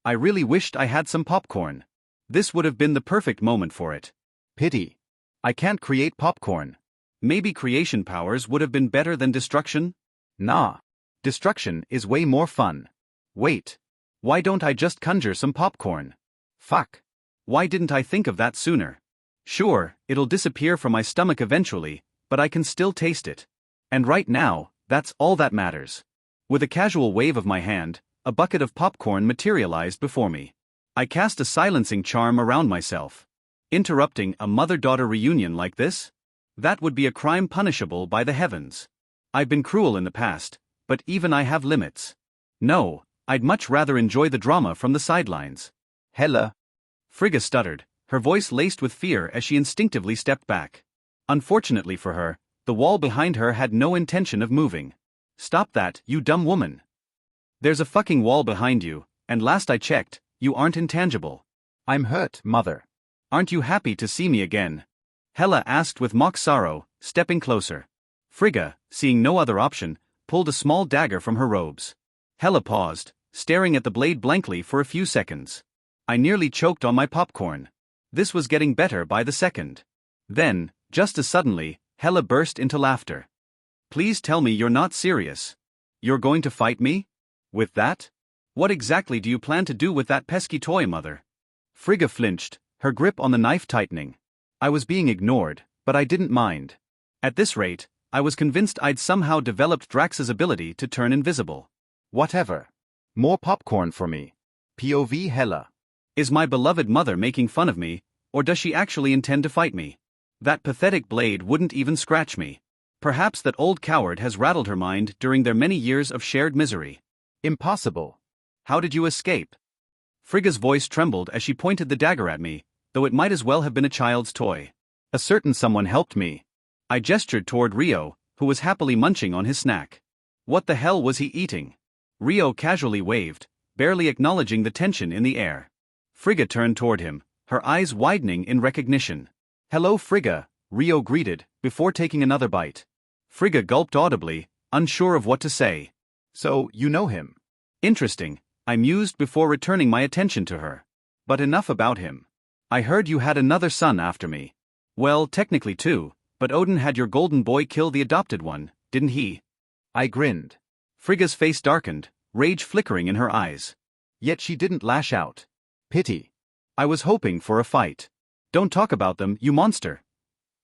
I really wished I had some popcorn. This would have been the perfect moment for it. Pity. I can't create popcorn. Maybe creation powers would have been better than destruction? Nah. Destruction is way more fun. Wait. Why don't I just conjure some popcorn? Fuck. Why didn't I think of that sooner? Sure, it'll disappear from my stomach eventually, but I can still taste it. And right now, that's all that matters. With a casual wave of my hand, a bucket of popcorn materialized before me. I cast a silencing charm around myself. Interrupting a mother-daughter reunion like this? That would be a crime punishable by the heavens. I've been cruel in the past, but even I have limits. No, I'd much rather enjoy the drama from the sidelines. Hella. Frigga stuttered, her voice laced with fear as she instinctively stepped back. Unfortunately for her, the wall behind her had no intention of moving. Stop that, you dumb woman. There's a fucking wall behind you, and last I checked, you aren't intangible. I'm hurt, mother. Aren't you happy to see me again? Hela asked with mock sorrow, stepping closer. Frigga, seeing no other option, pulled a small dagger from her robes. Hela paused, staring at the blade blankly for a few seconds. I nearly choked on my popcorn. This was getting better by the second. Then, just as suddenly, Hela burst into laughter. Please tell me you're not serious. You're going to fight me? With that? What exactly do you plan to do with that pesky toy, mother? Frigga flinched, her grip on the knife tightening. I was being ignored, but I didn't mind. At this rate, I was convinced I'd somehow developed Drax's ability to turn invisible. Whatever. More popcorn for me. POV Hela. Is my beloved mother making fun of me, or does she actually intend to fight me? That pathetic blade wouldn't even scratch me. Perhaps that old coward has rattled her mind during their many years of shared misery. Impossible. How did you escape? Frigga's voice trembled as she pointed the dagger at me, though it might as well have been a child's toy. A certain someone helped me. I gestured toward Rio, who was happily munching on his snack. What the hell was he eating? Rio casually waved, barely acknowledging the tension in the air. Frigga turned toward him, her eyes widening in recognition. Hello, Frigga, Rio greeted, before taking another bite. Frigga gulped audibly, unsure of what to say. So, you know him. Interesting, I mused before returning my attention to her. But enough about him. I heard you had another son after me. Well, technically two, but Odin had your golden boy kill the adopted one, didn't he? I grinned. Frigga's face darkened, rage flickering in her eyes. Yet she didn't lash out. Pity. I was hoping for a fight. Don't talk about them, you monster!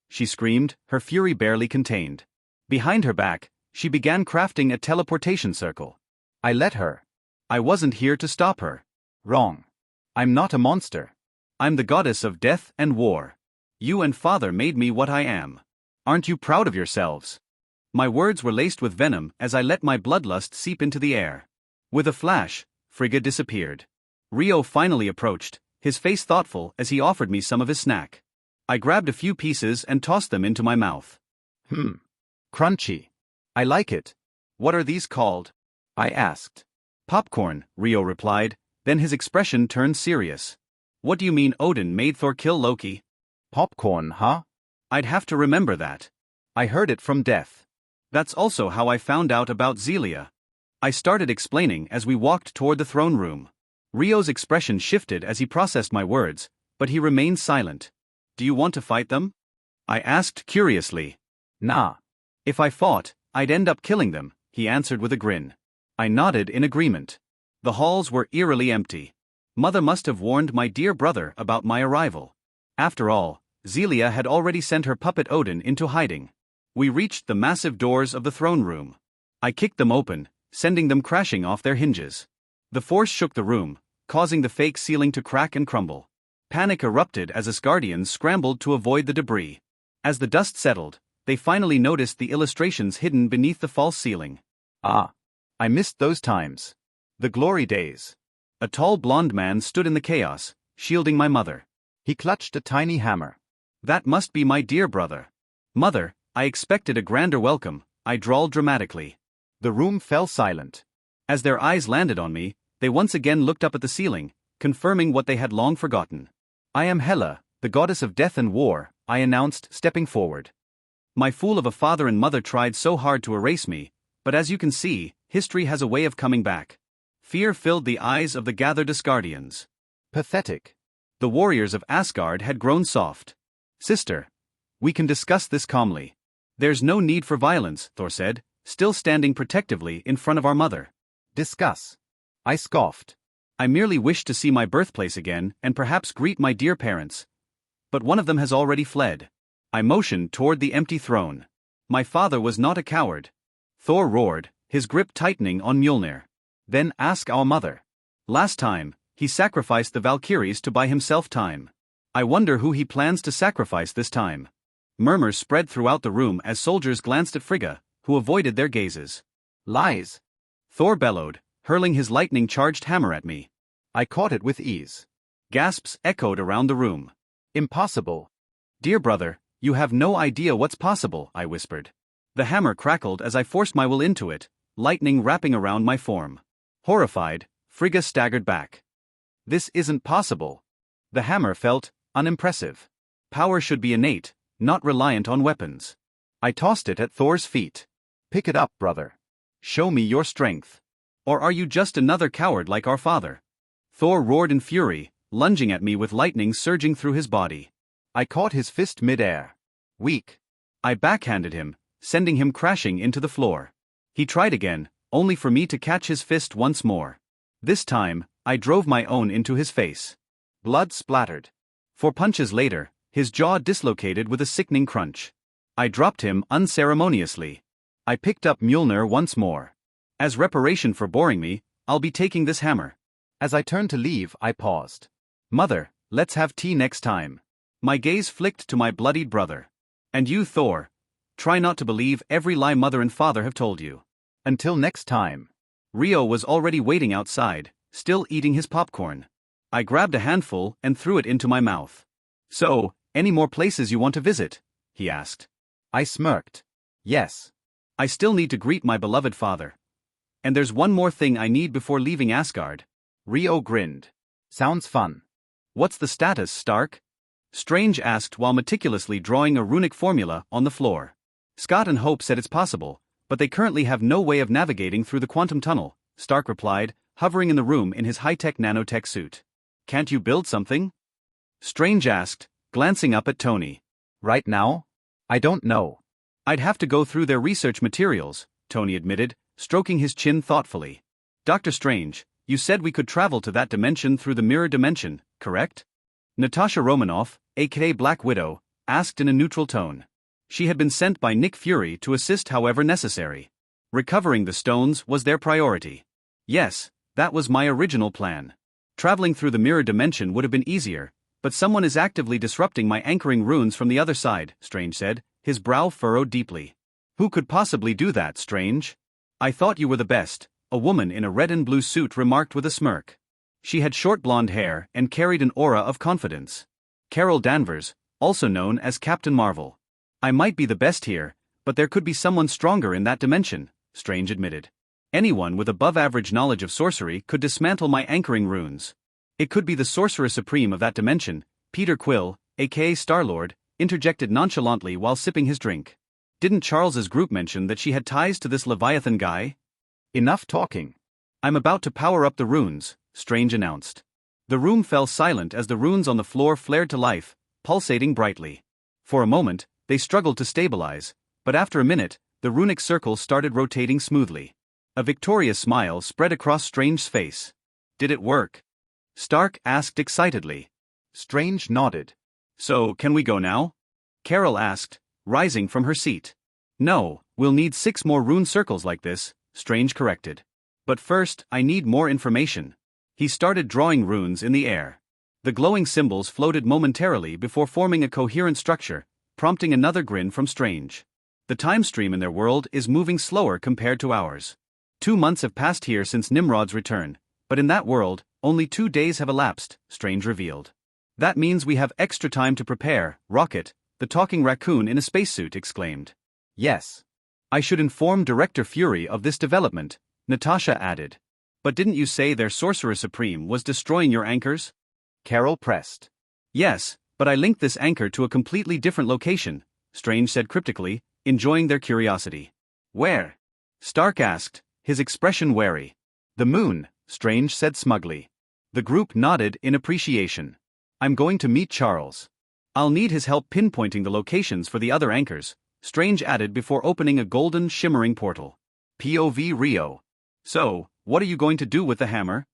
She screamed, her fury barely contained. Behind her back, she began crafting a teleportation circle. I let her. I wasn't here to stop her. Wrong. I'm not a monster. I'm the goddess of death and war. You and father made me what I am. Aren't you proud of yourselves? My words were laced with venom as I let my bloodlust seep into the air. With a flash, Frigga disappeared. Rio finally approached, his face thoughtful as he offered me some of his snack. I grabbed a few pieces and tossed them into my mouth. Crunchy. I like it. What are these called? I asked. Popcorn, Rio replied, then his expression turned serious. What do you mean Odin made Thor kill Loki? Popcorn, huh? I'd have to remember that. I heard it from Death. That's also how I found out about Zelia. I started explaining as we walked toward the throne room. Rio's expression shifted as he processed my words, but he remained silent. Do you want to fight them? I asked curiously. Nah. If I fought, I'd end up killing them, he answered with a grin. I nodded in agreement. The halls were eerily empty. Mother must have warned my dear brother about my arrival. After all, Zelia had already sent her puppet Odin into hiding. We reached the massive doors of the throne room. I kicked them open, sending them crashing off their hinges. The force shook the room, causing the fake ceiling to crack and crumble. Panic erupted as Asgardians scrambled to avoid the debris. As the dust settled, they finally noticed the illustrations hidden beneath the false ceiling. Ah. I missed those times. The glory days. A tall blonde man stood in the chaos, shielding my mother. He clutched a tiny hammer. That must be my dear brother. Mother, I expected a grander welcome, I drawled dramatically. The room fell silent. As their eyes landed on me, they once again looked up at the ceiling, confirming what they had long forgotten. I am Hela, the goddess of death and war, I announced, stepping forward. My fool of a father and mother tried so hard to erase me, but as you can see, history has a way of coming back. Fear filled the eyes of the gathered Asgardians. Pathetic. The warriors of Asgard had grown soft. Sister, we can discuss this calmly. There's no need for violence, Thor said, still standing protectively in front of our mother. Discuss. I scoffed. I merely wish to see my birthplace again and perhaps greet my dear parents. But one of them has already fled. I motioned toward the empty throne. My father was not a coward. Thor roared, his grip tightening on Mjolnir. Then ask our mother. Last time, he sacrificed the Valkyries to buy himself time. I wonder who he plans to sacrifice this time. Murmurs spread throughout the room as soldiers glanced at Frigga, who avoided their gazes. Lies! Thor bellowed, hurling his lightning-charged hammer at me. I caught it with ease. Gasps echoed around the room. Impossible. Dear brother, you have no idea what's possible, I whispered. The hammer crackled as I forced my will into it, lightning wrapping around my form. Horrified, Frigga staggered back. This isn't possible. The hammer felt unimpressive. Power should be innate, not reliant on weapons. I tossed it at Thor's feet. Pick it up, brother. Show me your strength. Or are you just another coward like our father? Thor roared in fury, lunging at me with lightning surging through his body. I caught his fist mid-air. Weak. I backhanded him, sending him crashing into the floor. He tried again, only for me to catch his fist once more. This time, I drove my own into his face. Blood splattered. 4 punches later, his jaw dislocated with a sickening crunch. I dropped him unceremoniously. I picked up Mjolnir once more. As reparation for boring me, I'll be taking this hammer. As I turned to leave, I paused. Mother, let's have tea next time. My gaze flicked to my bloodied brother. And you, Thor, try not to believe every lie mother and father have told you. Until next time. Rio was already waiting outside, still eating his popcorn. I grabbed a handful and threw it into my mouth. So, any more places you want to visit? He asked. I smirked. Yes. I still need to greet my beloved father. And there's one more thing I need before leaving Asgard. Rio grinned. Sounds fun. What's the status, Stark? Strange asked while meticulously drawing a runic formula on the floor. Scott and Hope said it's possible, but they currently have no way of navigating through the quantum tunnel, Stark replied, hovering in the room in his high-tech nanotech suit. Can't you build something? Strange asked, glancing up at Tony. Right now? I don't know. I'd have to go through their research materials, Tony admitted, stroking his chin thoughtfully. Dr. Strange, you said we could travel to that dimension through the mirror dimension, correct? Natasha Romanoff, aka Black Widow, asked in a neutral tone. She had been sent by Nick Fury to assist however necessary. Recovering the stones was their priority. Yes, that was my original plan. Traveling through the mirror dimension would have been easier, but someone is actively disrupting my anchoring runes from the other side, Strange said, his brow furrowed deeply. Who could possibly do that, Strange? I thought you were the best, a woman in a red and blue suit remarked with a smirk. She had short blonde hair and carried an aura of confidence. Carol Danvers, also known as Captain Marvel. I might be the best here, but there could be someone stronger in that dimension, Strange admitted. Anyone with above-average knowledge of sorcery could dismantle my anchoring runes. It could be the Sorcerer Supreme of that dimension, Peter Quill, aka Star-Lord, interjected nonchalantly while sipping his drink. Didn't Charles's group mention that she had ties to this Leviathan guy? Enough talking. I'm about to power up the runes, Strange announced. The room fell silent as the runes on the floor flared to life, pulsating brightly. For a moment, they struggled to stabilize, but after a minute, the runic circle started rotating smoothly. A victorious smile spread across Strange's face. Did it work? Stark asked excitedly. Strange nodded. So, can we go now? Carol asked, rising from her seat. No, we'll need 6 more rune circles like this, Strange corrected. But first, I need more information. He started drawing runes in the air. The glowing symbols floated momentarily before forming a coherent structure, prompting another grin from Strange. The time stream in their world is moving slower compared to ours. 2 months have passed here since Nimrod's return, but in that world, only 2 days have elapsed, Strange revealed. That means we have extra time to prepare, Rocket, the talking raccoon in a spacesuit exclaimed. Yes. I should inform Director Fury of this development, Natasha added. But didn't you say their Sorcerer Supreme was destroying your anchors? Carol pressed. Yes, but I linked this anchor to a completely different location, Strange said cryptically, enjoying their curiosity. Where? Stark asked, his expression wary. The moon, Strange said smugly. The group nodded in appreciation. I'm going to meet Charles. I'll need his help pinpointing the locations for the other anchors, Strange added before opening a golden shimmering portal. POV Rio. So, what are you going to do with the hammer?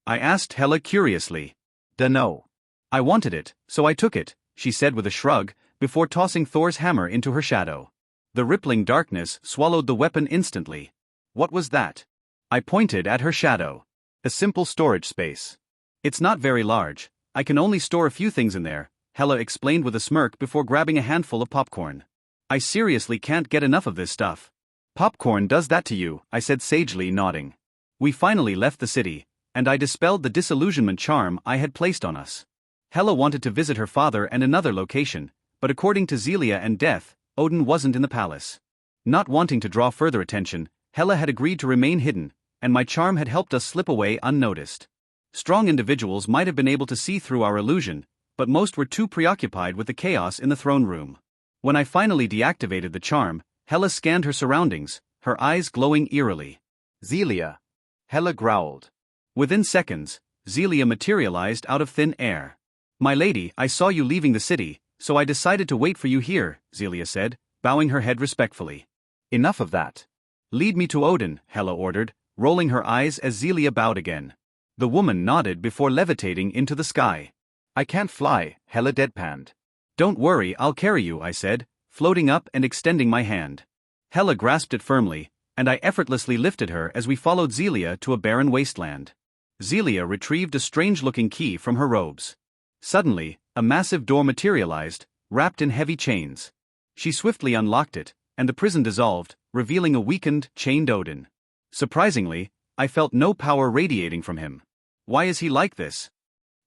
I asked Hela curiously. Dunno. I wanted it, so I took it, she said with a shrug, before tossing Thor's hammer into her shadow. The rippling darkness swallowed the weapon instantly. What was that? I pointed at her shadow. A simple storage space. It's not very large, I can only store a few things in there, Hela explained with a smirk before grabbing a handful of popcorn. I seriously can't get enough of this stuff. Popcorn does that to you, I said sagely, nodding. We finally left the city, and I dispelled the disillusionment charm I had placed on us. Hela wanted to visit her father and another location, but according to Zelia and Death, Odin wasn't in the palace. Not wanting to draw further attention, Hela had agreed to remain hidden, and my charm had helped us slip away unnoticed. Strong individuals might have been able to see through our illusion, but most were too preoccupied with the chaos in the throne room. When I finally deactivated the charm, Hela scanned her surroundings, her eyes glowing eerily. Zelia. Hela growled. Within seconds, Zelia materialized out of thin air. My lady, I saw you leaving the city, so I decided to wait for you here, Zelia said, bowing her head respectfully. Enough of that. Lead me to Odin, Hela ordered, rolling her eyes as Zelia bowed again. The woman nodded before levitating into the sky. I can't fly, Hela deadpanned. Don't worry, I'll carry you, I said, floating up and extending my hand. Hela grasped it firmly, and I effortlessly lifted her as we followed Zelia to a barren wasteland. Zelia retrieved a strange-looking key from her robes. Suddenly, a massive door materialized, wrapped in heavy chains. She swiftly unlocked it, and the prison dissolved, revealing a weakened, chained Odin. Surprisingly, I felt no power radiating from him. Why is he like this?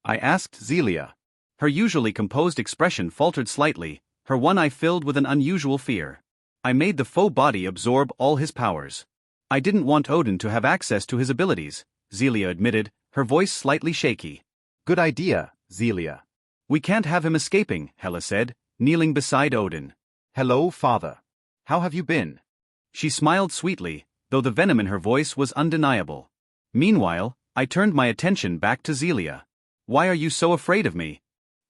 I asked Zelia. Her usually composed expression faltered slightly, her one eye filled with an unusual fear. I made the faux body absorb all his powers. I didn't want Odin to have access to his abilities, Zelia admitted, her voice slightly shaky. Good idea, Zelia. We can't have him escaping, Hela said, kneeling beside Odin. Hello, father. How have you been? She smiled sweetly, though the venom in her voice was undeniable. Meanwhile, I turned my attention back to Zelia. Why are you so afraid of me?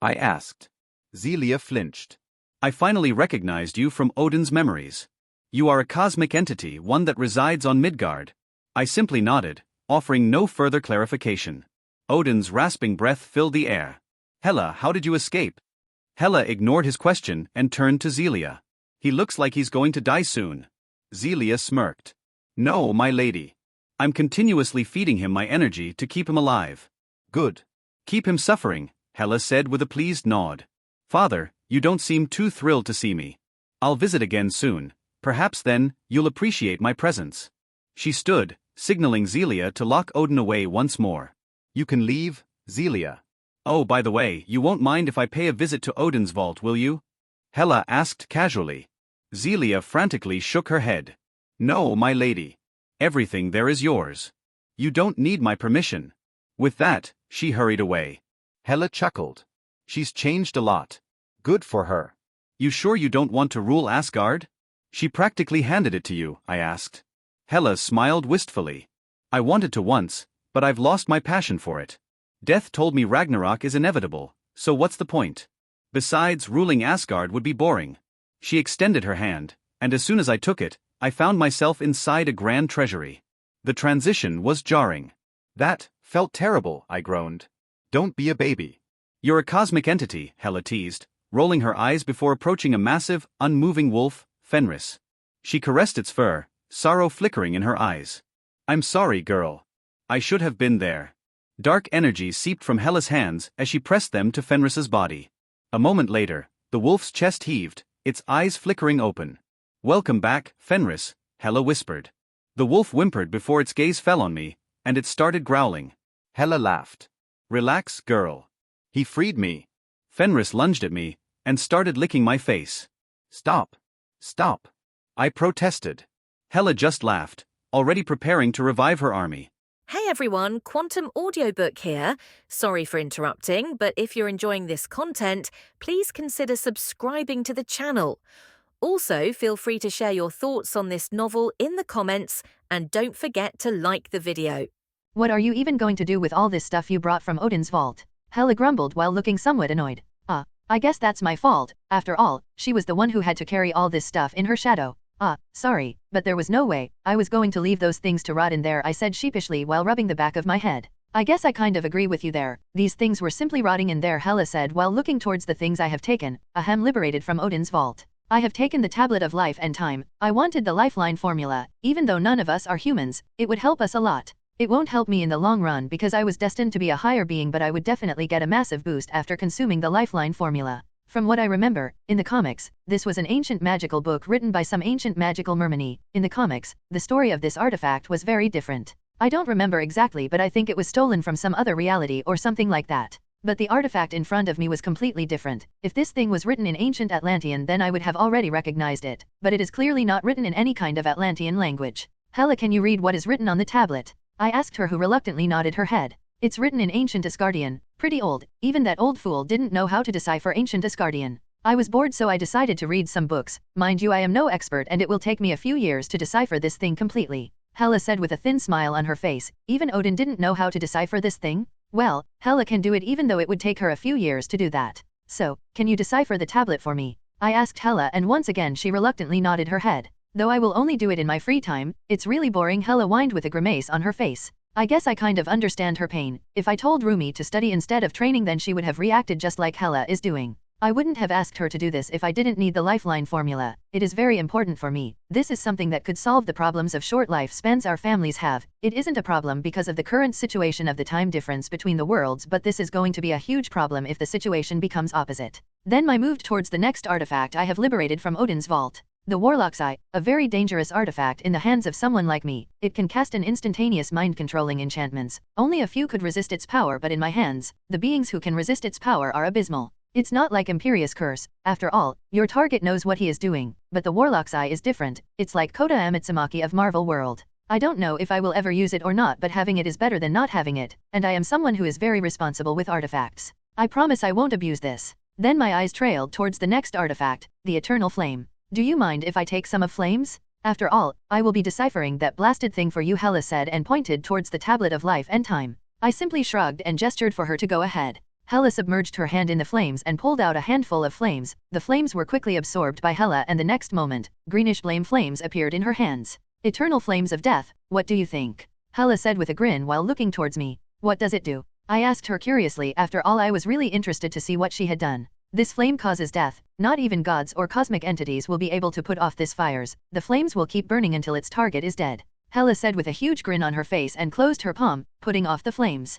I asked. Zelia flinched. I finally recognized you from Odin's memories. You are a cosmic entity, one that resides on Midgard. I simply nodded, offering no further clarification. Odin's rasping breath filled the air. Hela, how did you escape? Hela ignored his question and turned to Zelia. He looks like he's going to die soon. Zelia smirked. No, my lady. I'm continuously feeding him my energy to keep him alive. Good. Keep him suffering, Hela said with a pleased nod. Father, you don't seem too thrilled to see me. I'll visit again soon, perhaps then, you'll appreciate my presence. She stood, signaling Zelia to lock Odin away once more. You can leave, Zelia. Oh, by the way, you won't mind if I pay a visit to Odin's vault, will you? Hela asked casually. Zelia frantically shook her head. No, my lady. Everything there is yours. You don't need my permission. With that, she hurried away. Hela chuckled. She's changed a lot. Good for her. You sure you don't want to rule Asgard? She practically handed it to you, I asked. Hela smiled wistfully. I wanted to once, but I've lost my passion for it. Death told me Ragnarok is inevitable, so what's the point? Besides, ruling Asgard would be boring. She extended her hand, and as soon as I took it, I found myself inside a grand treasury. The transition was jarring. That felt terrible, I groaned. Don't be a baby. You're a cosmic entity, Hela teased, rolling her eyes before approaching a massive, unmoving wolf, Fenris. She caressed its fur, sorrow flickering in her eyes. I'm sorry, girl. I should have been there. Dark energy seeped from Hela's hands as she pressed them to Fenris's body. A moment later, the wolf's chest heaved, its eyes flickering open. Welcome back, Fenris, Hela whispered. The wolf whimpered before its gaze fell on me, and it started growling. Hela laughed. Relax, girl. He freed me. Fenris lunged at me, and started licking my face. Stop. Stop. I protested. Hela just laughed, already preparing to revive her army. Hey everyone, Quantum Audiobook here. Sorry for interrupting, but if you're enjoying this content, please consider subscribing to the channel. Also, feel free to share your thoughts on this novel in the comments, and don't forget to like the video. What are you even going to do with all this stuff you brought from Odin's vault? Hela grumbled while looking somewhat annoyed. I guess that's my fault. After all, she was the one who had to carry all this stuff in her shadow. Sorry, but there was no way I was going to leave those things to rot in there, I said sheepishly while rubbing the back of my head. I guess I kind of agree with you there. These things were simply rotting in there, Hela said while looking towards the things I have taken, liberated from Odin's vault. I have taken the tablet of life and time. I wanted the lifeline formula. Even though none of us are humans, it would help us a lot. It won't help me in the long run because I was destined to be a higher being, but I would definitely get a massive boost after consuming the lifeline formula. From what I remember, in the comics, this was an ancient magical book written by some ancient magical mermany. In the comics, the story of this artifact was very different. I don't remember exactly, but I think it was stolen from some other reality or something like that. But the artifact in front of me was completely different. If this thing was written in ancient Atlantean, then I would have already recognized it, but it is clearly not written in any kind of Atlantean language. Hela, can you read what is written on the tablet? I asked her, who reluctantly nodded her head. It's written in ancient Asgardian, pretty old. Even that old fool didn't know how to decipher ancient Asgardian. I was bored, so I decided to read some books. Mind you, I am no expert and it will take me a few years to decipher this thing completely. Hela said with a thin smile on her face. Even Odin didn't know how to decipher this thing? Well, Hela can do it even though it would take her a few years to do that. So, can you decipher the tablet for me? I asked Hela, and once again she reluctantly nodded her head. Though I will only do it in my free time, it's really boring, Hela whined with a grimace on her face. I guess I kind of understand her pain. If I told Rumi to study instead of training, then she would have reacted just like Hela is doing. I wouldn't have asked her to do this if I didn't need the lifeline formula. It is very important for me. This is something that could solve the problems of short lifespans our families have. It isn't a problem because of the current situation of the time difference between the worlds, but this is going to be a huge problem if the situation becomes opposite. Then I moved towards the next artifact I have liberated from Odin's vault. The Warlock's Eye, a very dangerous artifact in the hands of someone like me. It can cast an instantaneous mind-controlling enchantments. Only a few could resist its power, but in my hands, the beings who can resist its power are abysmal. It's not like Imperious Curse. After all, your target knows what he is doing, but the Warlock's Eye is different. It's like Kota Amitsumaki of Marvel World. I don't know if I will ever use it or not, but having it is better than not having it, and I am someone who is very responsible with artifacts. I promise I won't abuse this. Then my eyes trailed towards the next artifact, the Eternal Flame. Do you mind if I take some of Flames? After all, I will be deciphering that blasted thing for you, Hela said and pointed towards the tablet of life and time. I simply shrugged and gestured for her to go ahead. Hela submerged her hand in the flames and pulled out a handful of flames. The flames were quickly absorbed by Hela, and the next moment, greenish flame flames appeared in her hands. Eternal flames of death, what do you think? Hela said with a grin while looking towards me. What does it do? I asked her curiously. After all, I was really interested to see what she had done. This flame causes death. Not even gods or cosmic entities will be able to put off this fires. The flames will keep burning until its target is dead. Hela said with a huge grin on her face and closed her palm, putting off the flames.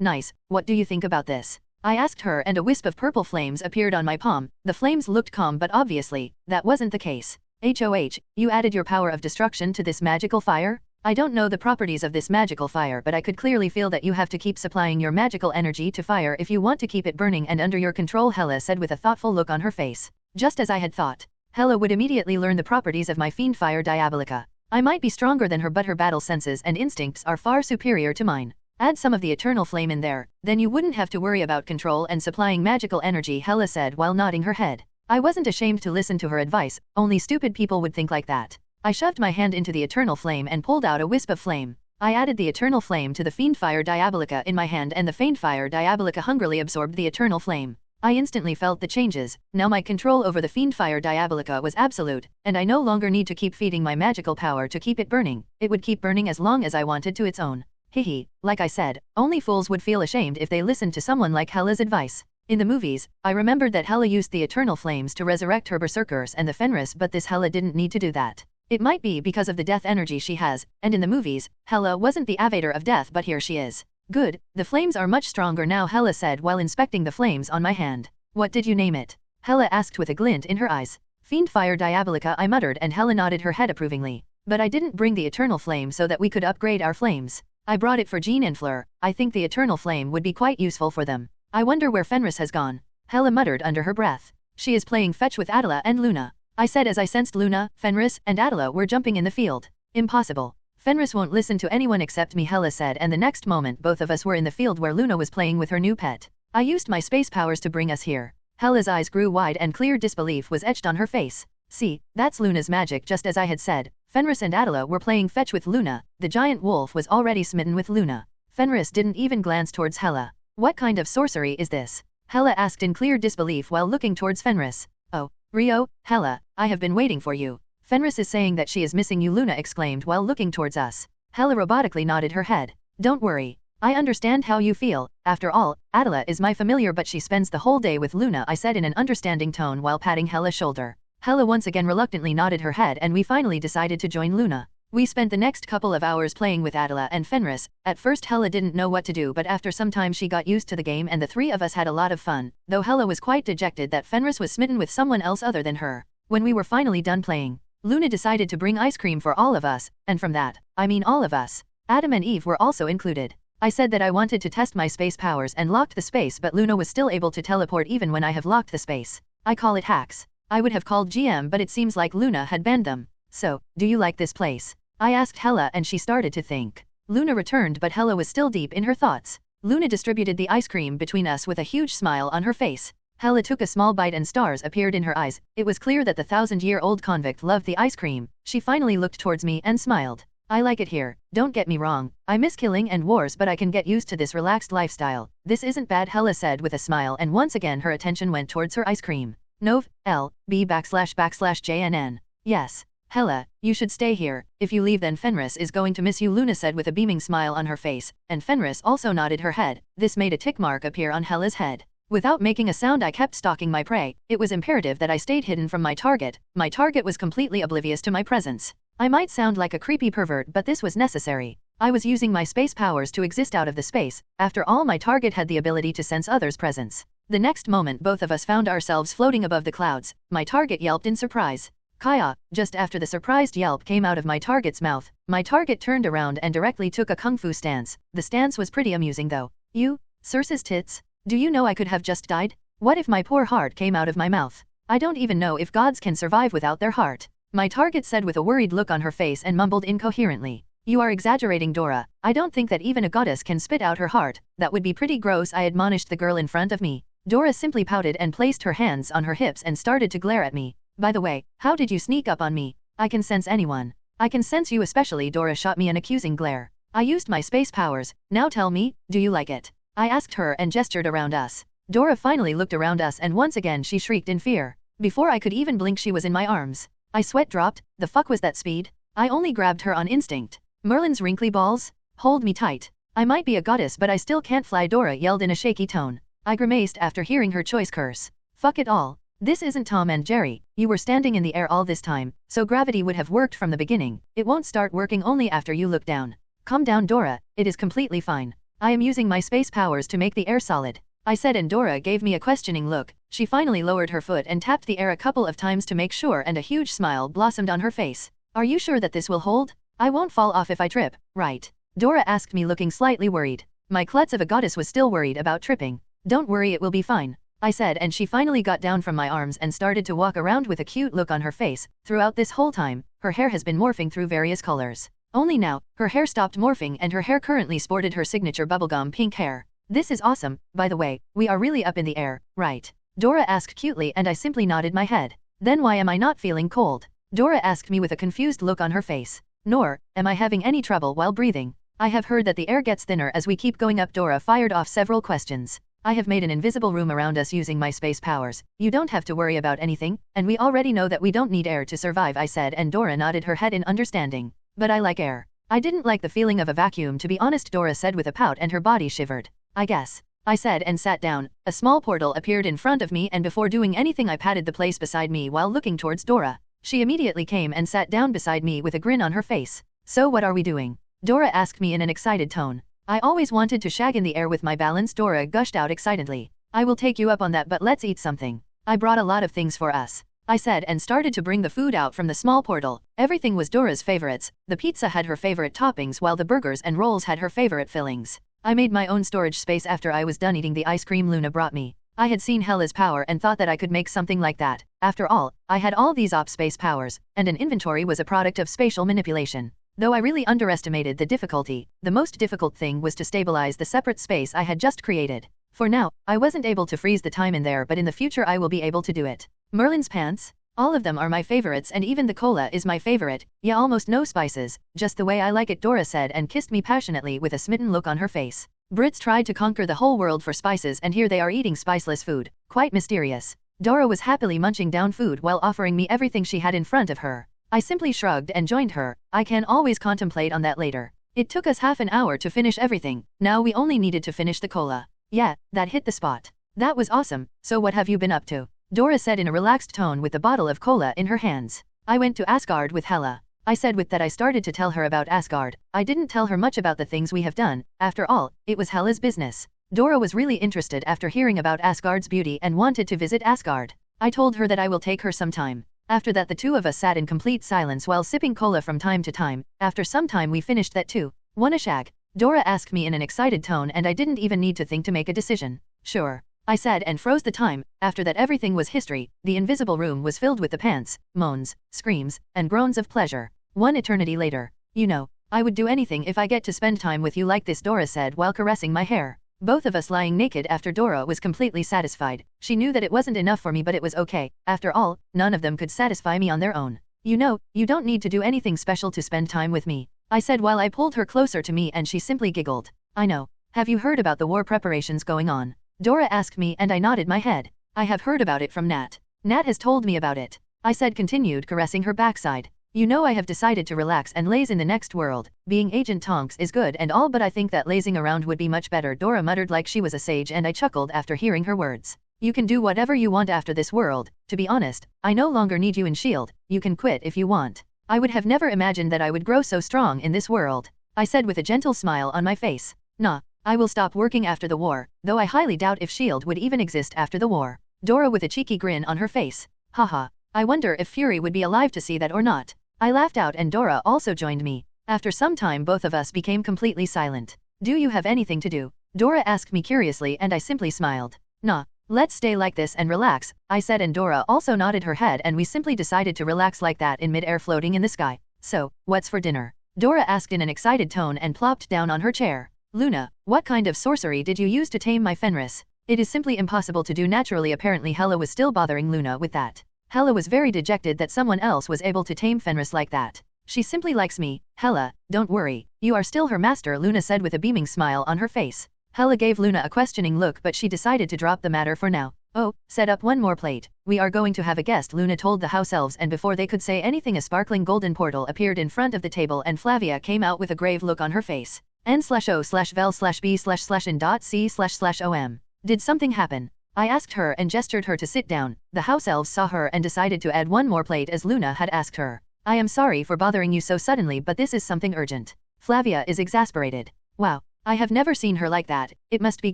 Nice. What do you think about this? I asked her, and a wisp of purple flames appeared on my palm. The flames looked calm, but obviously, that wasn't the case. HOH, you added your power of destruction to this magical fire? I don't know the properties of this magical fire, but I could clearly feel that you have to keep supplying your magical energy to fire if you want to keep it burning and under your control, Hela said with a thoughtful look on her face. Just as I had thought. Hela would immediately learn the properties of my fiend fire Diabolica. I might be stronger than her, but her battle senses and instincts are far superior to mine. Add some of the eternal flame in there, then you wouldn't have to worry about control and supplying magical energy, Hela said while nodding her head. I wasn't ashamed to listen to her advice, only stupid people would think like that. I shoved my hand into the eternal flame and pulled out a wisp of flame. I added the eternal flame to the fiend fire Diabolica in my hand, and the fiend fire Diabolica hungrily absorbed the eternal flame. I instantly felt the changes. Now my control over the fiend fire Diabolica was absolute, and I no longer need to keep feeding my magical power to keep it burning. It would keep burning as long as I wanted to its own. Hihi, like I said, only fools would feel ashamed if they listened to someone like Hela's advice. In the movies, I remembered that Hela used the eternal flames to resurrect her berserkers and the Fenris, but this Hela didn't need to do that. It might be because of the death energy she has, and in the movies, Hela wasn't the avatar of death, but here she is. Good, the flames are much stronger now, Hela said while inspecting the flames on my hand. What did you name it? Hela asked with a glint in her eyes. Fiend fire Diabolica, I muttered, and Hela nodded her head approvingly. But I didn't bring the eternal flame so that we could upgrade our flames. I brought it for Jean and Fleur. I think the eternal flame would be quite useful for them. I wonder where Fenris has gone. Hela muttered under her breath. She is playing fetch with Attila and Luna, I said as I sensed Luna, Fenris, and Attila were jumping in the field. Impossible. Fenris won't listen to anyone except me, Hela said, and the next moment both of us were in the field where Luna was playing with her new pet. I used my space powers to bring us here. Hela's eyes grew wide and clear disbelief was etched on her face. See, that's Luna's magic, just as I had said. Fenris and Adela were playing fetch with Luna. The giant wolf was already smitten with Luna. Fenris didn't even glance towards Hela. What kind of sorcery is this? Hela asked in clear disbelief while looking towards Fenris. Oh, Rio, Hela, I have been waiting for you. Fenris is saying that she is missing you, Luna exclaimed while looking towards us. Hela robotically nodded her head. Don't worry. I understand how you feel. After all, Adela is my familiar, but she spends the whole day with Luna, I said in an understanding tone while patting Hela's shoulder. Hela once again reluctantly nodded her head and we finally decided to join Luna. We spent the next couple of hours playing with Adela and Fenris. At first Hela didn't know what to do, but after some time she got used to the game and the three of us had a lot of fun, though Hela was quite dejected that Fenris was smitten with someone else other than her. When we were finally done playing, Luna decided to bring ice cream for all of us, and from that, I mean all of us. Adam and Eve were also included. I said that I wanted to test my space powers and locked the space, but Luna was still able to teleport even when I have locked the space. I call it hacks. I would have called GM, but it seems like Luna had banned them. So, do you like this place? I asked Hela and she started to think. Luna returned, but Hela was still deep in her thoughts. Luna distributed the ice cream between us with a huge smile on her face. Hela took a small bite and stars appeared in her eyes. It was clear that the 1,000-year-old convict loved the ice cream. She finally looked towards me and smiled. I like it here, don't get me wrong. I miss killing and wars, but I can get used to this relaxed lifestyle. This isn't bad, Hela said with a smile, and once again her attention went towards her ice cream. Nov, L, B // JNN. Yes. Hela, you should stay here. If you leave then Fenris is going to miss you, Luna said with a beaming smile on her face, and Fenris also nodded her head. This made a tick mark appear on Hela's head. Without making a sound I kept stalking my prey. It was imperative that I stayed hidden from my target. My target was completely oblivious to my presence. I might sound like a creepy pervert, but this was necessary. I was using my space powers to exist out of the space. After all, my target had the ability to sense others' presence. The next moment both of us found ourselves floating above the clouds. My target yelped in surprise. Kaya, just after the surprised yelp came out of my target's mouth, my target turned around and directly took a kung fu stance. The stance was pretty amusing though. You, Circe's tits? Do you know I could have just died? What if my poor heart came out of my mouth? I don't even know if gods can survive without their heart. My target said with a worried look on her face and mumbled incoherently. You are exaggerating, Dora. I don't think that even a goddess can spit out her heart. That would be pretty gross, I admonished the girl in front of me. Dora simply pouted and placed her hands on her hips and started to glare at me. By the way, how did you sneak up on me? I can sense anyone. I can sense you especially. Dora shot me an accusing glare. I used my space powers. Now tell me, do you like it? I asked her and gestured around us. Dora finally looked around us and once again she shrieked in fear. Before I could even blink she was in my arms. I sweat dropped. The fuck was that speed? I only grabbed her on instinct. Merlin's wrinkly balls? Hold me tight. I might be a goddess but I still can't fly, Dora yelled in a shaky tone. I grimaced after hearing her choice curse. Fuck it all. This isn't Tom and Jerry. You were standing in the air all this time, so gravity would have worked from the beginning. It won't start working only after you look down. Calm down, Dora. It is completely fine. I am using my space powers to make the air solid. I said, and Dora gave me a questioning look. She finally lowered her foot and tapped the air a couple of times to make sure, and a huge smile blossomed on her face. Are you sure that this will hold? I won't fall off if I trip, right? Dora asked me, looking slightly worried. My klutz of a goddess was still worried about tripping. Don't worry, it will be fine, I said, and she finally got down from my arms and started to walk around with a cute look on her face. Throughout this whole time, her hair has been morphing through various colors. Only now, her hair stopped morphing and her hair currently sported her signature bubblegum pink hair. This is awesome. By the way, we are really up in the air, right? Dora asked cutely, and I simply nodded my head. Then why am I not feeling cold? Dora asked me with a confused look on her face. Nor am I having any trouble while breathing. I have heard that the air gets thinner as we keep going up. Dora fired off several questions. I have made an invisible room around us using my space powers. You don't have to worry about anything, and we already know that we don't need air to survive, I said, and Dora nodded her head in understanding. But I like air. I didn't like the feeling of a vacuum, to be honest, Dora said with a pout, and her body shivered. I guess, I said, and sat down. A small portal appeared in front of me, and before doing anything I patted the place beside me while looking towards Dora. She immediately came and sat down beside me with a grin on her face. So what are we doing? Dora asked me in an excited tone. I always wanted to shag in the air with my balance, Dora gushed out excitedly. I will take you up on that, but let's eat something. I brought a lot of things for us, I said, and started to bring the food out from the small portal. Everything was Dora's favorites. The pizza had her favorite toppings while the burgers and rolls had her favorite fillings. I made my own storage space after I was done eating the ice cream Luna brought me. I had seen Hela's power and thought that I could make something like that. After all, I had all these op space powers, and an inventory was a product of spatial manipulation. Though I really underestimated the difficulty, the most difficult thing was to stabilize the separate space I had just created. For now, I wasn't able to freeze the time in there, but in the future I will be able to do it. Merlin's pants? All of them are my favorites and even the cola is my favorite. Yeah, almost no spices, just the way I like it, Dora said and kissed me passionately with a smitten look on her face. Brits tried to conquer the whole world for spices and here they are eating spiceless food. Quite mysterious. Dora was happily munching down food while offering me everything she had in front of her. I simply shrugged and joined her. I can always contemplate on that later. It took us half an hour to finish everything. Now we only needed to finish the cola. Yeah, that hit the spot. That was awesome. So what have you been up to? Dora said in a relaxed tone with the bottle of cola in her hands. I went to Asgard with Hela. I said with that I started to tell her about Asgard. I didn't tell her much about the things we have done. After all, it was Hela's business. Dora was really interested after hearing about Asgard's beauty and wanted to visit Asgard. I told her that I will take her some time. After that the two of us sat in complete silence while sipping cola from time to time. After some time we finished that too. Wanna shag? Dora asked me in an excited tone and I didn't even need to think to make a decision. Sure, I said and froze the time. After that everything was history. The invisible room was filled with the pants, moans, screams, and groans of pleasure. One eternity later. You know, I would do anything if I get to spend time with you like this, Dora said while caressing my hair. Both of us lying naked after Dora was completely satisfied. She knew that it wasn't enough for me but it was okay. After all, none of them could satisfy me on their own. You know, you don't need to do anything special to spend time with me, I said while I pulled her closer to me and she simply giggled. I know. Have you heard about the war preparations going on? Dora asked me and I nodded my head. I have heard about it from Nat. Nat has told me about it. I said continued caressing her backside. You know I have decided to relax and laze in the next world. Being Agent Tonks is good and all but I think that lazing around would be much better, Dora muttered like she was a sage and I chuckled after hearing her words. You can do whatever you want after this world. To be honest, I no longer need you in S.H.I.E.L.D. You can quit if you want. I would have never imagined that I would grow so strong in this world, I said with a gentle smile on my face. Nah, I will stop working after the war, though I highly doubt if S.H.I.E.L.D. would even exist after the war. Dora with a cheeky grin on her face. Haha, I wonder if Fury would be alive to see that or not. I laughed out and Dora also joined me. After some time both of us became completely silent. Do you have anything to do? Dora asked me curiously and I simply smiled. Nah, let's stay like this and relax, I said and Dora also nodded her head and we simply decided to relax like that in mid-air floating in the sky. So, what's for dinner? Dora asked in an excited tone and plopped down on her chair. Luna, what kind of sorcery did you use to tame my Fenris? It is simply impossible to do naturally. Apparently Hela was still bothering Luna with that. Hela was very dejected that someone else was able to tame Fenris like that. She simply likes me. Hela, don't worry, you are still her master, Luna said with a beaming smile on her face. Hela gave Luna a questioning look but she decided to drop the matter for now. Oh, set up one more plate. We are going to have a guest, Luna told the house elves and before they could say anything a sparkling golden portal appeared in front of the table and Flavia came out with a grave look on her face. N/O/vel/b/in.c//om. Did something happen? I asked her and gestured her to sit down. The house elves saw her and decided to add one more plate as Luna had asked her. I am sorry for bothering you so suddenly but this is something urgent. Flavia is exasperated. Wow, I have never seen her like that. It must be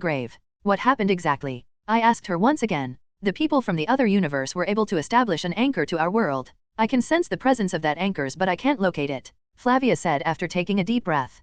grave. What happened exactly? I asked her once again. The people from the other universe were able to establish an anchor to our world. I can sense the presence of that anchors but I can't locate it, Flavia said after taking a deep breath.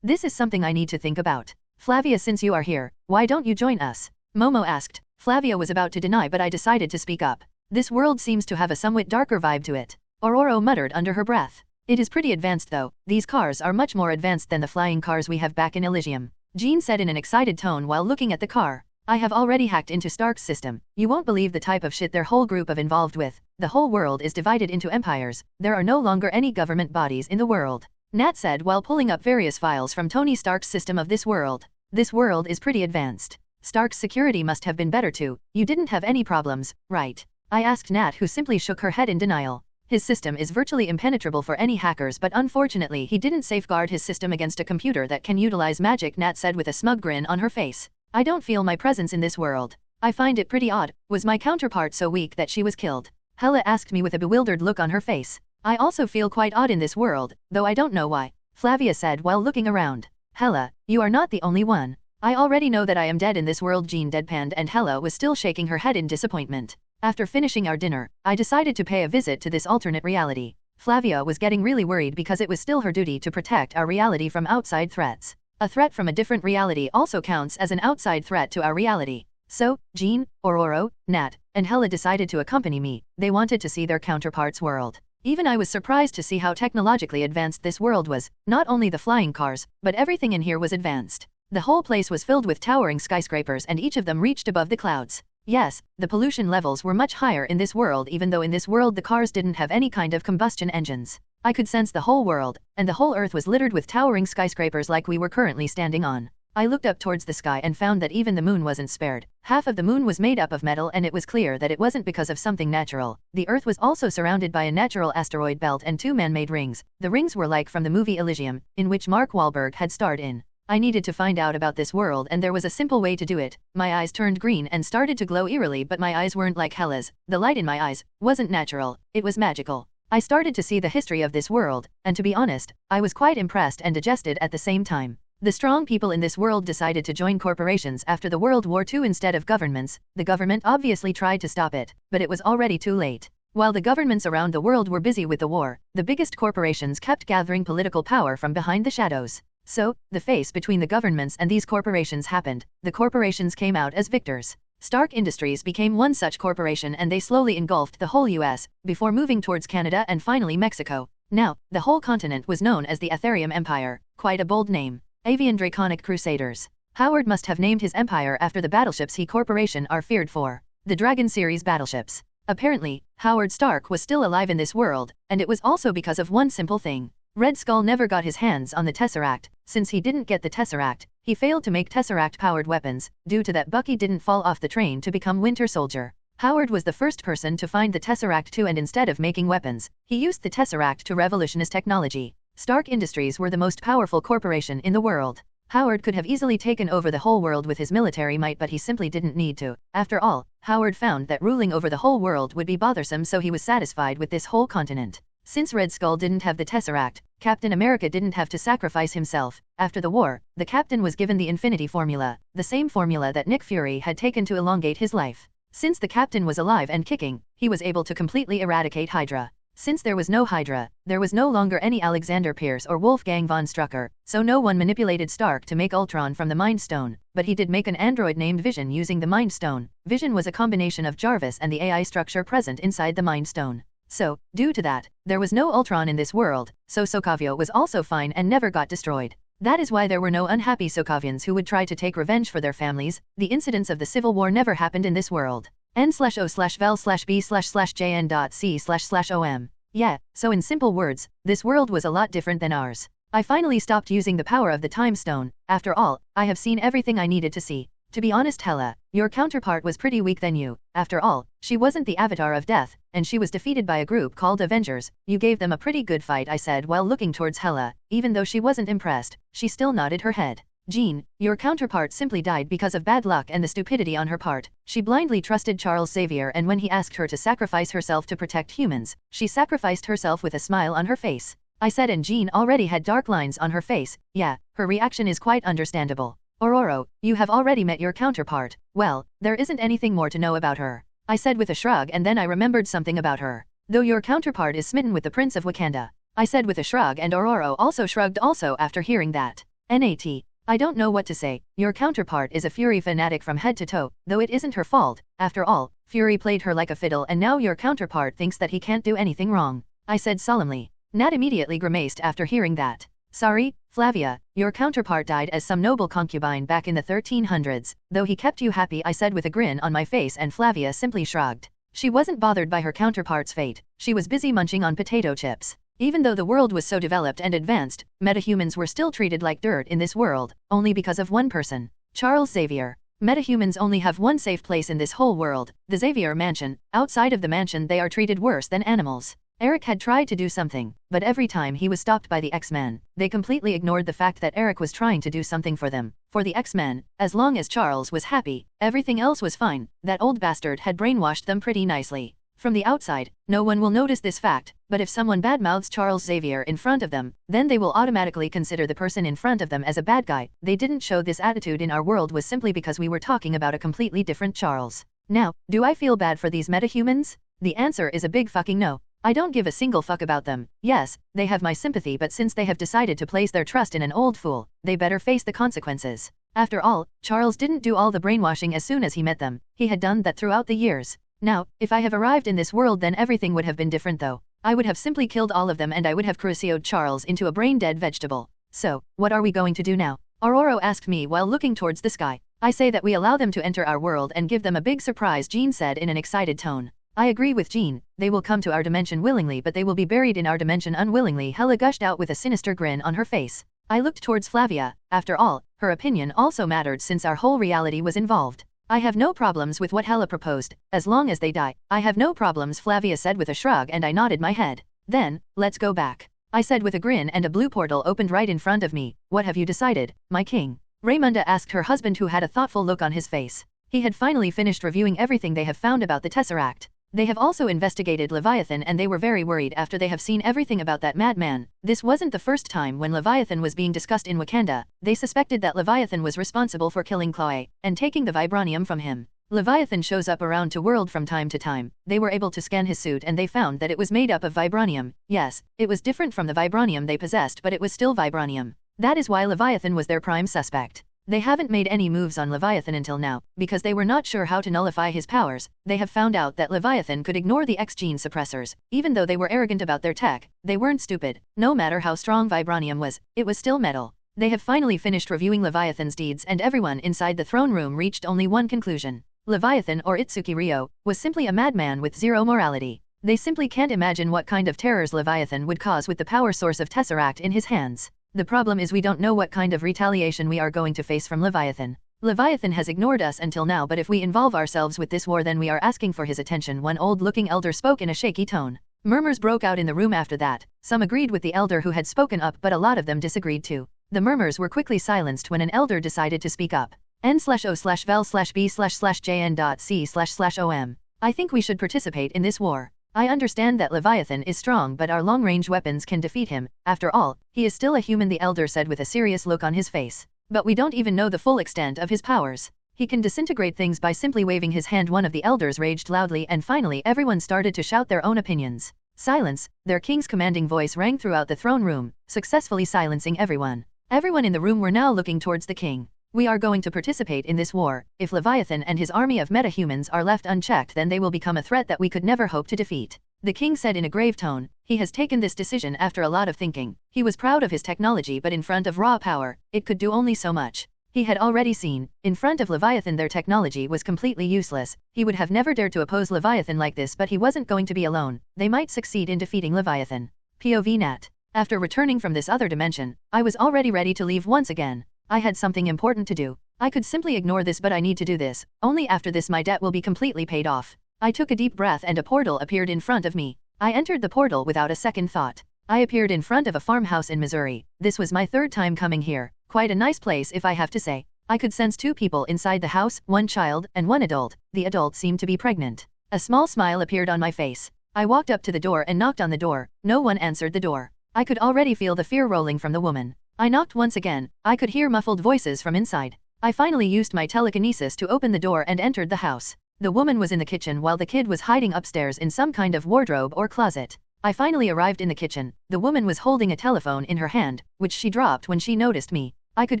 This is something I need to think about. Flavia, since you are here, why don't you join us? Momo asked. Flavia was about to deny but I decided to speak up. This world seems to have a somewhat darker vibe to it. Ororo muttered under her breath. It is pretty advanced though. These cars are much more advanced than the flying cars we have back in Elysium. Jean said in an excited tone while looking at the car. I have already hacked into Stark's system. You won't believe the type of shit their whole group of involved with. The whole world is divided into empires. There are no longer any government bodies in the world, Nat said while pulling up various files from Tony Stark's system of this world. This world is pretty advanced. Stark's security must have been better too. You didn't have any problems, right? I asked Nat who simply shook her head in denial. His system is virtually impenetrable for any hackers but unfortunately he didn't safeguard his system against a computer that can utilize magic, Nat said with a smug grin on her face. I don't feel my presence in this world. I find it pretty odd. Was my counterpart so weak that she was killed? Hela asked me with a bewildered look on her face. I also feel quite odd in this world, though I don't know why, Flavia said while looking around. Hela, you are not the only one. I already know that I am dead in this world, Jean deadpanned and Hela was still shaking her head in disappointment. After finishing our dinner, I decided to pay a visit to this alternate reality. Flavia was getting really worried because it was still her duty to protect our reality from outside threats. A threat from a different reality also counts as an outside threat to our reality. So, Jean, Ororo, Nat, and Hela decided to accompany me. They wanted to see their counterparts' world. Even I was surprised to see how technologically advanced this world was. Not only the flying cars, but everything in here was advanced. The whole place was filled with towering skyscrapers and each of them reached above the clouds. Yes, the pollution levels were much higher in this world, even though in this world the cars didn't have any kind of combustion engines. I could sense the whole world, and the whole earth was littered with towering skyscrapers like we were currently standing on. I looked up towards the sky and found that even the moon wasn't spared. Half of the moon was made up of metal, and it was clear that it wasn't because of something natural. The earth was also surrounded by a natural asteroid belt and 2 man-made rings. The rings were like from the movie Elysium, in which Mark Wahlberg had starred in. I needed to find out about this world, and there was a simple way to do it. My eyes turned green and started to glow eerily, but my eyes weren't like Hella's. The light in my eyes wasn't natural, it was magical. I started to see the history of this world, and to be honest, I was quite impressed and dejected at the same time. The strong people in this world decided to join corporations after the World War II instead of governments. The government obviously tried to stop it, but it was already too late. While the governments around the world were busy with the war, the biggest corporations kept gathering political power from behind the shadows. So, the face between the governments and these corporations happened. The corporations came out as victors. Stark Industries became one such corporation, and they slowly engulfed the whole US, before moving towards Canada and finally Mexico. Now, the whole continent was known as the Aetherium Empire, quite a bold name. Avian Draconic Crusaders. Howard must have named his empire after the battleships he corporation are feared for. The Dragon series battleships. Apparently, Howard Stark was still alive in this world, and it was also because of one simple thing. Red Skull never got his hands on the Tesseract. Since he didn't get the Tesseract, he failed to make Tesseract-powered weapons. Due to that, Bucky didn't fall off the train to become Winter Soldier. Howard was the first person to find the Tesseract too, and instead of making weapons, he used the Tesseract to revolutionize technology. Stark Industries were the most powerful corporation in the world. Howard could have easily taken over the whole world with his military might, but he simply didn't need to. After all, Howard found that ruling over the whole world would be bothersome, so he was satisfied with this whole continent. Since Red Skull didn't have the Tesseract, Captain America didn't have to sacrifice himself. After the war, the Captain was given the Infinity Formula, the same formula that Nick Fury had taken to elongate his life. Since the Captain was alive and kicking, he was able to completely eradicate Hydra. Since there was no Hydra, there was no longer any Alexander Pierce or Wolfgang von Strucker, so no one manipulated Stark to make Ultron from the Mind Stone, but he did make an android named Vision using the Mind Stone. Vision was a combination of Jarvis and the AI structure present inside the Mind Stone. So, due to that, there was no Ultron in this world, so Sokovia was also fine and never got destroyed. That is why there were no unhappy Sokovians who would try to take revenge for their families. The incidents of the Civil War never happened in this world. n/o/vel/b/jn.c//om. Yeah, so in simple words, this world was a lot different than ours. I finally stopped using the power of the Time Stone. After all, I have seen everything I needed to see. To be honest, Hela, your counterpart was pretty weak than you. After all, she wasn't the avatar of death, and she was defeated by a group called Avengers. You gave them a pretty good fight, I said while looking towards Hela. Even though she wasn't impressed, she still nodded her head. Jean, your counterpart simply died because of bad luck and the stupidity on her part. She blindly trusted Charles Xavier, and when he asked her to sacrifice herself to protect humans, she sacrificed herself with a smile on her face. I said, and Jean already had dark lines on her face. Yeah, her reaction is quite understandable. Ororo, you have already met your counterpart. Well, there isn't anything more to know about her. I said with a shrug, and then I remembered something about her. Though your counterpart is smitten with the Prince of Wakanda. I said with a shrug, and Ororo also shrugged also after hearing that. Nat. I don't know what to say. Your counterpart is a Fury fanatic from head to toe, though it isn't her fault. After all, Fury played her like a fiddle, and now your counterpart thinks that he can't do anything wrong. I said solemnly. Nat immediately grimaced after hearing that. Sorry, Flavia, your counterpart died as some noble concubine back in the 1300s, though he kept you happy, I said with a grin on my face, and Flavia simply shrugged. She wasn't bothered by her counterpart's fate. She was busy munching on potato chips. Even though the world was so developed and advanced, metahumans were still treated like dirt in this world, only because of one person. Charles Xavier. Metahumans only have one safe place in this whole world, the Xavier Mansion. Outside of the mansion they are treated worse than animals. Eric had tried to do something, but every time he was stopped by the X-Men. They completely ignored the fact that Eric was trying to do something for them. For the X-Men, as long as Charles was happy, everything else was fine. That old bastard had brainwashed them pretty nicely. From the outside, no one will notice this fact, but if someone badmouths Charles Xavier in front of them, then they will automatically consider the person in front of them as a bad guy. They didn't show this attitude in our world was simply because we were talking about a completely different Charles. Now, do I feel bad for these metahumans? The answer is a big fucking no. I don't give a single fuck about them. Yes, they have my sympathy, but since they have decided to place their trust in an old fool, they better face the consequences. After all, Charles didn't do all the brainwashing as soon as he met them. He had done that throughout the years. Now, if I have arrived in this world, then everything would have been different though. I would have simply killed all of them, and I would have crucioed Charles into a brain-dead vegetable. So, what are we going to do now? Ororo asked me while looking towards the sky. I say that we allow them to enter our world and give them a big surprise, Jean said in an excited tone. I agree with Jean, they will come to our dimension willingly but they will be buried in our dimension unwillingly, Hela gushed out with a sinister grin on her face. I looked towards Flavia. After all, her opinion also mattered since our whole reality was involved. I have no problems with what Hela proposed, as long as they die. I have no problems, Flavia said with a shrug, and I nodded my head. Then, let's go back, I said with a grin, and a blue portal opened right in front of me. What have you decided, my king? Raymunda asked her husband, who had a thoughtful look on his face. He had finally finished reviewing everything they have found about the Tesseract. They have also investigated Leviathan and they were very worried after they have seen everything about that madman. This wasn't the first time when Leviathan was being discussed in Wakanda. They suspected that Leviathan was responsible for killing Chloe and taking the vibranium from him. Leviathan shows up around to world from time to time. They were able to scan his suit and they found that it was made up of vibranium. Yes, it was different from the vibranium they possessed, but it was still vibranium. That is why Leviathan was their prime suspect. They haven't made any moves on Leviathan until now, because they were not sure how to nullify his powers. They have found out that Leviathan could ignore the X-gene suppressors. Even though they were arrogant about their tech, they weren't stupid. No matter how strong vibranium was, it was still metal. They have finally finished reviewing Leviathan's deeds and everyone inside the throne room reached only one conclusion. Leviathan, or Itsuki Ryo, was simply a madman with zero morality. They simply can't imagine what kind of terrors Leviathan would cause with the power source of Tesseract in his hands. The problem is we don't know what kind of retaliation we are going to face from Leviathan. Leviathan has ignored us until now, but if we involve ourselves with this war then we are asking for his attention, one old-looking elder spoke in a shaky tone. Murmurs broke out in the room after that. Some agreed with the elder who had spoken up, but a lot of them disagreed too. The murmurs were quickly silenced when an elder decided to speak up. N/O/vel/B/jn.C//OM. I think we should participate in this war. I understand that Leviathan is strong, but our long-range weapons can defeat him. After all, he is still a human, the elder said with a serious look on his face. But we don't even know the full extent of his powers. He can disintegrate things by simply waving his hand. One of the elders raged loudly, and finally everyone started to shout their own opinions. Silence, their king's commanding voice rang throughout the throne room, successfully silencing everyone. Everyone in the room were now looking towards the king. We are going to participate in this war. If Leviathan and his army of metahumans are left unchecked, then they will become a threat that we could never hope to defeat. The king said in a grave tone. He has taken this decision after a lot of thinking. He was proud of his technology, but in front of raw power, it could do only so much. He had already seen, in front of Leviathan their technology was completely useless. He would have never dared to oppose Leviathan like this, but he wasn't going to be alone. They might succeed in defeating Leviathan. POV Nat. After returning from this other dimension, I was already ready to leave once again. I had something important to do. I could simply ignore this, but I need to do this. Only after this my debt will be completely paid off. I took a deep breath and a portal appeared in front of me. I entered the portal without a second thought. I appeared in front of a farmhouse in Missouri. This was my third time coming here. Quite a nice place if I have to say. I could sense two people inside the house, one child and one adult. The adult seemed to be pregnant. A small smile appeared on my face. I walked up to the door and knocked on the door. No one answered the door. I could already feel the fear rolling from the woman. I knocked once again. I could hear muffled voices from inside. I finally used my telekinesis to open the door and entered the house. The woman was in the kitchen while the kid was hiding upstairs in some kind of wardrobe or closet. I finally arrived in the kitchen. The woman was holding a telephone in her hand, which she dropped when she noticed me. I could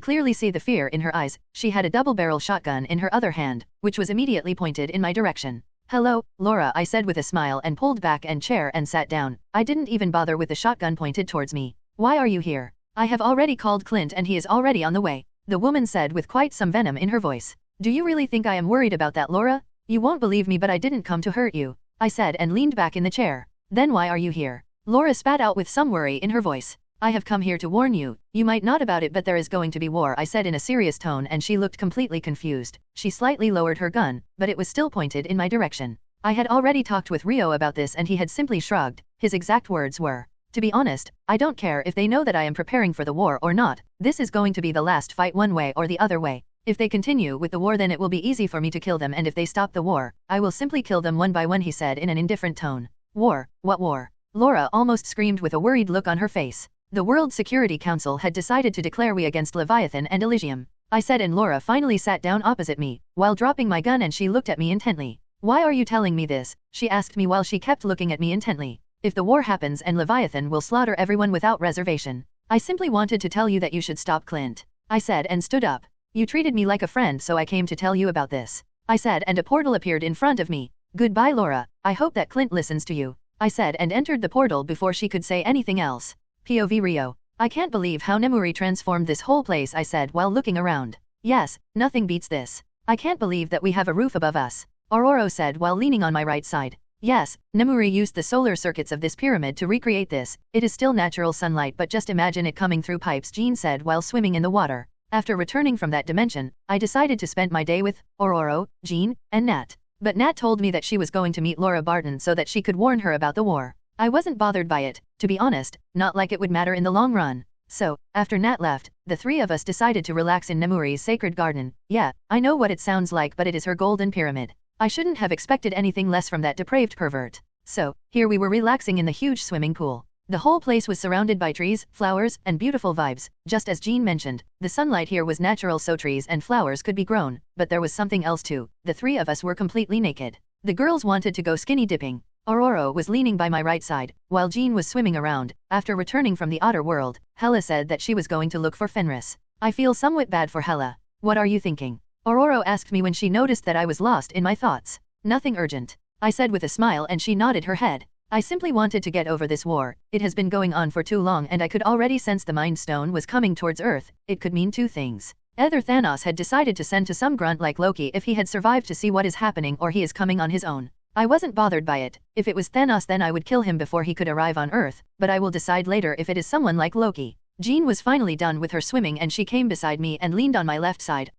clearly see the fear in her eyes. She had a double-barrel shotgun in her other hand, which was immediately pointed in my direction. "Hello, Laura," I said with a smile and pulled back a chair and sat down. I didn't even bother with the shotgun pointed towards me. "Why are you here?" "I have already called Clint and he is already on the way," the woman said with quite some venom in her voice. "Do you really think I am worried about that, Laura? You won't believe me, but I didn't come to hurt you," I said and leaned back in the chair. "Then why are you here?" Laura spat out with some worry in her voice. "I have come here to warn you. You might not about it, but there is going to be war," I said in a serious tone, and she looked completely confused. She slightly lowered her gun, but it was still pointed in my direction. I had already talked with Rio about this and he had simply shrugged. His exact words were, "To be honest, I don't care if they know that I am preparing for the war or not. This is going to be the last fight one way or the other way. If they continue with the war then it will be easy for me to kill them, and if they stop the war, I will simply kill them one by one," he said in an indifferent tone. "War? What war?" Laura almost screamed with a worried look on her face. "The World Security Council had decided to declare war against Leviathan and Elysium," I said, and Laura finally sat down opposite me, while dropping my gun, and she looked at me intently. "Why are you telling me this?" she asked me while she kept looking at me intently. "If the war happens and Leviathan will slaughter everyone without reservation. I simply wanted to tell you that you should stop Clint," I said and stood up. "You treated me like a friend, so I came to tell you about this," I said, and a portal appeared in front of me. "Goodbye, Laura. I hope that Clint listens to you," I said and entered the portal before she could say anything else. POV Rio. "I can't believe how Nemuri transformed this whole place," I said while looking around. Yes, nothing beats this. I can't believe that we have a roof above us, Aurora said while leaning on my right side. Yes, Nemuri used the solar circuits of this pyramid to recreate this. It is still natural sunlight, but just imagine it coming through pipes, Jean said while swimming in the water. After returning from that dimension, I decided to spend my day with Aurora, Jean, and Nat. But Nat told me that she was going to meet Laura Barton so that she could warn her about the war. I wasn't bothered by it, to be honest, not like it would matter in the long run. So, after Nat left, the three of us decided to relax in Nemuri's sacred garden. Yeah, I know what it sounds like, but it is her golden pyramid. I shouldn't have expected anything less from that depraved pervert. So, here we were relaxing in the huge swimming pool. The whole place was surrounded by trees, flowers, and beautiful vibes. Just as Jean mentioned, the sunlight here was natural, so trees and flowers could be grown, but there was something else too. The three of us were completely naked. The girls wanted to go skinny dipping. Aurora was leaning by my right side, while Jean was swimming around. After returning from the outer world, Hela said that she was going to look for Fenris. I feel somewhat bad for Hela. What are you thinking? Aurora asked me when she noticed that I was lost in my thoughts. Nothing urgent, I said with a smile, and she nodded her head. I simply wanted to get over this war. It has been going on for too long and I could already sense the Mind Stone was coming towards Earth. It could mean two things. Either Thanos had decided to send to some grunt like Loki if he had survived to see what is happening, or he is coming on his own. I wasn't bothered by it. If it was Thanos, then I would kill him before he could arrive on Earth, but I will decide later if it is someone like Loki. Jean was finally done with her swimming and she came beside me and leaned on my left side.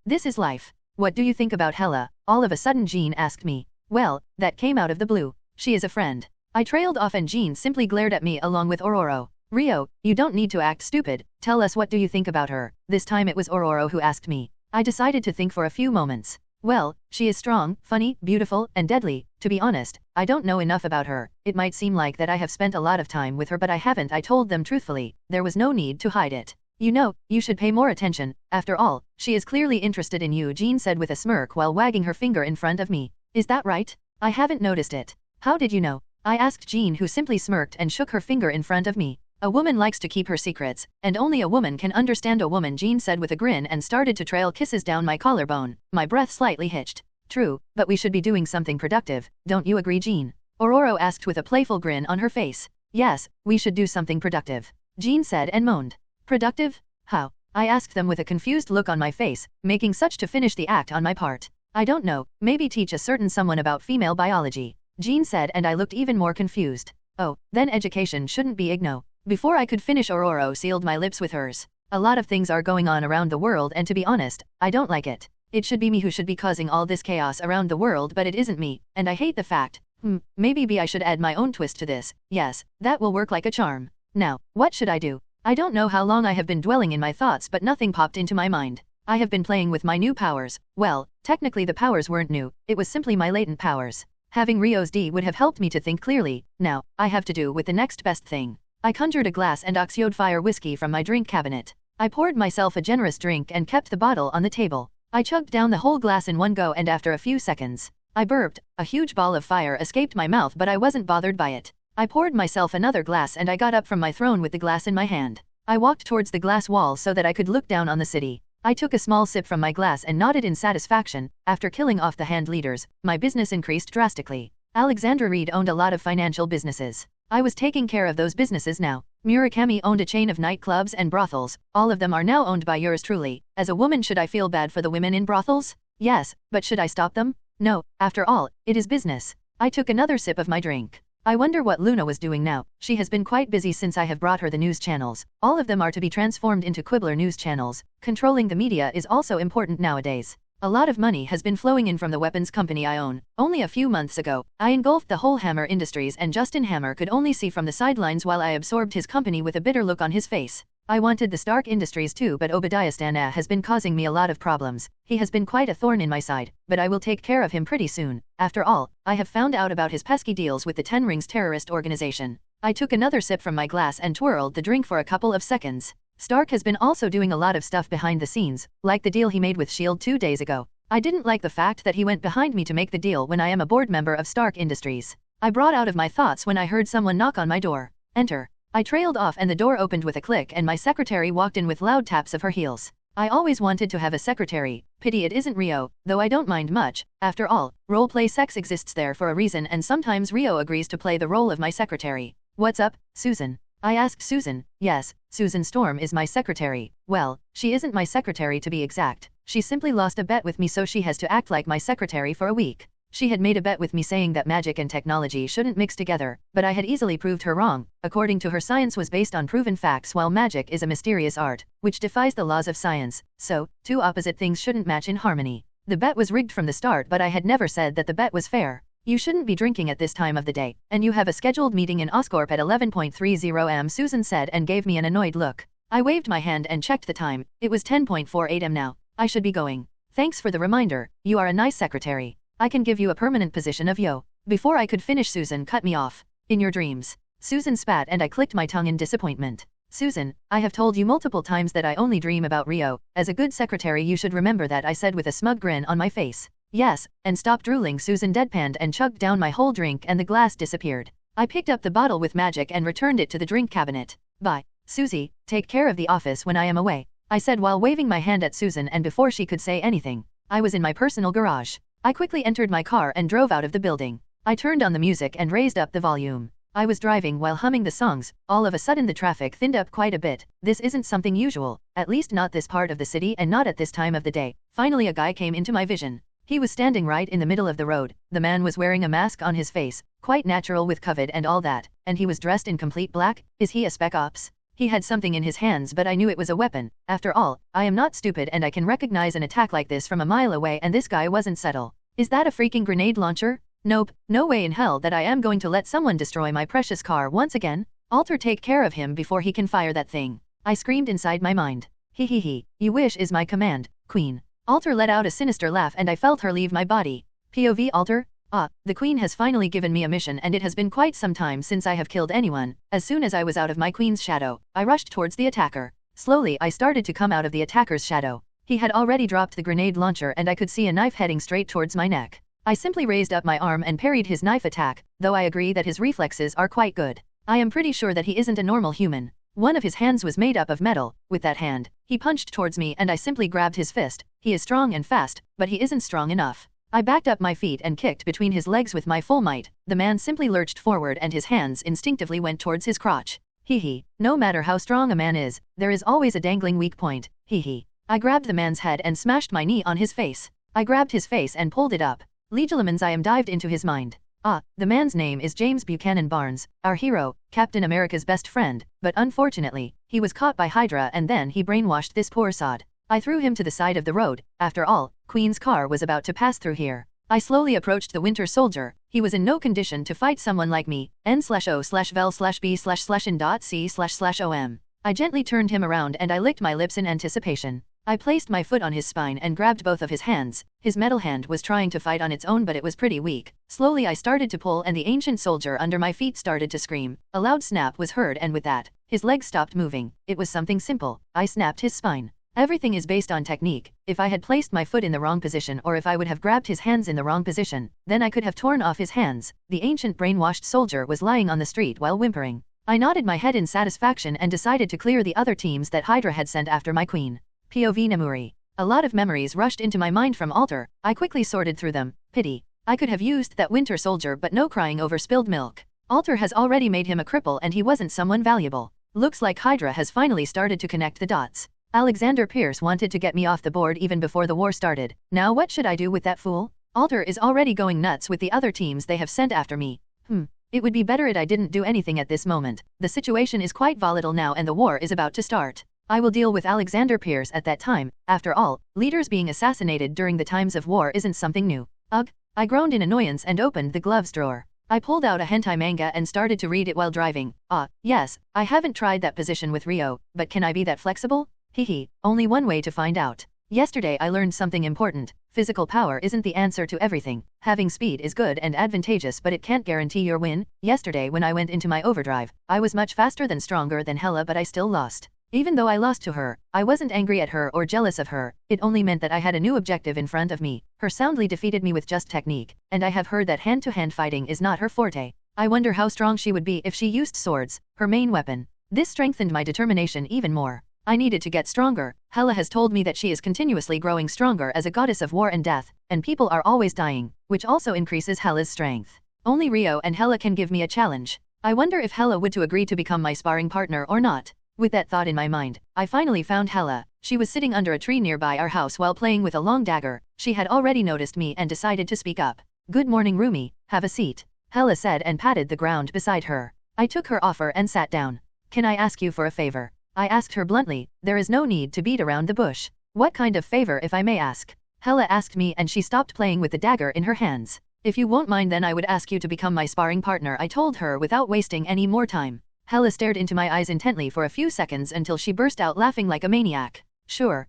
This is life. What do you think about Hela? All of a sudden Jean asked me. Well, that came out of the blue. She is a friend. I trailed off and Jean simply glared at me along with Aurora. Rio, you don't need to act stupid. Tell us, what do you think about her? This time it was Aurora who asked me. I decided to think for a few moments. Well, she is strong, funny, beautiful, and deadly. To be honest, I don't know enough about her. It might seem like that I have spent a lot of time with her, but I haven't. I told them truthfully. There was no need to hide it. You know, you should pay more attention. After all, she is clearly interested in you, Jean said with a smirk while wagging her finger in front of me. Is that right? I haven't noticed it. How did you know? I asked Jean, who simply smirked and shook her finger in front of me. A woman likes to keep her secrets, and only a woman can understand a woman, Jean said with a grin and started to trail kisses down my collarbone. My breath slightly hitched. True, but we should be doing something productive, don't you agree, Jean? Aurora asked with a playful grin on her face. Yes, we should do something productive, Jean said and moaned. Productive? How? I asked them with a confused look on my face, making such to finish the act on my part. I don't know, maybe teach a certain someone about female biology, Jean said, and I looked even more confused. Oh, then education shouldn't be igno. Before I could finish, Aurora sealed my lips with hers. A lot of things are going on around the world, and to be honest, I don't like it. It should be me who should be causing all this chaos around the world, but it isn't me, and I hate the fact. Maybe I should add my own twist to this. Yes, that will work like a charm. Now, what should I do? I don't know how long I have been dwelling in my thoughts, but nothing popped into my mind. I have been playing with my new powers. Well, technically the powers weren't new, it was simply my latent powers. Having Rio's D would have helped me to think clearly. Now, I have to do with the next best thing. I conjured a glass and oxyoed fire whiskey from my drink cabinet. I poured myself a generous drink and kept the bottle on the table. I chugged down the whole glass in one go, and after a few seconds, I burped. A huge ball of fire escaped my mouth, but I wasn't bothered by it. I poured myself another glass and I got up from my throne with the glass in my hand. I walked towards the glass wall so that I could look down on the city. I took a small sip from my glass and nodded in satisfaction. After killing off the hand leaders, my business increased drastically. Alexandra Reed owned a lot of financial businesses. I was taking care of those businesses now. Murakami owned a chain of nightclubs and brothels. All of them are now owned by yours truly. As a woman, should I feel bad for the women in brothels? Yes, but should I stop them? No, after all, it is business. I took another sip of my drink. I wonder what Luna was doing now. She has been quite busy since I have brought her the news channels. All of them are to be transformed into Quibbler news channels. Controlling the media is also important nowadays. A lot of money has been flowing in from the weapons company I own. Only a few months ago, I engulfed the whole Hammer Industries, and Justin Hammer could only see from the sidelines while I absorbed his company with a bitter look on his face. I wanted the Stark Industries too, but Obadiah Stana has been causing me a lot of problems. He has been quite a thorn in my side, but I will take care of him pretty soon. After all, I have found out about his pesky deals with the Ten Rings terrorist organization. I took another sip from my glass and twirled the drink for a couple of seconds. Stark has been also doing a lot of stuff behind the scenes, like the deal he made with S.H.I.E.L.D. 2 days ago. I didn't like the fact that he went behind me to make the deal when I am a board member of Stark Industries. I brought out of my thoughts when I heard someone knock on my door. Enter. I trailed off and the door opened with a click and my secretary walked in with loud taps of her heels. I always wanted to have a secretary. Pity it isn't Rio, though I don't mind much. After all, role-play sex exists there for a reason, and sometimes Rio agrees to play the role of my secretary. What's up, Susan? I asked Susan. Yes, Susan Storm is my secretary. Well, she isn't my secretary to be exact. She simply lost a bet with me, so she has to act like my secretary for a week. She had made a bet with me saying that magic and technology shouldn't mix together, but I had easily proved her wrong. According to her, science was based on proven facts while magic is a mysterious art, which defies the laws of science, so, two opposite things shouldn't match in harmony. The bet was rigged from the start, but I had never said that the bet was fair. You shouldn't be drinking at this time of the day, and you have a scheduled meeting in Oscorp at 11:30 am, Susan said and gave me an annoyed look. I waved my hand and checked the time. It was 10:48 am now. I should be going. Thanks for the reminder, you are a nice secretary. I can give you a permanent position of yo. Before I could finish, Susan cut me off. In your dreams. Susan spat and I clicked my tongue in disappointment. Susan, I have told you multiple times that I only dream about Rio. As a good secretary you should remember that, I said with a smug grin on my face. Yes, and stop drooling. Susan deadpanned and chugged down my whole drink and the glass disappeared. I picked up the bottle with magic and returned it to the drink cabinet. Bye. Susie, take care of the office when I am away, I said while waving my hand at Susan, and before she could say anything, I was in my personal garage. I quickly entered my car and drove out of the building. I turned on the music and raised up the volume. I was driving while humming the songs. All of a sudden the traffic thinned up quite a bit. This isn't something usual, at least not this part of the city and not at this time of the day. Finally a guy came into my vision. He was standing right in the middle of the road. The man was wearing a mask on his face, quite natural with COVID and all that, and he was dressed in complete black. Is he a spec ops? He had something in his hands, but I knew it was a weapon. After all, I am not stupid and I can recognize an attack like this from a mile away, and this guy wasn't subtle. Is that a freaking grenade launcher? Nope, no way in hell that I am going to let someone destroy my precious car once again. Alter, take care of him before he can fire that thing. I screamed inside my mind. He, you wish is my command, Queen. Alter let out a sinister laugh and I felt her leave my body. POV Alter? The Queen has finally given me a mission, and it has been quite some time since I have killed anyone. As soon as I was out of my Queen's shadow, I rushed towards the attacker. Slowly I started to come out of the attacker's shadow. He had already dropped the grenade launcher and I could see a knife heading straight towards my neck. I simply raised up my arm and parried his knife attack, though I agree that his reflexes are quite good. I am pretty sure that he isn't a normal human. One of his hands was made up of metal. With that hand, he punched towards me and I simply grabbed his fist. He is strong and fast, but he isn't strong enough. I backed up my feet and kicked between his legs with my full might. The man simply lurched forward and his hands instinctively went towards his crotch. No matter how strong a man is, there is always a dangling weak point. I grabbed the man's head and smashed my knee on his face. I grabbed his face and pulled it up. Legilimens, I am dived into his mind. The man's name is James Buchanan Barnes, our hero, Captain America's best friend, but unfortunately, he was caught by Hydra and then he brainwashed this poor sod. I threw him to the side of the road. After all, Queen's car was about to pass through here. I slowly approached the Winter Soldier. He was in no condition to fight someone like me. N/O/vel/B/in.C//OM. I gently turned him around and I licked my lips in anticipation. I placed my foot on his spine and grabbed both of his hands. His metal hand was trying to fight on its own, but it was pretty weak. Slowly I started to pull and the ancient soldier under my feet started to scream. A loud snap was heard and with that, his legs stopped moving. It was something simple. I snapped his spine. Everything is based on technique. If I had placed my foot in the wrong position, or if I would have grabbed his hands in the wrong position, then I could have torn off his hands. The ancient brainwashed soldier was lying on the street while whimpering. I nodded my head in satisfaction and decided to clear the other teams that Hydra had sent after my queen. POV Namuri. A lot of memories rushed into my mind from Alter. I quickly sorted through them. Pity. I could have used that Winter Soldier, but no crying over spilled milk. Alter has already made him a cripple and he wasn't someone valuable. Looks like Hydra has finally started to connect the dots. Alexander Pierce wanted to get me off the board even before the war started. Now what should I do with that fool? Alter is already going nuts with the other teams they have sent after me. It would be better if I didn't do anything at this moment. The situation is quite volatile now and the war is about to start. I will deal with Alexander Pierce at that time. After all, leaders being assassinated during the times of war isn't something new. Ugh. I groaned in annoyance and opened the gloves drawer. I pulled out a hentai manga and started to read it while driving. Yes, I haven't tried that position with Rio, but can I be that flexible? Only one way to find out. Yesterday I learned something important. Physical power isn't the answer to everything. Having speed is good and advantageous, but it can't guarantee your win. Yesterday when I went into my overdrive, I was much faster than stronger than Hela, but I still lost. Even though I lost to her, I wasn't angry at her or jealous of her. It only meant that I had a new objective in front of me. Her soundly defeated me with just technique, and I have heard that hand-to-hand fighting is not her forte. I wonder how strong she would be if she used swords, her main weapon. This strengthened my determination even more. I needed to get stronger. Hela has told me that she is continuously growing stronger as a goddess of war and death, and people are always dying, which also increases Hela's strength. Only Rio and Hela can give me a challenge. I wonder if Hela would to agree to become my sparring partner or not. With that thought in my mind, I finally found Hela. She was sitting under a tree nearby our house while playing with a long dagger. She had already noticed me and decided to speak up. "Good morning, Rumi, have a seat," Hela said and patted the ground beside her. I took her offer and sat down. "Can I ask you for a favor?" I asked her bluntly. There is no need to beat around the bush. "What kind of favor, if I may ask?" Hela asked me, and she stopped playing with the dagger in her hands. "If you won't mind, then I would ask you to become my sparring partner," I told her without wasting any more time. Hela stared into my eyes intently for a few seconds until she burst out laughing like a maniac. Sure.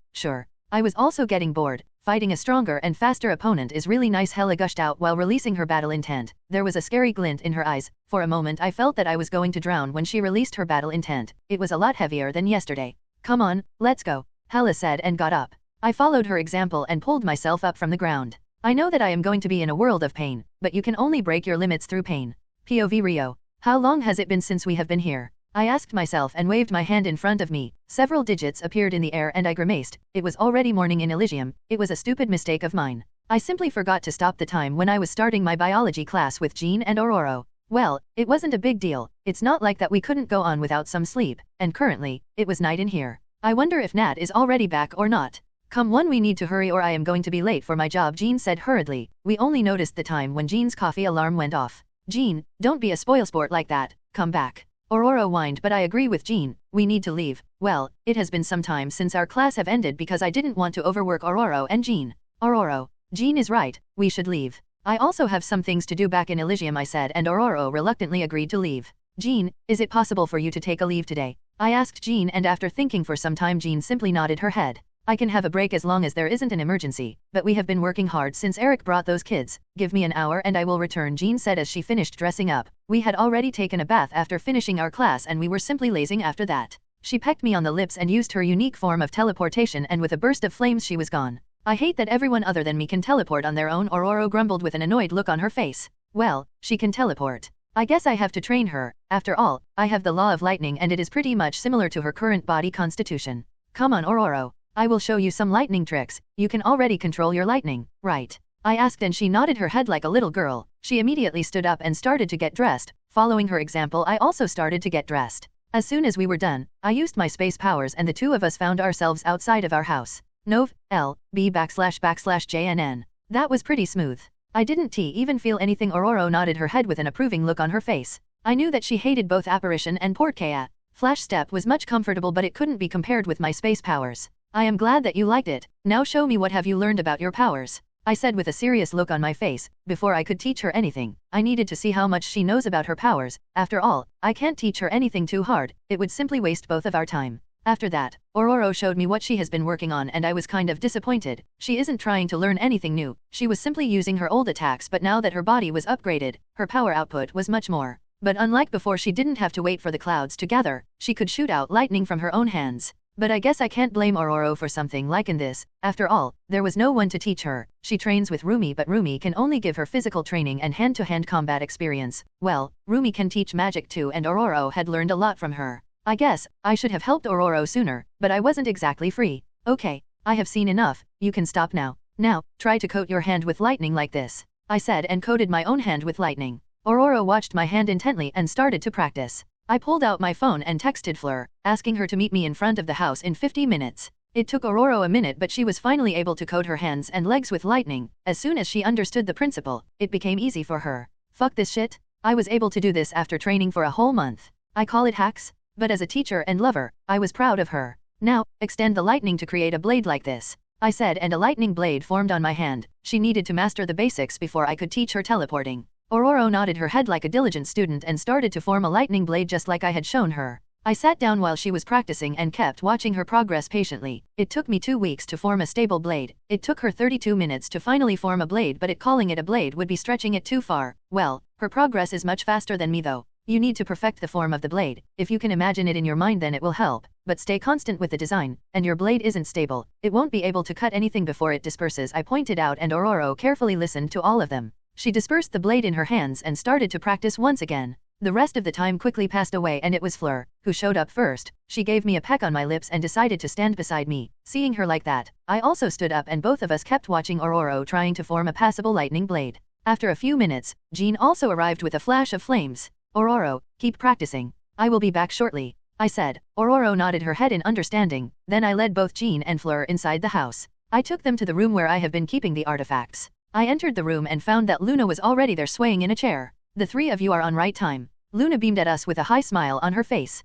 I was also getting bored. Fighting a stronger and faster opponent is really nice," Hela gushed out while releasing her battle intent. There was a scary glint in her eyes. For a moment I felt that I was going to drown when she released her battle intent. It was a lot heavier than yesterday. "Come on, let's go," Hela said and got up. I followed her example and pulled myself up from the ground. I know that I am going to be in a world of pain, but you can only break your limits through pain. POV Rio. How long has it been since we have been here? I asked myself and waved my hand in front of me. Several digits appeared in the air and I grimaced. It was already morning in Elysium. It was a stupid mistake of mine. I simply forgot to stop the time when I was starting my biology class with Jean and Aurora. Well, it wasn't a big deal. It's not like that we couldn't go on without some sleep, and currently, it was night in here. I wonder if Nat is already back or not. "Come on, we need to hurry or I am going to be late for my job," Jean said hurriedly. We only noticed the time when Jean's coffee alarm went off. "Jean, don't be a spoilsport like that. Come back." Aurora whined, but I agree with Jean. We need to leave. Well, it has been some time since our class have ended because I didn't want to overwork Aurora and Jean. Aurora. Jean is right, we should leave. I also have some things to do back in Elysium, I said, and Aurora reluctantly agreed to leave. "Jean, is it possible for you to take a leave today?" I asked Jean, and after thinking for some time Jean simply nodded her head. "I can have a break as long as there isn't an emergency, but we have been working hard since Eric brought those kids. Give me an hour and I will return," Jean said as she finished dressing up. We had already taken a bath after finishing our class and we were simply lazing after that. She pecked me on the lips and used her unique form of teleportation, and with a burst of flames she was gone. "I hate that everyone other than me can teleport on their own," Aurora grumbled with an annoyed look on her face. "Well, she can teleport. I guess I have to train her. After all, I have the law of lightning and it is pretty much similar to her current body constitution. Come on, Aurora. I will show you some lightning tricks. You can already control your lightning, right?" I asked, and she nodded her head like a little girl. She immediately stood up and started to get dressed. Following her example, I also started to get dressed. As soon as we were done, I used my space powers and the two of us found ourselves outside of our house. Nov. L. B //JNN. That was pretty smooth. I didn't even feel anything. Aurora nodded her head with an approving look on her face. I knew that she hated both apparition and portkaya. Flash step was much comfortable, but it couldn't be compared with my space powers. "I am glad that you liked it. Now show me what have you learned about your powers," I said with a serious look on my face. Before I could teach her anything, I needed to see how much she knows about her powers. After all, I can't teach her anything too hard. It would simply waste both of our time. After that, Aurora showed me what she has been working on and I was kind of disappointed. She isn't trying to learn anything new. She was simply using her old attacks, but now that her body was upgraded, her power output was much more. But unlike before, she didn't have to wait for the clouds to gather. She could shoot out lightning from her own hands. But I guess I can't blame Aurora for something like this. After all, there was no one to teach her. She trains with Rumi, but Rumi can only give her physical training and hand-to-hand combat experience. Well, Rumi can teach magic too, and Aurora had learned a lot from her. I guess I should have helped Aurora sooner, but I wasn't exactly free. "Okay, I have seen enough. You can stop now. Now, try to coat your hand with lightning like this," I said and coated my own hand with lightning. Aurora watched my hand intently and started to practice. I pulled out my phone and texted Fleur, asking her to meet me in front of the house in 50 minutes. It took Aurora a minute, but she was finally able to coat her hands and legs with lightning. As soon as she understood the principle, it became easy for her. Fuck this shit. I was able to do this after training for a whole month. I call it hacks. But as a teacher and lover, I was proud of her. "Now, extend the lightning to create a blade like this," I said, and a lightning blade formed on my hand. She needed to master the basics before I could teach her teleporting. Aurora nodded her head like a diligent student and started to form a lightning blade just like I had shown her. I sat down while she was practicing and kept watching her progress patiently. It took me 2 weeks to form a stable blade. It took her 32 minutes to finally form a blade, but calling it a blade would be stretching it too far. Well, her progress is much faster than me though. You need to perfect the form of the blade. If you can imagine it in your mind, then it will help. But stay constant with the design, and your blade isn't stable. It won't be able to cut anything before it disperses, I pointed out, and Aurora carefully listened to all of them. She dispersed the blade in her hands and started to practice once again. The rest of the time quickly passed away and it was Fleur who showed up first. She gave me a peck on my lips and decided to stand beside me. Seeing her like that, I also stood up and both of us kept watching Aurora trying to form a passable lightning blade. After a few minutes, Jean also arrived with a flash of flames. "Aurora, keep practicing. I will be back shortly," I said. Aurora nodded her head in understanding, then I led both Jean and Fleur inside the house. I took them to the room where I have been keeping the artifacts. I entered the room and found that Luna was already there swaying in a chair. The three of you are on right time. Luna beamed at us with a high smile on her face.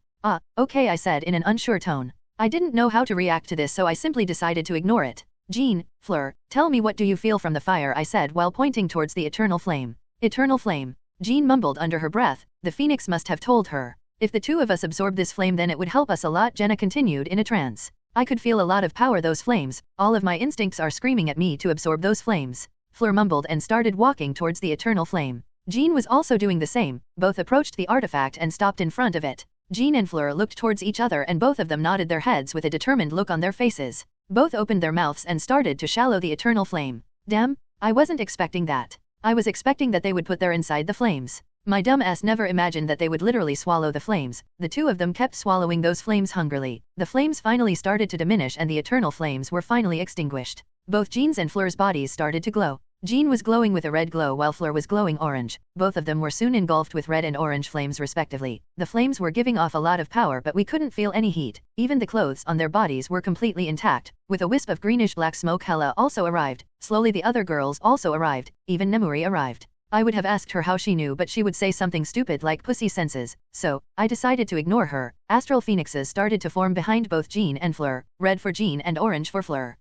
Okay, I said in an unsure tone. I didn't know how to react to this, so I simply decided to ignore it. Jean, Fleur, tell me, what do you feel from the fire, I said while pointing towards the eternal flame. Eternal flame. Jean mumbled under her breath. The phoenix must have told her. If the two of us absorb this flame, then it would help us a lot, Jenna continued in a trance. I could feel a lot of power, those flames. All of my instincts are screaming at me to absorb those flames. Fleur mumbled and started walking towards the eternal flame. Jean was also doing the same. Both approached the artifact and stopped in front of it. Jean and Fleur looked towards each other and both of them nodded their heads with a determined look on their faces. Both opened their mouths and started to shallow the eternal flame. Damn, I wasn't expecting that. I was expecting that they would put their inside the flames. My dumb ass never imagined that they would literally swallow the flames. The two of them kept swallowing those flames hungrily. The flames finally started to diminish and the eternal flames were finally extinguished. Both Jean's and Fleur's bodies started to glow. Jean was glowing with a red glow while Fleur was glowing orange. Both of them were soon engulfed with red and orange flames respectively. The flames were giving off a lot of power, but we couldn't feel any heat. Even the clothes on their bodies were completely intact. With a wisp of greenish-black smoke, Hella also arrived. Slowly the other girls also arrived. Even Nemuri arrived. I would have asked her how she knew, but she would say something stupid like pussy senses, so I decided to ignore her. Astral phoenixes started to form behind both Jean and Fleur, red for Jean and orange for Fleur.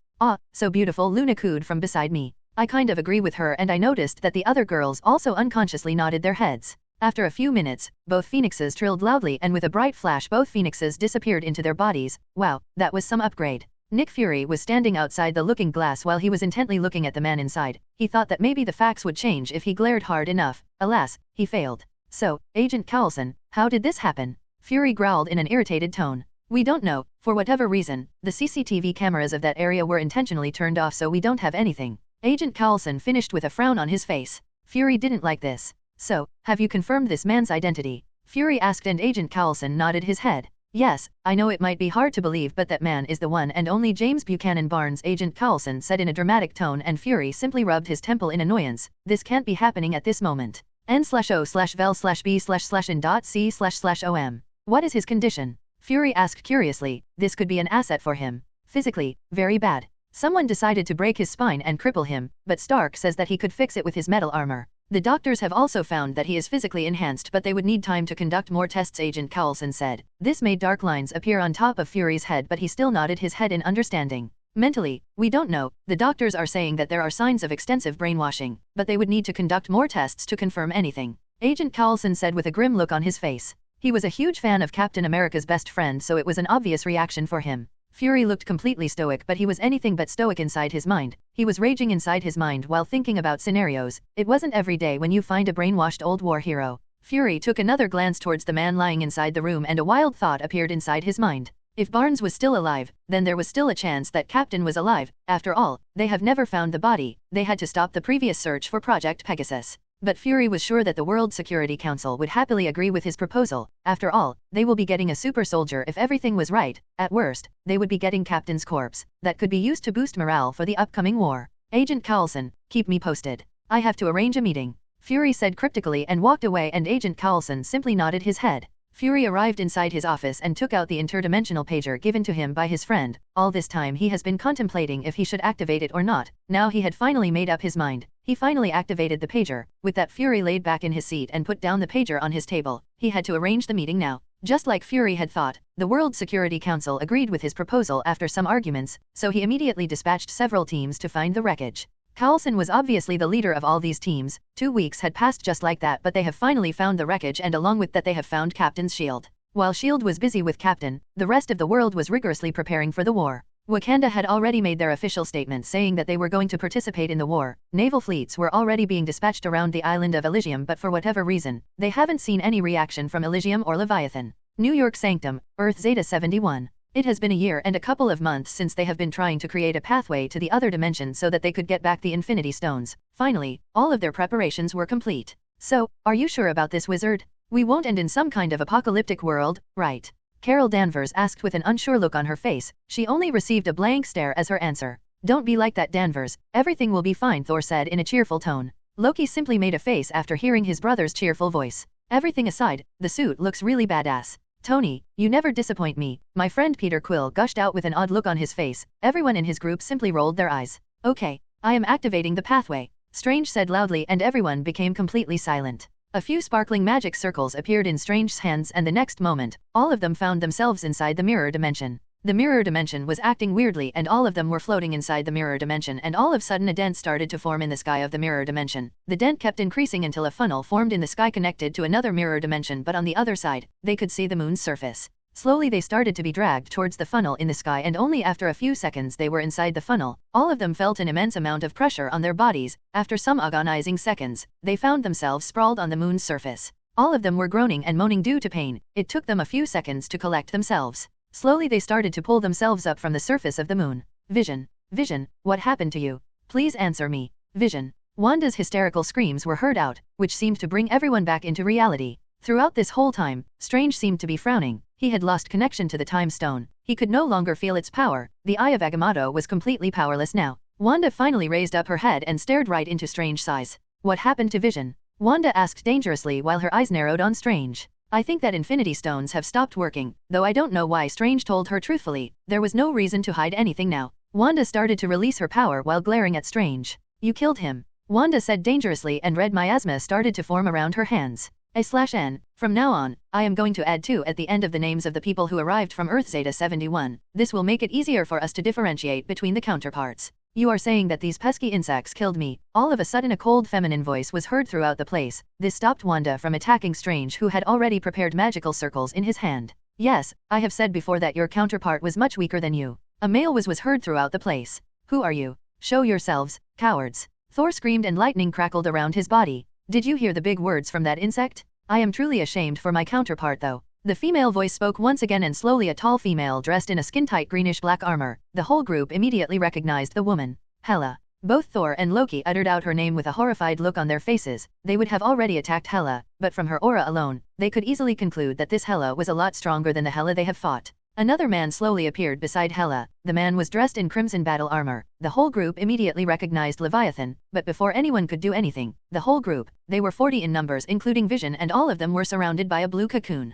So beautiful, Luna cooed from beside me. I kind of agree with her, and I noticed that the other girls also unconsciously nodded their heads. After a few minutes, both phoenixes trilled loudly and with a bright flash both phoenixes disappeared into their bodies. Wow, that was some upgrade. Nick Fury was standing outside the looking glass while he was intently looking at the man inside. He thought that maybe the facts would change if he glared hard enough. Alas, he failed. So, Agent Carlson, how did this happen? Fury growled in an irritated tone. We don't know. For whatever reason, the CCTV cameras of that area were intentionally turned off, so we don't have anything. Agent Carlson finished with a frown on his face. Fury didn't like this. So, have you confirmed this man's identity? Fury asked, and Agent Carlson nodded his head. Yes, I know it might be hard to believe, but that man is the one and only James Buchanan Barnes, Agent Carlson said in a dramatic tone, and Fury simply rubbed his temple in annoyance. This can't be happening at this moment. N/O/vel/B/in.C//OM. What is his condition? Fury asked curiously. This could be an asset for him. Physically, very bad. Someone decided to break his spine and cripple him, but Stark says that he could fix it with his metal armor. The doctors have also found that he is physically enhanced, but they would need time to conduct more tests, Agent Carlson said. This made dark lines appear on top of Fury's head, but he still nodded his head in understanding. Mentally, we don't know. The doctors are saying that there are signs of extensive brainwashing, but they would need to conduct more tests to confirm anything. Agent Carlson said with a grim look on his face. He was a huge fan of Captain America's best friend, so it was an obvious reaction for him. Fury looked completely stoic, but he was anything but stoic inside his mind. He was raging inside his mind while thinking about scenarios. It wasn't every day when you find a brainwashed old war hero. Fury took another glance towards the man lying inside the room, and a wild thought appeared inside his mind. If Barnes was still alive, then there was still a chance that Captain was alive. After all, they have never found the body. They had to stop the previous search for Project Pegasus. But Fury was sure that the World Security Council would happily agree with his proposal. After all, they will be getting a super soldier if everything was right. At worst, they would be getting Captain's corpse. That could be used to boost morale for the upcoming war. Agent Carlson, keep me posted. I have to arrange a meeting. Fury said cryptically and walked away, and Agent Carlson simply nodded his head. Fury arrived inside his office and took out the interdimensional pager given to him by his friend. All this time he has been contemplating if he should activate it or not. Now he had finally made up his mind. He finally activated the pager. With that, Fury laid back in his seat and put down the pager on his table. He had to arrange the meeting now. Just like Fury had thought, the World Security Council agreed with his proposal after some arguments, so he immediately dispatched several teams to find the wreckage. Carlson was obviously the leader of all these teams. 2 weeks had passed just like that, but they have finally found the wreckage, and along with that they have found Captain's shield. While S.H.I.E.L.D. was busy with Captain, the rest of the world was rigorously preparing for the war. Wakanda had already made their official statement saying that they were going to participate in the war. Naval fleets were already being dispatched around the island of Elysium, but for whatever reason, they haven't seen any reaction from Elysium or Leviathan. New York Sanctum, Earth Zeta 71. It has been a year and a couple of months since they have been trying to create a pathway to the other dimension so that they could get back the Infinity Stones. Finally, all of their preparations were complete. So, are you sure about this, wizard? We won't end in some kind of apocalyptic world, right? Carol Danvers asked with an unsure look on her face. She only received a blank stare as her answer. Don't be like that, Danvers. Everything will be fine, Thor said in a cheerful tone. Loki simply made a face after hearing his brother's cheerful voice. Everything aside, the suit looks really badass. Tony, you never disappoint me, my friend Peter Quill gushed out with an odd look on his face. Everyone in his group simply rolled their eyes. Okay, I am activating the pathway, Strange said loudly, and everyone became completely silent. A few sparkling magic circles appeared in Strange's hands, and the next moment, all of them found themselves inside the mirror dimension. The mirror dimension was acting weirdly, and all of them were floating inside the mirror dimension, and all of a sudden a dent started to form in the sky of the mirror dimension. The dent kept increasing until a funnel formed in the sky connected to another mirror dimension, but on the other side, they could see the moon's surface. Slowly they started to be dragged towards the funnel in the sky, and only after a few seconds they were inside the funnel. All of them felt an immense amount of pressure on their bodies. After some agonizing seconds, they found themselves sprawled on the moon's surface. All of them were groaning and moaning due to pain. It took them a few seconds to collect themselves. Slowly they started to pull themselves up from the surface of the moon. Vision, Vision, what happened to you? Please answer me. Vision. Wanda's hysterical screams were heard out, which seemed to bring everyone back into reality. Throughout this whole time, Strange seemed to be frowning. He had lost connection to the time stone. He could no longer feel its power. The Eye of Agamotto was completely powerless now. Wanda finally raised up her head and stared right into Strange's eyes. What happened to Vision? Wanda asked dangerously while her eyes narrowed on Strange. I think that Infinity Stones have stopped working, though I don't know why. Strange told her truthfully. There was no reason to hide anything now. Wanda started to release her power while glaring at Strange. You killed him, Wanda said dangerously, and red miasma started to form around her hands. A/N. From now on, I am going to add 2 at the end of the names of the people who arrived from Earth Zeta 71. This will make it easier for us to differentiate between the counterparts. You are saying that these pesky insects killed me? All of a sudden a cold feminine voice was heard throughout the place. This stopped Wanda from attacking Strange, who had already prepared magical circles in his hand. Yes, I have said before that your counterpart was much weaker than you. A male was heard throughout the place. Who are you? Show yourselves, cowards. Thor screamed and lightning crackled around his body. Did you hear the big words from that insect? I am truly ashamed for my counterpart though. The female voice spoke once again, and slowly a tall female dressed in a skin-tight greenish-black armor. The whole group immediately recognized the woman. Hela. Both Thor and Loki uttered out her name with a horrified look on their faces. They would have already attacked Hela, but from her aura alone, they could easily conclude that this Hela was a lot stronger than the Hela they have fought. Another man slowly appeared beside Hela. The man was dressed in crimson battle armor. The whole group immediately recognized Leviathan, but before anyone could do anything, the whole group, they were 40 in numbers including Vision, and all of them were surrounded by a blue cocoon.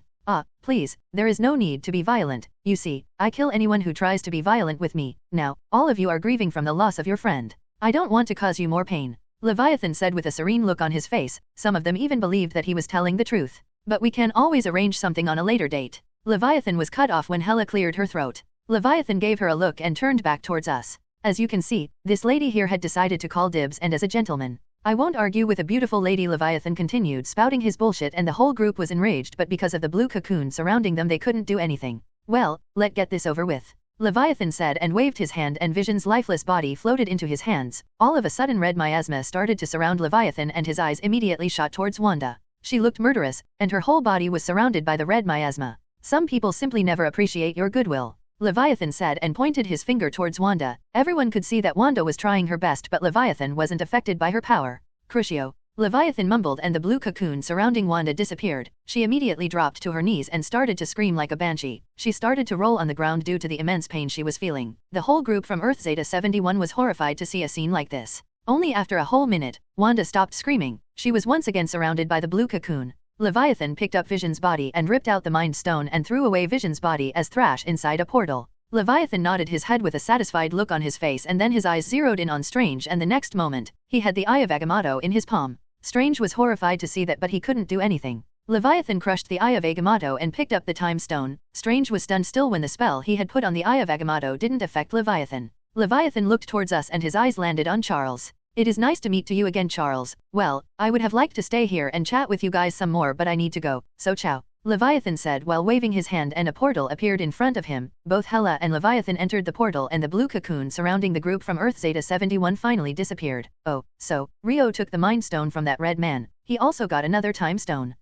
Please, there is no need to be violent. You see, I kill anyone who tries to be violent with me. Now, all of you are grieving from the loss of your friend. I don't want to cause you more pain, Leviathan said with a serene look on his face. Some of them even believed that he was telling the truth. But we can always arrange something on a later date. Leviathan was cut off when Hela cleared her throat. Leviathan gave her a look and turned back towards us. As you can see, this lady here had decided to call dibs, and as a gentleman, I won't argue with a beautiful lady. Leviathan continued spouting his bullshit, and the whole group was enraged, but because of the blue cocoon surrounding them they couldn't do anything. Well, let's get this over with, Leviathan said and waved his hand, and Vision's lifeless body floated into his hands. All of a sudden red miasma started to surround Leviathan, and his eyes immediately shot towards Wanda. She looked murderous, and her whole body was surrounded by the red miasma. Some people simply never appreciate your goodwill, Leviathan said and pointed his finger towards Wanda. Everyone could see that Wanda was trying her best, but Leviathan wasn't affected by her power. Crucio, Leviathan mumbled, and the blue cocoon surrounding Wanda disappeared. She immediately dropped to her knees and started to scream like a banshee. She started to roll on the ground due to the immense pain she was feeling. The whole group from Earth Zeta 71 was horrified to see a scene like this. Only after a whole minute, Wanda stopped screaming. She was once again surrounded by the blue cocoon. Leviathan picked up Vision's body and ripped out the Mind Stone and threw away Vision's body as thrash inside a portal. Leviathan nodded his head with a satisfied look on his face, and then his eyes zeroed in on Strange, and the next moment, he had the Eye of Agamotto in his palm. Strange was horrified to see that, but he couldn't do anything. Leviathan crushed the Eye of Agamotto and picked up the Time Stone. Strange was stunned still when the spell he had put on the Eye of Agamotto didn't affect Leviathan. Leviathan looked towards us and his eyes landed on Charles. It is nice to meet you again, Charles. Well, I would have liked to stay here and chat with you guys some more, but I need to go, so ciao, Leviathan said while waving his hand, and a portal appeared in front of him. Both Hela and Leviathan entered the portal, and the blue cocoon surrounding the group from Earth Zeta 71 finally disappeared. Oh, so, Rio took the Mind Stone from that red man. He also got another Time Stone.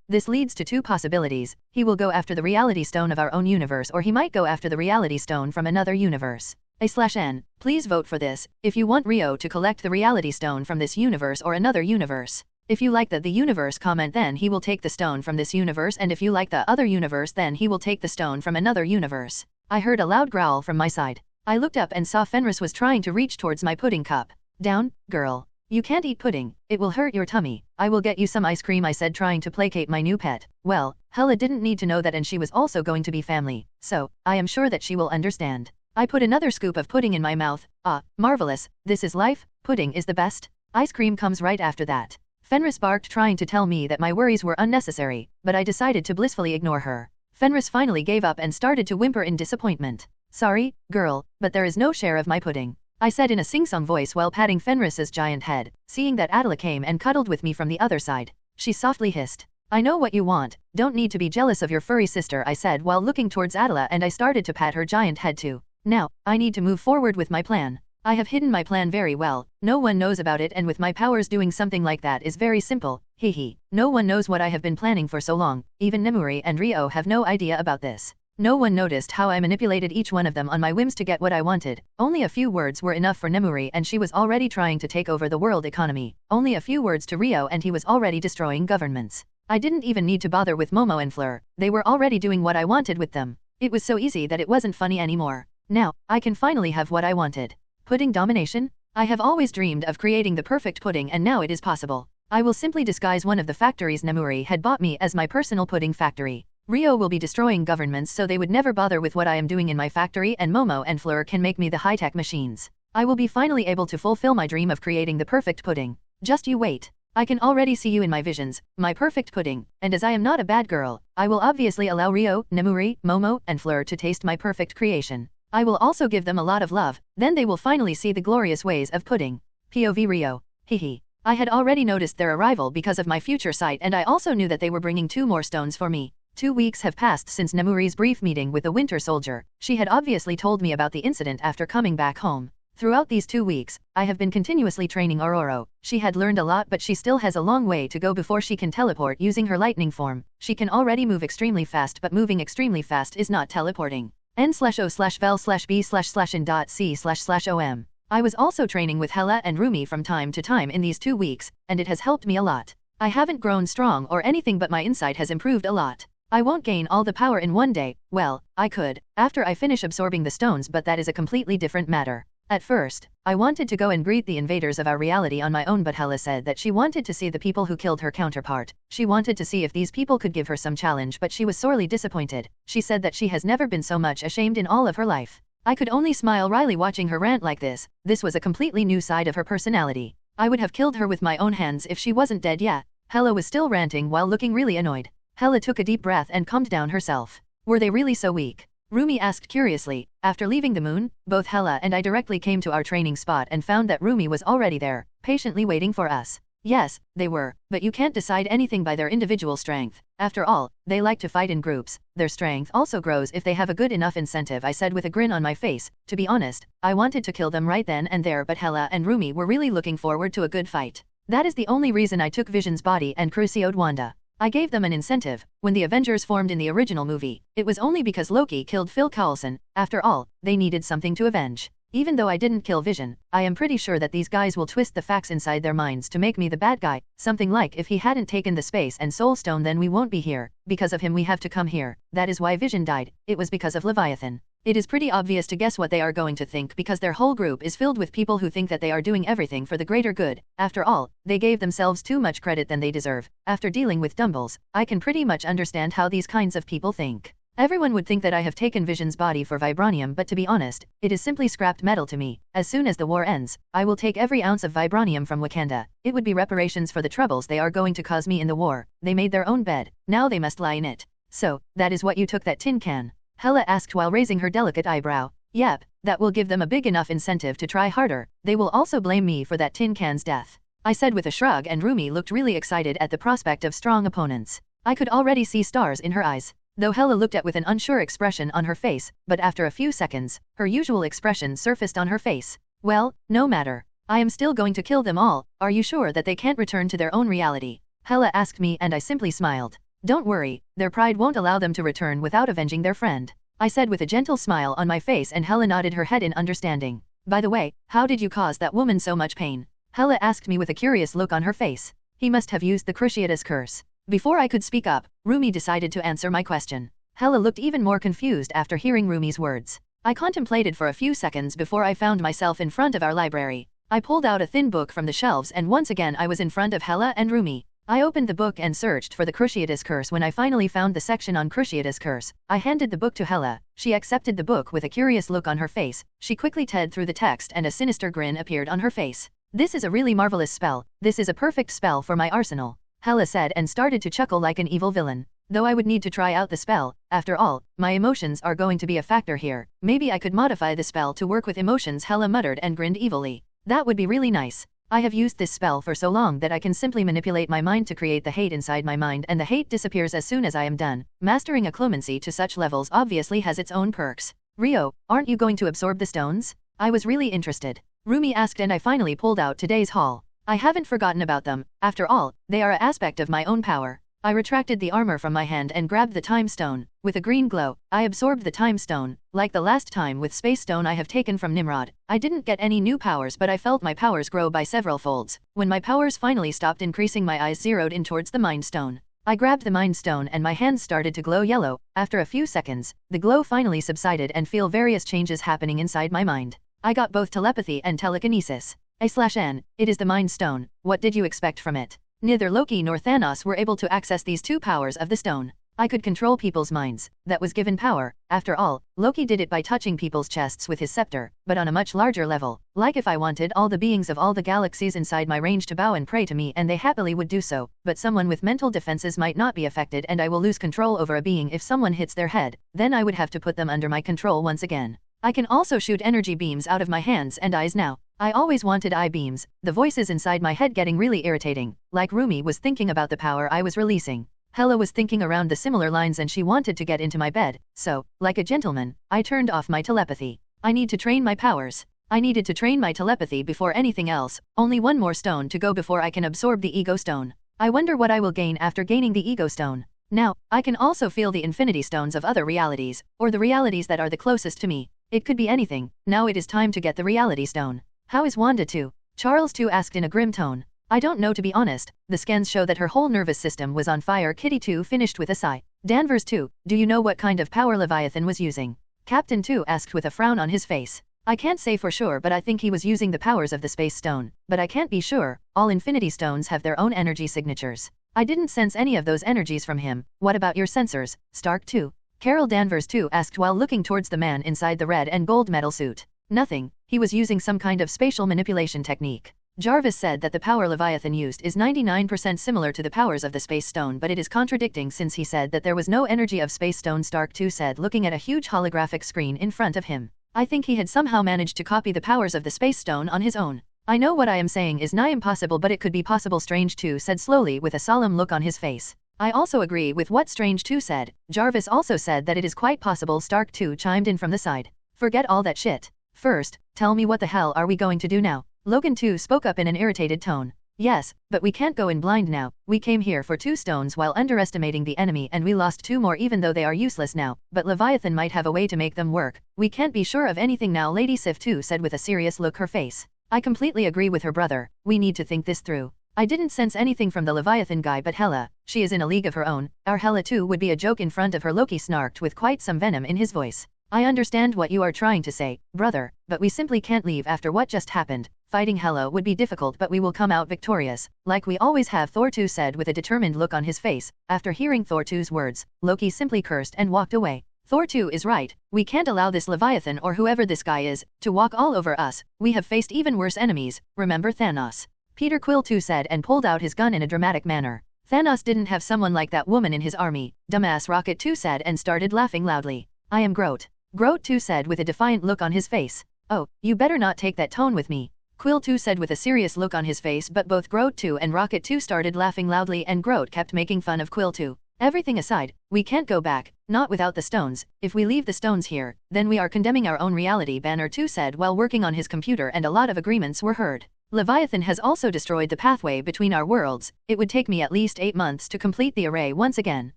This leads to 2 possibilities. He will go after the Reality Stone of our own universe, or he might go after the Reality Stone from another universe. A/N. Please vote for this, if you want Rio to collect the Reality Stone from this universe or another universe. If you like the universe, comment, then he will take the stone from this universe, and if you like the other universe, then he will take the stone from another universe. I heard a loud growl from my side. I looked up and saw Fenris was trying to reach towards my pudding cup. Down, girl. You can't eat pudding, it will hurt your tummy. I will get you some ice cream, I said, trying to placate my new pet. Well, Hella didn't need to know that, and she was also going to be family, so I am sure that she will understand. I put another scoop of pudding in my mouth. Ah, marvelous, this is life, pudding is the best. Ice cream comes right after that. Fenris barked, trying to tell me that my worries were unnecessary, but I decided to blissfully ignore her. Fenris finally gave up and started to whimper in disappointment. Sorry, girl, but there is no share of my pudding, I said in a sing-song voice while patting Fenris's giant head. Seeing that Adela came and cuddled with me from the other side, she softly hissed. I know what you want, don't need to be jealous of your furry sister, I said while looking towards Adela, and I started to pat her giant head too. Now, I need to move forward with my plan. I have hidden my plan very well, no one knows about it, and with my powers doing something like that is very simple, hehe. No one knows what I have been planning for so long, even Nemuri and Rio have no idea about this. No one noticed how I manipulated each one of them on my whims to get what I wanted. Only a few words were enough for Nemuri, and she was already trying to take over the world economy. Only a few words to Rio and he was already destroying governments. I didn't even need to bother with Momo and Fleur, they were already doing what I wanted with them. It was so easy that it wasn't funny anymore. Now, I can finally have what I wanted. Pudding domination? I have always dreamed of creating the perfect pudding, and now it is possible. I will simply disguise one of the factories Nemuri had bought me as my personal pudding factory. Rio will be destroying governments so they would never bother with what I am doing in my factory, and Momo and Fleur can make me the high-tech machines. I will be finally able to fulfill my dream of creating the perfect pudding. Just you wait. I can already see you in my visions, my perfect pudding, and as I am not a bad girl, I will obviously allow Rio, Nemuri, Momo, and Fleur to taste my perfect creation. I will also give them a lot of love, then they will finally see the glorious ways of pudding. POV Rio. Hehe. I had already noticed their arrival because of my future sight, and I also knew that they were bringing 2 more stones for me. 2 weeks have passed since Nemuri's brief meeting with the Winter Soldier. She had obviously told me about the incident after coming back home. Throughout these 2 weeks, I have been continuously training Aurora. She had learned a lot, but she still has a long way to go before she can teleport using her lightning form. She can already move extremely fast, but moving extremely fast is not teleporting. N/O/vel/b/in.c//om. I was also training with Hella and Rumi from time to time in these 2 weeks, and it has helped me a lot. I haven't grown strong or anything, but my insight has improved a lot. I won't gain all the power in one day. Well, I could, after I finish absorbing the stones, but that is a completely different matter. At first, I wanted to go and greet the invaders of our reality on my own, but Hella said that she wanted to see the people who killed her counterpart. She wanted to see if these people could give her some challenge, but she was sorely disappointed. She said that she has never been so much ashamed in all of her life. I could only smile wryly watching her rant like this. This was a completely new side of her personality. I would have killed her with my own hands if she wasn't dead yet. Hella was still ranting while looking really annoyed. Hella took a deep breath and calmed down herself. Were they really so weak? Rumi asked curiously. After leaving the moon, both Hella and I directly came to our training spot and found that Rumi was already there, patiently waiting for us. Yes, they were, but you can't decide anything by their individual strength. After all, they like to fight in groups. Their strength also grows if they have a good enough incentive, I said with a grin on my face. To be honest, I wanted to kill them right then and there, but Hella and Rumi were really looking forward to a good fight. That is the only reason I took Vision's body and crucioed Wanda. I gave them an incentive. When the Avengers formed in the original movie, it was only because Loki killed Phil Coulson. After all, they needed something to avenge. Even though I didn't kill Vision, I am pretty sure that these guys will twist the facts inside their minds to make me the bad guy. Something like, if he hadn't taken the space and soul stone, then we won't be here. Because of him we have to come here. That is why Vision died. It was because of Leviathan. It is pretty obvious to guess what they are going to think, because their whole group is filled with people who think that they are doing everything for the greater good. After all, they gave themselves too much credit than they deserve. After dealing with Dumbles, I can pretty much understand how these kinds of people think. Everyone would think that I have taken Vision's body for vibranium, but to be honest, it is simply scrapped metal to me. As soon as the war ends, I will take every ounce of vibranium from Wakanda. It would be reparations for the troubles they are going to cause me in the war. They made their own bed, now they must lie in it. So, that is what you took that tin can? Hella asked while raising her delicate eyebrow. Yep, that will give them a big enough incentive to try harder. They will also blame me for that tin can's death, I said with a shrug, and Rumi looked really excited at the prospect of strong opponents. I could already see stars in her eyes. Though Hella looked at with an unsure expression on her face, but after a few seconds, her usual expression surfaced on her face. Well, no matter. I am still going to kill them all. Are you sure that they can't return to their own reality? Hella asked me, and I simply smiled. Don't worry, their pride won't allow them to return without avenging their friend, I said with a gentle smile on my face, and Hella nodded her head in understanding. By the way, how did you cause that woman so much pain? Hella asked me with a curious look on her face. He must have used the Cruciatus curse. Before I could speak up, Rumi decided to answer my question. Hella looked even more confused after hearing Rumi's words. I contemplated for a few seconds before I found myself in front of our library. I pulled out a thin book from the shelves and once again I was in front of Hela and Rumi. I opened the book and searched for the Cruciatus curse. When I finally found the section on Cruciatus curse, I handed the book to Hela. She accepted the book with a curious look on her face. She quickly read through the text and a sinister grin appeared on her face. This is a really marvelous spell. This is a perfect spell for my arsenal, Hela said and started to chuckle like an evil villain. Though I would need to try out the spell, after all, my emotions are going to be a factor here. Maybe I could modify the spell to work with emotions, Hela muttered and grinned evilly. That would be really nice. I have used this spell for so long that I can simply manipulate my mind to create the hate inside my mind and the hate disappears as soon as I am done. Mastering occlumency to such levels obviously has its own perks. Rio, aren't you going to absorb the stones? I was really interested. Rumi asked and I finally pulled out today's haul. I haven't forgotten about them. After all, they are an aspect of my own power. I retracted the armor from my hand and grabbed the time stone. With a green glow, I absorbed the time stone. Like the last time with space stone I have taken from Nimrod, I didn't get any new powers but I felt my powers grow by several folds. When my powers finally stopped increasing, my eyes zeroed in towards the mind stone. I grabbed the mind stone and my hands started to glow yellow. After a few seconds, the glow finally subsided and feel various changes happening inside my mind. I got both telepathy and telekinesis. A/N, it is the mind stone. What did you expect from it? Neither Loki nor Thanos were able to access these two powers of the stone. I could control people's minds. That was given power. After all, Loki did it by touching people's chests with his scepter, but on a much larger level. Like if I wanted all the beings of all the galaxies inside my range to bow and pray to me and they happily would do so, but someone with mental defenses might not be affected and I will lose control over a being if someone hits their head, then I would have to put them under my control once again. I can also shoot energy beams out of my hands and eyes now. I always wanted eye beams, the voices inside my head getting really irritating, like Rumi was thinking about the power I was releasing. Hela was thinking around the similar lines and she wanted to get into my bed, so, like a gentleman, I turned off my telepathy. I need to train my powers. I needed to train my telepathy before anything else, only one more stone to go before I can absorb the ego stone. I wonder what I will gain after gaining the ego stone. Now, I can also feel the infinity stones of other realities, or the realities that are the closest to me. It could be anything. Now it is time to get the reality stone. How is Wanda too? Charles too asked in a grim tone. I don't know, to be honest. The scans show that her whole nervous system was on fire. Kitty too finished with a sigh. Danvers too, do you know what kind of power Leviathan was using? Captain too asked with a frown on his face. I can't say for sure but I think he was using the powers of the space stone, but I can't be sure. All infinity stones have their own energy signatures. I didn't sense any of those energies from him. What about your sensors, Stark too? Carol Danvers too asked while looking towards the man inside the red and gold metal suit. Nothing, he was using some kind of spatial manipulation technique. Jarvis said that the power Leviathan used is 99% similar to the powers of the space stone, but it is contradicting since he said that there was no energy of space stone. Stark too said, looking at a huge holographic screen in front of him. I think he had somehow managed to copy the powers of the space stone on his own. I know what I am saying is nigh impossible but it could be possible. Strange too said slowly with a solemn look on his face. I also agree with what Strange too said. Jarvis also said that it is quite possible. Stark too chimed in from the side. Forget all that shit. First, tell me what the hell are we going to do now? Logan too spoke up in an irritated tone. Yes, but we can't go in blind now. We came here for 2 stones while underestimating the enemy and we lost 2 more even though they are useless now, but Leviathan might have a way to make them work. We can't be sure of anything now. Lady Sif too said with a serious look her face. I completely agree with her brother. We need to think this through. I didn't sense anything from the Leviathan guy but Hela, she is in a league of her own. Our Hela too would be a joke in front of her. Loki snarked with quite some venom in his voice. I understand what you are trying to say, brother, but we simply can't leave after what just happened. Fighting Hela would be difficult but we will come out victorious, like we always have, Thor too said with a determined look on his face. After hearing Thor too's words, Loki simply cursed and walked away. Thor too is right. We can't allow this Leviathan or whoever this guy is, to walk all over us. We have faced even worse enemies, remember Thanos? Peter Quill too said and pulled out his gun in a dramatic manner. Thanos didn't have someone like that woman in his army, dumbass. Rocket too said and started laughing loudly. I am Groot. Groot too said with a defiant look on his face. Oh, you better not take that tone with me. Quill too said with a serious look on his face, but both Groot too and Rocket too started laughing loudly and Groot kept making fun of Quill too. Everything aside, we can't go back, not without the stones. If we leave the stones here, then we are condemning our own reality, Banner too said while working on his computer, and a lot of agreements were heard. Leviathan has also destroyed the pathway between our worlds. It would take me at least 8 months to complete the array once again.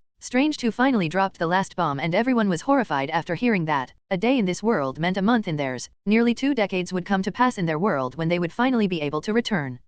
Strange too finally dropped the last bomb and everyone was horrified after hearing that. A day in this world meant a month in theirs. Nearly 2 decades would come to pass in their world when they would finally be able to return.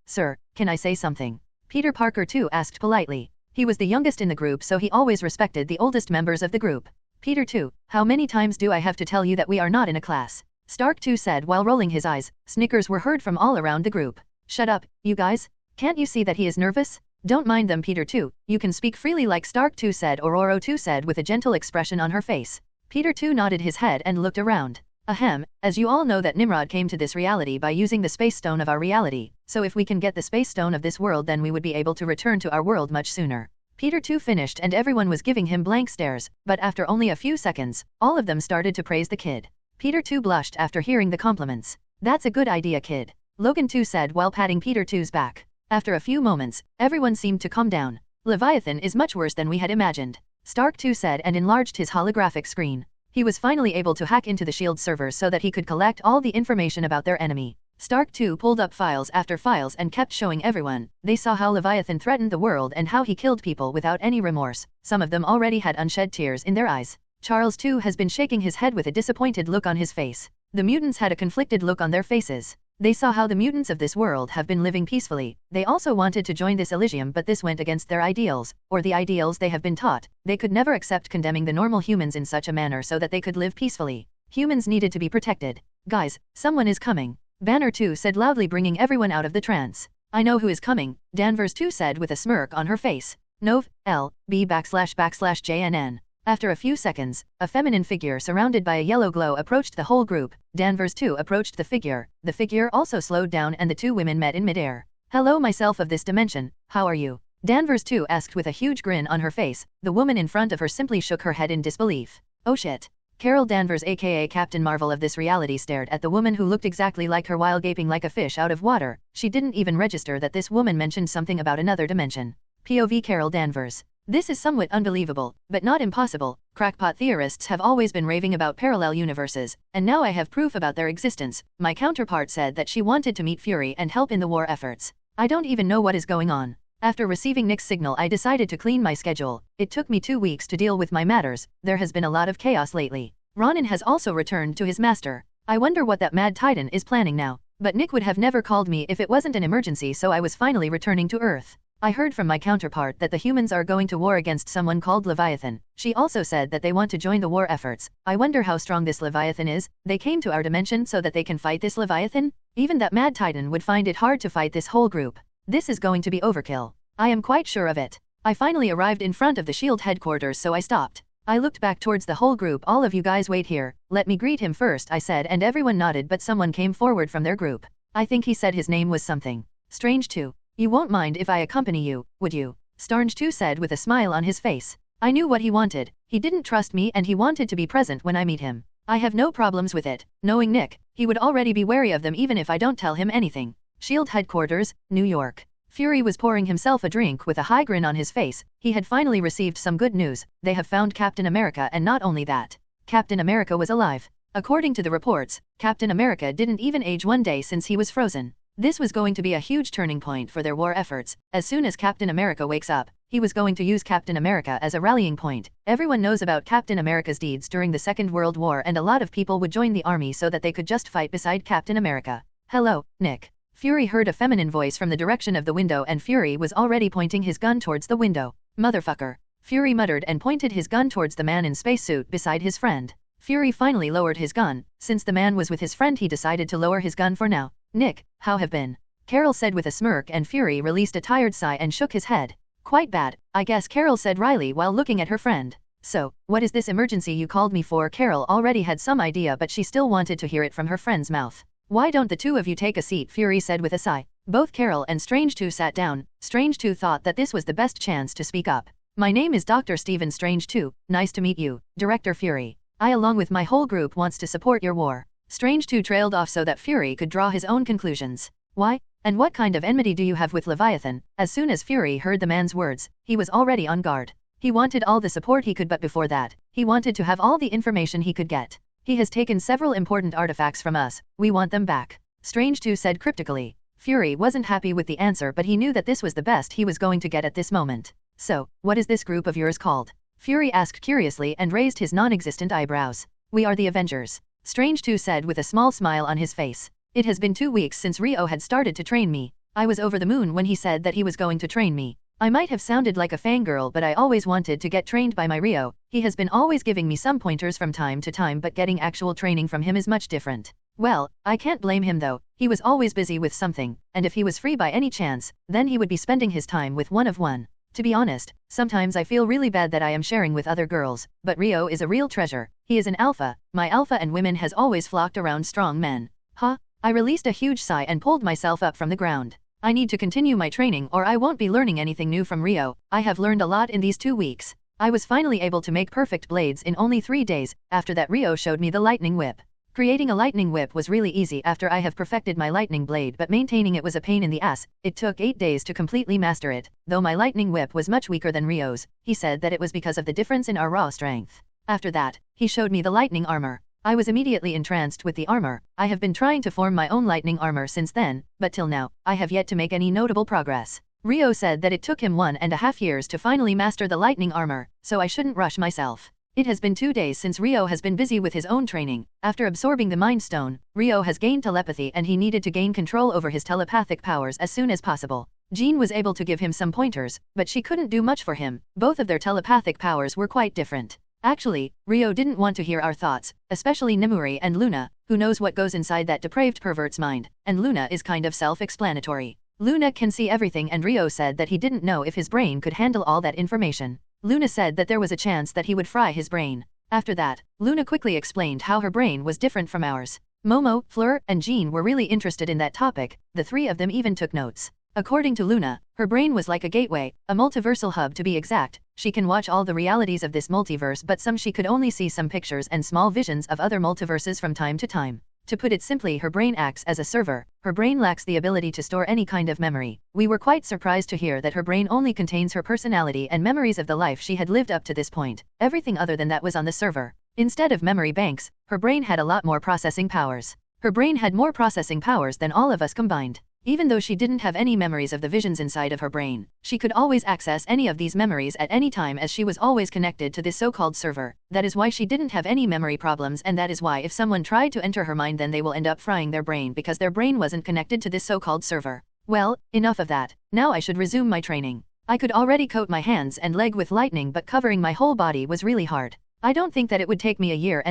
Sir, can I say something? Peter Parker too asked politely. He was the youngest in the group so he always respected the oldest members of the group. Peter too, how many times do I have to tell you that we are not in a class? Stark 2 said while rolling his eyes. Snickers were heard from all around the group. Shut up, you guys. Can't you see that he is nervous? Don't mind them, Peter 2. You can speak freely like Stark 2 said, or Oro 2 said with a gentle expression on her face. Peter 2 nodded his head and looked around. Ahem, as you all know that Nimrod came to this reality by using the space stone of our reality, so if we can get the space stone of this world then we would be able to return to our world much sooner. Peter 2 finished and everyone was giving him blank stares, but after only a few seconds, all of them started to praise the kid. Peter 2 blushed after hearing the compliments. That's a good idea, kid. Logan 2 said while patting Peter 2's back. After a few moments, everyone seemed to calm down. Leviathan is much worse than we had imagined. Stark 2 said and enlarged his holographic screen. He was finally able to hack into the SHIELD servers so that he could collect all the information about their enemy. Stark 2 pulled up files after files and kept showing everyone. They saw how Leviathan threatened the world and how he killed people without any remorse. Some of them already had unshed tears in their eyes. Charles 2 has been shaking his head with a disappointed look on his face. The mutants had a conflicted look on their faces. They saw how the mutants of this world have been living peacefully. They also wanted to join this Elysium, but this went against their ideals, or the ideals they have been taught. They could never accept condemning the normal humans in such a manner so that they could live peacefully. Humans needed to be protected. Guys, someone is coming. Banner 2 said loudly, bringing everyone out of the trance. I know who is coming, Danvers 2 said with a smirk on her face. Nov, L, B // JNN. After a few seconds, a feminine figure surrounded by a yellow glow approached the whole group. Danvers 2 approached the figure. The figure also slowed down and the two women met in midair. Hello, myself of this dimension, how are you? Danvers 2 asked with a huge grin on her face. The woman in front of her simply shook her head in disbelief. Oh shit. Carol Danvers aka Captain Marvel of this reality stared at the woman who looked exactly like her while gaping like a fish out of water. She didn't even register that this woman mentioned something about another dimension. POV Carol Danvers. This is somewhat unbelievable, but not impossible. Crackpot theorists have always been raving about parallel universes, and now I have proof about their existence. My counterpart said that she wanted to meet Fury and help in the war efforts. I don't even know what is going on. After receiving Nick's signal, I decided to clean my schedule. It took me 2 weeks to deal with my matters. There has been a lot of chaos lately. Ronan has also returned to his master. I wonder what that mad titan is planning now. But Nick would have never called me if it wasn't an emergency, so I was finally returning to Earth. I heard from my counterpart that the humans are going to war against someone called Leviathan. She also said that they want to join the war efforts. I wonder how strong this Leviathan is. They came to our dimension so that they can fight this Leviathan? Even that mad titan would find it hard to fight this whole group. This is going to be overkill. I am quite sure of it. I finally arrived in front of the SHIELD headquarters, so I stopped. I looked back towards the whole group. All of you guys wait here. Let me greet him first, I said, and everyone nodded, but someone came forward from their group. I think he said his name was something Strange 2. You won't mind if I accompany you, would you? Strange 2 said with a smile on his face. I knew what he wanted. He didn't trust me and he wanted to be present when I meet him. I have no problems with it. Knowing Nick, he would already be wary of them even if I don't tell him anything. SHIELD headquarters, New York. Fury was pouring himself a drink with a high grin on his face. He had finally received some good news. They have found Captain America, and not only that. Captain America was alive. According to the reports, Captain America didn't even age 1 day since he was frozen. This was going to be a huge turning point for their war efforts. As soon as Captain America wakes up, he was going to use Captain America as a rallying point. Everyone knows about Captain America's deeds during the Second World War, and a lot of people would join the army so that they could just fight beside Captain America. Hello, Nick. Fury heard a feminine voice from the direction of the window, and Fury was already pointing his gun towards the window. Motherfucker. Fury muttered and pointed his gun towards the man in spacesuit beside his friend. Fury finally lowered his gun. Since the man was with his friend, he decided to lower his gun for now. Nick, how have been? Carol said with a smirk, and Fury released a tired sigh and shook his head. Quite bad, I guess, Carol said wryly while looking at her friend. So, what is this emergency you called me for? Carol already had some idea, but she still wanted to hear it from her friend's mouth. Why don't the two of you take a seat? Fury said with a sigh. Both Carol and Strange 2 sat down. Strange 2 thought that this was the best chance to speak up. My name is Dr. Stephen Strange 2. Nice to meet you, Director Fury. I along with my whole group wants to support your war. Strange 2 trailed off so that Fury could draw his own conclusions. Why? And what kind of enmity do you have with Leviathan? As soon as Fury heard the man's words, he was already on guard. He wanted all the support he could, but before that, he wanted to have all the information he could get. He has taken several important artifacts from us. We want them back. Strange 2 said cryptically. Fury wasn't happy with the answer, but he knew that this was the best he was going to get at this moment. So, what is this group of yours called? Fury asked curiously and raised his non-existent eyebrows. We are the Avengers. Strange 2 said with a small smile on his face. It has been 2 weeks since Rio had started to train me. I was over the moon when he said that he was going to train me. I might have sounded like a fangirl, but I always wanted to get trained by my Rio. He has been always giving me some pointers from time to time, but getting actual training from him is much different. Well, I can't blame him though. He was always busy with something, and if he was free by any chance, then he would be spending his time with one. To be honest, sometimes I feel really bad that I am sharing with other girls, but Rio is a real treasure. He is an alpha. My alpha and women has always flocked around strong men. Huh? I released a huge sigh and pulled myself up from the ground. I need to continue my training or I won't be learning anything new from Rio. I have learned a lot in these 2 weeks. I was finally able to make perfect blades in only 3 days. After that, Rio showed me the lightning whip. Creating a lightning whip was really easy after I have perfected my lightning blade, but maintaining it was a pain in the ass. It took 8 days to completely master it. Though my lightning whip was much weaker than Rio's, he said that it was because of the difference in our raw strength. After that, he showed me the lightning armor. I was immediately entranced with the armor. I have been trying to form my own lightning armor since then, but till now, I have yet to make any notable progress. Rio said that it took him 1.5 years to finally master the lightning armor, so I shouldn't rush myself. It has been 2 days since Rio has been busy with his own training. After absorbing the Mind Stone, Rio has gained telepathy and he needed to gain control over his telepathic powers as soon as possible. Jean was able to give him some pointers, but she couldn't do much for him. Both of their telepathic powers were quite different. Actually, Rio didn't want to hear our thoughts, especially Nimuri and Luna, who knows what goes inside that depraved pervert's mind, and Luna is kind of self-explanatory. Luna can see everything and Rio said that he didn't know if his brain could handle all that information. Luna said that there was a chance that he would fry his brain. After that, Luna quickly explained how her brain was different from ours. Momo, Fleur, and Jean were really interested in that topic. The 3 of them even took notes. According to Luna, her brain was like a gateway, a multiversal hub to be exact. She can watch all the realities of this multiverse, but some she could only see some pictures and small visions of other multiverses from time to time. To put it simply, her brain acts as a server. Her brain lacks the ability to store any kind of memory. We were quite surprised to hear that her brain only contains her personality and memories of the life she had lived up to this point. Everything other than that was on the server. Instead of memory banks, her brain had a lot more processing powers. Her brain had more processing powers than all of us combined. Even though she didn't have any memories of the visions inside of her brain, she could always access any of these memories at any time as she was always connected to this so-called server. That is why she didn't have any memory problems, and that is why if someone tried to enter her mind, then they will end up frying their brain because their brain wasn't connected to this so-called server. Well, enough of that. Now I should resume my training. I could already coat my hands and leg with lightning, but covering my whole body was really hard. I don't think that it would take me 1.5 years,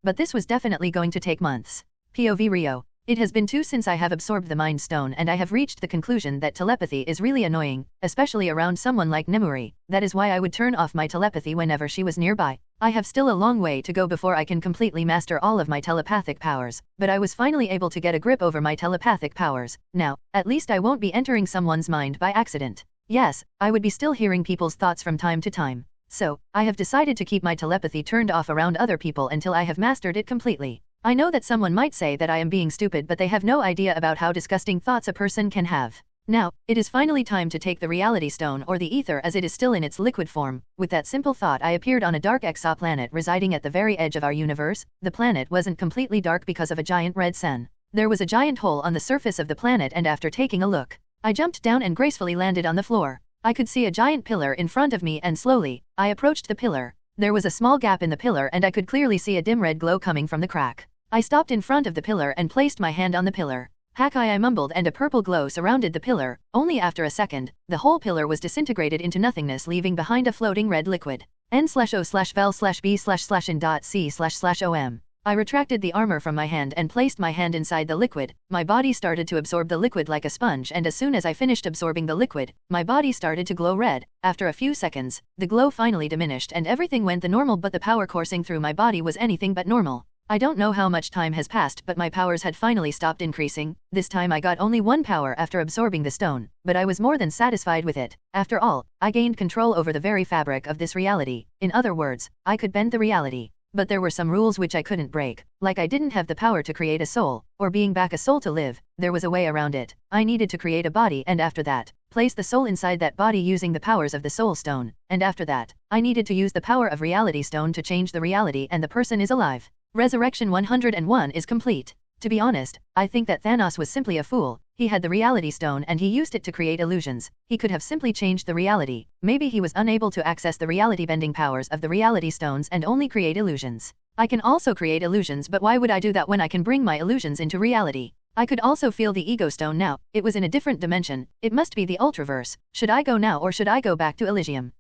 but this was definitely going to take months. POV Rio. It has been 2 since I have absorbed the Mind Stone, and I have reached the conclusion that telepathy is really annoying, especially around someone like Nimuri. That is why I would turn off my telepathy whenever she was nearby. I have still a long way to go before I can completely master all of my telepathic powers, but I was finally able to get a grip over my telepathic powers. Now, at least I won't be entering someone's mind by accident. Yes, I would be still hearing people's thoughts from time to time. So, I have decided to keep my telepathy turned off around other people until I have mastered it completely. I know that someone might say that I am being stupid, but they have no idea about how disgusting thoughts a person can have. Now, it is finally time to take the reality stone or the ether as it is still in its liquid form. With that simple thought, I appeared on a dark exoplanet residing at the very edge of our universe. The planet wasn't completely dark because of a giant red sun. There was a giant hole on the surface of the planet, and after taking a look, I jumped down and gracefully landed on the floor. I could see a giant pillar in front of me, and slowly, I approached the pillar. There was a small gap in the pillar and I could clearly see a dim red glow coming from the crack. I stopped in front of the pillar and placed my hand on the pillar. Hakai, I mumbled, and a purple glow surrounded the pillar. Only after a second, the whole pillar was disintegrated into nothingness, leaving behind a floating red liquid. N/O/vel/b/in.c//om. I retracted the armor from my hand and placed my hand inside the liquid. My body started to absorb the liquid like a sponge, and as soon as I finished absorbing the liquid, my body started to glow red. After a few seconds, the glow finally diminished and everything went the normal, but the power coursing through my body was anything but normal. I don't know how much time has passed, but my powers had finally stopped increasing. This time I got only 1 power after absorbing the stone, but I was more than satisfied with it. After all, I gained control over the very fabric of this reality. In other words, I could bend the reality. But there were some rules which I couldn't break, like I didn't have the power to create a soul, or being back a soul to live. There was a way around it. I needed to create a body, and after that, place the soul inside that body using the powers of the soul stone. And after that, I needed to use the power of reality stone to change the reality, and the person is alive. Resurrection 101 is complete. To be honest, I think that Thanos was simply a fool. He had the reality stone and he used it to create illusions. He could have simply changed the reality. Maybe he was unable to access the reality bending powers of the reality stones and only create illusions. I can also create illusions, but why would I do that when I can bring my illusions into reality? I could also feel the ego stone now. It was in a different dimension. It must be the Ultraverse. Should I go now or should I go back to Elysium?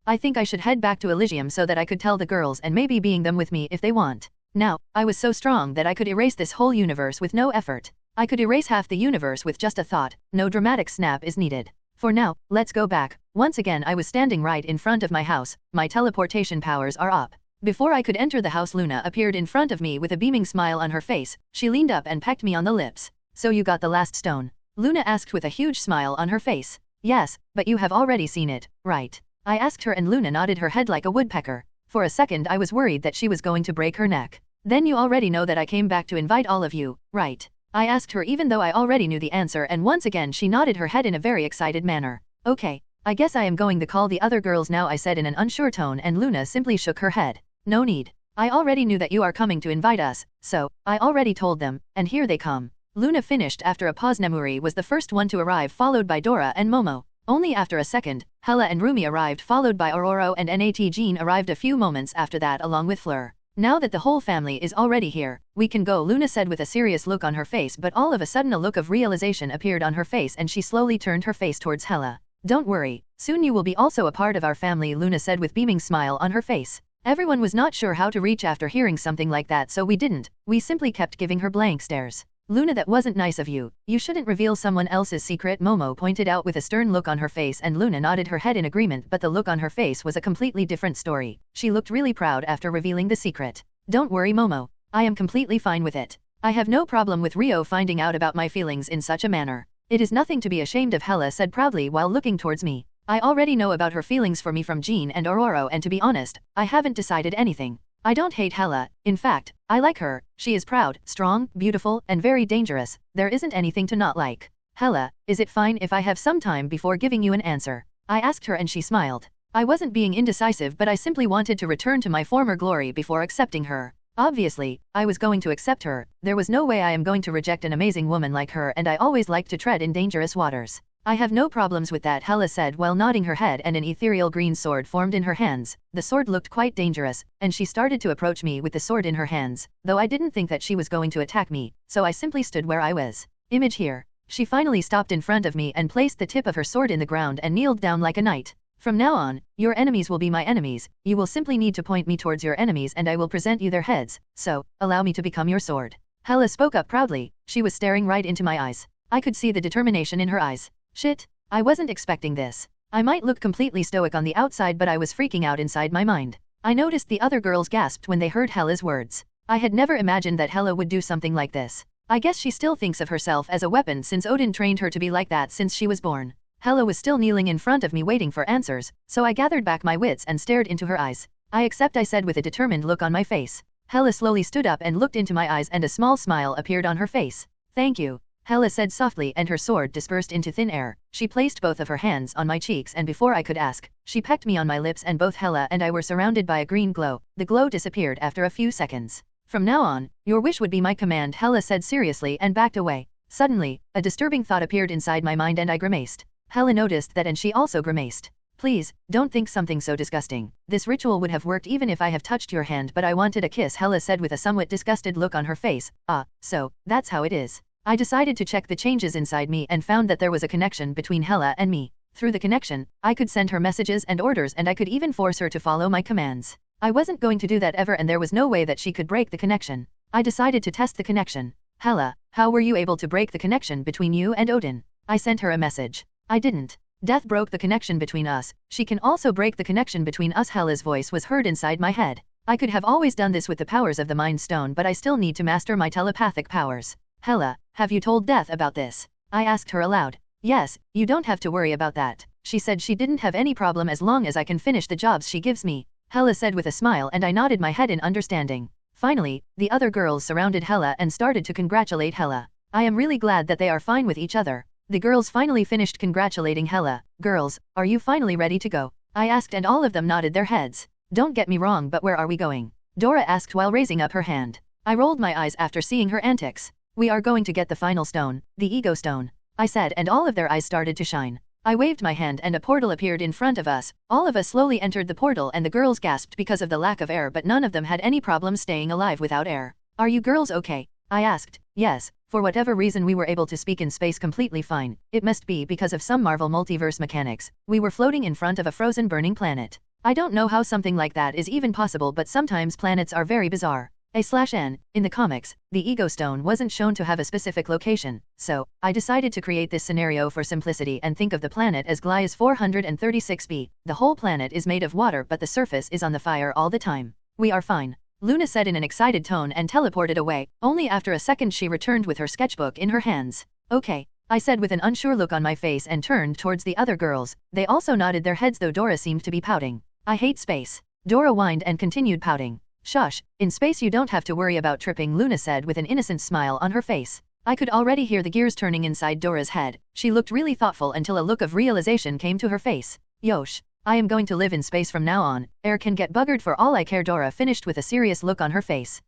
I think I should head back to Elysium so that I could tell the girls and maybe being them with me if they want. Now, I was so strong that I could erase this whole universe with no effort. I could erase half the universe with just a thought. No dramatic snap is needed. For now, let's go back. Once again I was standing right in front of my house. My teleportation powers are up. Before I could enter the house, Luna appeared in front of me with a beaming smile on her face. She leaned up and pecked me on the lips. So you got the last stone? Luna asked with a huge smile on her face. Yes, but you have already seen it, right? I asked her and Luna nodded her head like a woodpecker. For a second I was worried that she was going to break her neck. Then you already know that I came back to invite all of you, right? I asked her even though I already knew the answer, and once again she nodded her head in a very excited manner. Okay, I guess I am going to call the other girls now, I said in an unsure tone, and Luna simply shook her head. No need. I already knew that you are coming to invite us, so I already told them, and here they come. Luna finished after a pause. Nemuri was the first one to arrive, followed by Dora and Momo. Only after a second, Hela and Rumi arrived, followed by Aurora, and Nat Jean arrived a few moments after that along with Fleur. Now that the whole family is already here, we can go, Luna said with a serious look on her face, but all of a sudden a look of realization appeared on her face and she slowly turned her face towards Hela. Don't worry, soon you will be also a part of our family, Luna said with beaming smile on her face. Everyone was not sure how to reach after hearing something like that, so we simply kept giving her blank stares. Luna, that wasn't nice of you. You shouldn't reveal someone else's secret, Momo pointed out with a stern look on her face, and Luna nodded her head in agreement, but the look on her face was a completely different story. She looked really proud after revealing the secret. Don't worry, Momo. I am completely fine with it. I have no problem with Rio finding out about my feelings in such a manner. It is nothing to be ashamed of, Hela said proudly while looking towards me. I already know about her feelings for me from Jean and Aurora, and to be honest, I haven't decided anything. I don't hate Hela. In fact, I like her. She is proud, strong, beautiful, and very dangerous. There isn't anything to not like. Hela, is it fine if I have some time before giving you an answer? I asked her and she smiled. I wasn't being indecisive, but I simply wanted to return to my former glory before accepting her. Obviously, I was going to accept her. There was no way I am going to reject an amazing woman like her, and I always like to tread in dangerous waters. I have no problems with that, Hela said while nodding her head, and an ethereal green sword formed in her hands. The sword looked quite dangerous, and she started to approach me with the sword in her hands, though I didn't think that she was going to attack me, so I simply stood where I was. Image here. She finally stopped in front of me and placed the tip of her sword in the ground and kneeled down like a knight. From now on, your enemies will be my enemies. You will simply need to point me towards your enemies and I will present you their heads, so, allow me to become your sword. Hela spoke up proudly. She was staring right into my eyes. I could see the determination in her eyes. Shit, I wasn't expecting this. I might look completely stoic on the outside, but I was freaking out inside my mind. I noticed the other girls gasped when they heard Hela's words. I had never imagined that Hela would do something like this. I guess she still thinks of herself as a weapon since Odin trained her to be like that since she was born. Hela was still kneeling in front of me waiting for answers, so I gathered back my wits and stared into her eyes. I accept, I said with a determined look on my face. Hela slowly stood up and looked into my eyes and a small smile appeared on her face. Thank you. Hela said softly, and her sword dispersed into thin air. She placed both of her hands on my cheeks, and before I could ask, she pecked me on my lips, and both Hela and I were surrounded by a green glow. The glow disappeared after a few seconds. From now on, your wish would be my command, Hela said seriously and backed away. Suddenly, a disturbing thought appeared inside my mind and I grimaced. Hela noticed that and she also grimaced. Please, don't think something so disgusting. This ritual would have worked even if I have touched your hand, but I wanted a kiss, Hela said with a somewhat disgusted look on her face. So, that's how it is. I decided to check the changes inside me and found that there was a connection between Hela and me. Through the connection, I could send her messages and orders, and I could even force her to follow my commands. I wasn't going to do that ever, and there was no way that she could break the connection. I decided to test the connection. Hela, how were you able to break the connection between you and Odin? I sent her a message. I didn't. Death broke the connection between us. She can also break the connection between us. Hela's voice was heard inside my head. I could have always done this with the powers of the Mind Stone, but I still need to master my telepathic powers. Hela, have you told Death about this? I asked her aloud. Yes, you don't have to worry about that. She said she didn't have any problem as long as I can finish the jobs she gives me. Hela said with a smile, and I nodded my head in understanding. Finally, the other girls surrounded Hela and started to congratulate Hela. I am really glad that they are fine with each other. The girls finally finished congratulating Hela. Girls, are you finally ready to go? I asked, and all of them nodded their heads. Don't get me wrong, but where are we going? Dora asked while raising up her hand. I rolled my eyes after seeing her antics. We are going to get the final stone, the ego stone, I said, and all of their eyes started to shine. I waved my hand and a portal appeared in front of us. All of us slowly entered the portal and the girls gasped because of the lack of air, but none of them had any problem staying alive without air. Are you girls okay? I asked. Yes, for whatever reason we were able to speak in space completely fine. It must be because of some Marvel multiverse mechanics. We were floating in front of a frozen burning planet. I don't know how something like that is even possible, but sometimes planets are very bizarre. A/N, in the comics, the Ego Stone wasn't shown to have a specific location, so I decided to create this scenario for simplicity and think of the planet as Glias 436b. The whole planet is made of water but the surface is on the fire all the time. We are fine, Luna said in an excited tone and teleported away. Only after a second she returned with her sketchbook in her hands. Okay, I said with an unsure look on my face and turned towards the other girls. They also nodded their heads though Dora seemed to be pouting. I hate space. Dora whined and continued pouting. Shush, in space you don't have to worry about tripping, Luna said with an innocent smile on her face. I could already hear the gears turning inside Dora's head. She looked really thoughtful until a look of realization came to her face. Yosh, I am going to live in space from now on. Air can get buggered for all I care, Dora finished with a serious look on her face.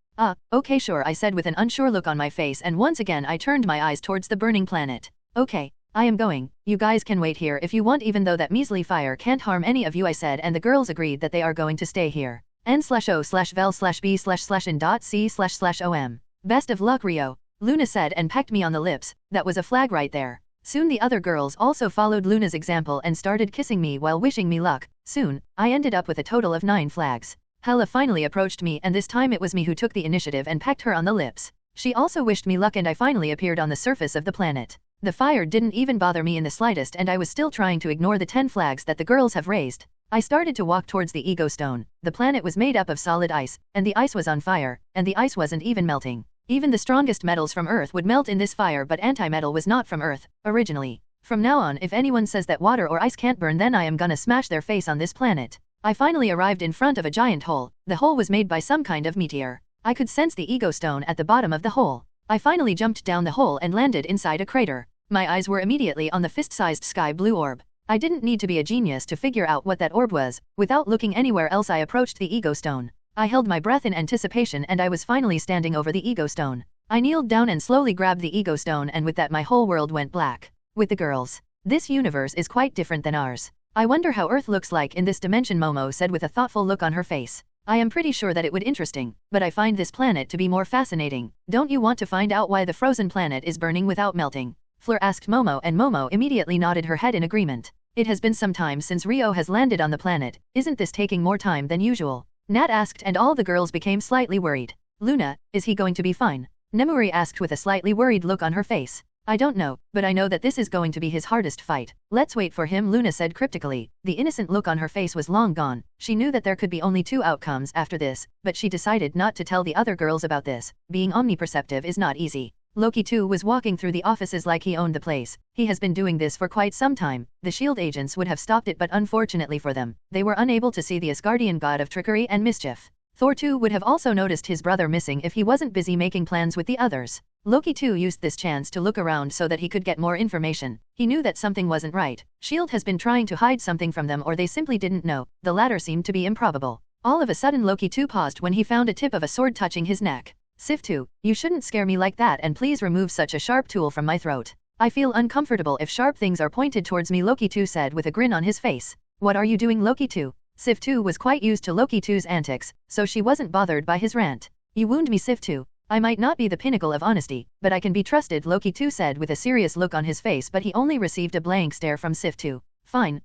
Okay sure, I said with an unsure look on my face, and once again I turned my eyes towards the burning planet. Okay, I am going. You guys can wait here if you want, even though that measly fire can't harm any of you, I said, and the girls agreed that they are going to stay here. N/O/vel/b/in.c//om. Best of luck, Rio, Luna said and pecked me on the lips. That was a flag right there. Soon the other girls also followed Luna's example and started kissing me while wishing me luck. Soon, I ended up with a total of 9 flags. Hella finally approached me, and this time it was me who took the initiative and pecked her on the lips. She also wished me luck and I finally appeared on the surface of the planet. The fire didn't even bother me in the slightest and I was still trying to ignore the 10 flags that the girls have raised. I started to walk towards the Ego Stone. The planet was made up of solid ice, and the ice was on fire, and the ice wasn't even melting. Even the strongest metals from Earth would melt in this fire, but anti-metal was not from Earth, originally. From now on, if anyone says that water or ice can't burn, then I am gonna smash their face on this planet. I finally arrived in front of a giant hole. The hole was made by some kind of meteor. I could sense the Ego Stone at the bottom of the hole. I finally jumped down the hole and landed inside a crater. My eyes were immediately on the fist-sized sky blue orb. I didn't need to be a genius to figure out what that orb was. Without looking anywhere else, I approached the Ego Stone. I held my breath in anticipation and I was finally standing over the Ego Stone. I kneeled down and slowly grabbed the Ego Stone, and with that my whole world went black. With the girls. This universe is quite different than ours. I wonder how Earth looks like in this dimension, Momo said with a thoughtful look on her face. I am pretty sure that it would interesting, but I find this planet to be more fascinating. Don't you want to find out why the frozen planet is burning without melting? Fleur asked Momo, and Momo immediately nodded her head in agreement. It has been some time since Rio has landed on the planet. Isn't this taking more time than usual? Nat asked, and all the girls became slightly worried. Luna, is he going to be fine? Nemuri asked with a slightly worried look on her face. I don't know, but I know that this is going to be his hardest fight. Let's wait for him, Luna said cryptically. The innocent look on her face was long gone. She knew that there could be only 2 outcomes after this, but she decided not to tell the other girls about this. Being omniperceptive is not easy. Loki too was walking through the offices like he owned the place. He has been doing this for quite some time. The S.H.I.E.L.D. agents would have stopped it, but unfortunately for them, they were unable to see the Asgardian god of trickery and mischief. Thor too would have also noticed his brother missing if he wasn't busy making plans with the others. Loki too used this chance to look around so that he could get more information. He knew that something wasn't right. S.H.I.E.L.D. has been trying to hide something from them, or they simply didn't know. The latter seemed to be improbable. All of a sudden Loki too paused when he found a tip of a sword touching his neck. Sif too, you shouldn't scare me like that, and please remove such a sharp tool from my throat. I feel uncomfortable if sharp things are pointed towards me, Loki too said with a grin on his face. What are you doing, Loki too? Sif too was quite used to Loki too's antics, so she wasn't bothered by his rant. You wound me, Sif too. I might not be the pinnacle of honesty, but I can be trusted, Loki too said with a serious look on his face, but he only received a blank stare from Sif too. Fine,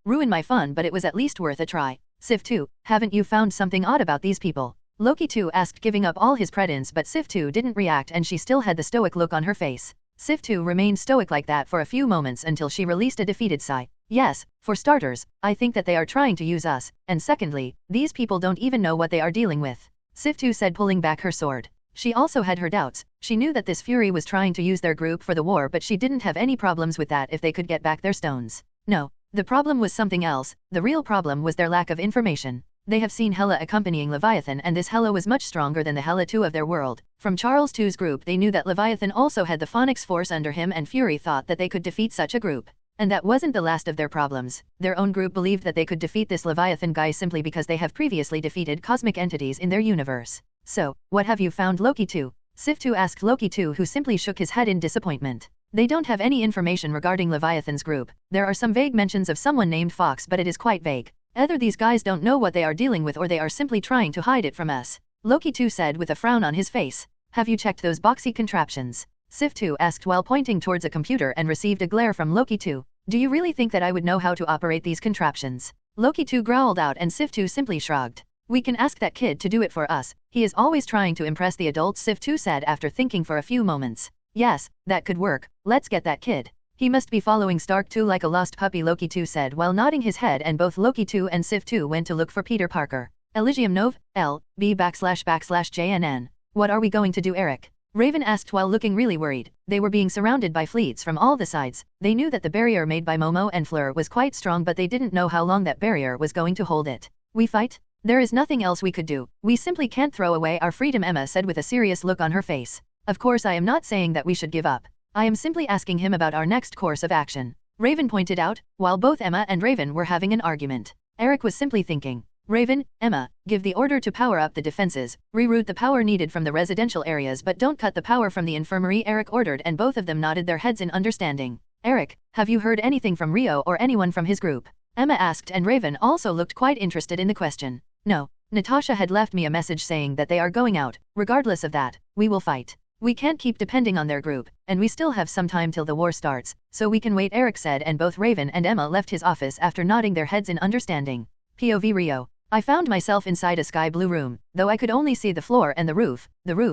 ruin my fun, but it was at least worth a try. Sif too, haven't you found something odd about these people? Loki too asked, giving up all his credence, but Sif too didn't react and she still had the stoic look on her face. Sif too remained stoic like that for a few moments until she released a defeated sigh. Yes, for starters, I think that they are trying to use us, and secondly, these people don't even know what they are dealing with. Sif too said, pulling back her sword. She also had her doubts. She knew that this Fury was trying to use their group for the war, but she didn't have any problems with that if they could get back their stones. No, the problem was something else. The real problem was their lack of information. They have seen Hela accompanying Leviathan, and this Hela was much stronger than the Hela 2 of their world. From Charles II's group they knew that Leviathan also had the Phoenix Force under him, and Fury thought that they could defeat such a group. And that wasn't the last of their problems. Their own group believed that they could defeat this Leviathan guy simply because they have previously defeated cosmic entities in their universe. So, what have you found, Loki 2? Sif 2 asked Loki 2, who simply shook his head in disappointment. They don't have any information regarding Leviathan's group. There are some vague mentions of someone named Fox, but it is quite vague. Either these guys don't know what they are dealing with, or they are simply trying to hide it from us. Loki 2 said with a frown on his face. Have you checked those boxy contraptions? Sif 2 asked while pointing towards a computer and received a glare from Loki 2. Do you really think that I would know how to operate these contraptions? Loki 2 growled out and Sif 2 simply shrugged. We can ask that kid to do it for us, he is always trying to impress the adults, Sif 2 said after thinking for a few moments. Yes, that could work, let's get that kid. He must be following Stark 2 like a lost puppy, Loki 2 said while nodding his head, and both Loki 2 and Sif 2 went to look for Peter Parker. Elysium Nov, L.B//JNN. What are we going to do, Eric? Raven asked while looking really worried. They were being surrounded by fleets from all the sides. They knew that the barrier made by Momo and Fleur was quite strong, but they didn't know how long that barrier was going to hold it. We fight? There is nothing else we could do. We simply can't throw away our freedom, Emma said with a serious look on her face. Of course I am not saying that we should give up. I am simply asking him about our next course of action. Raven pointed out, while both Emma and Raven were having an argument. Eric was simply thinking. Raven, Emma, give the order to power up the defenses, reroute the power needed from the residential areas but don't cut the power from the infirmary, Eric ordered, and both of them nodded their heads in understanding. Eric, have you heard anything from Rio or anyone from his group? Emma asked, and Raven also looked quite interested in the question. No, Natasha had left me a message saying that they are going out. Regardless of that, we will fight. We can't keep depending on their group, and we still have some time till the war starts, so we can wait, Eric said, and both Raven and Emma left his office after nodding their heads in understanding. POV Rio. I found myself inside a sky blue room, though I could only see the floor and the roof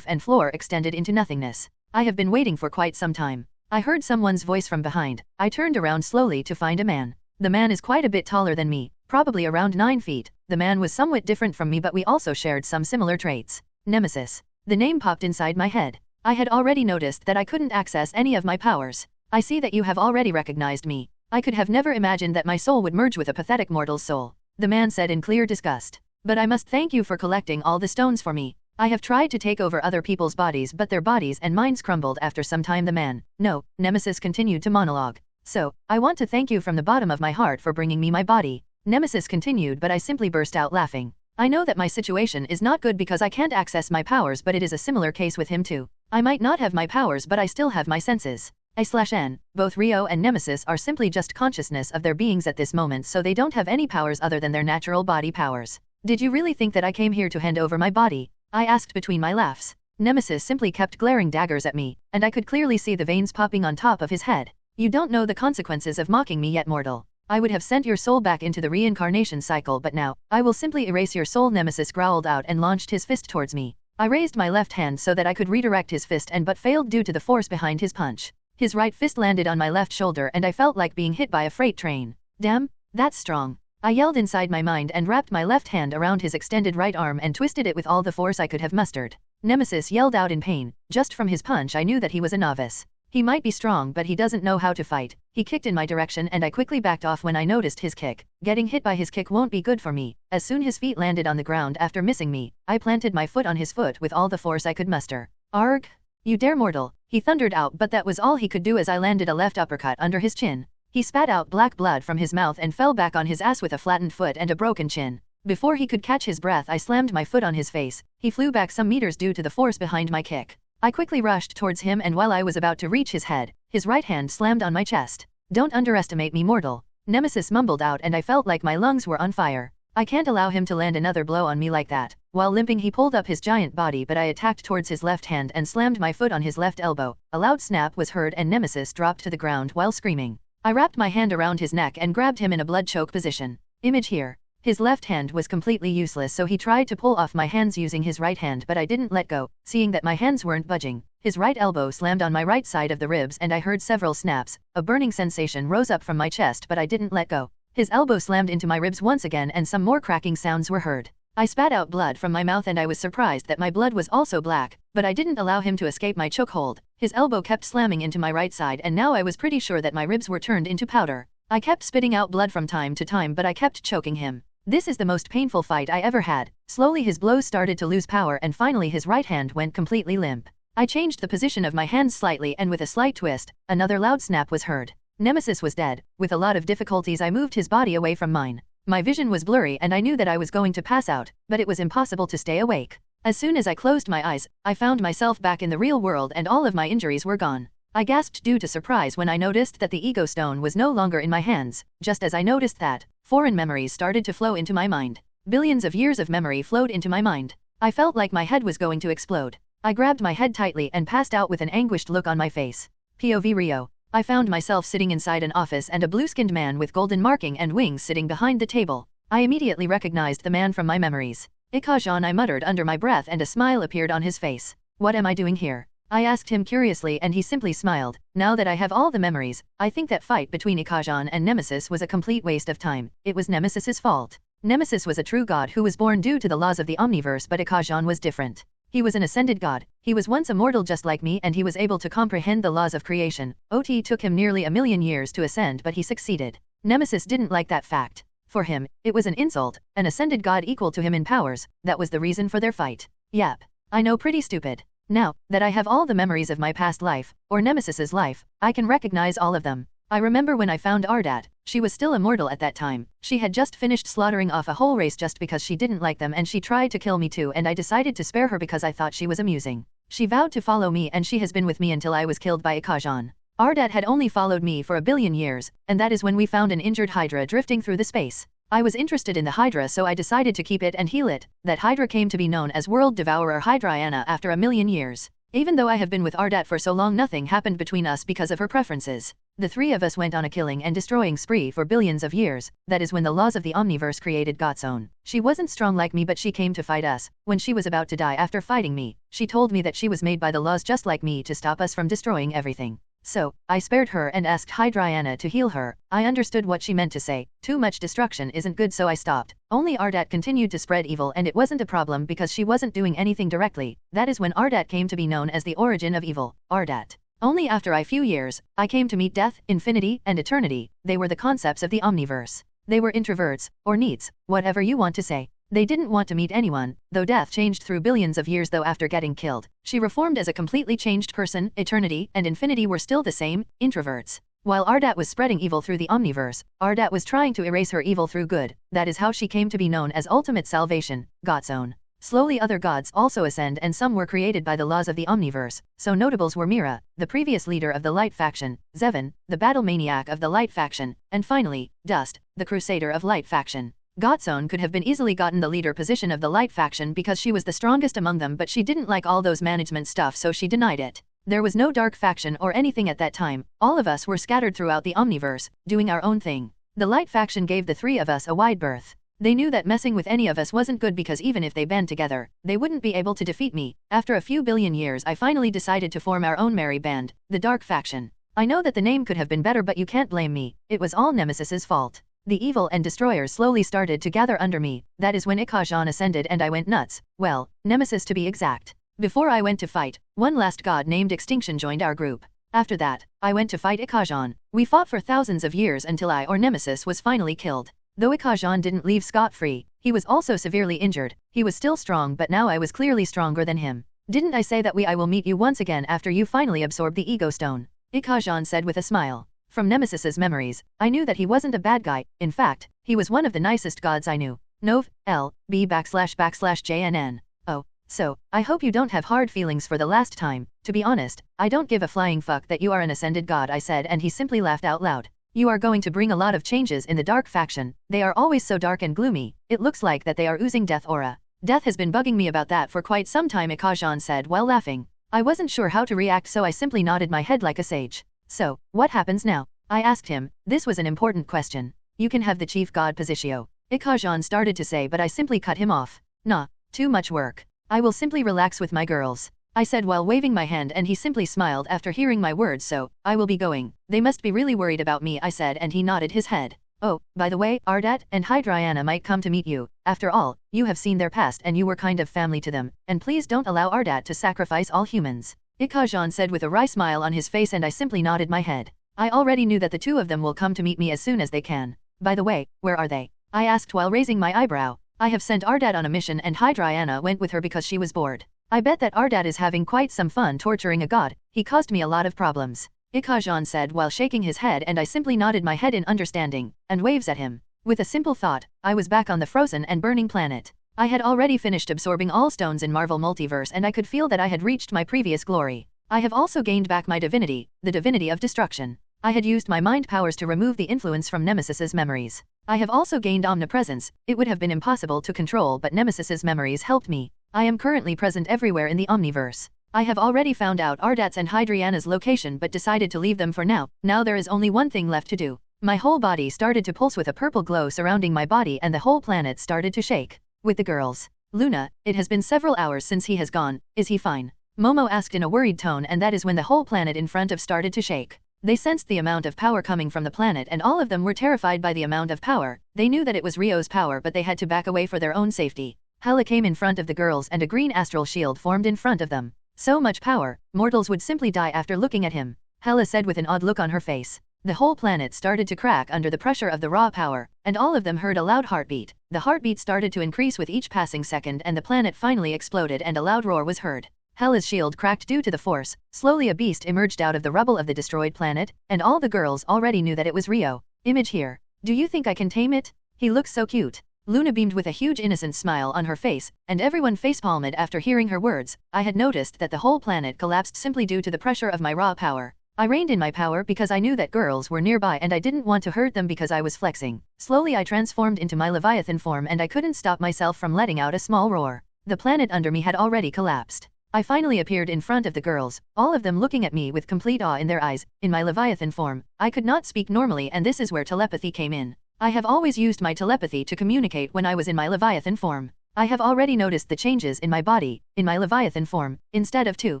and floor extended into nothingness. I have been waiting for quite some time. I heard someone's voice from behind. I turned around slowly to find a man. The man is quite a bit taller than me, probably around 9 feet. The man was somewhat different from me, but we also shared some similar traits. Nemesis. The name popped inside my head. I had already noticed that I couldn't access any of my powers. I see that you have already recognized me. I could have never imagined that my soul would merge with a pathetic mortal's soul. The man said in clear disgust. But I must thank you for collecting all the stones for me. I have tried to take over other people's bodies, but their bodies and minds crumbled after some time. The man. No, Nemesis continued to monologue. So, I want to thank you from the bottom of my heart for bringing me my body. Nemesis continued, but I simply burst out laughing. I know that my situation is not good because I can't access my powers, but it is a similar case with him too. I might not have my powers, but I still have my senses. A/N, both Rio and Nemesis are simply just consciousness of their beings at this moment, so they don't have any powers other than their natural body powers. Did you really think that I came here to hand over my body? I asked between my laughs. Nemesis simply kept glaring daggers at me, and I could clearly see the veins popping on top of his head. You don't know the consequences of mocking me yet, mortal. I would have sent your soul back into the reincarnation cycle, but now, I will simply erase your soul, Nemesis growled out and launched his fist towards me. I raised my left hand so that I could redirect his fist but failed due to the force behind his punch. His right fist landed on my left shoulder and I felt like being hit by a freight train. Damn, that's strong. I yelled inside my mind and wrapped my left hand around his extended right arm and twisted it with all the force I could have mustered. Nemesis yelled out in pain. Just from his punch I knew that he was a novice. He might be strong, but he doesn't know how to fight. He kicked in my direction and I quickly backed off when I noticed his kick. Getting hit by his kick won't be good for me. As soon his feet landed on the ground after missing me, I planted my foot on his foot with all the force I could muster. Arg! You dare, mortal! He thundered out, but that was all he could do as I landed a left uppercut under his chin. He spat out black blood from his mouth and fell back on his ass with a flattened foot and a broken chin. Before he could catch his breath, I slammed my foot on his face. He flew back some meters due to the force behind my kick. I quickly rushed towards him, and while I was about to reach his head, his right hand slammed on my chest. Don't underestimate me, mortal. Nemesis mumbled out, and I felt like my lungs were on fire. I can't allow him to land another blow on me like that. While limping, he pulled up his giant body, but I attacked towards his left hand and slammed my foot on his left elbow. A loud snap was heard and Nemesis dropped to the ground while screaming. I wrapped my hand around his neck and grabbed him in a blood choke position. Image here. His left hand was completely useless, so he tried to pull off my hands using his right hand, but I didn't let go. Seeing that my hands weren't budging, his right elbow slammed on my right side of the ribs and I heard several snaps. A burning sensation rose up from my chest, but I didn't let go. His elbow slammed into my ribs once again and some more cracking sounds were heard. I spat out blood from my mouth and I was surprised that my blood was also black, but I didn't allow him to escape my chokehold. His elbow kept slamming into my right side and now I was pretty sure that my ribs were turned into powder. I kept spitting out blood from time to time, but I kept choking him. This is the most painful fight I ever had. Slowly his blows started to lose power and finally his right hand went completely limp. I changed the position of my hands slightly and with a slight twist, another loud snap was heard. Nemesis was dead. With a lot of difficulties I moved his body away from mine. My vision was blurry and I knew that I was going to pass out, but it was impossible to stay awake. As soon as I closed my eyes, I found myself back in the real world and all of my injuries were gone. I gasped due to surprise when I noticed that the ego stone was no longer in my hands. Just as I noticed that, foreign memories started to flow into my mind. Billions of years of memory flowed into my mind. I felt like my head was going to explode. I grabbed my head tightly and passed out with an anguished look on my face. POV Rio. I found myself sitting inside an office and a blue-skinned man with golden marking and wings sitting behind the table. I immediately recognized the man from my memories. Ikajan, I muttered under my breath, and a smile appeared on his face. What am I doing here? I asked him curiously, and he simply smiled. Now that I have all the memories, I think that fight between Ikajan and Nemesis was a complete waste of time. It was Nemesis's fault. Nemesis was a true god who was born due to the laws of the omniverse, but Ikajan was different. He was an ascended god. He was once a mortal just like me, and he was able to comprehend the laws of creation. OT took him nearly 1,000,000 years to ascend, but he succeeded. Nemesis didn't like that fact. For him, it was an insult, an ascended god equal to him in powers. That was the reason for their fight. Yep. I know, pretty stupid. Now that I have all the memories of my past life, or Nemesis's life, I can recognize all of them. I remember when I found Ardat. She was still immortal at that time. She had just finished slaughtering off a whole race just because she didn't like them, and she tried to kill me too, and I decided to spare her because I thought she was amusing. She vowed to follow me, and she has been with me until I was killed by Ikajan. Ardat had only followed me for 1,000,000,000 years, and that is when we found an injured Hydra drifting through the space. I was interested in the Hydra, so I decided to keep it and heal it. That Hydra came to be known as World Devourer Hydraiana after 1,000,000 years. Even though I have been with Ardat for so long, nothing happened between us because of her preferences. The three of us went on a killing and destroying spree for billions of years. That is when the laws of the Omniverse created God's own. She wasn't strong like me, but she came to fight us. When she was about to die after fighting me, she told me that she was made by the laws just like me to stop us from destroying everything. So, I spared her and asked Hydraiana to heal her. I understood what she meant to say. Too much destruction isn't good, so I stopped. Only Ardat continued to spread evil, and it wasn't a problem because she wasn't doing anything directly. That is when Ardat came to be known as the origin of evil. Ardat. Only after a few years, I came to meet death, infinity, and eternity. They were the concepts of the Omniverse. They were introverts, or neets, whatever you want to say. They didn't want to meet anyone, though death changed through billions of years. Though after getting killed, she reformed as a completely changed person. Eternity and infinity were still the same, introverts. While Ardat was spreading evil through the Omniverse, Ardat was trying to erase her evil through good. That is how she came to be known as Ultimate Salvation, God's own. Slowly other gods also ascend, and some were created by the laws of the Omniverse. So notables were Mira, the previous leader of the Light faction, Zevon, the battle maniac of the Light faction, and finally, Dust, the crusader of Light faction. Godson could have been easily gotten the leader position of the Light faction because she was the strongest among them, but she didn't like all those management stuff, so she denied it. There was no dark faction or anything at that time. All of us were scattered throughout the Omniverse, doing our own thing. The Light faction gave the three of us a wide berth. They knew that messing with any of us wasn't good because even if they band together, they wouldn't be able to defeat me. After a few billion years, I finally decided to form our own merry band, the Dark faction. I know that the name could have been better, but you can't blame me. It was all Nemesis's fault. The evil and destroyers slowly started to gather under me. That is when Ikajan ascended and I went nuts. Well, Nemesis to be exact. Before I went to fight, one last god named Extinction joined our group. After that, I went to fight Ikajan. We fought for thousands of years until I or Nemesis was finally killed. Though Ikajan didn't leave scot-free, he was also severely injured. He was still strong, but now I was clearly stronger than him. Didn't I say that I will meet you once again after you finally absorb the Ego Stone? Ikajan said with a smile. From Nemesis's memories, I knew that he wasn't a bad guy. In fact, he was one of the nicest gods I knew. Nov, L, B /JNN. Oh, so, I hope you don't have hard feelings for the last time. To be honest, I don't give a flying fuck that you are an ascended god, I said, and he simply laughed out loud. You are going to bring a lot of changes in the Dark faction. They are always so dark and gloomy. It looks like that they are oozing death aura. Death has been bugging me about that for quite some time, Ikajan said while laughing. I wasn't sure how to react, so I simply nodded my head like a sage. So, what happens now? I asked him. This was an important question. You can have the chief god positio. Ikajan started to say, but I simply cut him off. Nah, too much work. I will simply relax with my girls, I said while waving my hand, and he simply smiled after hearing my words. So, I will be going. They must be really worried about me, I said, and he nodded his head. Oh, by the way, Ardat and Hydraiana might come to meet you. After all, you have seen their past and you were kind of family to them, and please don't allow Ardat to sacrifice all humans. Ikajan said with a wry smile on his face, and I simply nodded my head. I already knew that the two of them will come to meet me as soon as they can. By the way, where are they? I asked while raising my eyebrow. I have sent Ardat on a mission and Hydraiana went with her because she was bored. I bet that Ardat is having quite some fun torturing a god. He caused me a lot of problems, Ikajan said while shaking his head, and I simply nodded my head in understanding, and waves at him. With a simple thought, I was back on the frozen and burning planet. I had already finished absorbing all stones in Marvel Multiverse, and I could feel that I had reached my previous glory. I have also gained back my divinity, the divinity of destruction. I had used my mind powers to remove the influence from Nemesis's memories. I have also gained omnipresence. It would have been impossible to control, but Nemesis's memories helped me. I am currently present everywhere in the Omniverse. I have already found out Ardat's and Hydriana's location but decided to leave them for now. Now there is only one thing left to do. My whole body started to pulse with a purple glow surrounding my body and the whole planet started to shake. With the girls. Luna, it has been several hours since he has gone. Is he fine? Momo asked in a worried tone, and that is when the whole planet in front of started to shake. They sensed the amount of power coming from the planet and all of them were terrified by the amount of power. They knew that it was Rio's power but they had to back away for their own safety. Hela came in front of the girls and a green astral shield formed in front of them. So much power, mortals would simply die after looking at him. Hela said with an odd look on her face. The whole planet started to crack under the pressure of the raw power, and all of them heard a loud heartbeat. The heartbeat started to increase with each passing second and the planet finally exploded and a loud roar was heard. Hela's shield cracked due to the force. Slowly a beast emerged out of the rubble of the destroyed planet, and all the girls already knew that it was Rio. Image here. Do you think I can tame it? He looks so cute. Luna beamed with a huge innocent smile on her face, and everyone facepalmed after hearing her words. I had noticed that the whole planet collapsed simply due to the pressure of my raw power. I reined in my power because I knew that girls were nearby and I didn't want to hurt them because I was flexing. Slowly I transformed into my Leviathan form and I couldn't stop myself from letting out a small roar. The planet under me had already collapsed. I finally appeared in front of the girls, all of them looking at me with complete awe in their eyes. In my Leviathan form, I could not speak normally and this is where telepathy came in. I have always used my telepathy to communicate when I was in my Leviathan form. I have already noticed the changes in my body. In my Leviathan form, instead of 2,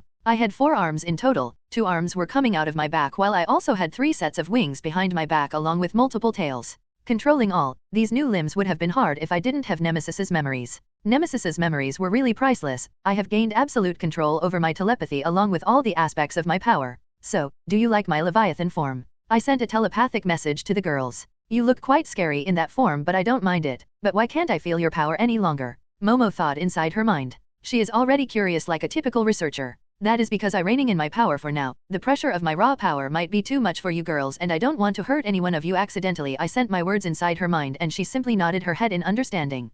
I had 4 arms in total. 2 arms were coming out of my back while I also had 3 sets of wings behind my back along with multiple tails. Controlling all these new limbs would have been hard if I didn't have Nemesis's memories. Nemesis's memories were really priceless. I have gained absolute control over my telepathy along with all the aspects of my power. So, do you like my Leviathan form? I sent a telepathic message to the girls. You look quite scary in that form but I don't mind it. But why can't I feel your power any longer? Momo thought inside her mind. She is already curious like a typical researcher. That is because I'm reigning in my power for now. The pressure of my raw power might be too much for you girls and I don't want to hurt any one of you accidentally. I sent my words inside her mind and she simply nodded her head in understanding.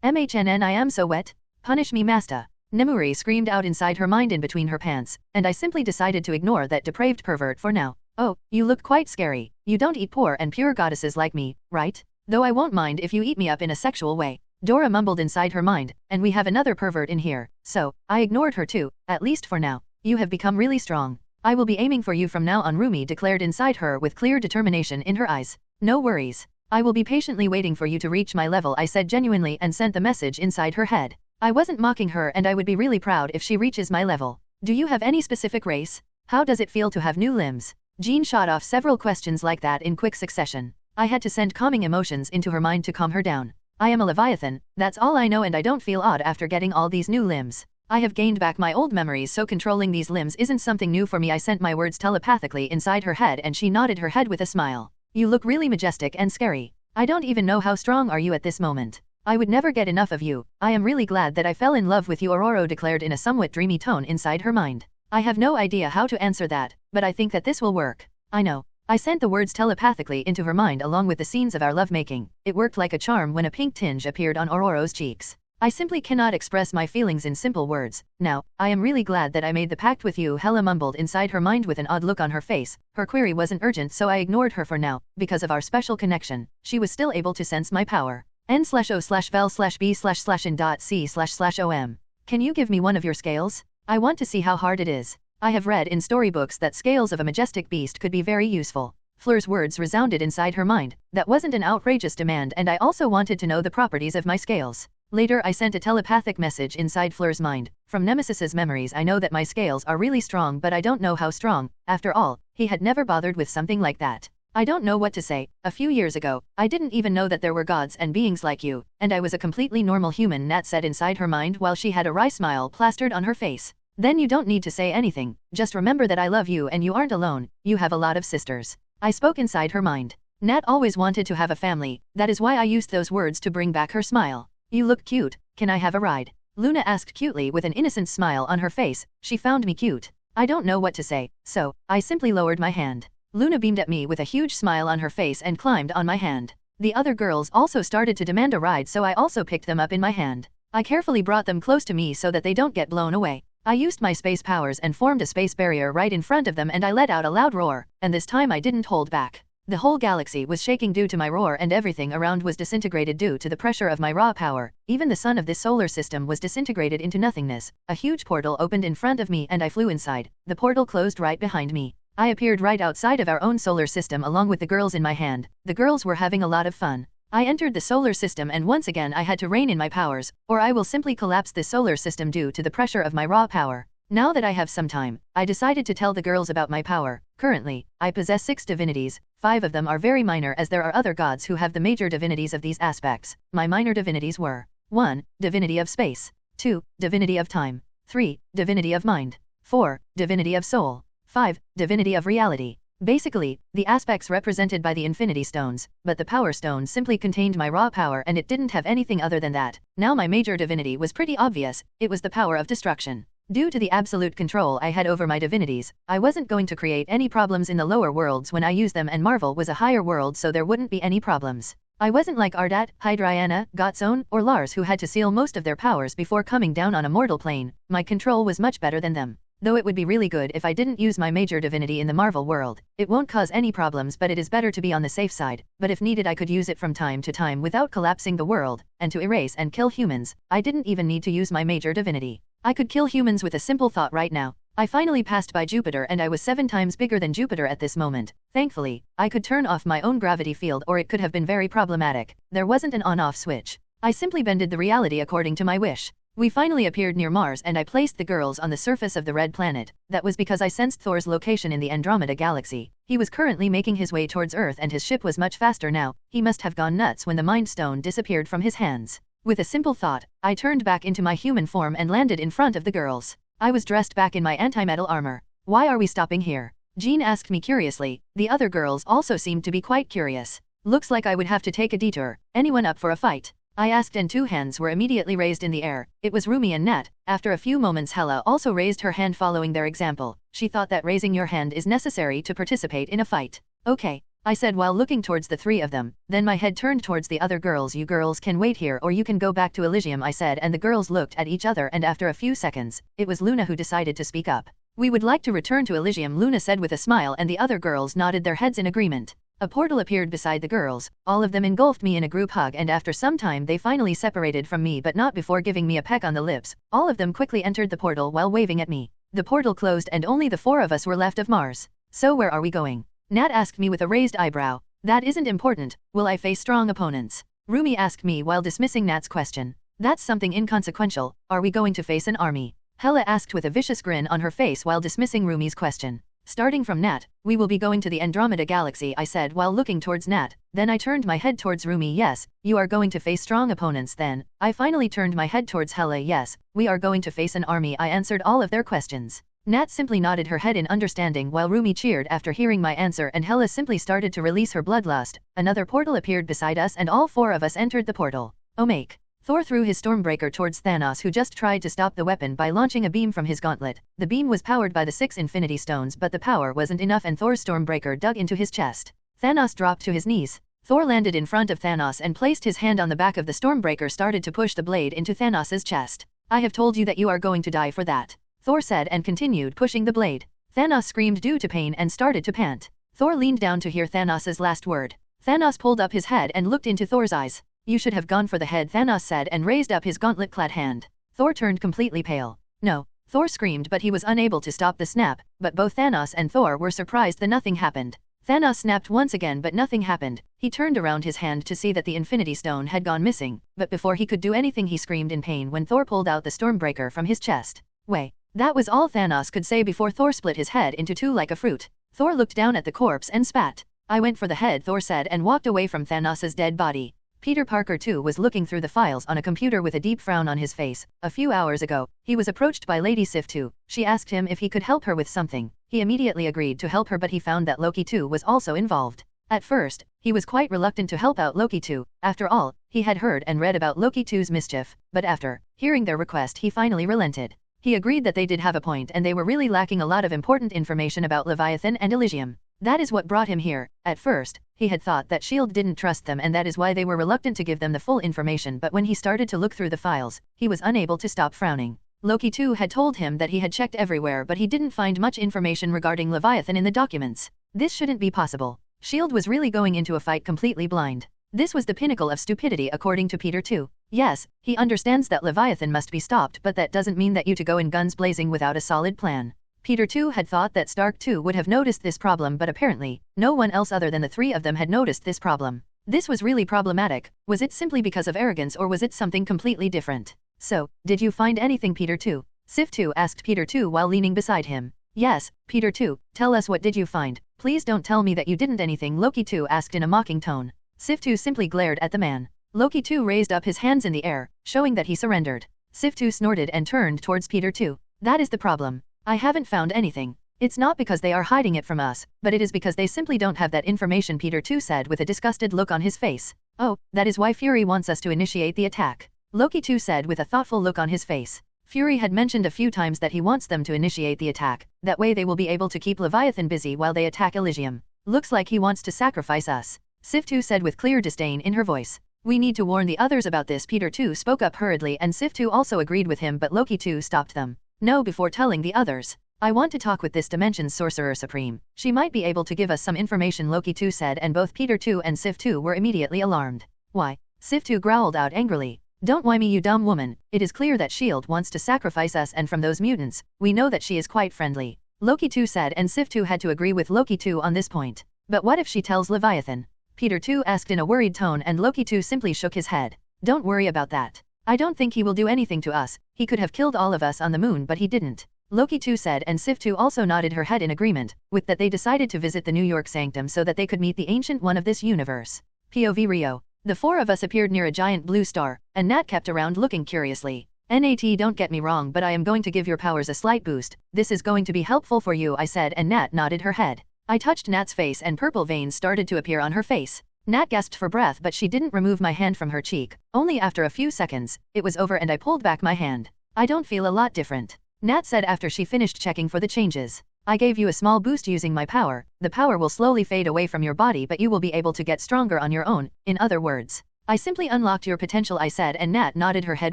MHNN I am so wet. Punish me master. Nemuri screamed out inside her mind in between her pants, and I simply decided to ignore that depraved pervert for now. Oh, you look quite scary. You don't eat poor and pure goddesses like me, right? Though I won't mind if you eat me up in a sexual way. Dora mumbled inside her mind, and we have another pervert in here, so, I ignored her too, at least for now. You have become really strong. I will be aiming for you from now on, Rumi declared inside her with clear determination in her eyes. No worries. I will be patiently waiting for you to reach my level, I said genuinely and sent the message inside her head. I wasn't mocking her and I would be really proud if she reaches my level. Do you have any specific race? How does it feel to have new limbs? Jean shot off several questions like that in quick succession. I had to send calming emotions into her mind to calm her down. I am a Leviathan, that's all I know and I don't feel odd after getting all these new limbs. I have gained back my old memories so controlling these limbs isn't something new for me. I sent my words telepathically inside her head and she nodded her head with a smile. You look really majestic and scary. I don't even know how strong are you at this moment. I would never get enough of you. I am really glad that I fell in love with you, Aurora declared in a somewhat dreamy tone inside her mind. I have no idea how to answer that, but I think that this will work. I know. I sent the words telepathically into her mind along with the scenes of our lovemaking. It worked like a charm when a pink tinge appeared on Aurora's cheeks. I simply cannot express my feelings in simple words. Now, I am really glad that I made the pact with you, Hela mumbled inside her mind with an odd look on her face. Her query wasn't urgent so I ignored her for now. Because of our special connection, she was still able to sense my power. N/O/vel/B/in.C//om. Can you give me one of your scales? I want to see how hard it is. I have read in storybooks that scales of a majestic beast could be very useful. Fleur's words resounded inside her mind. That wasn't an outrageous demand and I also wanted to know the properties of my scales. Later I sent a telepathic message inside Fleur's mind. From Nemesis's memories I know that my scales are really strong but I don't know how strong. After all, he had never bothered with something like that. I don't know what to say. A few years ago, I didn't even know that there were gods and beings like you, and I was a completely normal human, Nat said inside her mind while she had a wry smile plastered on her face. Then you don't need to say anything, just remember that I love you and you aren't alone, you have a lot of sisters. I spoke inside her mind. Nat always wanted to have a family, that is why I used those words to bring back her smile. You look cute, can I have a ride? Luna asked cutely with an innocent smile on her face. She found me cute. I don't know what to say, so, I simply lowered my hand. Luna beamed at me with a huge smile on her face and climbed on my hand. The other girls also started to demand a ride so I also picked them up in my hand. I carefully brought them close to me so that they don't get blown away. I used my space powers and formed a space barrier right in front of them and I let out a loud roar, and this time I didn't hold back. The whole galaxy was shaking due to my roar and everything around was disintegrated due to the pressure of my raw power. Even the sun of this solar system was disintegrated into nothingness. A huge portal opened in front of me and I flew inside. The portal closed right behind me. I appeared right outside of our own solar system along with the girls in my hand. The girls were having a lot of fun. I entered the solar system and once again I had to rein in my powers, or I will simply collapse this solar system due to the pressure of my raw power. Now that I have some time, I decided to tell the girls about my power. Currently, I possess 6 divinities. 5 of them are very minor as there are other gods who have the major divinities of these aspects. My minor divinities were 1. Divinity of space. 2. Divinity of time. 3. Divinity of mind. 4. Divinity of soul. 5. Divinity of reality. Basically, the aspects represented by the Infinity Stones, but the Power Stone simply contained my raw power and it didn't have anything other than that. Now my major divinity was pretty obvious, it was the power of destruction. Due to the absolute control I had over my divinities, I wasn't going to create any problems in the lower worlds when I used them and Marvel was a higher world so there wouldn't be any problems. I wasn't like Ardat, Hydraiana, Gotzone, or Lars who had to seal most of their powers before coming down on a mortal plane. My control was much better than them. Though it would be really good if I didn't use my major divinity in the Marvel world. It won't cause any problems but it is better to be on the safe side. But if needed I could use it from time to time without collapsing the world, and to erase and kill humans, I didn't even need to use my major divinity. I could kill humans with a simple thought right now. I finally passed by Jupiter and I was 7 times bigger than Jupiter at this moment. Thankfully, I could turn off my own gravity field or it could have been very problematic. There wasn't an on-off switch. I simply bended the reality according to my wish. We finally appeared near Mars and I placed the girls on the surface of the red planet. That was because I sensed Thor's location in the Andromeda galaxy. He was currently making his way towards Earth and his ship was much faster now. He must have gone nuts when the Mind Stone disappeared from his hands. With a simple thought, I turned back into my human form and landed in front of the girls. I was dressed back in my anti-metal armor. Why are we stopping here? Jean asked me curiously. The other girls also seemed to be quite curious. Looks like I would have to take a detour. Anyone up for a fight? I asked and 2 hands were immediately raised in the air. It was Rumi and Nat. After a few moments Hela also raised her hand following their example. She thought that raising your hand is necessary to participate in a fight. Okay, I said while looking towards the 3 of them. Then my head turned towards the other girls. You girls can wait here or you can go back to Elysium I said and the girls looked at each other and after a few seconds, it was Luna who decided to speak up. We would like to return to Elysium Luna said with a smile and the other girls nodded their heads in agreement. A portal appeared beside the girls. All of them engulfed me in a group hug and after some time they finally separated from me but not before giving me a peck on the lips. All of them quickly entered the portal while waving at me. The portal closed and only the 4 of us were left of Mars. So where are we going? Nat asked me with a raised eyebrow. That isn't important. Will I face strong opponents? Rumi asked me while dismissing Nat's question. That's something inconsequential. Are we going to face an army? Hela asked with a vicious grin on her face while dismissing Rumi's question. Starting from Nat, we will be going to the Andromeda galaxy I said while looking towards Nat. Then I turned my head towards Rumi. Yes, you are going to face strong opponents then. I finally turned my head towards Hela. Yes, we are going to face an army. I answered all of their questions. Nat simply nodded her head in understanding while Rumi cheered after hearing my answer and Hela simply started to release her bloodlust. Another portal appeared beside us and all 4 of us entered the portal. Omake. Thor threw his Stormbreaker towards Thanos who just tried to stop the weapon by launching a beam from his gauntlet. The beam was powered by the 6 Infinity Stones but the power wasn't enough and Thor's Stormbreaker dug into his chest. Thanos dropped to his knees. Thor landed in front of Thanos and placed his hand on the back of the Stormbreaker started to push the blade into Thanos's chest. I have told you that you are going to die for that. Thor said and continued pushing the blade. Thanos screamed due to pain and started to pant. Thor leaned down to hear Thanos's last word. Thanos pulled up his head and looked into Thor's eyes. You should have gone for the head Thanos said and raised up his gauntlet-clad hand. Thor turned completely pale. No. Thor screamed but he was unable to stop the snap, but both Thanos and Thor were surprised that nothing happened. Thanos snapped once again but nothing happened. He turned around his hand to see that the Infinity Stone had gone missing, but before he could do anything he screamed in pain when Thor pulled out the Stormbreaker from his chest. Wait. That was all Thanos could say before Thor split his head into 2 like a fruit. Thor looked down at the corpse and spat. I went for the head Thor said and walked away from Thanos's dead body. Peter Parker too was looking through the files on a computer with a deep frown on his face. A few hours ago, he was approached by Lady Sif too. She asked him if he could help her with something. He immediately agreed to help her but he found that Loki too was also involved. At first, he was quite reluctant to help out Loki too. After all, he had heard and read about Loki too's mischief, but after hearing their request he finally relented. He agreed that they did have a point and they were really lacking a lot of important information about Leviathan and Elysium. That is what brought him here. At first, he had thought that S.H.I.E.L.D. didn't trust them and that is why they were reluctant to give them the full information but when he started to look through the files, he was unable to stop frowning. Loki too had told him that he had checked everywhere but he didn't find much information regarding Leviathan in the documents. This shouldn't be possible. S.H.I.E.L.D. was really going into a fight completely blind. This was the pinnacle of stupidity according to Peter too. Yes, he understands that Leviathan must be stopped, but that doesn't mean that you to go in guns blazing without a solid plan. Peter too had thought that Stark too would have noticed this problem, but apparently, no one else other than the three of them had noticed this problem. This was really problematic. Was it simply because of arrogance, or was it something completely different? So, did you find anything, Peter too? Sif 2 asked Peter 2 while leaning beside him. Yes, Peter 2, tell us, what did you find? Please don't tell me that you didn't anything, Loki 2 asked in a mocking tone. Sif 2 simply glared at the man. Loki 2 raised up his hands in the air, showing that he surrendered. Sif 2 snorted and turned towards Peter 2. That is the problem. I haven't found anything. It's not because they are hiding it from us, but it is because they simply don't have that information, Peter 2 said with a disgusted look on his face. Oh, that is why Fury wants us to initiate the attack. Loki 2 said with a thoughtful look on his face. Fury had mentioned a few times that he wants them to initiate the attack, that way they will be able to keep Leviathan busy while they attack Elysium. Looks like he wants to sacrifice us. Sif 2 said with clear disdain in her voice. We need to warn the others about this, Peter 2 spoke up hurriedly, and Sif 2 also agreed with him, but Loki 2 stopped them. No, before telling the others. I want to talk with this Dimension's Sorcerer Supreme. She might be able to give us some information, Loki 2 said, and both Peter 2 and Sif 2 were immediately alarmed. Why? Sif 2 growled out angrily. Don't why me, you dumb woman. It is clear that S.H.I.E.L.D. wants to sacrifice us, and from those mutants, we know that she is quite friendly. Loki 2 said, and Sif 2 had to agree with Loki 2 on this point. But what if she tells Leviathan? Peter 2 asked in a worried tone, and Loki 2 simply shook his head. Don't worry about that. I don't think he will do anything to us. He could have killed all of us on the moon, but he didn't. Loki 2 said, and Sif 2 also nodded her head in agreement, with that they decided to visit the New York Sanctum so that they could meet the Ancient One of this universe. POV Rio. The four of us appeared near a giant blue star, and Nat kept around looking curiously. Nat, don't get me wrong, but I am going to give your powers a slight boost. This is going to be helpful for you, I said, and Nat nodded her head. I touched Nat's face and purple veins started to appear on her face. Nat gasped for breath, but she didn't remove my hand from her cheek. Only after a few seconds, it was over and I pulled back my hand. I don't feel a lot different, Nat said after she finished checking for the changes. I gave you a small boost using my power. The power will slowly fade away from your body, but you will be able to get stronger on your own. In other words, I simply unlocked your potential, I said, and Nat nodded her head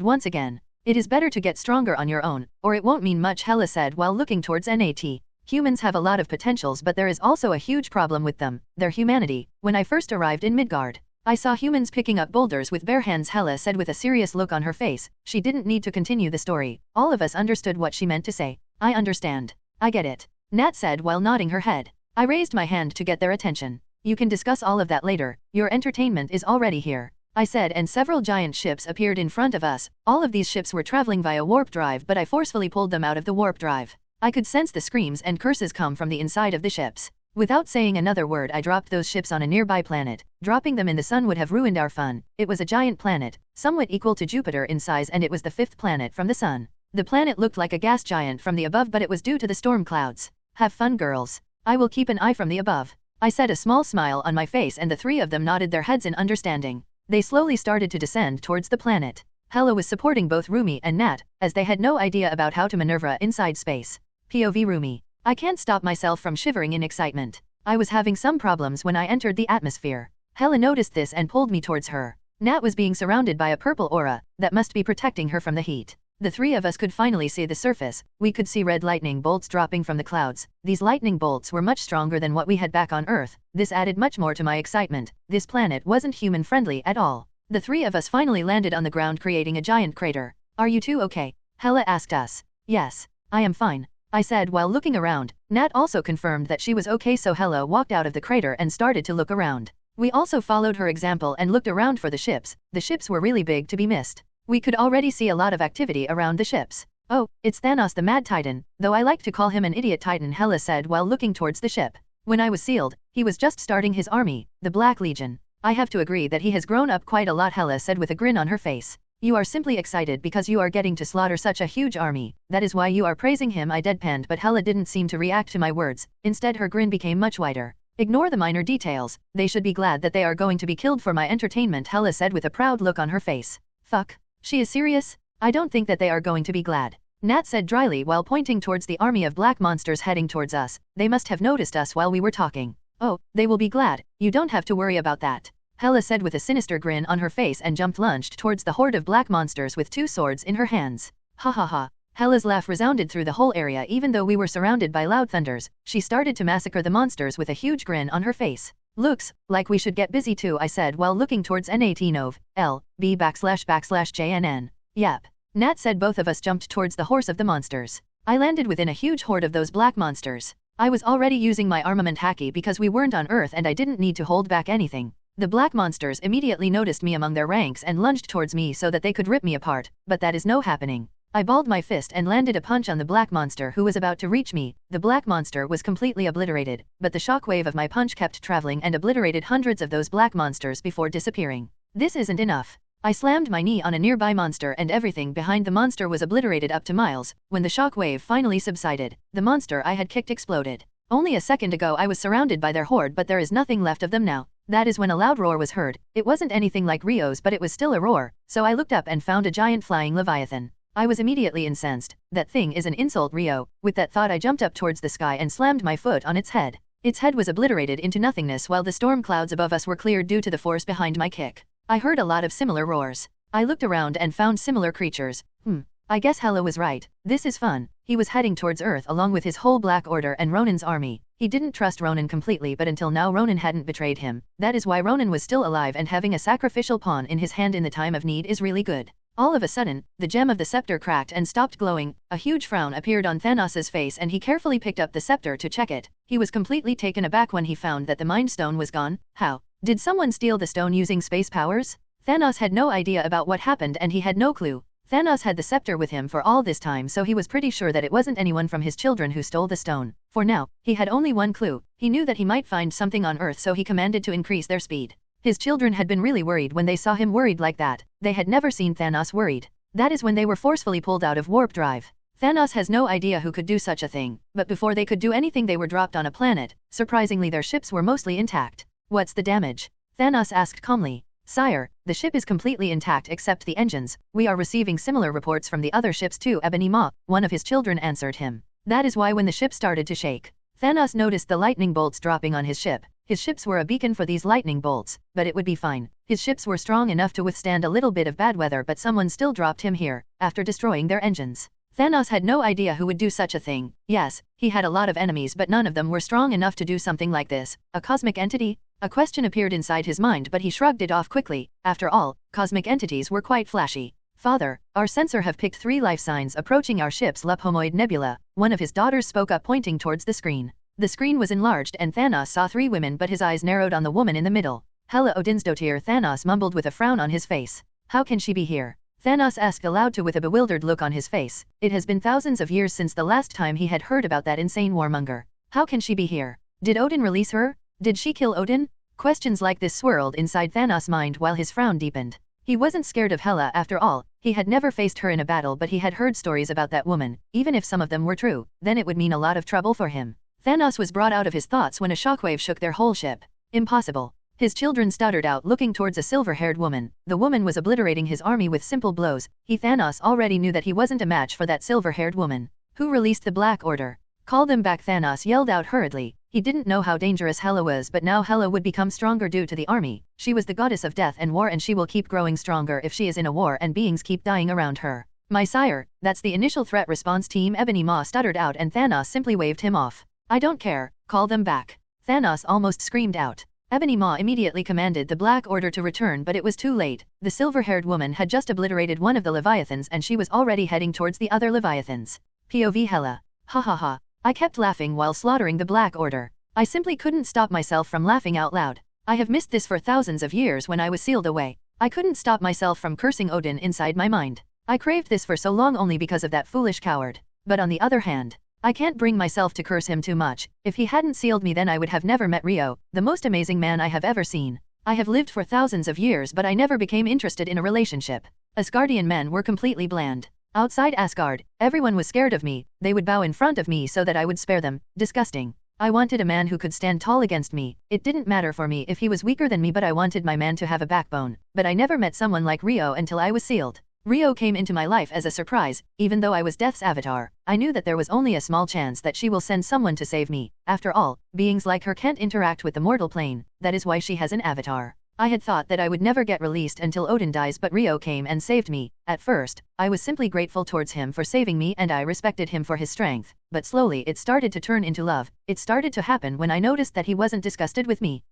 once again. It is better to get stronger on your own, or it won't mean much, Hela said while looking towards Nat. Humans have a lot of potentials, but there is also a huge problem with them, their humanity. When I first arrived in Midgard, I saw humans picking up boulders with bare hands, Hela said with a serious look on her face. She didn't need to continue the story. All of us understood what she meant to say. I understand. I get it, Nat said while nodding her head. I raised my hand to get their attention. You can discuss all of that later. Your entertainment is already here, I said, and several giant ships appeared in front of us. All of these ships were traveling via warp drive, but I forcefully pulled them out of the warp drive. I could sense the screams and curses come from the inside of the ships. Without saying another word, I dropped those ships on a nearby planet. Dropping them in the sun would have ruined our fun. It was a giant planet, somewhat equal to Jupiter in size, and it was the fifth planet from the sun. The planet looked like a gas giant from the above, but it was due to the storm clouds. Have fun, girls. I will keep an eye from the above, I said, a small smile on my face, and the three of them nodded their heads in understanding. They slowly started to descend towards the planet. Hela was supporting both Rumi and Nat, as they had no idea about how to maneuver inside space. POV Rumi. I can't stop myself from shivering in excitement. I was having some problems when I entered the atmosphere. Hela noticed this and pulled me towards her. Nat was being surrounded by a purple aura that must be protecting her from the heat. The three of us could finally see the surface. We could see red lightning bolts dropping from the clouds. These lightning bolts were much stronger than what we had back on Earth. This added much more to my excitement. This planet wasn't human-friendly at all. The three of us finally landed on the ground, creating a giant crater. Are you two okay? Hela asked us. Yes, I am fine, I said while looking around. Nat also confirmed that she was okay, so Hela walked out of the crater and started to look around. We also followed her example and looked around for the ships. The ships were really big to be missed. We could already see a lot of activity around the ships. Oh, it's Thanos the Mad Titan, though I like to call him an idiot Titan, Hela said while looking towards the ship. When I was sealed, he was just starting his army, the Black Legion. I have to agree that he has grown up quite a lot, Hela said with a grin on her face. You are simply excited because you are getting to slaughter such a huge army. That is why you are praising him, I deadpanned, but Hela didn't seem to react to my words. Instead, her grin became much wider. Ignore the minor details. They should be glad that they are going to be killed for my entertainment, Hela said with a proud look on her face. Fuck. She is serious? I don't think that they are going to be glad, Nat said dryly while pointing towards the army of black monsters heading towards us. They must have noticed us while we were talking. Oh, they will be glad. You don't have to worry about that, Hela said with a sinister grin on her face and lunged towards the horde of black monsters with two swords in her hands. Ha ha ha. Hela's laugh resounded through the whole area even though we were surrounded by loud thunders. She started to massacre the monsters with a huge grin on her face. Looks like we should get busy too, I said while looking towards Nat JNN. Yap. Nat said. Both of us jumped towards the horse of the monsters. I landed within a huge horde of those black monsters. I was already using my armament haki because we weren't on Earth and I didn't need to hold back anything. The black monsters immediately noticed me among their ranks and lunged towards me so that they could rip me apart, but that is no happening. I balled my fist and landed a punch on the black monster who was about to reach me. The black monster was completely obliterated, but the shockwave of my punch kept traveling and obliterated hundreds of those black monsters before disappearing. This isn't enough. I slammed my knee on a nearby monster and everything behind the monster was obliterated up to miles. When the shockwave finally subsided, the monster I had kicked exploded. Only a second ago I was surrounded by their horde, but there is nothing left of them now. That is when a loud roar was heard. It wasn't anything like Rio's, but it was still a roar, so I looked up and found a giant flying Leviathan. I was immediately incensed. That thing is an insult, Rio. With that thought I jumped up towards the sky and slammed my foot on its head. Its head was obliterated into nothingness while the storm clouds above us were cleared due to the force behind my kick. I heard a lot of similar roars. I looked around and found similar creatures. I guess Hela was right. This is fun. He was heading towards Earth along with his whole Black Order and Ronan's army. He didn't trust Ronan completely, but until now Ronan hadn't betrayed him. That is why Ronan was still alive, and having a sacrificial pawn in his hand in the time of need is really good. All of a sudden, the gem of the scepter cracked and stopped glowing. A huge frown appeared on Thanos' face and he carefully picked up the scepter to check it. He was completely taken aback when he found that the Mind Stone was gone. How? Did someone steal the stone using space powers? Thanos had no idea about what happened and he had no clue. Thanos had the scepter with him for all this time, so he was pretty sure that it wasn't anyone from his children who stole the stone. For now, he had only one clue. He knew that he might find something on Earth, so he commanded to increase their speed. His children had been really worried when they saw him worried like that. They had never seen Thanos worried. That is when they were forcefully pulled out of warp drive. Thanos has no idea who could do such a thing, but before they could do anything they were dropped on a planet. Surprisingly, their ships were mostly intact. What's the damage? Thanos asked calmly. Sire, the ship is completely intact except the engines. We are receiving similar reports from the other ships too, Ebony Maw, one of his children answered him. That is why when the ship started to shake, Thanos noticed the lightning bolts dropping on his ship. His ships were a beacon for these lightning bolts, but it would be fine. His ships were strong enough to withstand a little bit of bad weather, but someone still dropped him here, after destroying their engines. Thanos had no idea who would do such a thing. Yes, he had a lot of enemies, but none of them were strong enough to do something like this. A cosmic entity? A question appeared inside his mind, but he shrugged it off quickly. After all, cosmic entities were quite flashy. Father, our sensor have picked 3 life signs approaching our ship's Luphomoid Nebula. One of his daughters spoke up, pointing towards the screen. The screen was enlarged and Thanos saw 3 women, but his eyes narrowed on the woman in the middle. Hela Odinsdotir, Thanos mumbled with a frown on his face. How can she be here? Thanos asked aloud with a bewildered look on his face. It has been thousands of years since the last time he had heard about that insane warmonger. How can she be here? Did Odin release her? Did she kill Odin? Questions like this swirled inside Thanos' mind while his frown deepened. He wasn't scared of Hela after all. He had never faced her in a battle, but he had heard stories about that woman. Even if some of them were true, then it would mean a lot of trouble for him. Thanos was brought out of his thoughts when a shockwave shook their whole ship. Impossible. His children stuttered out, looking towards a silver-haired woman. The woman was obliterating his army with simple blows. Thanos already knew that he wasn't a match for that silver-haired woman. Who released the Black Order? Call them back, Thanos yelled out hurriedly. He didn't know how dangerous Hela was, but now Hela would become stronger due to the army. She was the goddess of death and war, and she will keep growing stronger if she is in a war and beings keep dying around her. My sire, that's the initial threat response team, Ebony Maw stuttered out, and Thanos simply waved him off. I don't care, call them back. Thanos almost screamed out. Ebony Maw immediately commanded the Black Order to return, but it was too late. The silver-haired woman had just obliterated one of the Leviathans and she was already heading towards the other Leviathans. POV Hela. Ha ha ha. I kept laughing while slaughtering the Black Order. I simply couldn't stop myself from laughing out loud. I have missed this for thousands of years when I was sealed away. I couldn't stop myself from cursing Odin inside my mind. I craved this for so long only because of that foolish coward. But on the other hand, I can't bring myself to curse him too much. If he hadn't sealed me, then I would have never met Rio, the most amazing man I have ever seen. I have lived for thousands of years, but I never became interested in a relationship. Asgardian men were completely bland. Outside Asgard, everyone was scared of me. They would bow in front of me so that I would spare them. Disgusting. I wanted a man who could stand tall against me. It didn't matter for me if he was weaker than me, but I wanted my man to have a backbone. But I never met someone like Rio until I was sealed. Rio came into my life as a surprise. Even though I was Death's avatar, I knew that there was only a small chance that she will send someone to save me. After all, beings like her can't interact with the mortal plane. That is why she has an avatar. I had thought that I would never get released until Odin dies, but Rio came and saved me. At first, I was simply grateful towards him for saving me and I respected him for his strength, but slowly it started to turn into love. It started to happen when I noticed that he wasn't disgusted with me.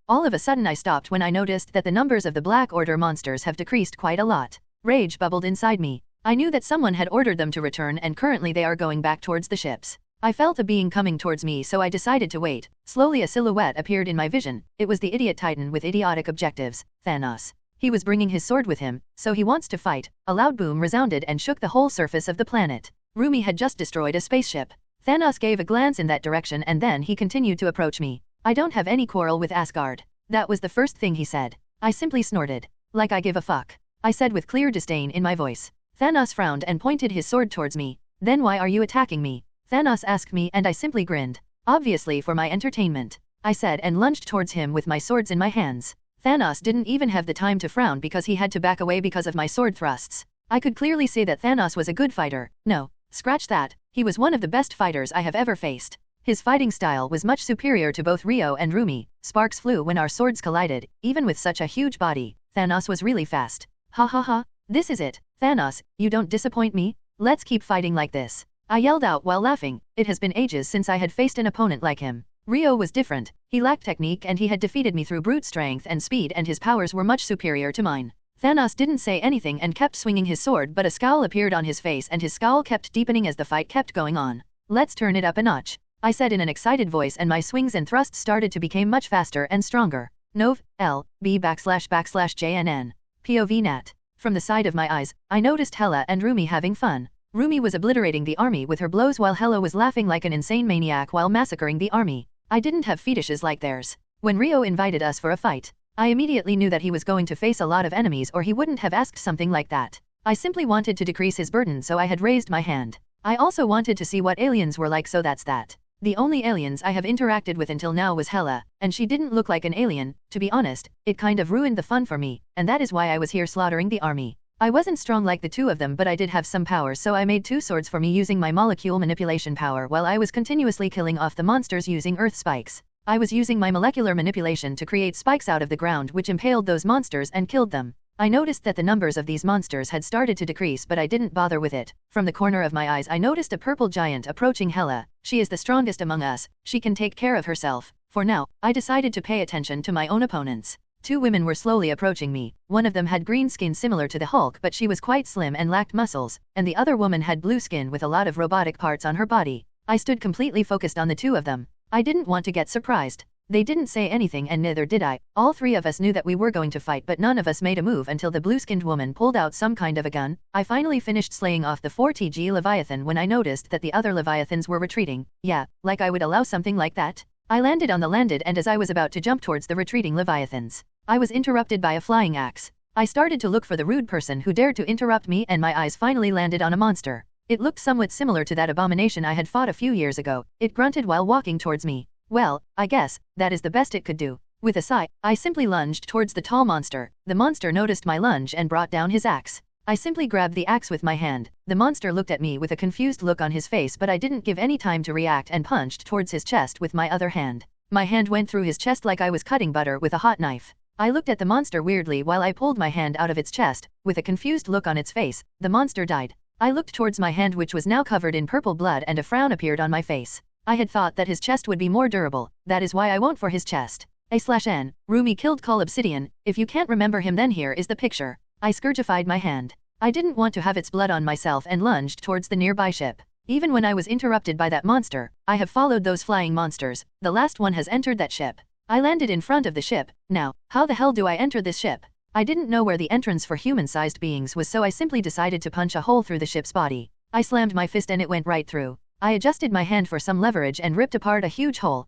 All of a sudden I stopped when I noticed that the numbers of the Black Order monsters have decreased quite a lot. Rage bubbled inside me. I knew that someone had ordered them to return and currently they are going back towards the ships. I felt a being coming towards me, so I decided to wait. Slowly a silhouette appeared in my vision. It was the idiot titan with idiotic objectives, Thanos. He was bringing his sword with him, so he wants to fight. A loud boom resounded and shook the whole surface of the planet. Rumi had just destroyed a spaceship. Thanos gave a glance in that direction and then he continued to approach me. I don't have any quarrel with Asgard. That was the first thing he said. I simply snorted. Like I give a fuck. I said with clear disdain in my voice. Thanos frowned and pointed his sword towards me. Then why are you attacking me? Thanos asked me and I simply grinned. Obviously for my entertainment, I said and lunged towards him with my swords in my hands. Thanos didn't even have the time to frown because he had to back away because of my sword thrusts. I could clearly see that Thanos was a good fighter. No, scratch that, he was one of the best fighters I have ever faced. His fighting style was much superior to both Rio and Rumi. Sparks flew when our swords collided. Even with such a huge body, Thanos was really fast. Ha ha ha, this is it. Thanos, you don't disappoint me. Let's keep fighting like this. I yelled out while laughing. It has been ages since I had faced an opponent like him. Rio was different. He lacked technique and he had defeated me through brute strength and speed and his powers were much superior to mine. Thanos didn't say anything and kept swinging his sword, but a scowl appeared on his face and his scowl kept deepening as the fight kept going on. Let's turn it up a notch, I said in an excited voice, and my swings and thrusts started to become much faster and stronger. Nov. L. B //JNN. POV Nat. From the side of my eyes, I noticed Hela and Rumi having fun. Rumi was obliterating the army with her blows while Hela was laughing like an insane maniac while massacring the army. I didn't have fetishes like theirs. When Rio invited us for a fight, I immediately knew that he was going to face a lot of enemies or he wouldn't have asked something like that. I simply wanted to decrease his burden, so I had raised my hand. I also wanted to see what aliens were like, so that's that. The only aliens I have interacted with until now was Hela, and she didn't look like an alien. To be honest, it kind of ruined the fun for me, and that is why I was here slaughtering the army. I wasn't strong like the two of them, but I did have some power, so I made two swords for me using my molecule manipulation power while I was continuously killing off the monsters using earth spikes. I was using my molecular manipulation to create spikes out of the ground which impaled those monsters and killed them. I noticed that the numbers of these monsters had started to decrease, but I didn't bother with it. From the corner of my eyes I noticed a purple giant approaching Hela. She is the strongest among us, she can take care of herself. For now, I decided to pay attention to my own opponents. Two women were slowly approaching me. One of them had green skin similar to the Hulk, but she was quite slim and lacked muscles, and the other woman had blue skin with a lot of robotic parts on her body. I stood completely focused on the two of them. I didn't want to get surprised. They didn't say anything and neither did I. All three of us knew that we were going to fight, but none of us made a move until the blue-skinned woman pulled out some kind of a gun. I finally finished slaying off the 4TG Leviathan when I noticed that the other Leviathans were retreating. Yeah, like I would allow something like that. I landed on the landed, and as I was about to jump towards the retreating Leviathans, I was interrupted by a flying axe. I started to look for the rude person who dared to interrupt me, and my eyes finally landed on a monster. It looked somewhat similar to that abomination I had fought a few years ago. It grunted while walking towards me. Well, I guess that is the best it could do. With a sigh, I simply lunged towards the tall monster. The monster noticed my lunge and brought down his axe. I simply grabbed the axe with my hand. The monster looked at me with a confused look on his face, but I didn't give any time to react and punched towards his chest with my other hand. My hand went through his chest like I was cutting butter with a hot knife. I looked at the monster weirdly while I pulled my hand out of its chest. With a confused look on its face, the monster died. I looked towards my hand, which was now covered in purple blood, and a frown appeared on my face. I had thought that his chest would be more durable. That is why I went for his chest. A/N. Rumi killed Call Obsidian. If you can't remember him, then here is the picture. I scourgified my hand. I didn't want to have its blood on myself and lunged towards the nearby ship. Even when I was interrupted by that monster, I have followed those flying monsters. The last one has entered that ship. I landed in front of the ship. Now, how the hell do I enter this ship? I didn't know where the entrance for human-sized beings was, so I simply decided to punch a hole through the ship's body. I slammed my fist and it went right through. I adjusted my hand for some leverage and ripped apart a huge hole.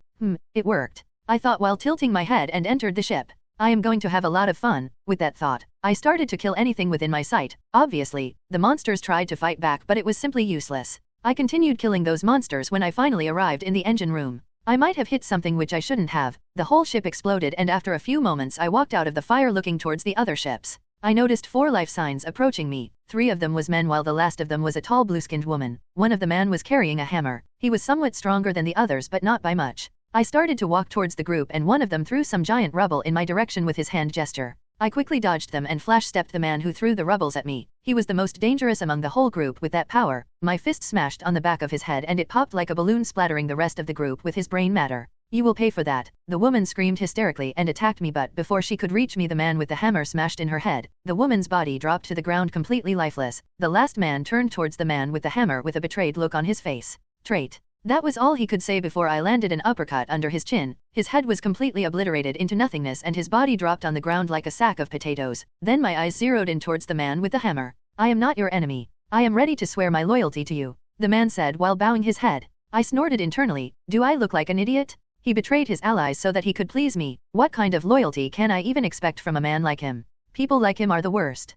It worked. I thought while tilting my head and entered the ship. I am going to have a lot of fun. With that thought, I started to kill anything within my sight. Obviously, the monsters tried to fight back, but it was simply useless. I continued killing those monsters when I finally arrived in the engine room. I might have hit something which I shouldn't have. The whole ship exploded, and after a few moments I walked out of the fire looking towards the other ships. I noticed 4 life signs approaching me. 3 of them was men while the last of them was a tall blue-skinned woman. One of the men was carrying a hammer. He was somewhat stronger than the others, but not by much. I started to walk towards the group and one of them threw some giant rubble in my direction with his hand gesture. I quickly dodged them and flash-stepped the man who threw the rubbles at me. He was the most dangerous among the whole group with that power. My fist smashed on the back of his head and it popped like a balloon, splattering the rest of the group with his brain matter. "You will pay for that." The woman screamed hysterically and attacked me, but before she could reach me the man with the hammer smashed in her head. The woman's body dropped to the ground completely lifeless. The last man turned towards the man with the hammer with a betrayed look on his face. "Trait." That was all he could say before I landed an uppercut under his chin. His head was completely obliterated into nothingness and his body dropped on the ground like a sack of potatoes. Then my eyes zeroed in towards the man with the hammer. "I am not your enemy. I am ready to swear my loyalty to you," the man said while bowing his head. I snorted internally. Do I look like an idiot? He betrayed his allies so that he could please me. What kind of loyalty can I even expect from a man like him? People like him are the worst.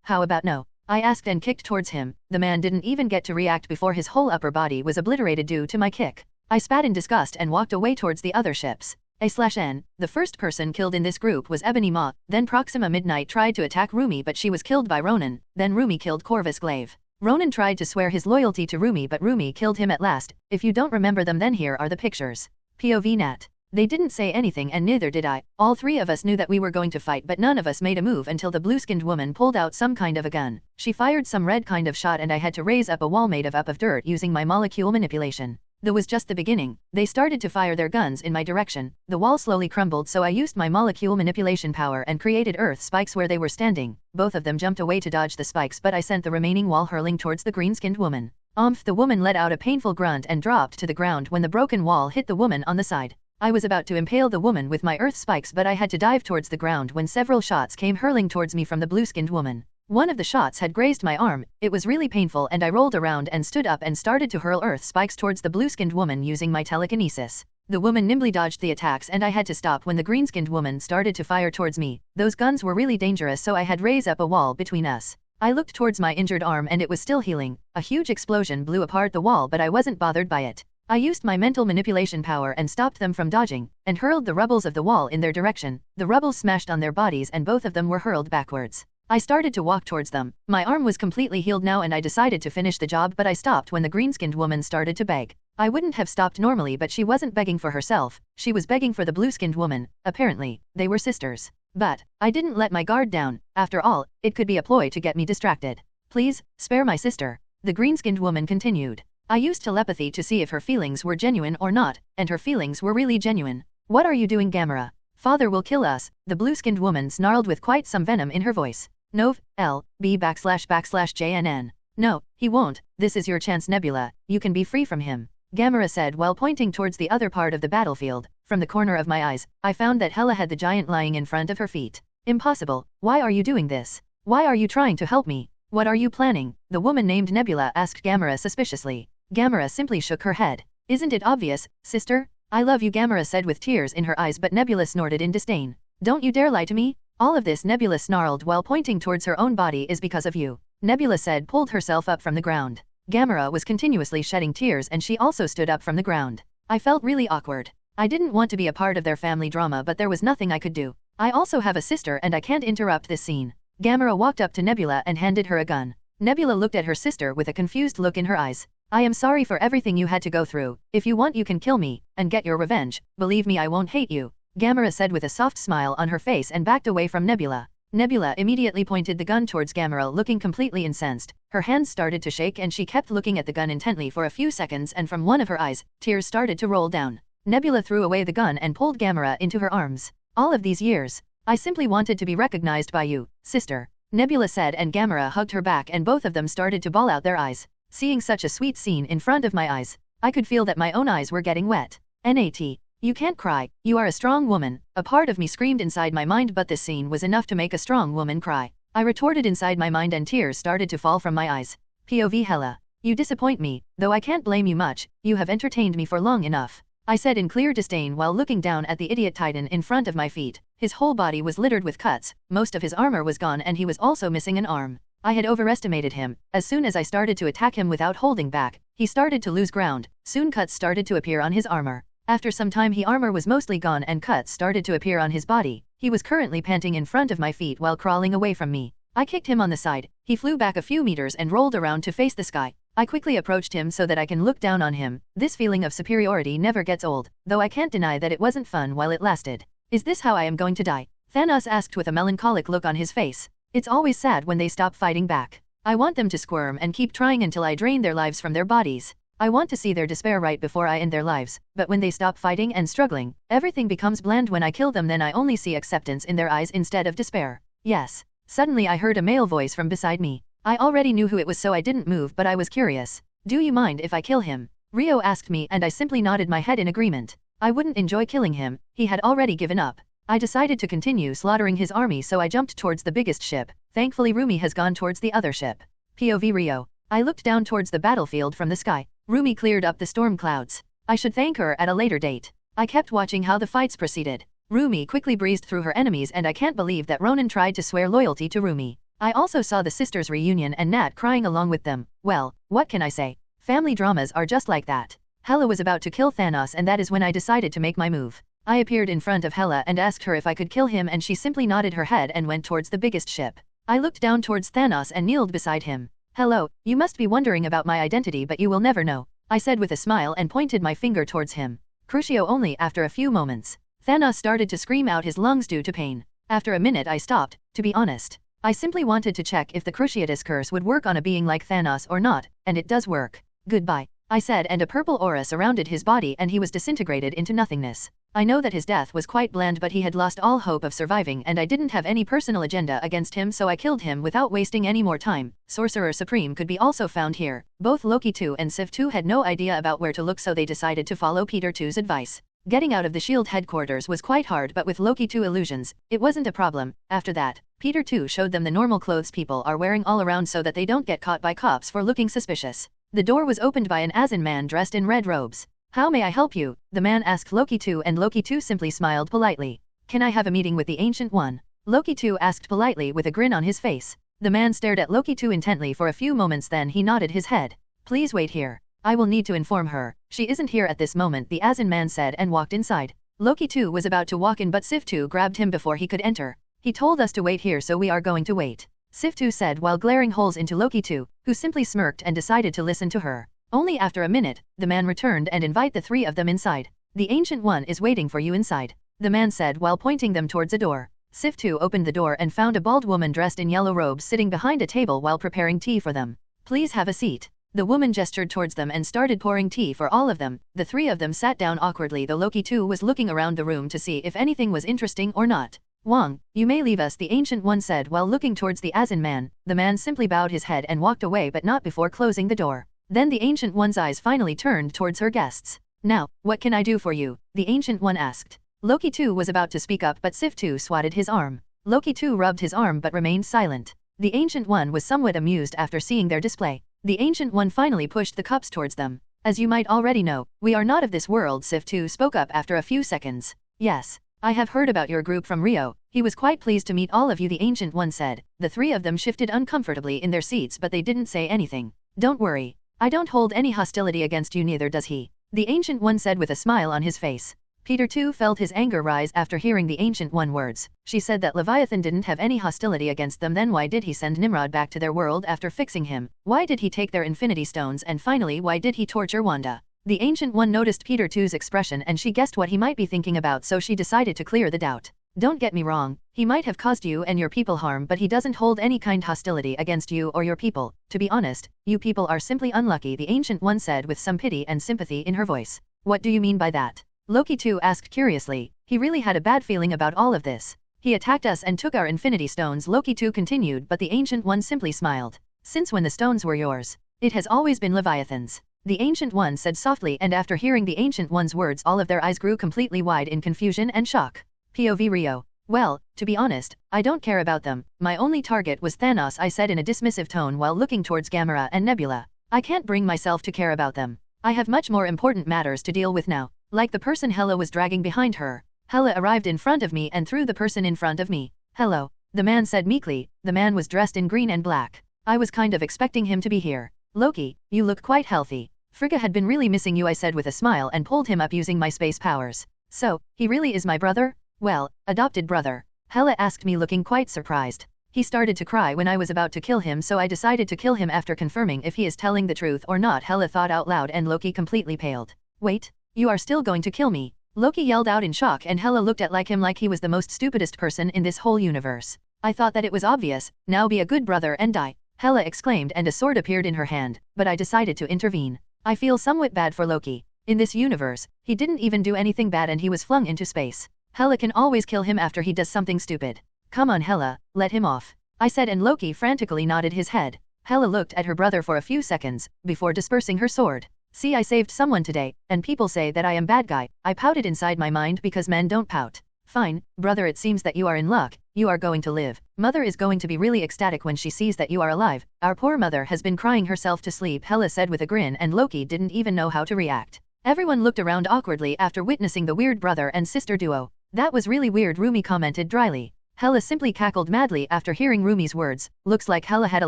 How about no? I asked and kicked towards him. The man didn't even get to react before his whole upper body was obliterated due to my kick. I spat in disgust and walked away towards the other ships. A/N. The first person killed in this group was Ebony Maw. Then Proxima Midnight tried to attack Rumi, but she was killed by Ronan. Then Rumi killed Corvus Glaive. Ronan tried to swear his loyalty to Rumi, but Rumi killed him at last. If you don't remember them, then here are the pictures. POV Nat. They didn't say anything and neither did I. All three of us knew that we were going to fight, but none of us made a move until the blue-skinned woman pulled out some kind of a gun. She fired some red kind of shot and I had to raise up a wall made of dirt using my molecule manipulation. That was just the beginning. They started to fire their guns in my direction. The wall slowly crumbled, so I used my molecule manipulation power and created earth spikes where they were standing. Both of them jumped away to dodge the spikes, but I sent the remaining wall hurling towards the green-skinned woman. The woman let out a painful grunt and dropped to the ground when the broken wall hit the woman on the side. I was about to impale the woman with my earth spikes, but I had to dive towards the ground when several shots came hurling towards me from the blue-skinned woman. One of the shots had grazed my arm. It was really painful and I rolled around and stood up and started to hurl earth spikes towards the blue-skinned woman using my telekinesis. The woman nimbly dodged the attacks and I had to stop when the green-skinned woman started to fire towards me. Those guns were really dangerous, so I had raised up a wall between us. I looked towards my injured arm and it was still healing. A huge explosion blew apart the wall, but I wasn't bothered by it. I used my mental manipulation power and stopped them from dodging, and hurled the rubbles of the wall in their direction. The rubbles smashed on their bodies and both of them were hurled backwards. I started to walk towards them. My arm was completely healed now and I decided to finish the job, but I stopped when the green-skinned woman started to beg. I wouldn't have stopped normally, but she wasn't begging for herself. She was begging for the blue-skinned woman. Apparently, they were sisters. But I didn't let my guard down. After all, it could be a ploy to get me distracted. "Please, spare my sister," the green-skinned woman continued. I used telepathy to see if her feelings were genuine or not, and her feelings were really genuine. "What are you doing, Gamera? Father will kill us," the blue-skinned woman snarled with quite some venom in her voice. "Nov, L, B //JNN. No, he won't. This is your chance, Nebula. You can be free from him," Gamera said while pointing towards the other part of the battlefield. From the corner of my eyes, I found that Hela had the giant lying in front of her feet. "Impossible. Why are you doing this? Why are you trying to help me? What are you planning?" the woman named Nebula asked Gamera suspiciously. Gamera simply shook her head. "Isn't it obvious, sister? I love you," Gamera said with tears in her eyes, but Nebula snorted in disdain. "Don't you dare lie to me. All of this," Nebula snarled while pointing towards her own body, "is because of you," Nebula said, pulled herself up from the ground. Gamera was continuously shedding tears and she also stood up from the ground. I felt really awkward. I didn't want to be a part of their family drama, but there was nothing I could do. I also have a sister and I can't interrupt this scene. Gamera walked up to Nebula and handed her a gun. Nebula looked at her sister with a confused look in her eyes. "I am sorry for everything you had to go through. If you want, you can kill me and get your revenge. Believe me, I won't hate you," Gamera said with a soft smile on her face and backed away from Nebula. Nebula immediately pointed the gun towards Gamera, looking completely incensed. Her hands started to shake and she kept looking at the gun intently for a few seconds, and from one of her eyes, tears started to roll down. Nebula threw away the gun and pulled Gamera into her arms. "All of these years, I simply wanted to be recognized by you, sister," Nebula said, and Gamera hugged her back and both of them started to bawl out their eyes. Seeing such a sweet scene in front of my eyes, I could feel that my own eyes were getting wet. "Nat. You can't cry. You are a strong woman," a part of me screamed inside my mind, but this scene was enough to make a strong woman cry. I retorted inside my mind and tears started to fall from my eyes. POV Hela. "You disappoint me, though I can't blame you much. You have entertained me for long enough," I said in clear disdain while looking down at the idiot titan in front of my feet. His whole body was littered with cuts, most of his armor was gone and he was also missing an arm. I had overestimated him. As soon as I started to attack him without holding back, he started to lose ground. Soon cuts started to appear on his armor. After some time, his armor was mostly gone and cuts started to appear on his body. He was currently panting in front of my feet while crawling away from me. I kicked him on the side. He flew back a few meters and rolled around to face the sky. I quickly approached him so that I can look down on him. This feeling of superiority never gets old, though I can't deny that it wasn't fun while it lasted. Is this how I am going to die? Thanos asked with a melancholic look on his face. It's always sad when they stop fighting back. I want them to squirm and keep trying until I drain their lives from their bodies. I want to see their despair right before I end their lives, but when they stop fighting and struggling, everything becomes bland. When I kill them, then I only see acceptance in their eyes instead of despair. Yes. Suddenly I heard a male voice from beside me. I already knew who it was, so I didn't move, but I was curious. Do you mind if I kill him? Rio asked me, and I simply nodded my head in agreement. I wouldn't enjoy killing him. He had already given up. I decided to continue slaughtering his army, so I jumped towards the biggest ship. Thankfully Rumi has gone towards the other ship. POV Rio. I looked down towards the battlefield from the sky. Rumi cleared up the storm clouds. I should thank her at a later date. I kept watching how the fights proceeded. Rumi quickly breezed through her enemies, and I can't believe that Ronan tried to swear loyalty to Rumi. I also saw the sisters' reunion and Nat crying along with them. Well, what can I say? Family dramas are just like that. Hela was about to kill Thanos, and that is when I decided to make my move. I appeared in front of Hela and asked her if I could kill him, and she simply nodded her head and went towards the biggest ship. I looked down towards Thanos and kneeled beside him. Hello, you must be wondering about my identity, but you will never know, I said with a smile and pointed my finger towards him. Crucio. Only after a few moments, Thanos started to scream out his lungs due to pain. After a minute I stopped. To be honest, I simply wanted to check if the Cruciatus curse would work on a being like Thanos or not, and it does work. Goodbye, I said, and a purple aura surrounded his body and he was disintegrated into nothingness. I know that his death was quite bland, but he had lost all hope of surviving, and I didn't have any personal agenda against him, so I killed him without wasting any more time. Sorcerer Supreme could be also found here. Both Loki 2 and Sif 2 had no idea about where to look, so they decided to follow Peter 2's advice. Getting out of the SHIELD headquarters was quite hard, but with Loki 2 illusions, it wasn't a problem. After that, Peter 2 showed them the normal clothes people are wearing all around so that they don't get caught by cops for looking suspicious. The door was opened by an Ashen man dressed in red robes. How may I help you? The man asked Loki 2, and Loki 2 simply smiled politely. Can I have a meeting with the Ancient One? Loki 2 asked politely with a grin on his face. The man stared at Loki 2 intently for a few moments, then he nodded his head. Please wait here. I will need to inform her. She isn't here at this moment, the Ashen man said and walked inside. Loki 2 was about to walk in, but Sif 2 grabbed him before he could enter. He told us to wait here, so we are going to wait, Sif 2 said while glaring holes into Loki 2, who simply smirked and decided to listen to her. Only after a minute, the man returned and invited the three of them inside. The Ancient One is waiting for you inside, the man said while pointing them towards a door. Sif 2 opened the door and found a bald woman dressed in yellow robes sitting behind a table while preparing tea for them. Please have a seat. The woman gestured towards them and started pouring tea for all of them. The three of them sat down awkwardly, though Loki 2 was looking around the room to see if anything was interesting or not. Wang, you may leave us, the Ancient One said while looking towards the Ashen man. The man simply bowed his head and walked away, but not before closing the door. Then the Ancient One's eyes finally turned towards her guests. Now, what can I do for you? The Ancient One asked. Loki 2 was about to speak up, but Sif 2 swatted his arm. Loki 2 rubbed his arm but remained silent. The Ancient One was somewhat amused after seeing their display. The Ancient One finally pushed the cups towards them. As you might already know, we are not of this world, Sif 2 spoke up after a few seconds. Yes, I have heard about your group from Rio. He was quite pleased to meet all of you, the Ancient One said. The three of them shifted uncomfortably in their seats, but they didn't say anything. Don't worry. I don't hold any hostility against you, neither does he, the Ancient One said with a smile on his face. Peter 2 felt his anger rise after hearing the Ancient One words. She said that Leviathan didn't have any hostility against them, then why did he send Nimrod back to their world after fixing him? Why did he take their Infinity Stones, and finally why did he torture Wanda? The Ancient One noticed Peter 2's expression and she guessed what he might be thinking about, so she decided to clear the doubt. Don't get me wrong, he might have caused you and your people harm, but he doesn't hold any kind hostility against you or your people. To be honest, you people are simply unlucky, the Ancient One said with some pity and sympathy in her voice. What do you mean by that? Loki 2 asked curiously. He really had a bad feeling about all of this. He attacked us and took our Infinity Stones, Loki 2 continued, but the Ancient One simply smiled. Since when the stones were yours? It has always been Leviathan's, the Ancient One said softly, and after hearing the Ancient One's words all of their eyes grew completely wide in confusion and shock. POV Rio. Well, to be honest, I don't care about them. My only target was Thanos, I said in a dismissive tone while looking towards Gamera and Nebula. I can't bring myself to care about them. I have much more important matters to deal with now. Like the person Hela was dragging behind her. Hela arrived in front of me and threw the person in front of me. Hello, the man said meekly. The man was dressed in green and black. I was kind of expecting him to be here. Loki, you look quite healthy. Frigga had been really missing you, I said with a smile and pulled him up using my space powers. So, he really is my brother? Well, adopted brother. Hela asked me looking quite surprised. He started to cry when I was about to kill him, so I decided to kill him after confirming if he is telling the truth or not, Hela thought out loud, and Loki completely paled. Wait, you are still going to kill me? Loki yelled out in shock, and Hela looked at him like he was the most stupidest person in this whole universe. I thought that it was obvious. Now be a good brother and die, Hela exclaimed, and a sword appeared in her hand, but I decided to intervene. I feel somewhat bad for Loki. In this universe, he didn't even do anything bad and he was flung into space. Hela can always kill him after he does something stupid. Come on Hela, let him off, I said, and Loki frantically nodded his head. Hela looked at her brother for a few seconds, before dispersing her sword. See, I saved someone today, and people say that I am bad guy. I pouted inside my mind because men don't pout. Fine, brother, it seems that you are in luck. You are going to live. Mother is going to be really ecstatic when she sees that you are alive. Our poor mother has been crying herself to sleep, Hela said with a grin, and Loki didn't even know how to react. Everyone looked around awkwardly after witnessing the weird brother and sister duo. That was really weird, Rumi commented dryly. Hela simply cackled madly after hearing Rumi's words. Looks like Hela had a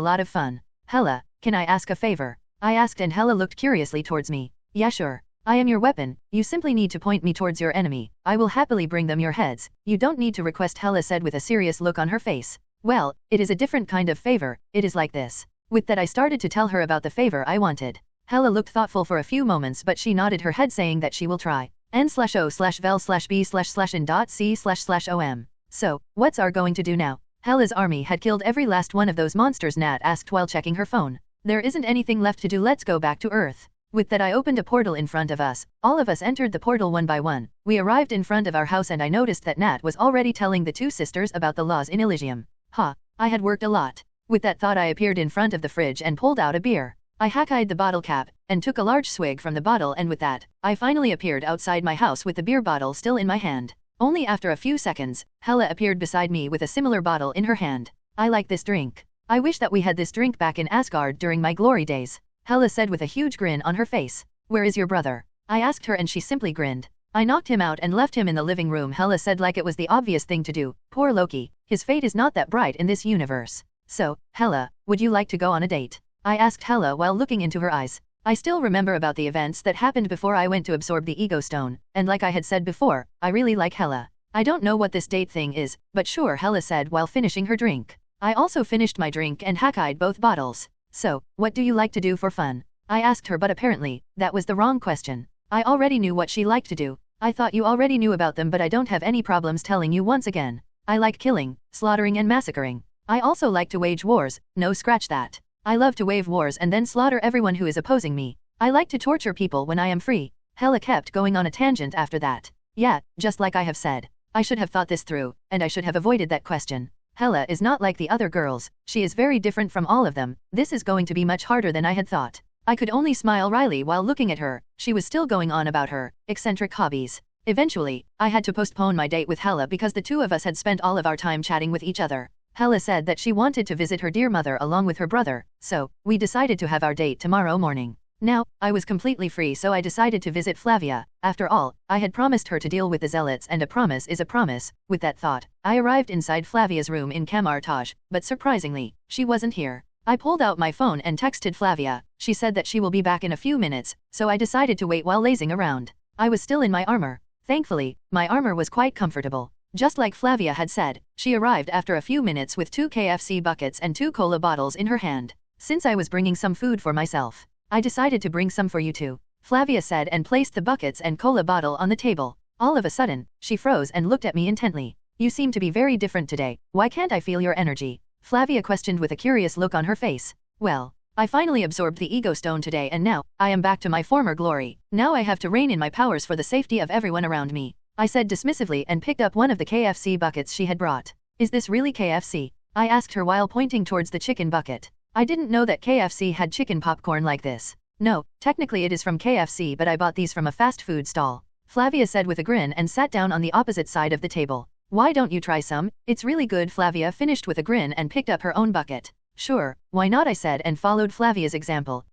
lot of fun. Hela, can I ask a favor? I asked, and Hela looked curiously towards me. Yeah, sure. I am your weapon. You simply need to point me towards your enemy. I will happily bring them your heads. You don't need to request, Hela said with a serious look on her face. Well, it is a different kind of favor. It is like this. With that I started to tell her about the favor I wanted. Hela looked thoughtful for a few moments, but she nodded her head saying that she will try. n/o/vel/b/n.c//om. So, what's our going to do now? Hela's army had killed every last one of those monsters, Nat asked while checking her phone. There isn't anything left to do, let's go back to Earth. With that I opened a portal in front of us. All of us entered the portal one by one. We arrived in front of our house and I noticed that Nat was already telling the two sisters about the laws in Elysium. I had worked a lot. With that thought I appeared in front of the fridge and pulled out a beer. I hackeyed the bottle cap, and took a large swig from the bottle, and with that, I finally appeared outside my house with the beer bottle still in my hand. Only after a few seconds, Hela appeared beside me with a similar bottle in her hand. I like this drink. I wish that we had this drink back in Asgard during my glory days, Hela said with a huge grin on her face. Where is your brother? I asked her and she simply grinned. I knocked him out and left him in the living room, Hela said like it was the obvious thing to do. Poor Loki, his fate is not that bright in this universe. So, Hela, would you like to go on a date? I asked Hela while looking into her eyes. I still remember about the events that happened before I went to absorb the ego stone, and like I had said before, I really like Hela. I don't know what this date thing is, but sure, Hela said while finishing her drink. I also finished my drink and hackeyed both bottles. So, what do you like to do for fun? I asked her, but apparently, that was the wrong question. I already knew what she liked to do. I thought you already knew about them, but I don't have any problems telling you once again. I like killing, slaughtering and massacring. I also like to wage wars. No, scratch that. I love to wage wars and then slaughter everyone who is opposing me. I like to torture people when I am free. Hela kept going on a tangent after that. Yeah, just like I have said. I should have thought this through, and I should have avoided that question. Hela is not like the other girls. She is very different from all of them. This is going to be much harder than I had thought. I could only smile wryly while looking at her. She was still going on about her eccentric hobbies. Eventually, I had to postpone my date with Hela because the two of us had spent all of our time chatting with each other. Hela said that she wanted to visit her dear mother along with her brother, so we decided to have our date tomorrow morning. Now, I was completely free, so I decided to visit Flavia. After all, I had promised her to deal with the zealots, and a promise is a promise. With that thought, I arrived inside Flavia's room in Camartage, but surprisingly, she wasn't here. I pulled out my phone and texted Flavia. She said that she will be back in a few minutes, so I decided to wait while lazing around. I was still in my armor. Thankfully, my armor was quite comfortable. Just like Flavia had said, she arrived after a few minutes with 2 KFC buckets and 2 cola bottles in her hand. Since I was bringing some food for myself, I decided to bring some for you too, Flavia said and placed the buckets and cola bottle on the table. All of a sudden, she froze and looked at me intently. You seem to be very different today. Why can't I feel your energy? Flavia questioned with a curious look on her face. Well, I finally absorbed the ego stone today and now, I am back to my former glory. Now I have to rein in my powers for the safety of everyone around me, I said dismissively and picked up one of the KFC buckets she had brought. Is this really KFC? I asked her while pointing towards the chicken bucket. I didn't know that KFC had chicken popcorn like this. No, technically it is from KFC, but I bought these from a fast food stall, Flavia said with a grin and sat down on the opposite side of the table. Why don't you try some? It's really good, Flavia finished with a grin and picked up her own bucket. Sure, why not, I said and followed Flavia's example.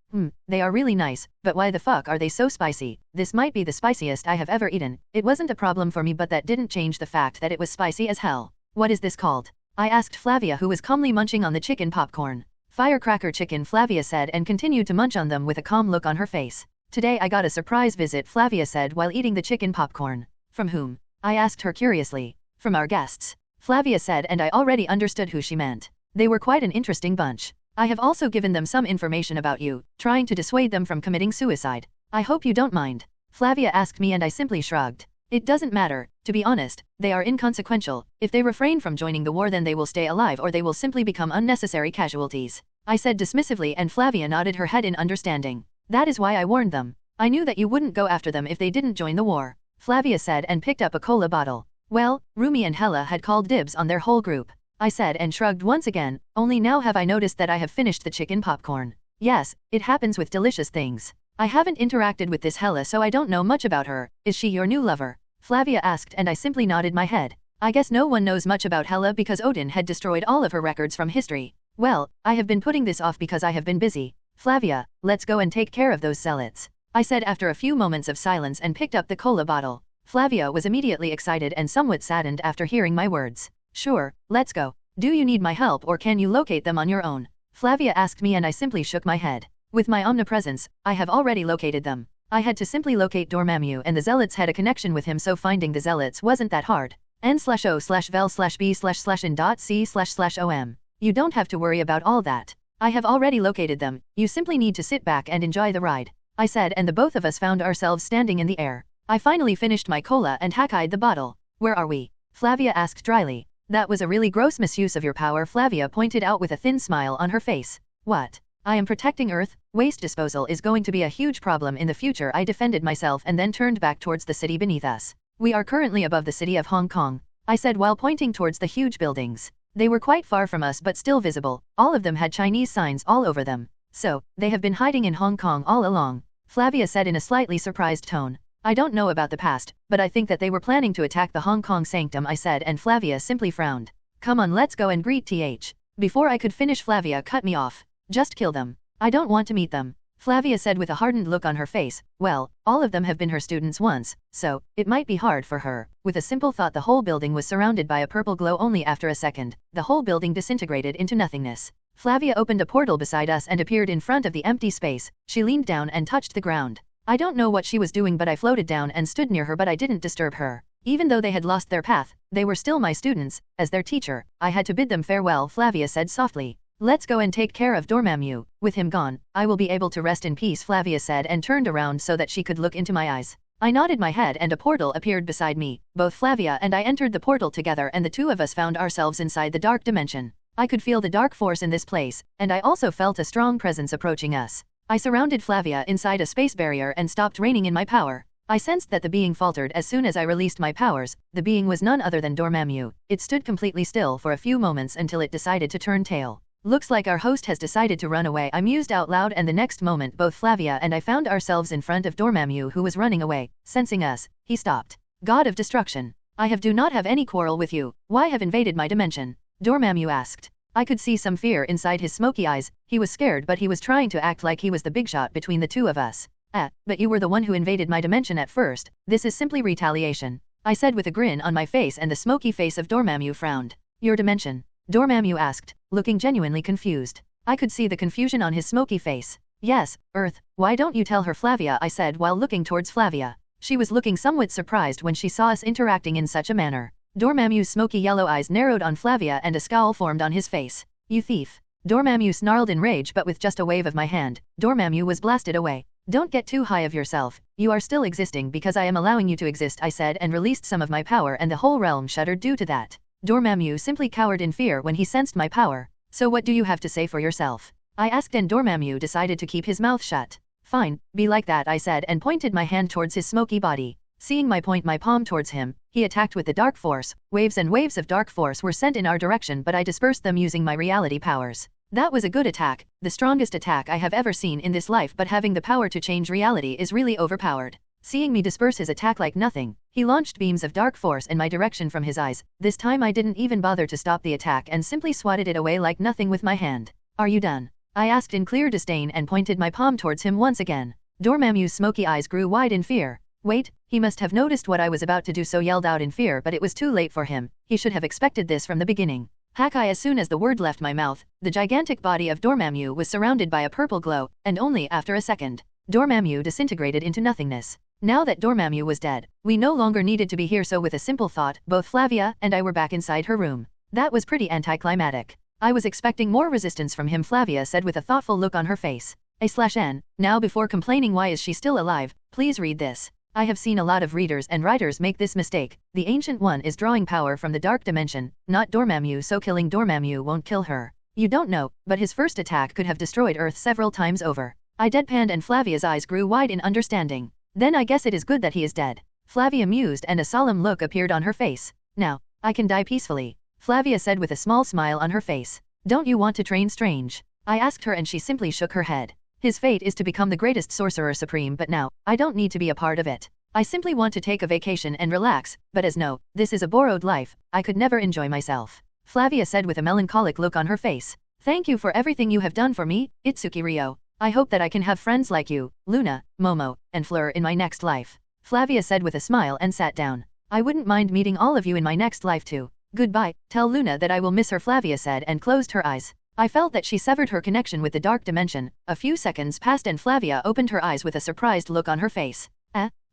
They are really nice, but why the fuck are they so spicy? This might be the spiciest I have ever eaten. It wasn't a problem for me, but that didn't change the fact that it was spicy as hell. What is this called? I asked Flavia, who was calmly munching on the chicken popcorn. Firecracker chicken, Flavia said and continued to munch on them with a calm look on her face. Today I got a surprise visit, Flavia said while eating the chicken popcorn. From whom? I asked her curiously. From our guests, Flavia said, and I already understood who she meant. They were quite an interesting bunch. I have also given them some information about you, trying to dissuade them from committing suicide. I hope you don't mind. Flavia asked me and I simply shrugged. It doesn't matter, to be honest, they are inconsequential. If they refrain from joining the war then they will stay alive or they will simply become unnecessary casualties. I said dismissively and Flavia nodded her head in understanding. That is why I warned them. I knew that you wouldn't go after them if they didn't join the war, Flavia said and picked up a cola bottle. Well, Rumi and Hella had called dibs on their whole group, I said and shrugged once again, only now have I noticed that I have finished the chicken popcorn. Yes, it happens with delicious things. I haven't interacted with this Hella so I don't know much about her. Is she your new lover? Flavia asked and I simply nodded my head. I guess no one knows much about Hella because Odin had destroyed all of her records from history. Well, I have been putting this off because I have been busy. Flavia, let's go and take care of those zealots, I said after a few moments of silence and picked up the cola bottle. Flavia was immediately excited and somewhat saddened after hearing my words. Sure, let's go. Do you need my help or can you locate them on your own? Flavia asked me and I simply shook my head. With my omnipresence, I have already located them. I had to simply locate Dormammu and the zealots had a connection with him so finding the zealots wasn't that hard. n/o/vel/b/in.c//om. You don't have to worry about all that. I have already located them, you simply need to sit back and enjoy the ride, I said and the both of us found ourselves standing in the air. I finally finished my cola and hack-eyed the bottle. Where are we? Flavia asked dryly. That was a really gross misuse of your power, Flavia pointed out with a thin smile on her face. What? I am protecting Earth. Waste disposal is going to be a huge problem in the future, I defended myself and then turned back towards the city beneath us. We are currently above the city of Hong Kong, I said while pointing towards the huge buildings. They were quite far from us but still visible. All of them had Chinese signs all over them. So, they have been hiding in Hong Kong all along, Flavia said in a slightly surprised tone. I don't know about the past, but I think that they were planning to attack the Hong Kong sanctum, I said and Flavia simply frowned. Come on, let's go and greet TH. Before I could finish Flavia cut me off. Just kill them. I don't want to meet them, Flavia said with a hardened look on her face. Well, all of them have been her students once, so, it might be hard for her. With a simple thought the whole building was surrounded by a purple glow. Only after a second, the whole building disintegrated into nothingness. Flavia opened a portal beside us and appeared in front of the empty space. She leaned down and touched the ground. I don't know what she was doing but I floated down and stood near her but I didn't disturb her. Even though they had lost their path, they were still my students. As their teacher, I had to bid them farewell, Flavia said softly. Let's go and take care of Dormammu. With him gone, I will be able to rest in peace, Flavia said and turned around so that she could look into my eyes. I nodded my head and a portal appeared beside me. Both Flavia and I entered the portal together and the two of us found ourselves inside the dark dimension. I could feel the dark force in this place, and I also felt a strong presence approaching us. I surrounded Flavia inside a space barrier and stopped raining in my power. I sensed that the being faltered as soon as I released my powers. The being was none other than Dormammu. It stood completely still for a few moments until it decided to turn tail. Looks like our host has decided to run away, I mused out loud, and the next moment both Flavia and I found ourselves in front of Dormammu who was running away. Sensing us, he stopped. God of destruction. I do not have any quarrel with you. Why have invaded my dimension? Dormammu asked. I could see some fear inside his smoky eyes. He was scared but he was trying to act like he was the big shot between the two of us. But you were the one who invaded my dimension at first. This is simply retaliation, I said with a grin on my face, and the smoky face of Dormammu frowned. Your dimension? Dormammu asked, looking genuinely confused. I could see the confusion on his smoky face. Yes, Earth. Why don't you tell her, Flavia, I said while looking towards Flavia. She was looking somewhat surprised when she saw us interacting in such a manner. Dormammu's smoky yellow eyes narrowed on Flavia and a scowl formed on his face. You thief. Dormammu snarled in rage, but with just a wave of my hand, Dormammu was blasted away. Don't get too high of yourself. You are still existing because I am allowing you to exist, I said and released some of my power, and the whole realm shuddered due to that. Dormammu simply cowered in fear when he sensed my power. So what do you have to say for yourself? I asked, and Dormammu decided to keep his mouth shut. Fine, be like that, I said and pointed my hand towards his smoky body. Seeing my point my palm towards him, he attacked with the dark force. Waves and waves of dark force were sent in our direction, but I dispersed them using my reality powers. That was a good attack, the strongest attack I have ever seen in this life, but having the power to change reality is really overpowered. Seeing me disperse his attack like nothing, he launched beams of dark force in my direction from his eyes. This time I didn't even bother to stop the attack and simply swatted it away like nothing with my hand. Are you done? I asked in clear disdain and pointed my palm towards him once again. Dormammu's smoky eyes grew wide in fear. Wait, he must have noticed what I was about to do, so yelled out in fear, but it was too late for him. He should have expected this from the beginning. Hakai, as soon as the word left my mouth, the gigantic body of Dormammu was surrounded by a purple glow, and only after a second, Dormammu disintegrated into nothingness. Now that Dormammu was dead, we no longer needed to be here, so with a simple thought, both Flavia and I were back inside her room. That was pretty anticlimactic. I was expecting more resistance from him, Flavia said with a thoughtful look on her face. A/N. Now before complaining why is she still alive, please read this. I have seen a lot of readers and writers make this mistake. The Ancient One is drawing power from the dark dimension, not Dormammu, so killing Dormammu won't kill her. You don't know, but his first attack could have destroyed Earth several times over. I deadpanned and Flavia's eyes grew wide in understanding. Then I guess it is good that he is dead. Flavia mused and a solemn look appeared on her face. Now, I can die peacefully, Flavia said with a small smile on her face. Don't you want to train Strange? I asked her and she simply shook her head. His fate is to become the greatest sorcerer supreme, but now, I don't need to be a part of it. I simply want to take a vacation and relax, but as no, this is a borrowed life, I could never enjoy myself, Flavia said with a melancholic look on her face. Thank you for everything you have done for me, Itsuki Ryo. I hope that I can have friends like you, Luna, Momo, and Fleur in my next life, Flavia said with a smile and sat down. I wouldn't mind meeting all of you in my next life too. Goodbye, tell Luna that I will miss her, Flavia said and closed her eyes. I felt that she severed her connection with the dark dimension. A few seconds passed and Flavia opened her eyes with a surprised look on her face.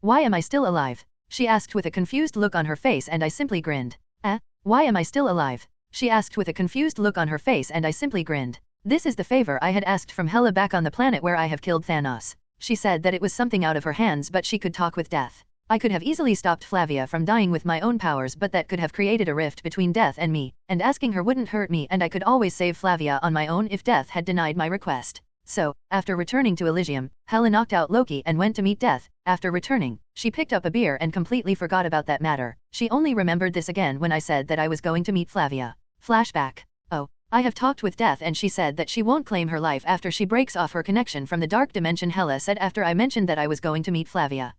Why am I still alive? She asked with a confused look on her face and I simply grinned. Why am I still alive? She asked with a confused look on her face and I simply grinned. This is the favor I had asked from Hela back on the planet where I have killed Thanos. She said that it was something out of her hands, but she could talk with death. I could have easily stopped Flavia from dying with my own powers, but that could have created a rift between death and me, and asking her wouldn't hurt me and I could always save Flavia on my own if death had denied my request. So, after returning to Elysium, Hela knocked out Loki and went to meet death. After returning, she picked up a beer and completely forgot about that matter. She only remembered this again when I said that I was going to meet Flavia. Flashback. Oh, I have talked with death and she said that she won't claim her life after she breaks off her connection from the dark dimension, Hela said after I mentioned that I was going to meet Flavia.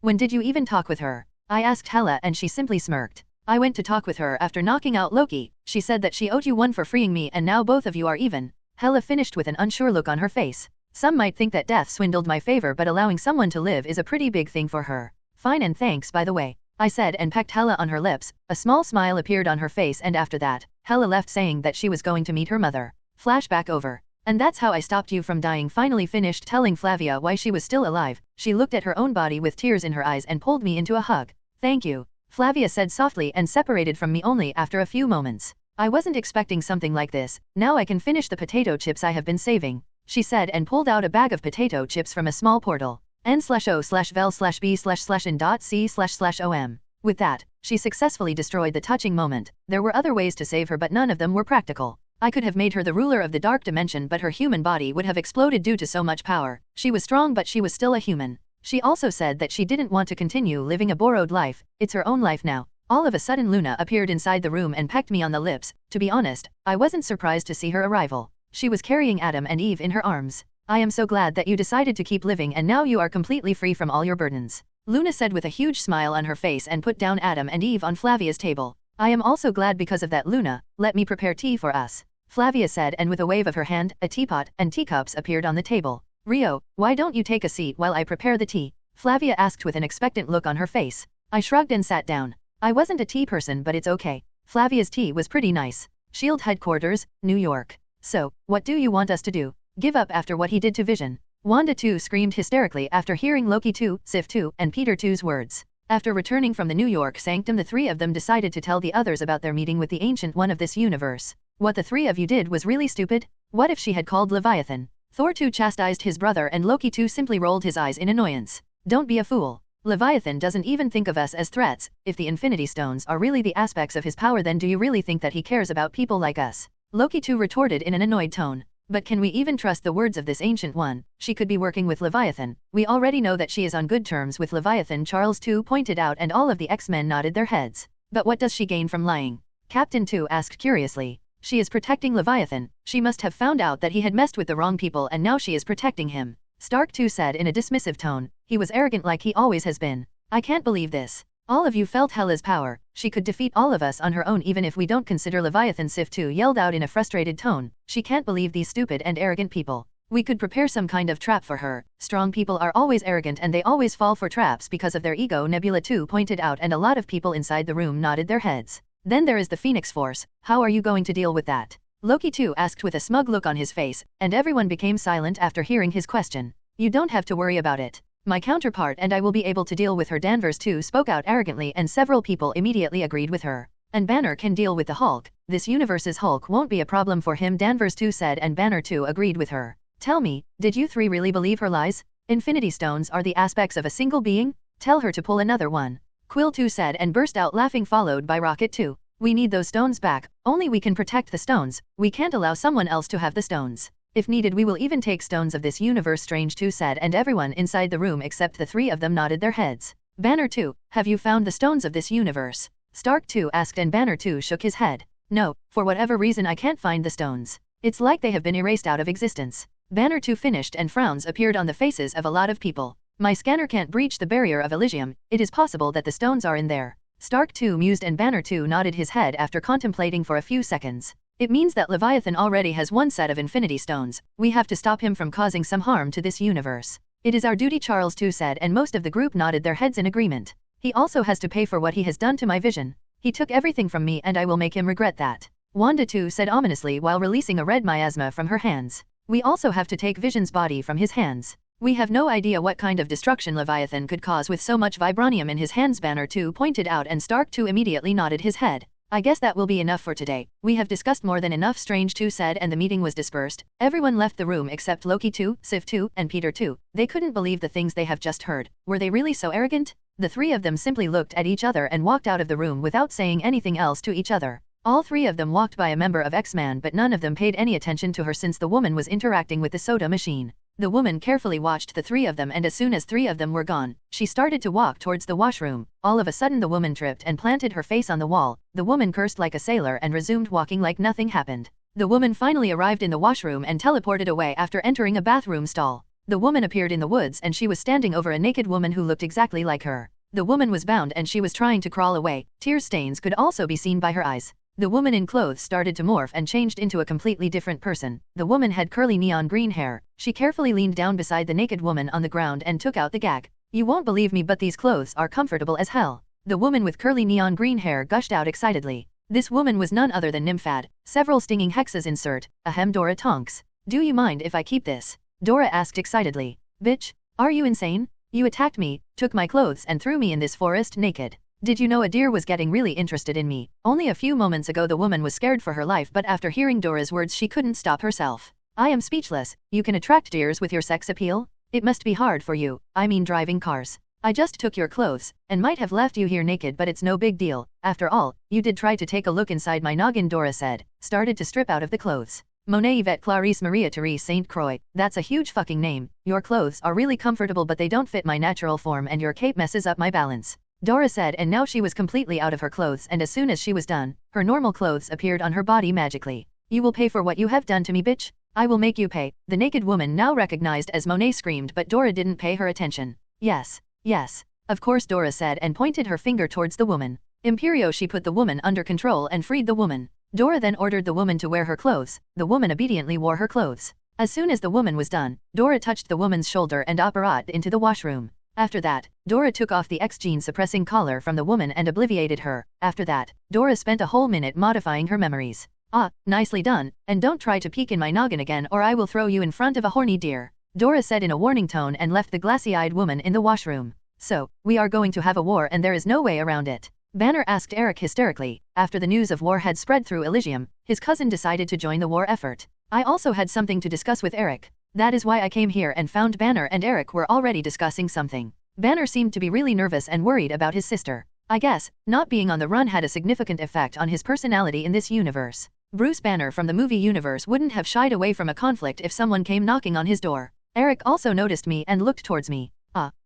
When did you even talk with her? I asked Hela and she simply smirked. I went to talk with her after knocking out Loki. She said that she owed you one for freeing me and now both of you are even. Hela finished with an unsure look on her face. Some might think that death swindled my favor, but allowing someone to live is a pretty big thing for her. Fine, and thanks by the way, I said and pecked Hela on her lips. A small smile appeared on her face and after that, Hela left saying that she was going to meet her mother. Flashback over. And that's how I stopped you from dying. Finally finished telling Flavia why she was still alive. She looked at her own body with tears in her eyes and pulled me into a hug. Thank you, Flavia said softly and separated from me only after a few moments. I wasn't expecting something like this. Now I can finish the potato chips I have been saving, she said and pulled out a bag of potato chips from a small portal. n/o/vel/b/in.c//om. With that, she successfully destroyed the touching moment. There were other ways to save her, but none of them were practical. I could have made her the ruler of the dark dimension, but her human body would have exploded due to so much power. She was strong, but she was still a human. She also said that she didn't want to continue living a borrowed life. It's her own life now. All of a sudden Luna appeared inside the room and pecked me on the lips. To be honest, I wasn't surprised to see her arrival. She was carrying Adam and Eve in her arms. I am so glad that you decided to keep living and now you are completely free from all your burdens, Luna said with a huge smile on her face and put down Adam and Eve on Flavia's table. I am also glad because of that, Luna. Let me prepare tea for us, Flavia said, and with a wave of her hand, a teapot and teacups appeared on the table. Rio, why don't you take a seat while I prepare the tea? Flavia asked with an expectant look on her face. I shrugged and sat down. I wasn't a tea person, but it's okay. Flavia's tea was pretty nice. SHIELD Headquarters, New York. So, what do you want us to do? Give up after what he did to Vision? Wanda 2 screamed hysterically after hearing Loki 2, Sif 2, and Peter 2's words. After returning from the New York sanctum, the three of them decided to tell the others about their meeting with the Ancient One of this universe. What the three of you did was really stupid. What if she had called Leviathan? Thor 2 chastised his brother and Loki 2 simply rolled his eyes in annoyance. Don't be a fool. Leviathan doesn't even think of us as threats. If the Infinity Stones are really the aspects of his power, then do you really think that he cares about people like us? Loki 2 retorted in an annoyed tone. But can we even trust the words of this Ancient One? She could be working with Leviathan. We already know that she is on good terms with Leviathan, Charles 2 pointed out, and all of the X-Men nodded their heads. But what does she gain from lying? Captain 2 asked curiously. She is protecting Leviathan. She must have found out that he had messed with the wrong people and now she is protecting him, Stark 2 said in a dismissive tone. He was arrogant like he always has been. I can't believe this. All of you felt Hela's power. She could defeat all of us on her own even if we don't consider Leviathan, Sif 2 yelled out in a frustrated tone. She can't believe these stupid and arrogant people. We could prepare some kind of trap for her. Strong people are always arrogant and they always fall for traps because of their ego, Nebula 2 pointed out, and a lot of people inside the room nodded their heads. Then there is the Phoenix Force. How are you going to deal with that? Loki 2 asked with a smug look on his face, and everyone became silent after hearing his question. You don't have to worry about it. My counterpart and I will be able to deal with her, Danvers 2 spoke out arrogantly, and several people immediately agreed with her. and Banner can deal with the Hulk. This universe's Hulk won't be a problem for him, Danvers 2 said, and Banner 2 agreed with her. Tell me, did you three really believe her lies? Infinity Stones are the aspects of a single being? Tell her to pull another one. Quill 2 said and burst out laughing, followed by Rocket 2. We need those stones back, only we can protect the stones, we can't allow someone else to have the stones. If needed we will even take stones of this universe, Strange 2 said, and everyone inside the room except the three of them nodded their heads. Banner 2, have you found the stones of this universe? Stark 2 asked, and Banner 2 shook his head. No, for whatever reason I can't find the stones. It's like they have been erased out of existence. Banner 2 finished and frowns appeared on the faces of a lot of people. My scanner can't breach the barrier of Elysium, it is possible that the stones are in there. Stark 2 mused and Banner 2 nodded his head after contemplating for a few seconds. It means that Leviathan already has one set of Infinity Stones. We have to stop him from causing some harm to this universe. It is our duty, Charles 2 said, and most of the group nodded their heads in agreement. He also has to pay for what he has done to my vision. He took everything from me and I will make him regret that. Wanda 2 said ominously while releasing a red miasma from her hands. We also have to take Vision's body from his hands. We have no idea what kind of destruction Leviathan could cause with so much vibranium in his hands, Banner 2 pointed out, and Stark 2 immediately nodded his head. I guess that will be enough for today. We have discussed more than enough, Strange 2 said, and the meeting was dispersed. Everyone left the room except Loki 2, Sif 2, and Peter 2. They couldn't believe the things they have just heard. Were they really so arrogant? The three of them simply looked at each other and walked out of the room without saying anything else to each other. All three of them walked by a member of X-Man, but none of them paid any attention to her since the woman was interacting with the soda machine. The woman carefully watched the three of them, and as soon as three of them were gone, she started to walk towards the washroom. All of a sudden the woman tripped and planted her face on the wall. The woman cursed like a sailor and resumed walking like nothing happened. The woman finally arrived in the washroom and teleported away after entering a bathroom stall. The woman appeared in the woods and she was standing over a naked woman who looked exactly like her. The woman was bound and she was trying to crawl away. Tear stains could also be seen by her eyes. The woman in clothes started to morph and changed into a completely different person. The woman had curly neon green hair. She carefully leaned down beside the naked woman on the ground and took out the gag. You won't believe me, but these clothes are comfortable as hell. The woman with curly neon green hair gushed out excitedly. This woman was none other than Nymphad. Several stinging hexes insert. Ahem, Dora tonks. Do you mind if I keep this? Dora asked excitedly. Bitch, are you insane? You attacked me, took my clothes and threw me in this forest naked. Did you know a deer was getting really interested in me? Only a few moments ago the woman was scared for her life, but after hearing Dora's words she couldn't stop herself. I am speechless. You can attract deers with your sex appeal? It must be hard for you. I mean driving cars. I just took your clothes, and might have left you here naked, but it's no big deal. After all, you did try to take a look inside my noggin, Dora said, started to strip out of the clothes. Monet Yvette Clarice Maria Therese St. Croix, that's a huge fucking name. Your clothes are really comfortable, but they don't fit my natural form and your cape messes up my balance. Dora said, and now she was completely out of her clothes, and as soon as she was done, her normal clothes appeared on her body magically. You will pay for what you have done to me, bitch. I will make you pay. The naked woman now recognized as Monet screamed, but Dora didn't pay her attention. Yes. Yes. Of course, Dora said and pointed her finger towards the woman. Imperio, she put the woman under control and freed the woman. Dora then ordered the woman to wear her clothes. The woman obediently wore her clothes. As soon as the woman was done, Dora touched the woman's shoulder and apparat into the washroom. After that, Dora took off the X-gene suppressing collar from the woman and obliviated her. After that, Dora spent a whole minute modifying her memories. Ah, nicely done, and don't try to peek in my noggin again or I will throw you in front of a horny deer, Dora said in a warning tone and left the glassy-eyed woman in the washroom. So, we are going to have a war and there is no way around it? Banner asked Eric hysterically. After the news of war had spread through Elysium, his cousin decided to join the war effort. I also had something to discuss with Eric. That is why I came here and found Banner and Eric were already discussing something. Banner seemed to be really nervous and worried about his sister. I guess, not being on the run had a significant effect on his personality in this universe. Bruce Banner from the movie universe wouldn't have shied away from a conflict if someone came knocking on his door. Eric also noticed me and looked towards me.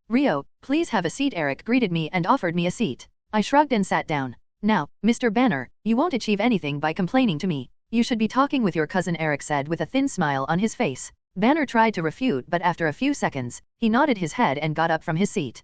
Rio, please have a seat. Eric greeted me and offered me a seat. I shrugged and sat down. Now, Mr. Banner, you won't achieve anything by complaining to me. You should be talking with your cousin, Eric said with a thin smile on his face. Banner tried to refute, but after a few seconds, he nodded his head and got up from his seat.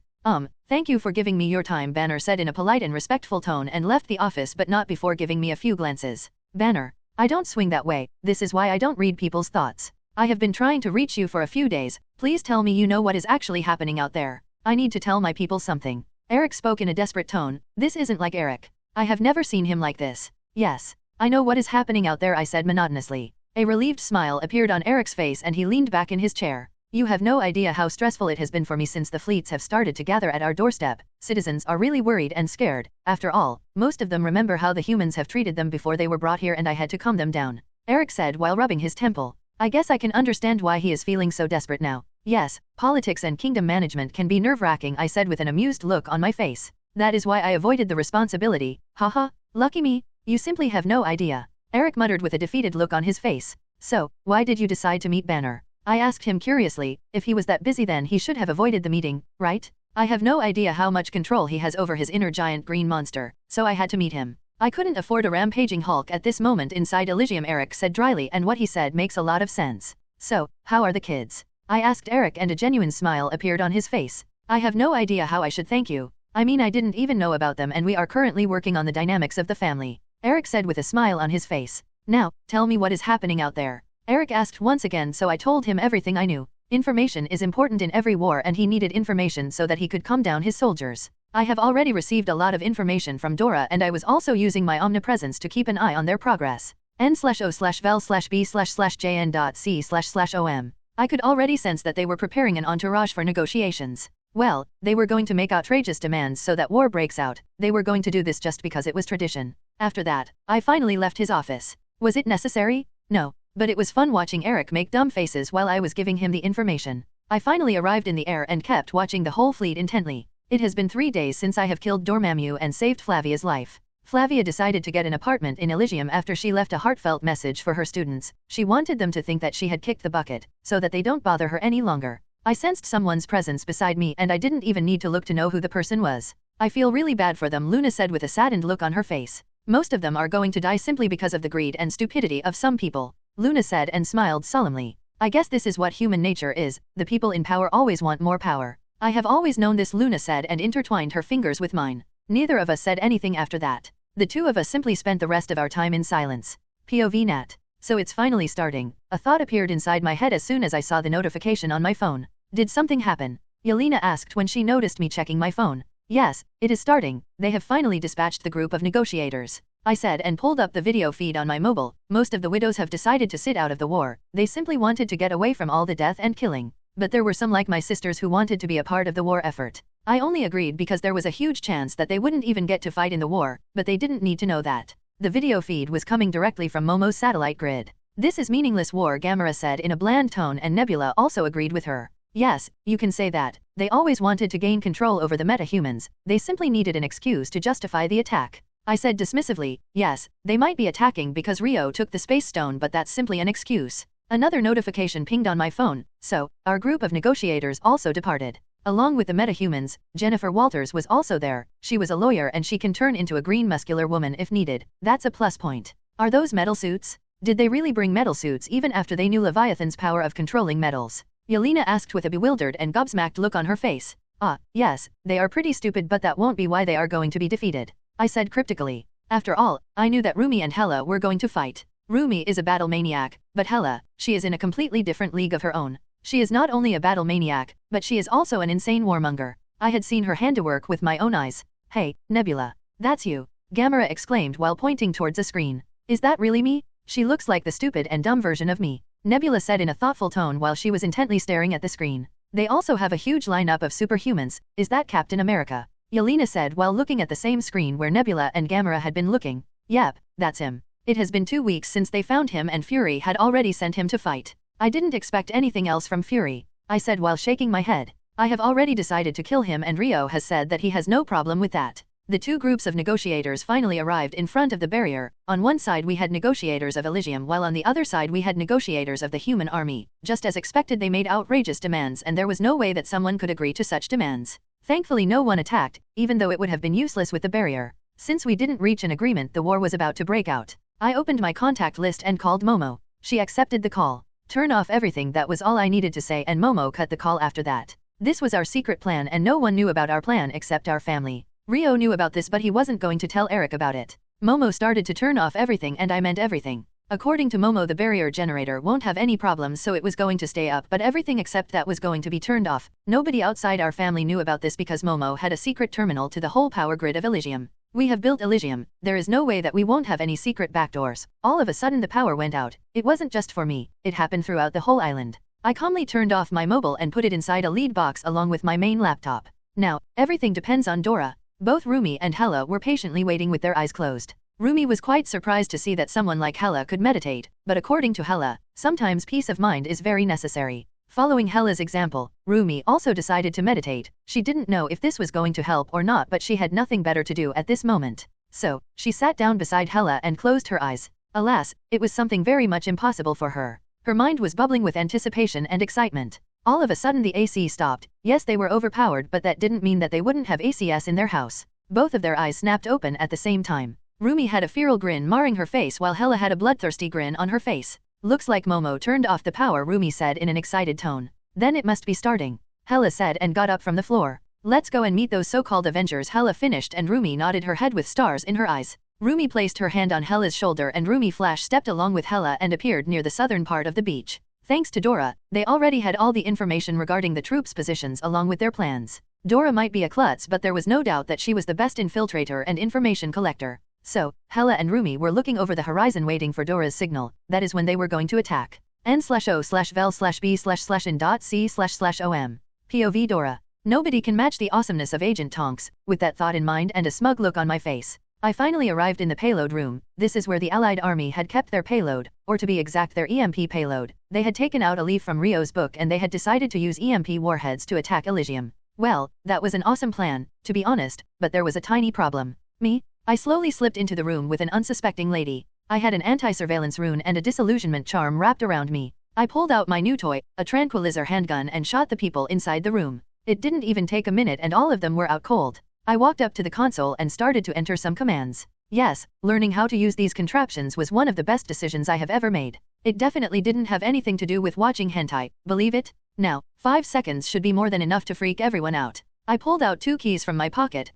Thank you for giving me your time, Banner said in a polite and respectful tone and left the office, but not before giving me a few glances. Banner, I don't swing that way. This is why I don't read people's thoughts. I have been trying to reach you for a few days. Please tell me you know what is actually happening out there. I need to tell my people something. Eric spoke in a desperate tone. This isn't like Eric. I have never seen him like this. Yes, I know what is happening out there, I said monotonously. A relieved smile appeared on Eric's face and he leaned back in his chair. You have no idea how stressful it has been for me since the fleets have started to gather at our doorstep. Citizens are really worried and scared. After all, most of them remember how the humans have treated them before they were brought here and I had to calm them down. Eric said while rubbing his temple. I guess I can understand why he is feeling so desperate now. Yes, politics and kingdom management can be nerve-wracking, I said with an amused look on my face. That is why I avoided the responsibility. Haha, lucky me, you simply have no idea. Eric muttered with a defeated look on his face. So, why did you decide to meet Banner? I asked him curiously. If he was that busy then he should have avoided the meeting, right? I have no idea how much control he has over his inner giant green monster, so I had to meet him. I couldn't afford a rampaging Hulk at this moment inside Elysium, Eric said dryly, and what he said makes a lot of sense. So, how are the kids? I asked Eric and a genuine smile appeared on his face. I have no idea how I should thank you. I mean, I didn't even know about them and we are currently working on the dynamics of the family. Eric said with a smile on his face. Now, tell me what is happening out there. Eric asked once again, so I told him everything I knew. Information is important in every war and he needed information so that he could calm down his soldiers. I have already received a lot of information from Dora and I was also using my omnipresence to keep an eye on their progress. N/O/vel/B/jn.C//OM. I could already sense that they were preparing an entourage for negotiations. Well, they were going to make outrageous demands so that war breaks out. They were going to do this just because it was tradition. After that, I finally left his office. Was it necessary? No. But it was fun watching Eric make dumb faces while I was giving him the information. I finally arrived in the air and kept watching the whole fleet intently. It has been 3 days since I have killed Dormammu and saved Flavia's life. Flavia decided to get an apartment in Elysium after she left a heartfelt message for her students. She wanted them to think that she had kicked the bucket, so that they don't bother her any longer. I sensed someone's presence beside me and I didn't even need to look to know who the person was. I feel really bad for them, Luna said with a saddened look on her face. Most of them are going to die simply because of the greed and stupidity of some people. Luna said and smiled solemnly. I guess this is what human nature is, the people in power always want more power. I have always known this, Luna said and intertwined her fingers with mine. Neither of us said anything after that. The two of us simply spent the rest of our time in silence. POV Nat. So it's finally starting. A thought appeared inside my head as soon as I saw the notification on my phone. Did something happen? Yelena asked when she noticed me checking my phone. Yes, it is starting. They have finally dispatched the group of negotiators. I said and pulled up the video feed on my mobile. Most of the widows have decided to sit out of the war. They simply wanted to get away from all the death and killing. But there were some like my sisters who wanted to be a part of the war effort. I only agreed because there was a huge chance that they wouldn't even get to fight in the war, but they didn't need to know that. The video feed was coming directly from Momo's satellite grid. This is meaningless war, Gamera said in a bland tone, and Nebula also agreed with her. Yes, you can say that. They always wanted to gain control over the metahumans. They simply needed an excuse to justify the attack. I said dismissively, yes, they might be attacking because Rio took the space stone, but that's simply an excuse. Another notification pinged on my phone, so, our group of negotiators also departed. Along with the metahumans, Jennifer Walters was also there. She was a lawyer and she can turn into a green muscular woman if needed. That's a plus point. Are those metal suits? Did they really bring metal suits even after they knew Leviathan's power of controlling metals? Yelena asked with a bewildered and gobsmacked look on her face. Ah, yes, they are pretty stupid, but that won't be why they are going to be defeated. I said cryptically. After all, I knew that Rumi and Hela were going to fight. Rumi is a battle maniac, but Hela, she is in a completely different league of her own. She is not only a battle maniac, but she is also an insane warmonger. I had seen her handiwork with my own eyes. Hey, Nebula. That's you. Gamera exclaimed while pointing towards a screen. Is that really me? She looks like the stupid and dumb version of me. Nebula said in a thoughtful tone while she was intently staring at the screen. They also have a huge lineup of superhumans. Is that Captain America? Yelena said while looking at the same screen where Nebula and Gamera had been looking. Yep, that's him. It has been 2 weeks since they found him and Fury had already sent him to fight. I didn't expect anything else from Fury. I said while shaking my head. I have already decided to kill him and Rio has said that he has no problem with that. The two groups of negotiators finally arrived in front of the barrier. On one side we had negotiators of Elysium while on the other side we had negotiators of the human army. Just as expected, they made outrageous demands and there was no way that someone could agree to such demands. Thankfully no one attacked, even though it would have been useless with the barrier. Since we didn't reach an agreement, the war was about to break out. I opened my contact list and called Momo. She accepted the call. Turn off everything, that was all I needed to say, and Momo cut the call after that. This was our secret plan and no one knew about our plan except our family. Rio knew about this but he wasn't going to tell Eric about it. Momo started to turn off everything and I meant everything. According to Momo, the barrier generator won't have any problems, so it was going to stay up, but everything except that was going to be turned off. Nobody outside our family knew about this because Momo had a secret terminal to the whole power grid of Elysium. We have built Elysium. There is no way that we won't have any secret backdoors. All of a sudden the power went out. It wasn't just for me. It happened throughout the whole island. I calmly turned off my mobile and put it inside a lead box along with my main laptop. Now, everything depends on Dora. Both Rumi and Hela were patiently waiting with their eyes closed. Rumi was quite surprised to see that someone like Hela could meditate, but according to Hela, sometimes peace of mind is very necessary. Following Hela's example, Rumi also decided to meditate. She didn't know if this was going to help or not, but she had nothing better to do at this moment. So, she sat down beside Hela and closed her eyes. Alas, it was something very much impossible for her. Her mind was bubbling with anticipation and excitement. All of a sudden the AC stopped. Yes, they were overpowered, but that didn't mean that they wouldn't have ACS in their house. Both of their eyes snapped open at the same time. Rumi had a feral grin marring her face while Hela had a bloodthirsty grin on her face. Looks like Momo turned off the power, Rumi said in an excited tone. Then it must be starting, Hela said and got up from the floor. Let's go and meet those so-called Avengers, Hela finished and Rumi nodded her head with stars in her eyes. Rumi placed her hand on Hela's shoulder and Rumi Flash stepped along with Hela and appeared near the southern part of the beach. Thanks to Dora, they already had all the information regarding the troops' positions along with their plans. Dora might be a klutz, but there was no doubt that she was the best infiltrator and information collector. So, Hela and Rumi were looking over the horizon waiting for Dora's signal. That is when they were going to attack. N/O/vel/b/in.c//om. POV Dora. Nobody can match the awesomeness of Agent Tonks. With that thought in mind and a smug look on my face, I finally arrived in the payload room. This is where the Allied army had kept their payload, or to be exact their EMP payload. They had taken out a leaf from Rio's book and they had decided to use EMP warheads to attack Elysium. Well, that was an awesome plan, to be honest, but there was a tiny problem. Me? I slowly slipped into the room with an unsuspecting lady. I had an anti-surveillance rune and a disillusionment charm wrapped around me. I pulled out my new toy, a tranquilizer handgun, and shot the people inside the room. It didn't even take a minute and all of them were out cold. I walked up to the console and started to enter some commands. Yes, learning how to use these contraptions was one of the best decisions I have ever made. It definitely didn't have anything to do with watching hentai, believe it? Now, 5 seconds should be more than enough to freak everyone out. I pulled out 2 keys from my pocket.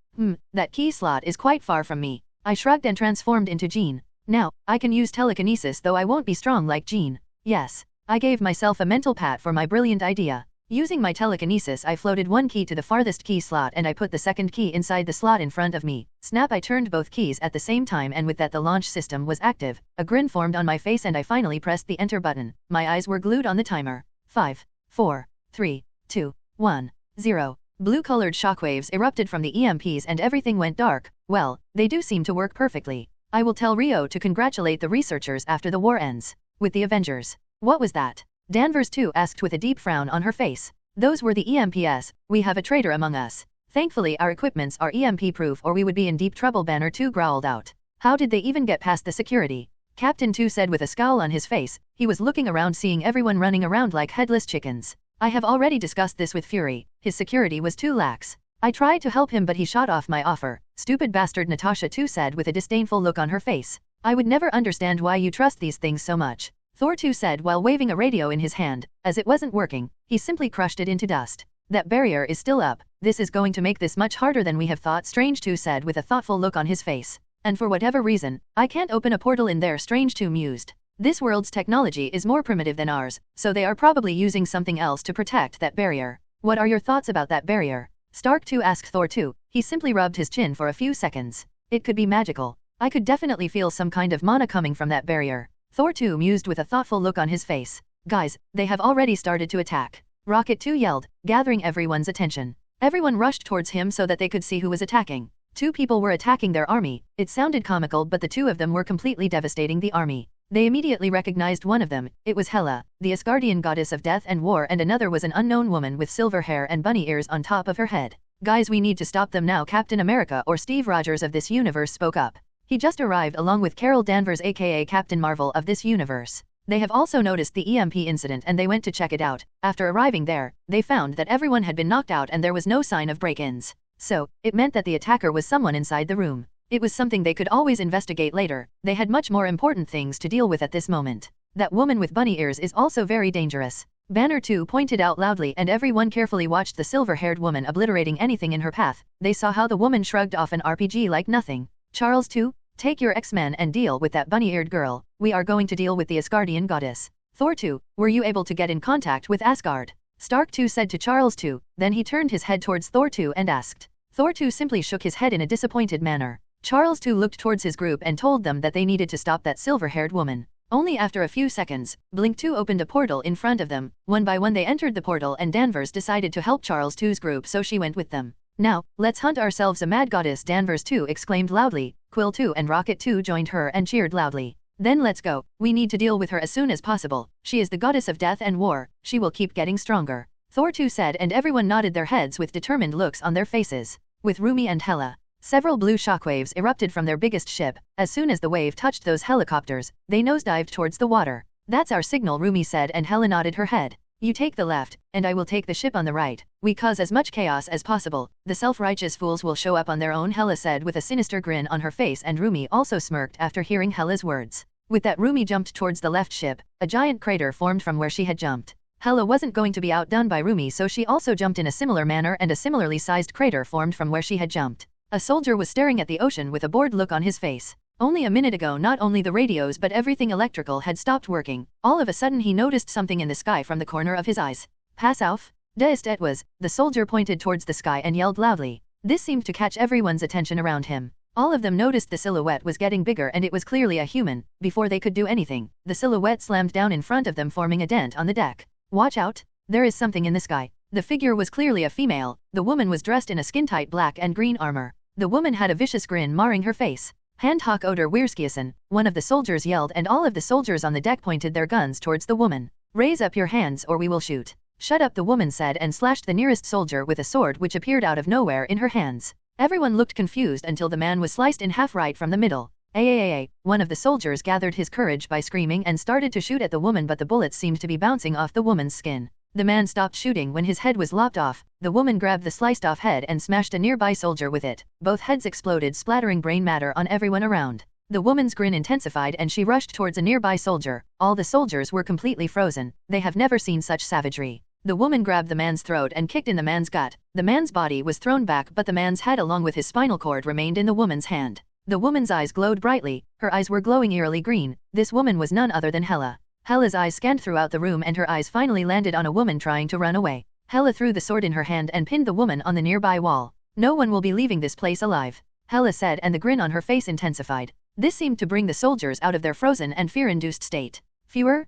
That key slot is quite far from me. I shrugged and transformed into Jean. Now, I can use telekinesis, though I won't be strong like Jean. Yes, I gave myself a mental pat for my brilliant idea. Using my telekinesis, I floated 1 key to the farthest key slot and I put the second key inside the slot in front of me. Snap, I turned both keys at the same time and with that the launch system was active. A grin formed on my face and I finally pressed the enter button. My eyes were glued on the timer. 5, 4, 3, 2, 1, 0. Blue-colored shockwaves erupted from the EMPs and everything went dark. Well, they do seem to work perfectly. I will tell Rio to congratulate the researchers after the war ends. With the Avengers. What was that? Danvers too asked with a deep frown on her face. Those were the EMPs. We have a traitor among us. Thankfully our equipments are EMP proof or we would be in deep trouble, Banner 2 growled out. How did they even get past the security? Captain 2 said with a scowl on his face. He was looking around seeing everyone running around like headless chickens. I have already discussed this with Fury. His security was too lax. I tried to help him but he shot off my offer. Stupid bastard, Natasha 2 said with a disdainful look on her face. I would never understand why you trust these things so much. Thor 2 said while waving a radio in his hand. As it wasn't working, he simply crushed it into dust. That barrier is still up. This is going to make this much harder than we have thought, Strange 2 said with a thoughtful look on his face. And for whatever reason, I can't open a portal in there, Strange 2 mused. This world's technology is more primitive than ours, so they are probably using something else to protect that barrier. What are your thoughts about that barrier? Stark 2 asked Thor 2. He simply rubbed his chin for a few seconds. It could be magical. I could definitely feel some kind of mana coming from that barrier. Thor 2 mused with a thoughtful look on his face. Guys, they have already started to attack. Rocket 2 yelled, gathering everyone's attention. Everyone rushed towards him so that they could see who was attacking. 2 people were attacking their army. It sounded comical, but the 2 of them were completely devastating the army. They immediately recognized one of them. It was Hela, the Asgardian goddess of death and war, and another was an unknown woman with silver hair and bunny ears on top of her head. Guys, we need to stop them now, Captain America or Steve Rogers of this universe spoke up. He just arrived along with Carol Danvers aka Captain Marvel of this universe. They have also noticed the EMP incident and they went to check it out. After arriving there, they found that everyone had been knocked out and there was no sign of break-ins. So, it meant that the attacker was someone inside the room. It was something they could always investigate later. They had much more important things to deal with at this moment. That woman with bunny ears is also very dangerous. Banner 2 pointed out loudly and everyone carefully watched the silver-haired woman obliterating anything in her path. They saw how the woman shrugged off an RPG like nothing. Charles 2, take your X-Men and deal with that bunny-eared girl. We are going to deal with the Asgardian goddess. Thor 2, were you able to get in contact with Asgard? Stark 2 said to Charles 2, then he turned his head towards Thor 2 and asked. Thor 2 simply shook his head in a disappointed manner. Charles 2 looked towards his group and told them that they needed to stop that silver-haired woman. Only after a few seconds, Blink 2 opened a portal in front of them. One by one they entered the portal and Danvers decided to help Charles 2's group, so she went with them. Now, let's hunt ourselves a mad goddess, Danvers 2 exclaimed loudly. Quill 2 and Rocket 2 joined her and cheered loudly. Then let's go. We need to deal with her as soon as possible. She is the goddess of death and war. She will keep getting stronger. Thor 2 said, and everyone nodded their heads with determined looks on their faces. With Rumi and Hela, several blue shockwaves erupted from their biggest ship. As soon as the wave touched those helicopters, they nosedived towards the water. That's our signal, Rumi said, and Hela nodded her head. You take the left, and I will take the ship on the right. We cause as much chaos as possible. The self-righteous fools will show up on their own, Hela said with a sinister grin on her face, and Rumi also smirked after hearing Hela's words. With that, Rumi jumped towards the left ship. A giant crater formed from where she had jumped. Hela wasn't going to be outdone by Rumi, so she also jumped in a similar manner, and a similarly sized crater formed from where she had jumped. A soldier was staring at the ocean with a bored look on his face. Only a minute ago not only the radios but everything electrical had stopped working. All of a sudden he noticed something in the sky from the corner of his eyes. Pass auf? Da ist etwas. The soldier pointed towards the sky and yelled loudly. This seemed to catch everyone's attention around him. All of them noticed the silhouette was getting bigger and it was clearly a human. Before they could do anything, the silhouette slammed down in front of them, forming a dent on the deck. Watch out! There is something in the sky. The figure was clearly a female. The woman was dressed in a skin-tight black and green armor. The woman had a vicious grin marring her face. Hand hoc oder Weerskiesen, one of the soldiers yelled, and all of the soldiers on the deck pointed their guns towards the woman. Raise up your hands or we will shoot. Shut up, the woman said, and slashed the nearest soldier with a sword which appeared out of nowhere in her hands. Everyone looked confused until the man was sliced in half right from the middle. One of the soldiers gathered his courage by screaming and started to shoot at the woman, but the bullets seemed to be bouncing off the woman's skin. The man stopped shooting when his head was lopped off. The woman grabbed the sliced off head and smashed a nearby soldier with it. Both heads exploded, splattering brain matter on everyone around. The woman's grin intensified and she rushed towards a nearby soldier. All the soldiers were completely frozen. They have never seen such savagery. The woman grabbed the man's throat and kicked in the man's gut. The man's body was thrown back, but the man's head along with his spinal cord remained in the woman's hand. The woman's eyes glowed brightly. Her eyes were glowing eerily green. This woman was none other than Hela. Hela's eyes scanned throughout the room and her eyes finally landed on a woman trying to run away. Hela threw the sword in her hand and pinned the woman on the nearby wall. No one will be leaving this place alive, Hela said, and the grin on her face intensified. This seemed to bring the soldiers out of their frozen and fear-induced state. Fewer,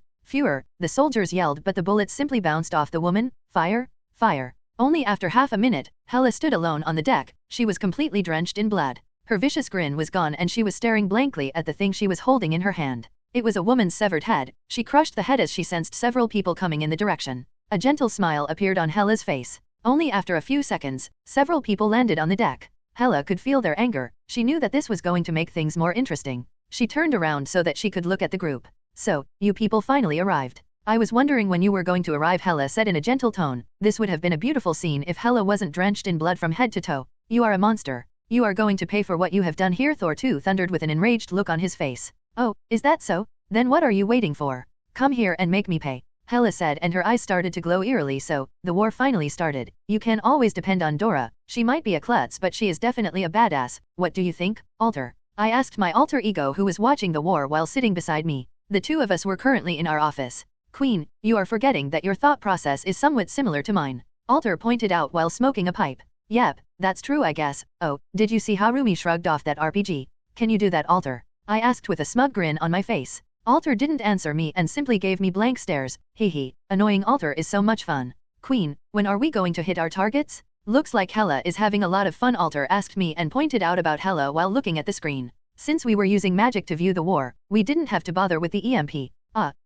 the soldiers yelled, but the bullets simply bounced off the woman. Fire, fire. Only after half a minute, Hela stood alone on the deck. She was completely drenched in blood. Her vicious grin was gone and she was staring blankly at the thing she was holding in her hand. It was a woman's severed head. She crushed the head as she sensed several people coming in the direction. A gentle smile appeared on Hela's face. Only after a few seconds, several people landed on the deck. Hela could feel their anger. She knew that this was going to make things more interesting. She turned around so that she could look at the group. So, you people finally arrived. I was wondering when you were going to arrive, Hela said in a gentle tone. This would have been a beautiful scene if Hela wasn't drenched in blood from head to toe. You are a monster. You are going to pay for what you have done here, Thor 2 thundered with an enraged look on his face. Oh, is that so? Then what are you waiting for? Come here and make me pay, Hela said, and her eyes started to glow eerily. So, the war finally started. You can always depend on Dora. She might be a klutz, but she is definitely a badass. What do you think, Alter? I asked my alter ego who was watching the war while sitting beside me. The two of us were currently in our office. Queen, you are forgetting that your thought process is somewhat similar to mine, Alter pointed out while smoking a pipe. Yep, that's true, I guess. Oh, did you see how Rumi shrugged off that RPG? Can you do that, Alter? I asked with a smug grin on my face. Alter didn't answer me and simply gave me blank stares. Hee. Annoying Alter is so much fun. Queen, when are we going to hit our targets? Looks like Hela is having a lot of fun, Alter asked me and pointed out about Hela while looking at the screen. Since we were using magic to view the war, we didn't have to bother with the EMP.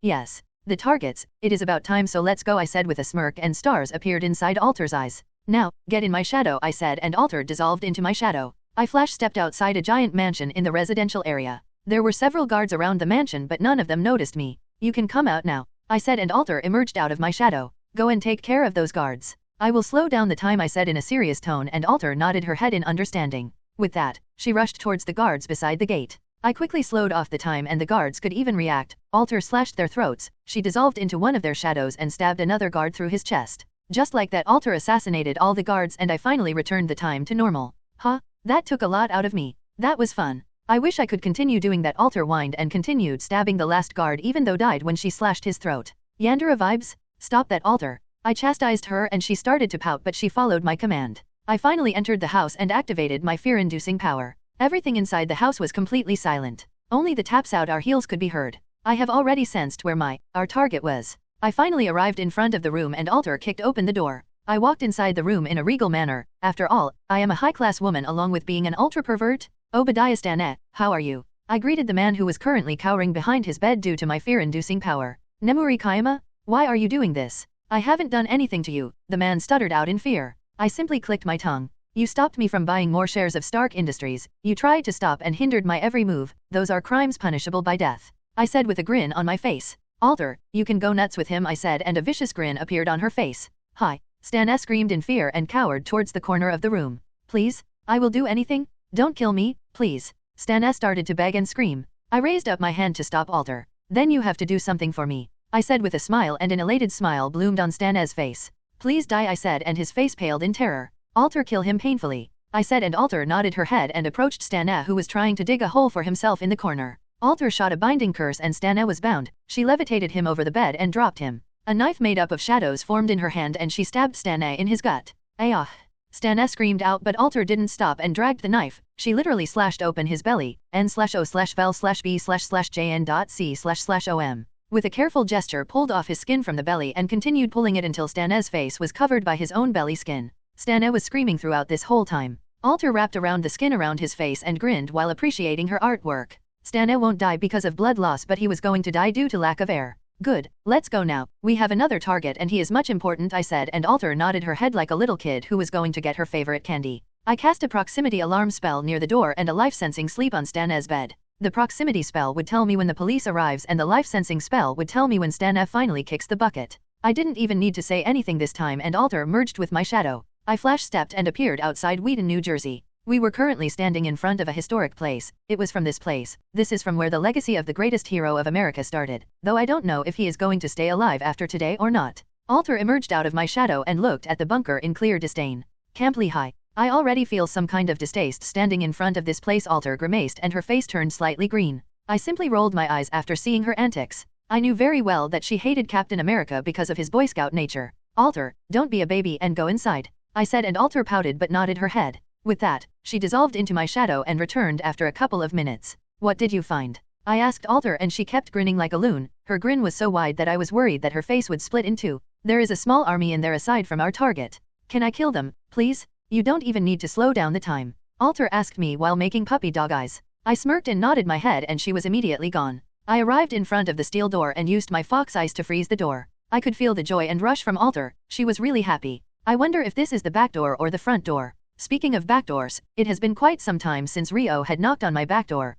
Yes. The targets, it is about time, so let's go, I said with a smirk, and stars appeared inside Alter's eyes. Now, get in my shadow, I said, and Alter dissolved into my shadow. I flash stepped outside a giant mansion in the residential area. There were several guards around the mansion, but none of them noticed me. You can come out now, I said, and Alter emerged out of my shadow. Go and take care of those guards. I will slow down the time, I said in a serious tone, and Alter nodded her head in understanding. With that, she rushed towards the guards beside the gate. I quickly slowed off the time and the guards could even react. Alter slashed their throats. She dissolved into one of their shadows and stabbed another guard through his chest. Just like that, Alter assassinated all the guards and I finally returned the time to normal. That took a lot out of me. That was fun. I wish I could continue doing that, Alter whined and continued stabbing the last guard even though died when she slashed his throat. Yandere vibes? Stop that, Alter. I chastised her and she started to pout, but she followed my command. I finally entered the house and activated my fear-inducing power. Everything inside the house was completely silent. Only the taps out our heels could be heard. I have already sensed where our target was. I finally arrived in front of the room and Alter kicked open the door. I walked inside the room in a regal manner. After all, I am a high-class woman along with being an ultra-pervert. Obadiah Staneh, how are you? I greeted the man who was currently cowering behind his bed due to my fear-inducing power. Nemuri Kaima? Why are you doing this? I haven't done anything to you, the man stuttered out in fear. I simply clicked my tongue. You stopped me from buying more shares of Stark Industries. You tried to stop and hindered my every move. Those are crimes punishable by death. I said with a grin on my face. Alter, you can go nuts with him, I said, and a vicious grin appeared on her face. Hi. Staneh screamed in fear and cowered towards the corner of the room. Please? I will do anything. Don't kill me, please. Staneh started to beg and scream. I raised up my hand to stop Alter. Then you have to do something for me, I said with a smile, and an elated smile bloomed on Staneh's face. Please die, I said, and his face paled in terror. Alter, kill him painfully, I said, and Alter nodded her head and approached Staneh, who was trying to dig a hole for himself in the corner. Alter shot a binding curse and Staneh was bound. She levitated him over the bed and dropped him. A knife made up of shadows formed in her hand and she stabbed Staneh in his gut. Ayah! Staneh screamed out, but Alter didn't stop and dragged the knife. She literally slashed open his belly. n/o/vel/b/jn.c//om. With a careful gesture pulled off his skin from the belly and continued pulling it until Staneh's face was covered by his own belly skin. Staneh was screaming throughout this whole time. Alter wrapped around the skin around his face and grinned while appreciating her artwork. Staneh won't die because of blood loss, but he was going to die due to lack of air. Good, let's go now. We have another target and he is much important, I said, and Alter nodded her head like a little kid who was going to get her favorite candy. I cast a proximity alarm spell near the door and a life-sensing sleep on Staneh's bed. The proximity spell would tell me when the police arrives and the life-sensing spell would tell me when Staneh finally kicks the bucket. I didn't even need to say anything this time and Alter merged with my shadow. I flash-stepped and appeared outside Wheaton, New Jersey. We were currently standing in front of a historic place. It was from this place. This is from where the legacy of the greatest hero of America started, though I don't know if he is going to stay alive after today or not. Alter emerged out of my shadow and looked at the bunker in clear disdain. Camp Lehigh. I already feel some kind of distaste standing in front of this place, Alter grimaced and her face turned slightly green. I simply rolled my eyes after seeing her antics. I knew very well that she hated Captain America because of his Boy Scout nature. Alter, don't be a baby and go inside, I said, and Alter pouted but nodded her head. With that, she dissolved into my shadow and returned after a couple of minutes. What did you find? I asked Alter, and she kept grinning like a loon. Her grin was so wide that I was worried that her face would split in two. There is a small army in there aside from our target. Can I kill them, please? You don't even need to slow down the time, Alter asked me while making puppy dog eyes. I smirked and nodded my head and she was immediately gone. I arrived in front of the steel door and used my fox eyes to freeze the door. I could feel the joy and rush from Alter. She was really happy. I wonder if this is the back door or the front door. Speaking of back doors, it has been quite some time since Rio had knocked on my back door.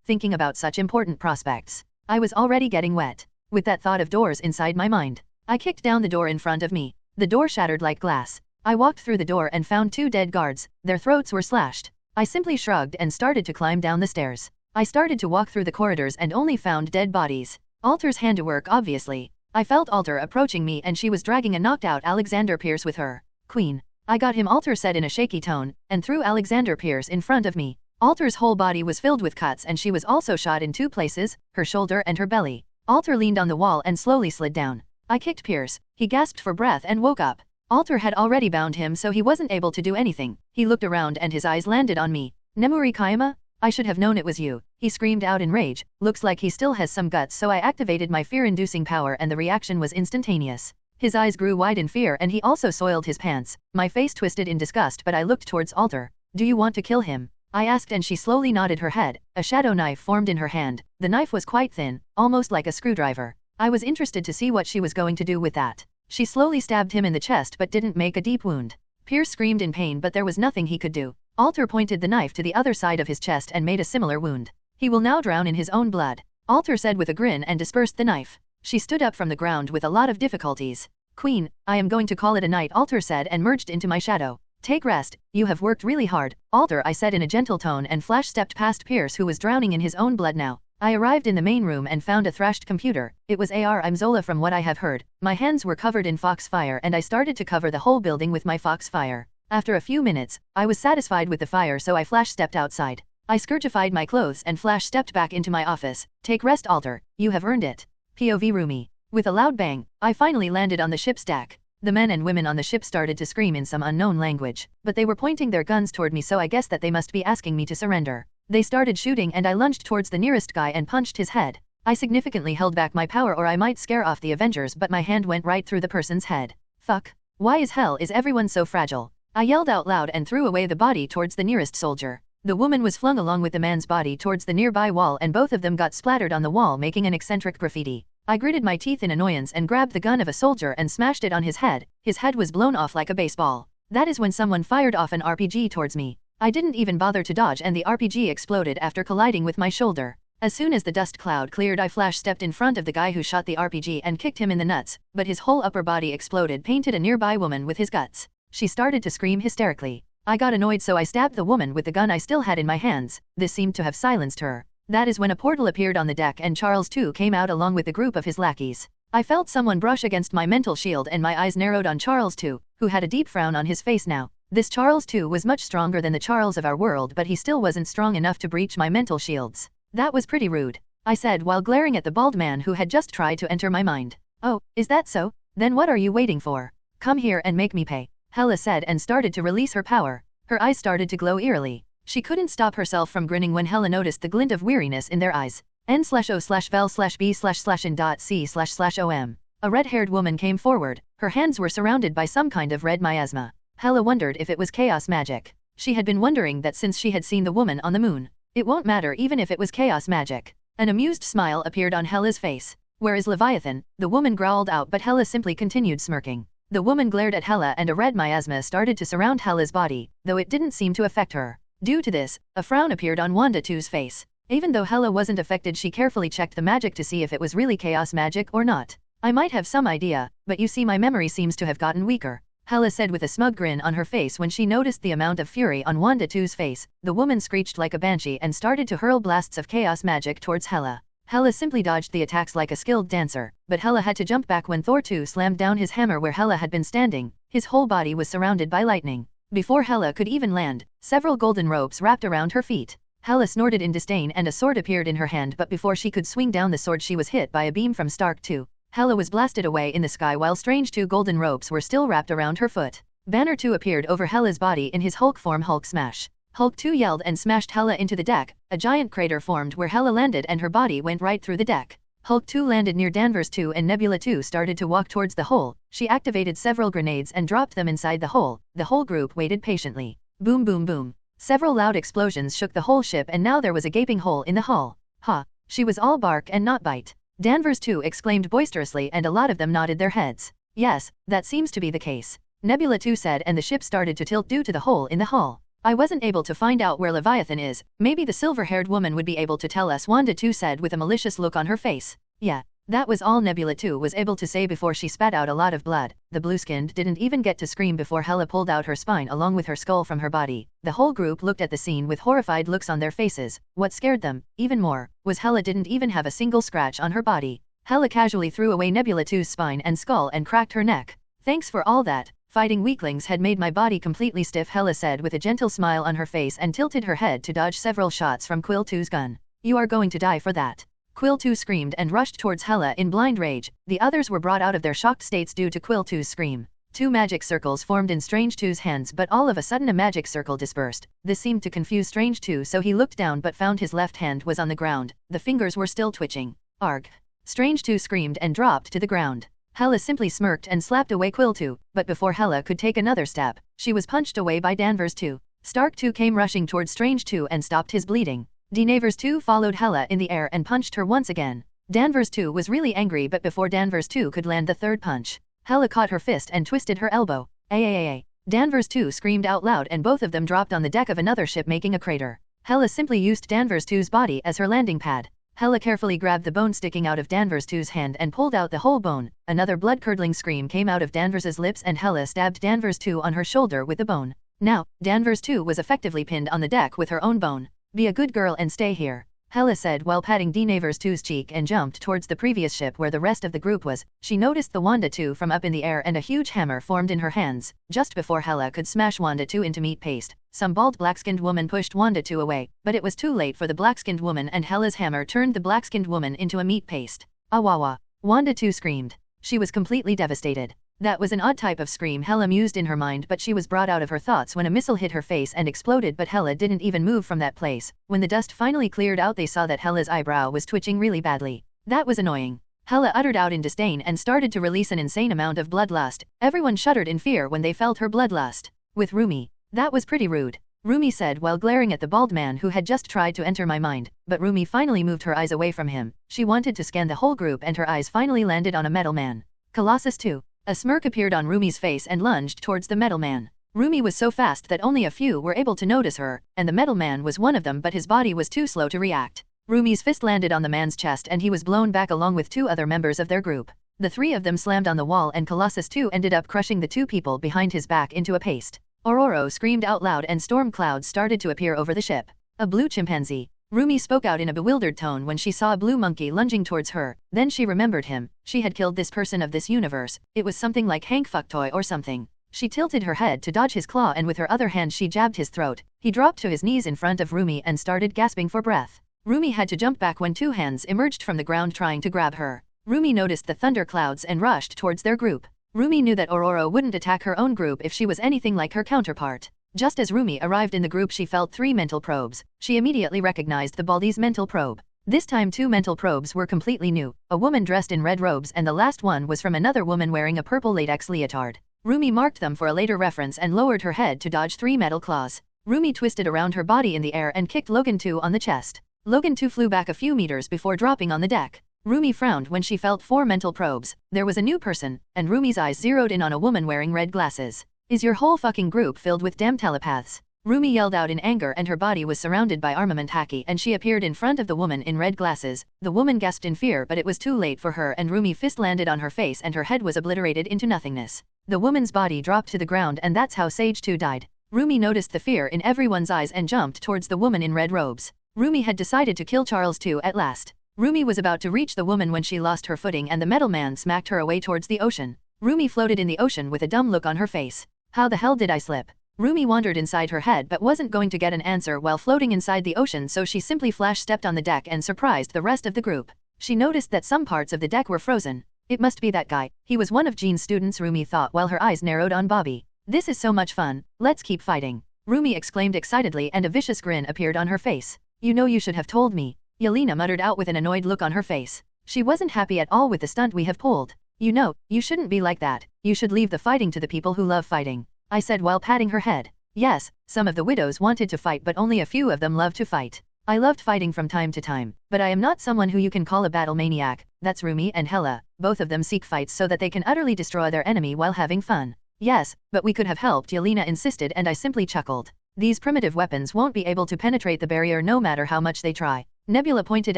Thinking about such important prospects. I was already getting wet. With that thought of doors inside my mind, I kicked down the door in front of me. The door shattered like glass. I walked through the door and found two dead guards. Their throats were slashed. I simply shrugged and started to climb down the stairs. I started to walk through the corridors and only found dead bodies. Alter's handiwork, obviously. I felt Alter approaching me and she was dragging a knocked out Alexander Pierce with her. Queen. I got him, Alter said in a shaky tone, and threw Alexander Pierce in front of me. Alter's whole body was filled with cuts and she was also shot in two places, her shoulder and her belly. Alter leaned on the wall and slowly slid down. I kicked Pierce. He gasped for breath and woke up. Alter had already bound him so he wasn't able to do anything. He looked around and his eyes landed on me. Nemuri Kaima? I should have known it was you. He screamed out in rage. Looks like he still has some guts, so I activated my fear-inducing power and the reaction was instantaneous. His eyes grew wide in fear and he also soiled his pants. My face twisted in disgust, but I looked towards Alter. Do you want to kill him? I asked and she slowly nodded her head. A shadow knife formed in her hand. The knife was quite thin, almost like a screwdriver. I was interested to see what she was going to do with that. She slowly stabbed him in the chest but didn't make a deep wound. Pierce screamed in pain but there was nothing he could do. Alter pointed the knife to the other side of his chest and made a similar wound. He will now drown in his own blood, Alter said with a grin and dispersed the knife. She stood up from the ground with a lot of difficulties. Queen, I am going to call it a night, Alter said and merged into my shadow. Take rest, you have worked really hard, Alter, I said in a gentle tone and flash-stepped past Pierce who was drowning in his own blood now. I arrived in the main room and found a thrashed computer. It was I'm Zola from what I have heard. My hands were covered in foxfire and I started to cover the whole building with my foxfire. After a few minutes, I was satisfied with the fire so I flash-stepped outside. I scourgified my clothes and flash-stepped back into my office. Take rest, Alter, you have earned it. POV Rumi. With a loud bang, I finally landed on the ship's deck. The men and women on the ship started to scream in some unknown language, but they were pointing their guns toward me so I guessed that they must be asking me to surrender. They started shooting and I lunged towards the nearest guy and punched his head. I significantly held back my power or I might scare off the Avengers, but my hand went right through the person's head. Fuck. Why as hell is everyone so fragile? I yelled out loud and threw away the body towards the nearest soldier. The woman was flung along with the man's body towards the nearby wall and both of them got splattered on the wall, making an eccentric graffiti. I gritted my teeth in annoyance and grabbed the gun of a soldier and smashed it on his head. His head was blown off like a baseball. That is when someone fired off an RPG towards me. I didn't even bother to dodge and the RPG exploded after colliding with my shoulder. As soon as the dust cloud cleared, I flash stepped in front of the guy who shot the RPG and kicked him in the nuts, but his whole upper body exploded, painted a nearby woman with his guts. She started to scream hysterically. I got annoyed, so I stabbed the woman with the gun I still had in my hands. This seemed to have silenced her. That is when a portal appeared on the deck and Charles too came out along with a group of his lackeys. I felt someone brush against my mental shield and my eyes narrowed on Charles too, who had a deep frown on his face now. This Charles too was much stronger than the Charles of our world, but he still wasn't strong enough to breach my mental shields. That was pretty rude, I said while glaring at the bald man who had just tried to enter my mind. Oh, is that so? Then what are you waiting for? Come here and make me pay, Hela said and started to release her power. Her eyes started to glow eerily. She couldn't stop herself from grinning when Hela noticed the glint of weariness in their eyes. N/O/vel/b/c/om. A red-haired woman came forward. Her hands were surrounded by some kind of red miasma. Hela wondered if it was chaos magic. She had been wondering that since she had seen the woman on the moon. It won't matter even if it was chaos magic. An amused smile appeared on Hela's face. Where is Leviathan? The woman growled out, but Hela simply continued smirking. The woman glared at Hela and a red miasma started to surround Hela's body, though it didn't seem to affect her. Due to this, a frown appeared on Wanda 2's face. Even though Hela wasn't affected, she carefully checked the magic to see if it was really chaos magic or not. I might have some idea, but you see my memory seems to have gotten weaker, Hela said with a smug grin on her face when she noticed the amount of fury on Wanda 2's face. The woman screeched like a banshee and started to hurl blasts of chaos magic towards Hela. Hela simply dodged the attacks like a skilled dancer, but Hela had to jump back when Thor 2 slammed down his hammer where Hela had been standing. His whole body was surrounded by lightning. Before Hela could even land, several golden ropes wrapped around her feet. Hela snorted in disdain and a sword appeared in her hand, but before she could swing down the sword she was hit by a beam from Stark 2. Hela was blasted away in the sky while strange 2 golden ropes were still wrapped around her foot. Banner 2 appeared over Hela's body in his Hulk form. Hulk smash. Hulk 2 yelled and smashed Hela into the deck. A giant crater formed where Hela landed and her body went right through the deck. Hulk 2 landed near Danvers 2 and Nebula 2 started to walk towards the hole. She activated several grenades and dropped them inside the hole. The whole group waited patiently. Boom boom boom. Several loud explosions shook the whole ship and now there was a gaping hole in the hull. Ha! She was all bark and not bite. Danvers 2 exclaimed boisterously and a lot of them nodded their heads. Yes, that seems to be the case, Nebula 2 said, and the ship started to tilt due to the hole in the hull. I wasn't able to find out where Leviathan is. Maybe the silver-haired woman would be able to tell us, Wanda 2 said with a malicious look on her face. Yeah. That was all Nebula 2 was able to say before she spat out a lot of blood. The blue-skinned didn't even get to scream before Hela pulled out her spine along with her skull from her body. The whole group looked at the scene with horrified looks on their faces. What scared them, even more, was Hela didn't even have a single scratch on her body. Hela casually threw away Nebula 2's spine and skull and cracked her neck. Thanks for all that. Fighting weaklings had made my body completely stiff, Hela said with a gentle smile on her face and tilted her head to dodge several shots from Quill 2's gun. You are going to die for that. Quill 2 screamed and rushed towards Hela in blind rage. The others were brought out of their shocked states due to Quill 2's scream. 2 magic circles formed in Strange 2's hands, but all of a sudden a magic circle dispersed. This seemed to confuse Strange 2, so he looked down but found his left hand was on the ground. The fingers were still twitching. Arg! Strange 2 screamed and dropped to the ground. Hela simply smirked and slapped away Quill 2, but before Hela could take another step, she was punched away by Danvers 2. Stark 2 came rushing towards Strange 2 and stopped his bleeding. Danvers 2 followed Hela in the air and punched her once again. Danvers 2 was really angry, but before Danvers 2 could land the third punch, Hela caught her fist and twisted her elbow. Ay. Danvers 2 screamed out loud and both of them dropped on the deck of another ship, making a crater. Hela simply used Danvers 2's body as her landing pad. Hela carefully grabbed the bone sticking out of Danvers 2's hand and pulled out the whole bone. Another blood-curdling scream came out of Danvers's lips and Hela stabbed Danvers 2 on her shoulder with the bone. Now, Danvers 2 was effectively pinned on the deck with her own bone. Be a good girl and stay here, Hela said while patting Danvers 2's cheek and jumped towards the previous ship where the rest of the group was. She noticed the Wanda 2 from up in the air and a huge hammer formed in her hands. Just before Hela could smash Wanda 2 into meat paste, some bald black-skinned woman pushed Wanda 2 away, but it was too late for the black-skinned woman and Hela's hammer turned the black-skinned woman into a meat paste. Awawa! Wanda 2 screamed. She was completely devastated. That was an odd type of scream Hela mused in her mind, but she was brought out of her thoughts when a missile hit her face and exploded, but Hela didn't even move from that place. When the dust finally cleared out, they saw that Hela's eyebrow was twitching really badly. That was annoying. Hela uttered out in disdain and started to release an insane amount of bloodlust. Everyone shuddered in fear when they felt her bloodlust. With Rumi. That was pretty rude. Rumi said while glaring at the bald man who had just tried to enter my mind, but Rumi finally moved her eyes away from him. She wanted to scan the whole group and her eyes finally landed on a metal man. Colossus 2. A smirk appeared on Rumi's face and lunged towards the metal man. Rumi was so fast that only a few were able to notice her, and the metal man was one of them, but his body was too slow to react. Rumi's fist landed on the man's chest and he was blown back along with 2 other members of their group. The 3 of them slammed on the wall and Colossus 2 ended up crushing the 2 people behind his back into a paste. Ororo screamed out loud and storm clouds started to appear over the ship. A blue chimpanzee. Rumi spoke out in a bewildered tone when she saw a blue monkey lunging towards her. Then she remembered him. She had killed this person of this universe. It was something like Hank Fucktoy or something. She tilted her head to dodge his claw and with her other hand she jabbed his throat. He dropped to his knees in front of Rumi and started gasping for breath. Rumi had to jump back when 2 hands emerged from the ground trying to grab her. Rumi noticed the thunder clouds and rushed towards their group. Rumi knew that Ororo wouldn't attack her own group if she was anything like her counterpart. Just as Rumi arrived in the group she felt 3 mental probes. She immediately recognized the Baldi's mental probe. This time 2 mental probes were completely new, a woman dressed in red robes and the last one was from another woman wearing a purple latex leotard. Rumi marked them for a later reference and lowered her head to dodge 3 metal claws. Rumi twisted around her body in the air and kicked Logan 2 on the chest. Logan 2 flew back a few meters before dropping on the deck. Rumi frowned when she felt 4 mental probes. There was a new person, and Rumi's eyes zeroed in on a woman wearing red glasses. Is your whole fucking group filled with damn telepaths? Rumi yelled out in anger and her body was surrounded by armament haki and she appeared in front of the woman in red glasses. The woman gasped in fear but it was too late for her and Rumi's fist landed on her face and her head was obliterated into nothingness. The woman's body dropped to the ground and that's how Sage 2 died. Rumi noticed the fear in everyone's eyes and jumped towards the woman in red robes. Rumi had decided to kill Charles 2 at last. Rumi was about to reach the woman when she lost her footing and the metal man smacked her away towards the ocean. Rumi floated in the ocean with a dumb look on her face. How the hell did I slip? Rumi wandered inside her head but wasn't going to get an answer while floating inside the ocean so she simply flash stepped on the deck and surprised the rest of the group. She noticed that some parts of the deck were frozen. It must be that guy. He was one of Jean's students, Rumi thought while her eyes narrowed on Bobby. This is so much fun. Let's keep fighting. Rumi exclaimed excitedly and a vicious grin appeared on her face. You know you should have told me. Yelena muttered out with an annoyed look on her face. She wasn't happy at all with the stunt we have pulled. You know, you shouldn't be like that. You should leave the fighting to the people who love fighting. I said while patting her head. Yes, some of the widows wanted to fight but only a few of them loved to fight. I loved fighting from time to time, but I am not someone who you can call a battle maniac. That's Rumi and Hela. Both of them seek fights so that they can utterly destroy their enemy while having fun. Yes, but we could have helped, Yelena insisted and I simply chuckled. These primitive weapons won't be able to penetrate the barrier no matter how much they try. Nebula pointed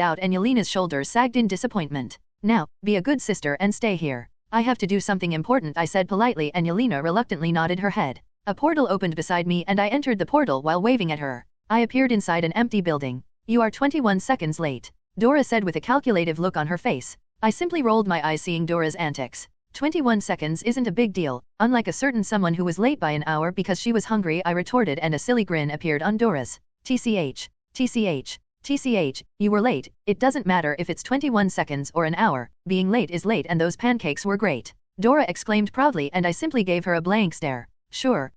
out and Yelena's shoulders sagged in disappointment. Now, be a good sister and stay here. I have to do something important, I said politely and Yelena reluctantly nodded her head. A portal opened beside me and I entered the portal while waving at her. I appeared inside an empty building. You are 21 seconds late, Dora said with a calculative look on her face. I simply rolled my eyes seeing Dora's antics. 21 seconds isn't a big deal, unlike a certain someone who was late by an hour because she was hungry, I retorted and a silly grin appeared on Dora's. TCH. TCH. TCH, you were late. It doesn't matter if it's 21 seconds or an hour, being late is late and those pancakes were great. Dora exclaimed proudly and I simply gave her a blank stare. Sure,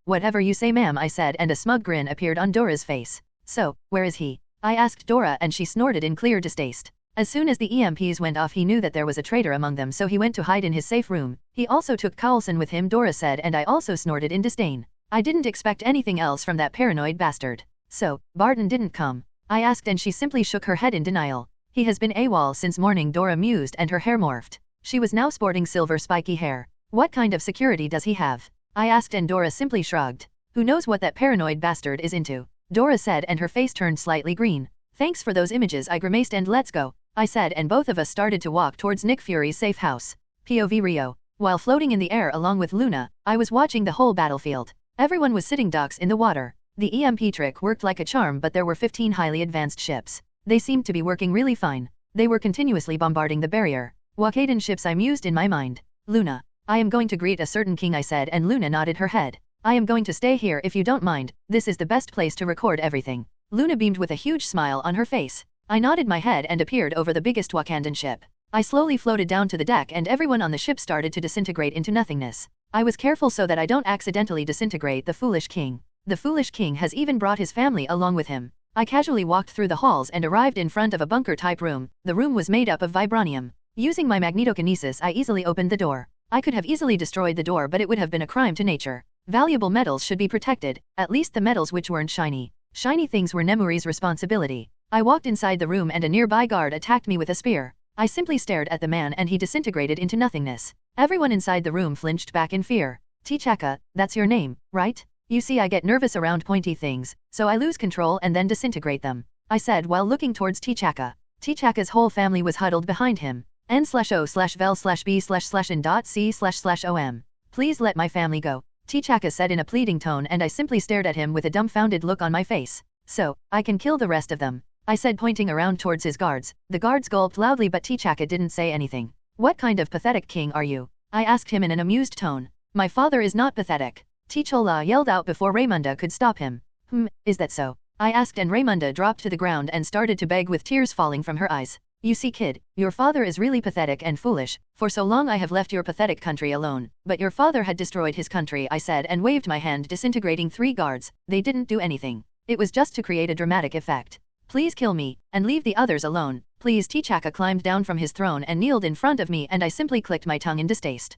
whatever you say ma'am, I said and a smug grin appeared on Dora's face. So, where is he? I asked Dora and she snorted in clear distaste. As soon as the EMPs went off he knew that there was a traitor among them so he went to hide in his safe room. He also took Carlson with him, Dora said and I also snorted in disdain. I didn't expect anything else from that paranoid bastard. So, Barton didn't come? I asked and she simply shook her head in denial. He has been AWOL since morning, Dora mused and her hair morphed. She was now sporting silver spiky hair. What kind of security does he have? I asked and Dora simply shrugged. Who knows what that paranoid bastard is into? Dora said and her face turned slightly green. Thanks for those images, I grimaced and let's go, I said and both of us started to walk towards Nick Fury's safe house. POV Rio. While floating in the air along with Luna, I was watching the whole battlefield. Everyone was sitting ducks in the water. The EMP trick worked like a charm but there were 15 highly advanced ships. They seemed to be working really fine. They were continuously bombarding the barrier. Wakadan ships, I mused in my mind. Luna. I am going to greet a certain king, I said and Luna nodded her head. I am going to stay here if you don't mind, this is the best place to record everything. Luna beamed with a huge smile on her face. I nodded my head and appeared over the biggest Wakandan ship. I slowly floated down to the deck and everyone on the ship started to disintegrate into nothingness. I was careful so that I don't accidentally disintegrate the foolish king. The foolish king has even brought his family along with him. I casually walked through the halls and arrived in front of a bunker-type room. The room was made up of vibranium. Using my magnetokinesis, I easily opened the door. I could have easily destroyed the door, but it would have been a crime to nature. Valuable metals should be protected, at least the metals which weren't shiny. Shiny things were Nemuri's responsibility. I walked inside the room and a nearby guard attacked me with a spear. I simply stared at the man and he disintegrated into nothingness. Everyone inside the room flinched back in fear. T'Chaka, that's your name, right? You see, I get nervous around pointy things, so I lose control and then disintegrate them, I said while looking towards T'Chaka. T'Chaka's whole family was huddled behind him. N/O/vel/b/n.c//om. Please let my family go, T'Chaka said in a pleading tone, and I simply stared at him with a dumbfounded look on my face. So, I can kill the rest of them, I said, pointing around towards his guards. The guards gulped loudly, but T'Chaka didn't say anything. What kind of pathetic king are you? I asked him in an amused tone. My father is not pathetic, T'Challa yelled out before Raymunda could stop him. Is that so? I asked, and Raymunda dropped to the ground and started to beg with tears falling from her eyes. You see, kid, your father is really pathetic and foolish. For so long I have left your pathetic country alone, but your father had destroyed his country, I said, and waved my hand, disintegrating 3 guards. They didn't do anything. It was just to create a dramatic effect. Please kill me, and leave the others alone, please. T'Chaka climbed down from his throne and kneeled in front of me, and I simply clicked my tongue in distaste.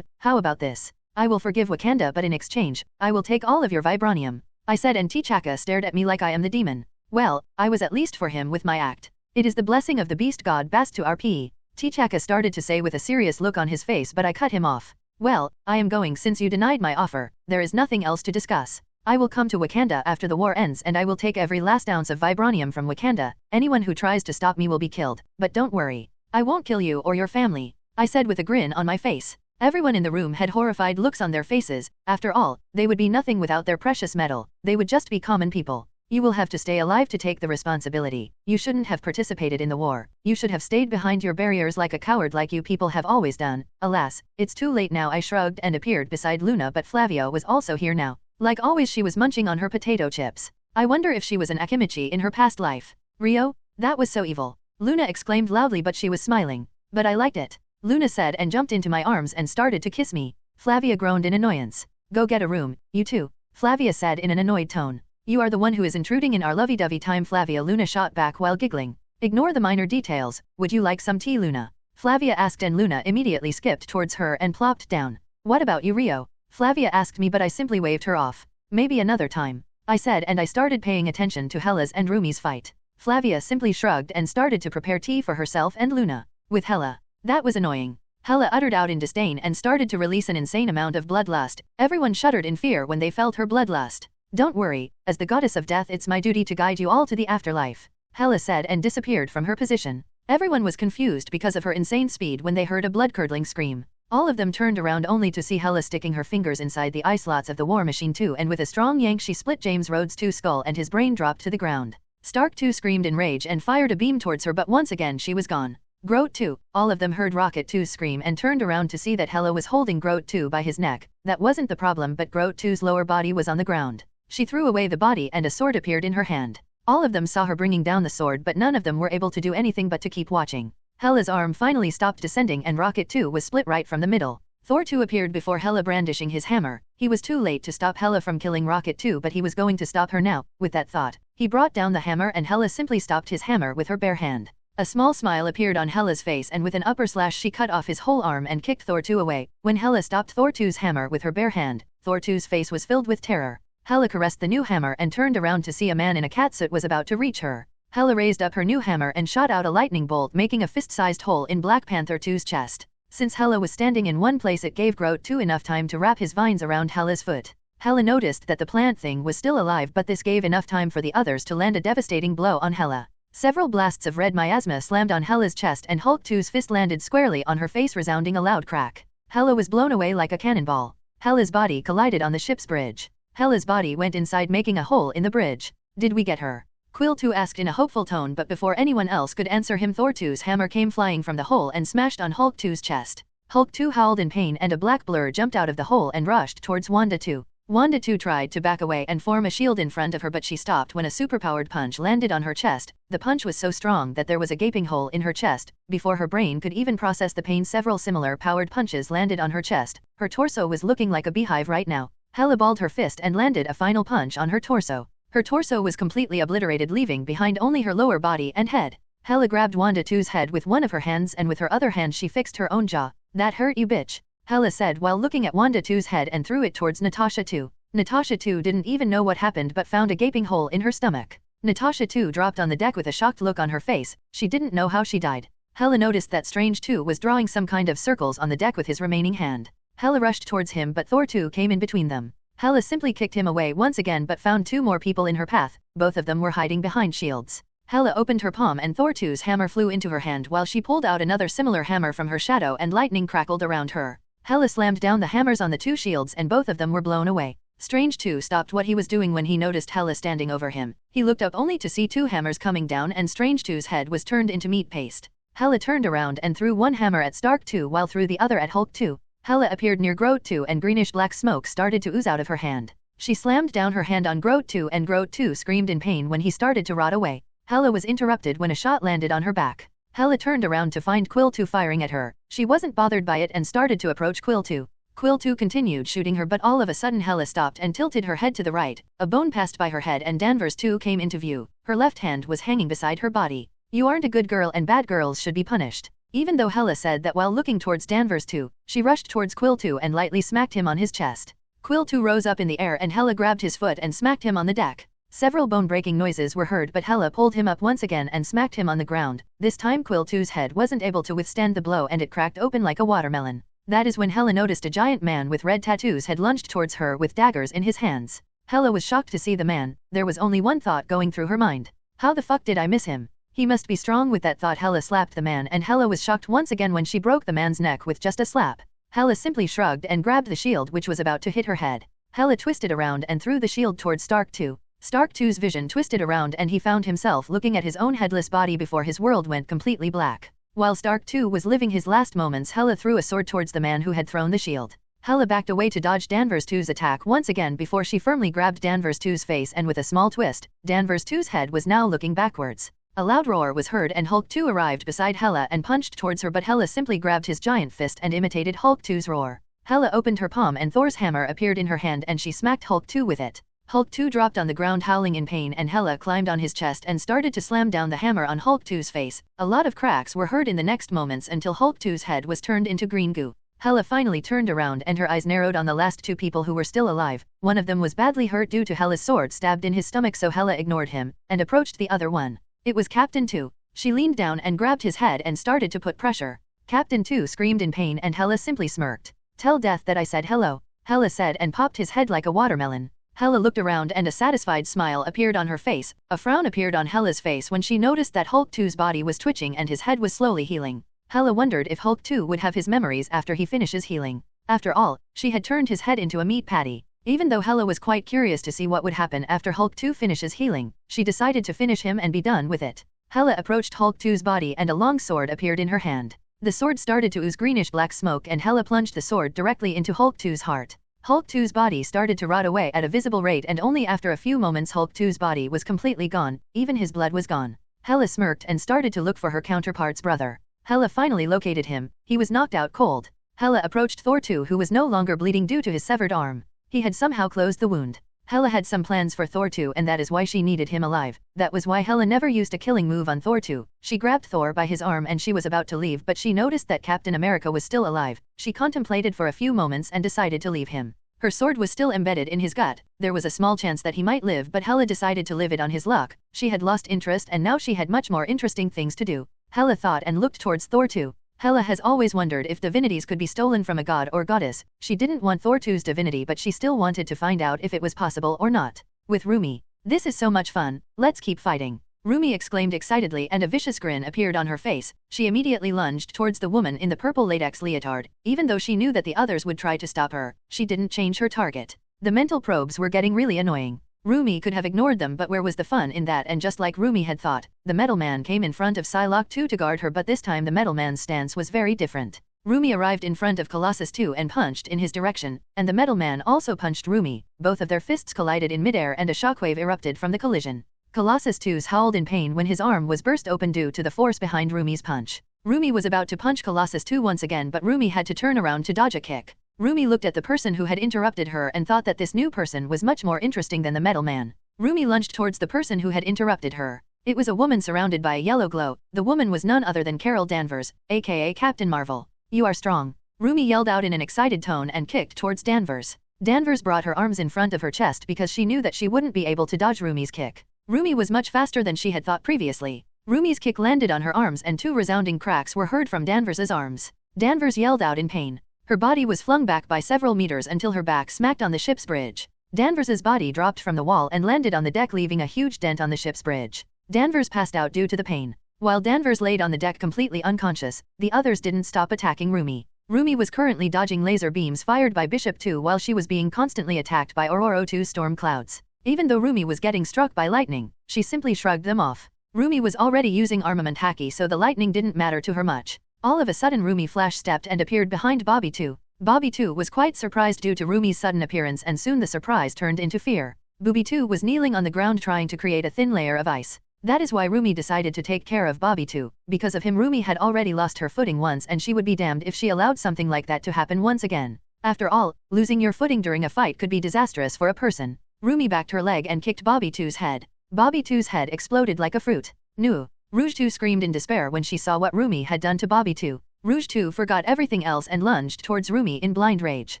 How about this? I will forgive Wakanda, but in exchange, I will take all of your vibranium, I said, and T'Chaka stared at me like I am the demon. Well, I was at least for him with my act. It is the blessing of the beast god Bast to RP, T'Chaka started to say with a serious look on his face, but I cut him off. Well, I am going since you denied my offer. There is nothing else to discuss. I will come to Wakanda after the war ends and I will take every last ounce of vibranium from Wakanda. Anyone who tries to stop me will be killed, but don't worry. I won't kill you or your family, I said with a grin on my face. Everyone in the room had horrified looks on their faces. After all, they would be nothing without their precious metal. They would just be common people. You will have to stay alive to take the responsibility. You shouldn't have participated in the war. You should have stayed behind your barriers like a coward, like you people have always done. Alas, it's too late now. I shrugged and appeared beside Luna, but Flavia was also here now. Like always, she was munching on her potato chips. I wonder if she was an Akimichi in her past life. Rio? That was so evil, Luna exclaimed loudly, but she was smiling. But I liked it, Luna said, and jumped into my arms and started to kiss me. Flavia groaned in annoyance. Go get a room, you too, Flavia said in an annoyed tone. You are the one who is intruding in our lovey-dovey time, Flavia, Luna shot back while giggling. Ignore the minor details. Would you like some tea, Luna? Flavia asked, and Luna immediately skipped towards her and plopped down. What about you, Rio? Flavia asked me, but I simply waved her off. Maybe another time, I said, and I started paying attention to Hela's and Rumi's fight. Flavia simply shrugged and started to prepare tea for herself and Luna. With Hela. That was annoying. Hela uttered out in disdain and started to release an insane amount of bloodlust. Everyone shuddered in fear when they felt her bloodlust. Don't worry, as the goddess of death, it's my duty to guide you all to the afterlife, Hela said, and disappeared from her position. Everyone was confused because of her insane speed when they heard a blood-curdling scream. All of them turned around only to see Hela sticking her fingers inside the eye slots of the war machine 2, and with a strong yank she split James Rhodes 2's skull and his brain dropped to the ground. Stark 2 screamed in rage and fired a beam towards her, but once again she was gone. Groot 2, all of them heard Rocket 2 scream and turned around to see that Hela was holding Groot 2 by his neck. That wasn't the problem, but Groot 2's lower body was on the ground. She threw away the body and a sword appeared in her hand. All of them saw her bringing down the sword, but none of them were able to do anything but to keep watching. Hela's arm finally stopped descending and Rocket 2 was split right from the middle. Thor 2 appeared before Hela brandishing his hammer. He was too late to stop Hela from killing Rocket 2, but he was going to stop her now. With that thought, he brought down the hammer and Hela simply stopped his hammer with her bare hand. A small smile appeared on Hela's face, and with an upper slash she cut off his whole arm and kicked Thor 2 away. When Hela stopped Thor 2's hammer with her bare hand, Thor 2's face was filled with terror. Hela caressed the new hammer and turned around to see a man in a catsuit was about to reach her. Hela raised up her new hammer and shot out a lightning bolt, making a fist-sized hole in Black Panther 2's chest. Since Hela was standing in one place, it gave Groot 2 enough time to wrap his vines around Hela's foot. Hela noticed that the plant thing was still alive, but this gave enough time for the others to land a devastating blow on Hela. Several blasts of red miasma slammed on Hela's chest and Hulk 2's fist landed squarely on her face, resounding a loud crack. Hela was blown away like a cannonball. Hela's body collided on the ship's bridge. Hela's body went inside, making a hole in the bridge. Did we get her? Quill 2 asked in a hopeful tone, but before anyone else could answer him, Thor 2's hammer came flying from the hole and smashed on Hulk 2's chest. Hulk 2 howled in pain and a black blur jumped out of the hole and rushed towards Wanda 2. Wanda 2 tried to back away and form a shield in front of her, but she stopped when a superpowered punch landed on her chest. The punch was so strong that there was a gaping hole in her chest. Before her brain could even process the pain, several similar powered punches landed on her chest. Her torso was looking like a beehive right now. Hela balled her fist and landed a final punch on her torso. Her torso was completely obliterated, leaving behind only her lower body and head. Hela grabbed Wanda 2's head with one of her hands and with her other hand she fixed her own jaw. "That hurt you, bitch," Hela said while looking at Wanda 2's head and threw it towards Natasha 2. Natasha 2 didn't even know what happened but found a gaping hole in her stomach. Natasha 2 dropped on the deck with a shocked look on her face. She didn't know how she died. Hela noticed that Strange 2 was drawing some kind of circles on the deck with his remaining hand. Hela rushed towards him but Thor 2 came in between them. Hela simply kicked him away once again but found 2 more people in her path. Both of them were hiding behind shields. Hela opened her palm and Thor 2's hammer flew into her hand while she pulled out another similar hammer from her shadow and lightning crackled around her. Hela slammed down the hammers on the 2 shields and both of them were blown away. Strange 2 stopped what he was doing when he noticed Hela standing over him. He looked up only to see 2 hammers coming down and Strange 2's head was turned into meat paste. Hela turned around and threw one hammer at Stark 2 while threw the other at Hulk 2. Hela appeared near Groot 2 and greenish-black smoke started to ooze out of her hand. She slammed down her hand on Groot 2 and Groot 2 screamed in pain when he started to rot away. Hela was interrupted when a shot landed on her back. Hela turned around to find Quill 2 firing at her. She wasn't bothered by it and started to approach Quill 2. Quill 2 continued shooting her but all of a sudden Hela stopped and tilted her head to the right. A bone passed by her head and Danvers 2 came into view. Her left hand was hanging beside her body. "You aren't a good girl and bad girls should be punished." Even though Hela said that while looking towards Danvers 2, she rushed towards Quill 2 and lightly smacked him on his chest. Quill 2 rose up in the air and Hela grabbed his foot and smacked him on the deck. Several bone-breaking noises were heard but Hela pulled him up once again and smacked him on the ground. This time Quill 2's head wasn't able to withstand the blow and it cracked open like a watermelon. That is when Hela noticed a giant man with red tattoos had lunged towards her with daggers in his hands. Hela was shocked to see the man. There was only one thought going through her mind. How the fuck did I miss him? He must be strong. With that thought Hela slapped the man and Hela was shocked once again when she broke the man's neck with just a slap. Hela simply shrugged and grabbed the shield which was about to hit her head. Hela twisted around and threw the shield towards Stark 2. Stark 2's vision twisted around and he found himself looking at his own headless body before his world went completely black. While Stark 2 was living his last moments, Hela threw a sword towards the man who had thrown the shield. Hela backed away to dodge Danvers 2's attack once again before she firmly grabbed Danvers 2's face and with a small twist, Danvers 2's head was now looking backwards. A loud roar was heard and Hulk 2 arrived beside Hela and punched towards her but Hela simply grabbed his giant fist and imitated Hulk 2's roar. Hela opened her palm and Thor's hammer appeared in her hand and she smacked Hulk 2 with it. Hulk 2 dropped on the ground howling in pain and Hela climbed on his chest and started to slam down the hammer on Hulk 2's face. A lot of cracks were heard in the next moments until Hulk 2's head was turned into green goo. Hela finally turned around and her eyes narrowed on the last 2 people who were still alive. One of them was badly hurt due to Hela's sword stabbed in his stomach so Hela ignored him and approached the other one. It was Captain 2. She leaned down and grabbed his head and started to put pressure. Captain 2 screamed in pain and Hela simply smirked. "Tell Death that I said hello," Hela said and popped his head like a watermelon. Hela looked around and a satisfied smile appeared on her face. A frown appeared on Hela's face when she noticed that Hulk 2's body was twitching and his head was slowly healing. Hela wondered if Hulk 2 would have his memories after he finishes healing. After all, she had turned his head into a meat patty. Even though Hela was quite curious to see what would happen after Hulk 2 finishes healing, she decided to finish him and be done with it. Hela approached Hulk 2's body and a long sword appeared in her hand. The sword started to ooze greenish-black smoke and Hela plunged the sword directly into Hulk 2's heart. Hulk 2's body started to rot away at a visible rate and only after a few moments Hulk 2's body was completely gone, even his blood was gone. Hela smirked and started to look for her counterpart's brother. Hela finally located him. He was knocked out cold. Hela approached Thor 2 who was no longer bleeding due to his severed arm. He had somehow closed the wound. Hela had some plans for Thor 2 and that is why she needed him alive. That was why Hela never used a killing move on Thor 2. She grabbed Thor by his arm and she was about to leave but she noticed that Captain America was still alive. She contemplated for a few moments and decided to leave him. Her sword was still embedded in his gut. There was a small chance that he might live but Hela decided to live it on his luck. She had lost interest and now she had much more interesting things to do. Hela thought and looked towards Thor 2. Hela has always wondered if divinities could be stolen from a god or goddess. She didn't want Thor 2's divinity but she still wanted to find out if it was possible or not. With Rumi. "This is so much fun, let's keep fighting," Rumi exclaimed excitedly and a vicious grin appeared on her face. She immediately lunged towards the woman in the purple latex leotard. Even though she knew that the others would try to stop her, she didn't change her target. The mental probes were getting really annoying. Rumi could have ignored them but where was the fun in that? And just like Rumi had thought, the metal man came in front of Psylocke 2 to guard her but this time the metal man's stance was very different. Rumi arrived in front of Colossus 2 and punched in his direction, and the metal man also punched Rumi. Both of their fists collided in midair and a shockwave erupted from the collision. Colossus 2's howled in pain when his arm was burst open due to the force behind Rumi's punch. Rumi was about to punch Colossus 2 once again but Rumi had to turn around to dodge a kick. Rumi looked at the person who had interrupted her and thought that this new person was much more interesting than the metal man. Rumi lunged towards the person who had interrupted her. It was a woman surrounded by a yellow glow. The woman was none other than Carol Danvers, aka Captain Marvel. You are strong. Rumi yelled out in an excited tone and kicked towards Danvers. Danvers brought her arms in front of her chest because she knew that she wouldn't be able to dodge Rumi's kick. Rumi was much faster than she had thought previously. Rumi's kick landed on her arms and 2 resounding cracks were heard from Danvers's arms. Danvers yelled out in pain. Her body was flung back by several meters until her back smacked on the ship's bridge. Danvers's body dropped from the wall and landed on the deck, leaving a huge dent on the ship's bridge. Danvers passed out due to the pain. While Danvers laid on the deck completely unconscious, the others didn't stop attacking Rumi. Rumi was currently dodging laser beams fired by Bishop 2 while she was being constantly attacked by Aurora 2's storm clouds. Even though Rumi was getting struck by lightning, she simply shrugged them off. Rumi was already using armament haki, so the lightning didn't matter to her much. All of a sudden Rumi flash-stepped and appeared behind Bobby 2. Bobby 2 was quite surprised due to Rumi's sudden appearance, and soon the surprise turned into fear. Bobby 2 was kneeling on the ground trying to create a thin layer of ice. That is why Rumi decided to take care of Bobby 2. Because of him, Rumi had already lost her footing once, and she would be damned if she allowed something like that to happen once again. After all, losing your footing during a fight could be disastrous for a person. Rumi backed her leg and kicked Bobby 2's head. Bobby 2's head exploded like a fruit. No. Rouge 2 screamed in despair when she saw what Rumi had done to Bobby 2. Rouge 2 forgot everything else and lunged towards Rumi in blind rage.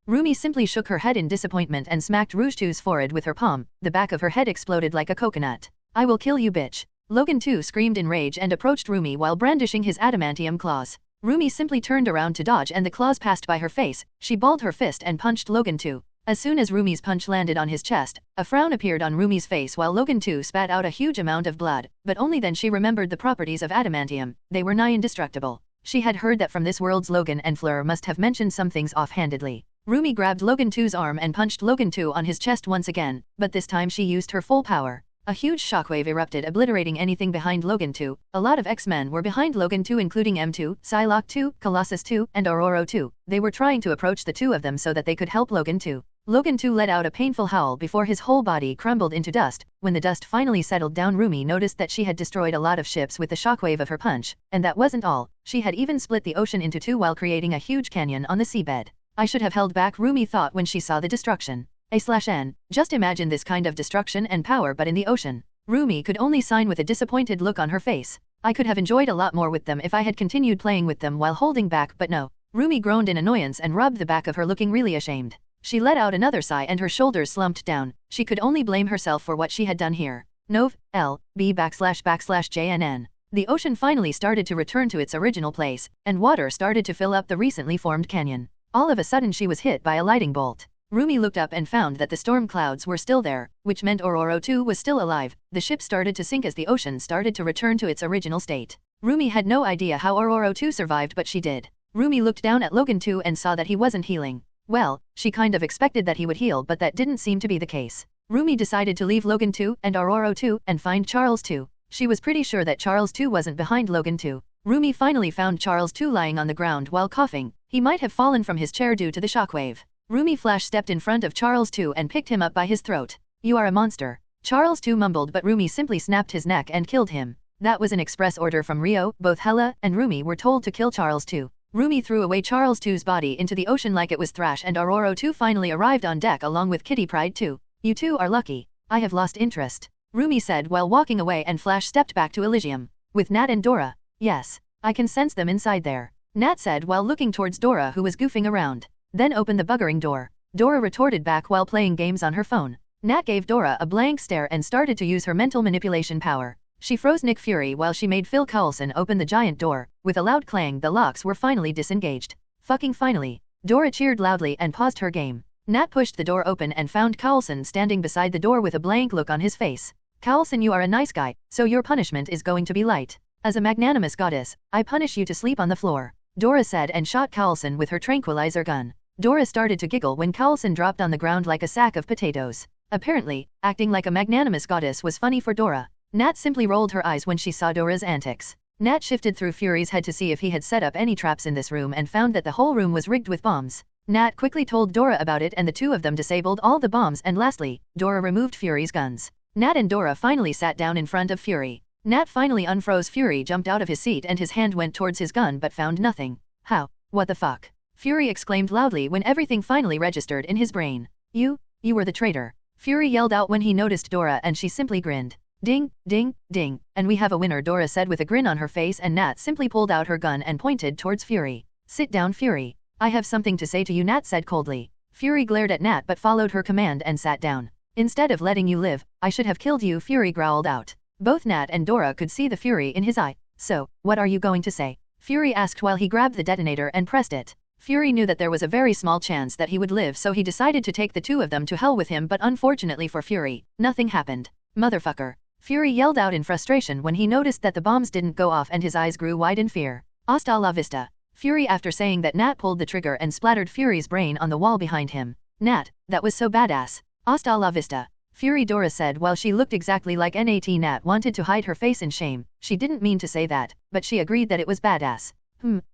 Rumi simply shook her head in disappointment and smacked Rouge 2's forehead with her palm. The back of her head exploded like a coconut. I will kill you, bitch. Logan 2 screamed in rage and approached Rumi while brandishing his adamantium claws. Rumi simply turned around to dodge and the claws passed by her face. She balled her fist and punched Logan 2. As soon as Rumi's punch landed on his chest, a frown appeared on Rumi's face while Logan 2 spat out a huge amount of blood, but only then she remembered the properties of adamantium. They were nigh indestructible. She had heard that from this world's Logan and Fleur must have mentioned some things offhandedly. Rumi grabbed Logan 2's arm and punched Logan 2 on his chest once again, but this time she used her full power. A huge shockwave erupted, obliterating anything behind Logan 2. A lot of X-Men were behind Logan 2, including M2, Psylocke 2, Colossus 2, and Aurora 2. They were trying to approach the 2 of them so that they could help Logan 2. Logan 2 let out a painful howl before his whole body crumbled into dust. When the dust finally settled down, Rumi noticed that she had destroyed a lot of ships with the shockwave of her punch. And that wasn't all. She had even split the ocean into 2 while creating a huge canyon on the seabed. I should have held back, Rumi thought when she saw the destruction. A/N. Just imagine this kind of destruction and power but in the ocean. Rumi could only sign with a disappointed look on her face. I could have enjoyed a lot more with them if I had continued playing with them while holding back, but no. Rumi groaned in annoyance and rubbed the back of her, looking really ashamed. She let out another sigh and her shoulders slumped down. She could only blame herself for what she had done here. Nov. L. B/JNN. The ocean finally started to return to its original place, and water started to fill up the recently formed canyon. All of a sudden she was hit by a lightning bolt. Rumi looked up and found that the storm clouds were still there, which meant Aurora 2 was still alive. The ship started to sink as the ocean started to return to its original state. Rumi had no idea how Aurora 2 survived, but she did. Rumi looked down at Logan 2 and saw that he wasn't healing. Well, she kind of expected that he would heal, but that didn't seem to be the case. Rumi decided to leave Logan 2 and Aurora 2 and find Charles 2. She was pretty sure that Charles 2 wasn't behind Logan 2. Rumi finally found Charles 2 lying on the ground while coughing. He might have fallen from his chair due to the shockwave. Rumi flash-stepped in front of Charles 2 and picked him up by his throat. You are a monster. Charles 2 mumbled, but Rumi simply snapped his neck and killed him. That was an express order from Rio. Both Hela and Rumi were told to kill Charles 2. Rumi threw away Charles 2's body into the ocean like it was trash, and Aurora 2 finally arrived on deck along with Kitty Pryde 2. You two are lucky. I have lost interest, Rumi said while walking away, and Flash stepped back to Elysium. With Nat and Dora. Yes. I can sense them inside there, Nat said while looking towards Dora, who was goofing around. Then open the buggering door. Dora retorted back while playing games on her phone. Nat gave Dora a blank stare and started to use her mental manipulation power. She froze Nick Fury while she made Phil Coulson open the giant door. With a loud clang, the locks were finally disengaged. Fucking finally. Dora cheered loudly and paused her game. Nat pushed the door open and found Coulson standing beside the door with a blank look on his face. Coulson, you are a nice guy, so your punishment is going to be light. As a magnanimous goddess, I punish you to sleep on the floor, Dora said and shot Coulson with her tranquilizer gun. Dora started to giggle when Coulson dropped on the ground like a sack of potatoes. Apparently, acting like a magnanimous goddess was funny for Dora. Nat simply rolled her eyes when she saw Dora's antics. Nat shifted through Fury's head to see if he had set up any traps in this room and found that the whole room was rigged with bombs. Nat quickly told Dora about it and the two of them disabled all the bombs, and lastly, Dora removed Fury's guns. Nat and Dora finally sat down in front of Fury. Nat finally unfroze Fury, jumped out of his seat and his hand went towards his gun but found nothing. How? What the fuck? Fury exclaimed loudly when everything finally registered in his brain. You were the traitor. Fury yelled out when he noticed Dora and she simply grinned. Ding, ding, ding, and we have a winner, Dora said with a grin on her face, and Nat simply pulled out her gun and pointed towards Fury. Sit down, Fury. I have something to say to you, Nat said coldly. Fury glared at Nat but followed her command and sat down. Instead of letting you live, I should have killed you, Fury growled out. Both Nat and Dora could see the fury in his eye. So, what are you going to say? Fury asked while he grabbed the detonator and pressed it. Fury knew that there was a very small chance that he would live, so he decided to take the two of them to hell with him, but unfortunately for Fury, nothing happened. Motherfucker. Fury yelled out in frustration when he noticed that the bombs didn't go off and his eyes grew wide in fear. Hasta la vista. Fury. After saying that, Nat pulled the trigger and splattered Fury's brain on the wall behind him. Nat, that was so badass. Hasta la vista. Fury, Dora said while she looked exactly like Nat. Nat wanted to hide her face in shame. She didn't mean to say that, but she agreed that it was badass.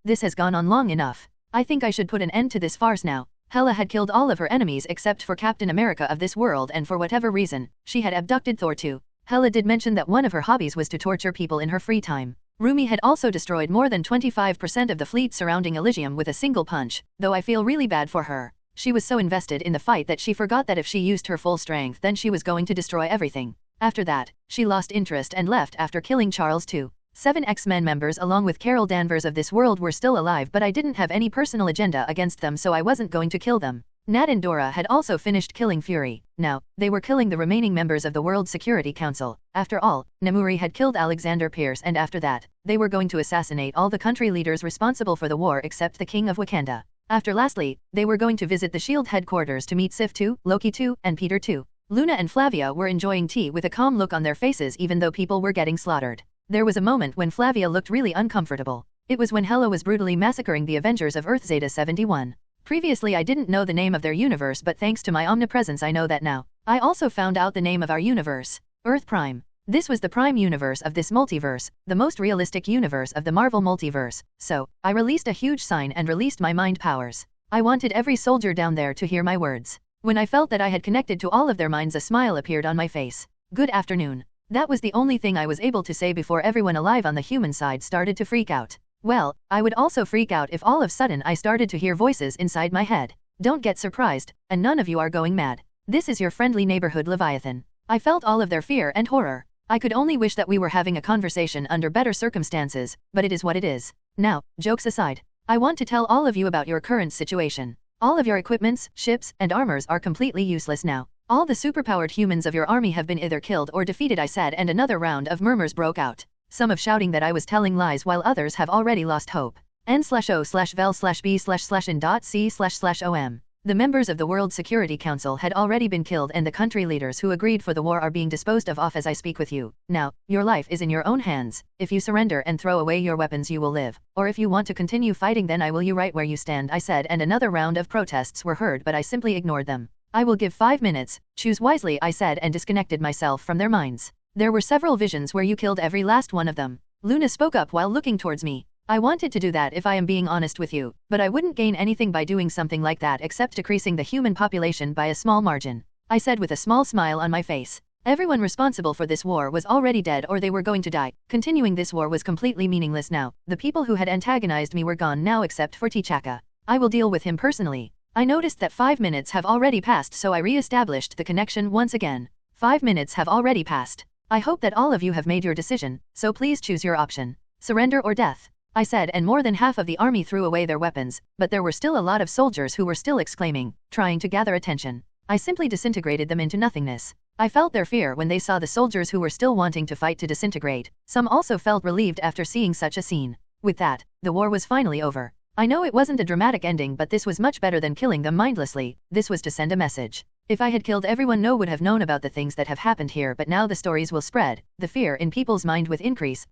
This has gone on long enough. I think I should put an end to this farce now. Hela had killed all of her enemies except for Captain America of this world, and for whatever reason, she had abducted Thor too. Hela did mention that one of her hobbies was to torture people in her free time. Rumi had also destroyed more than 25% of the fleet surrounding Elysium with a single punch, though I feel really bad for her. She was so invested in the fight that she forgot that if she used her full strength then she was going to destroy everything. After that, she lost interest and left after killing Charles too. 7 X-Men members along with Carol Danvers of this world were still alive, but I didn't have any personal agenda against them, so I wasn't going to kill them. Nat and Dora had also finished killing Fury. Now, they were killing the remaining members of the World Security Council. After all, Nemuri had killed Alexander Pierce, and after that, they were going to assassinate all the country leaders responsible for the war except the King of Wakanda. Lastly, they were going to visit the SHIELD headquarters to meet Sif 2, Loki 2, and Peter 2. Luna and Flavia were enjoying tea with a calm look on their faces even though people were getting slaughtered. There was a moment when Flavia looked really uncomfortable. It was when Hela was brutally massacring the Avengers of Earth Zeta 71. Previously I didn't know the name of their universe, but thanks to my omnipresence I know that now. I also found out the name of our universe. Earth Prime. This was the prime universe of this multiverse, the most realistic universe of the Marvel multiverse, so, I released a huge sign and released my mind powers. I wanted every soldier down there to hear my words. When I felt that I had connected to all of their minds, a smile appeared on my face. Good afternoon. That was the only thing I was able to say before everyone alive on the human side started to freak out. Well, I would also freak out if all of a sudden I started to hear voices inside my head. Don't get surprised, and none of you are going mad. This is your friendly neighborhood Leviathan. I felt all of their fear and horror. I could only wish that we were having a conversation under better circumstances, but it is what it is. Now, jokes aside, I want to tell all of you about your current situation. All of your equipments, ships, and armors are completely useless now. All the superpowered humans of your army have been either killed or defeated, I said, and another round of murmurs broke out. Some of shouting that I was telling lies while others have already lost hope. N/O/vel/b/n.c//om. The members of the World Security Council had already been killed and the country leaders who agreed for the war are being disposed of off as I speak with you. Now, your life is in your own hands. If you surrender and throw away your weapons you will live. Or if you want to continue fighting then I will you right where you stand, I said, and another round of protests were heard but I simply ignored them. I will give 5 minutes, choose wisely, I said, and disconnected myself from their minds. There were several visions where you killed every last one of them. Luna spoke up while looking towards me. I wanted to do that if I am being honest with you, but I wouldn't gain anything by doing something like that except decreasing the human population by a small margin. I said with a small smile on my face. Everyone responsible for this war was already dead or they were going to die. Continuing this war was completely meaningless now. The people who had antagonized me were gone now except for T'Chaka. I will deal with him personally. I noticed that 5 minutes have already passed, so I re-established the connection once again. 5 minutes have already passed. I hope that all of you have made your decision, so please choose your option. Surrender or death. I said, and more than half of the army threw away their weapons, but there were still a lot of soldiers who were still exclaiming, trying to gather attention. I simply disintegrated them into nothingness. I felt their fear when they saw the soldiers who were still wanting to fight to disintegrate. Some also felt relieved after seeing such a scene. With that, the war was finally over. I know it wasn't a dramatic ending, but this was much better than killing them mindlessly. This was to send a message. If I had killed everyone, no one would have known about the things that have happened here, but now the stories will spread, the fear in people's mind with increase.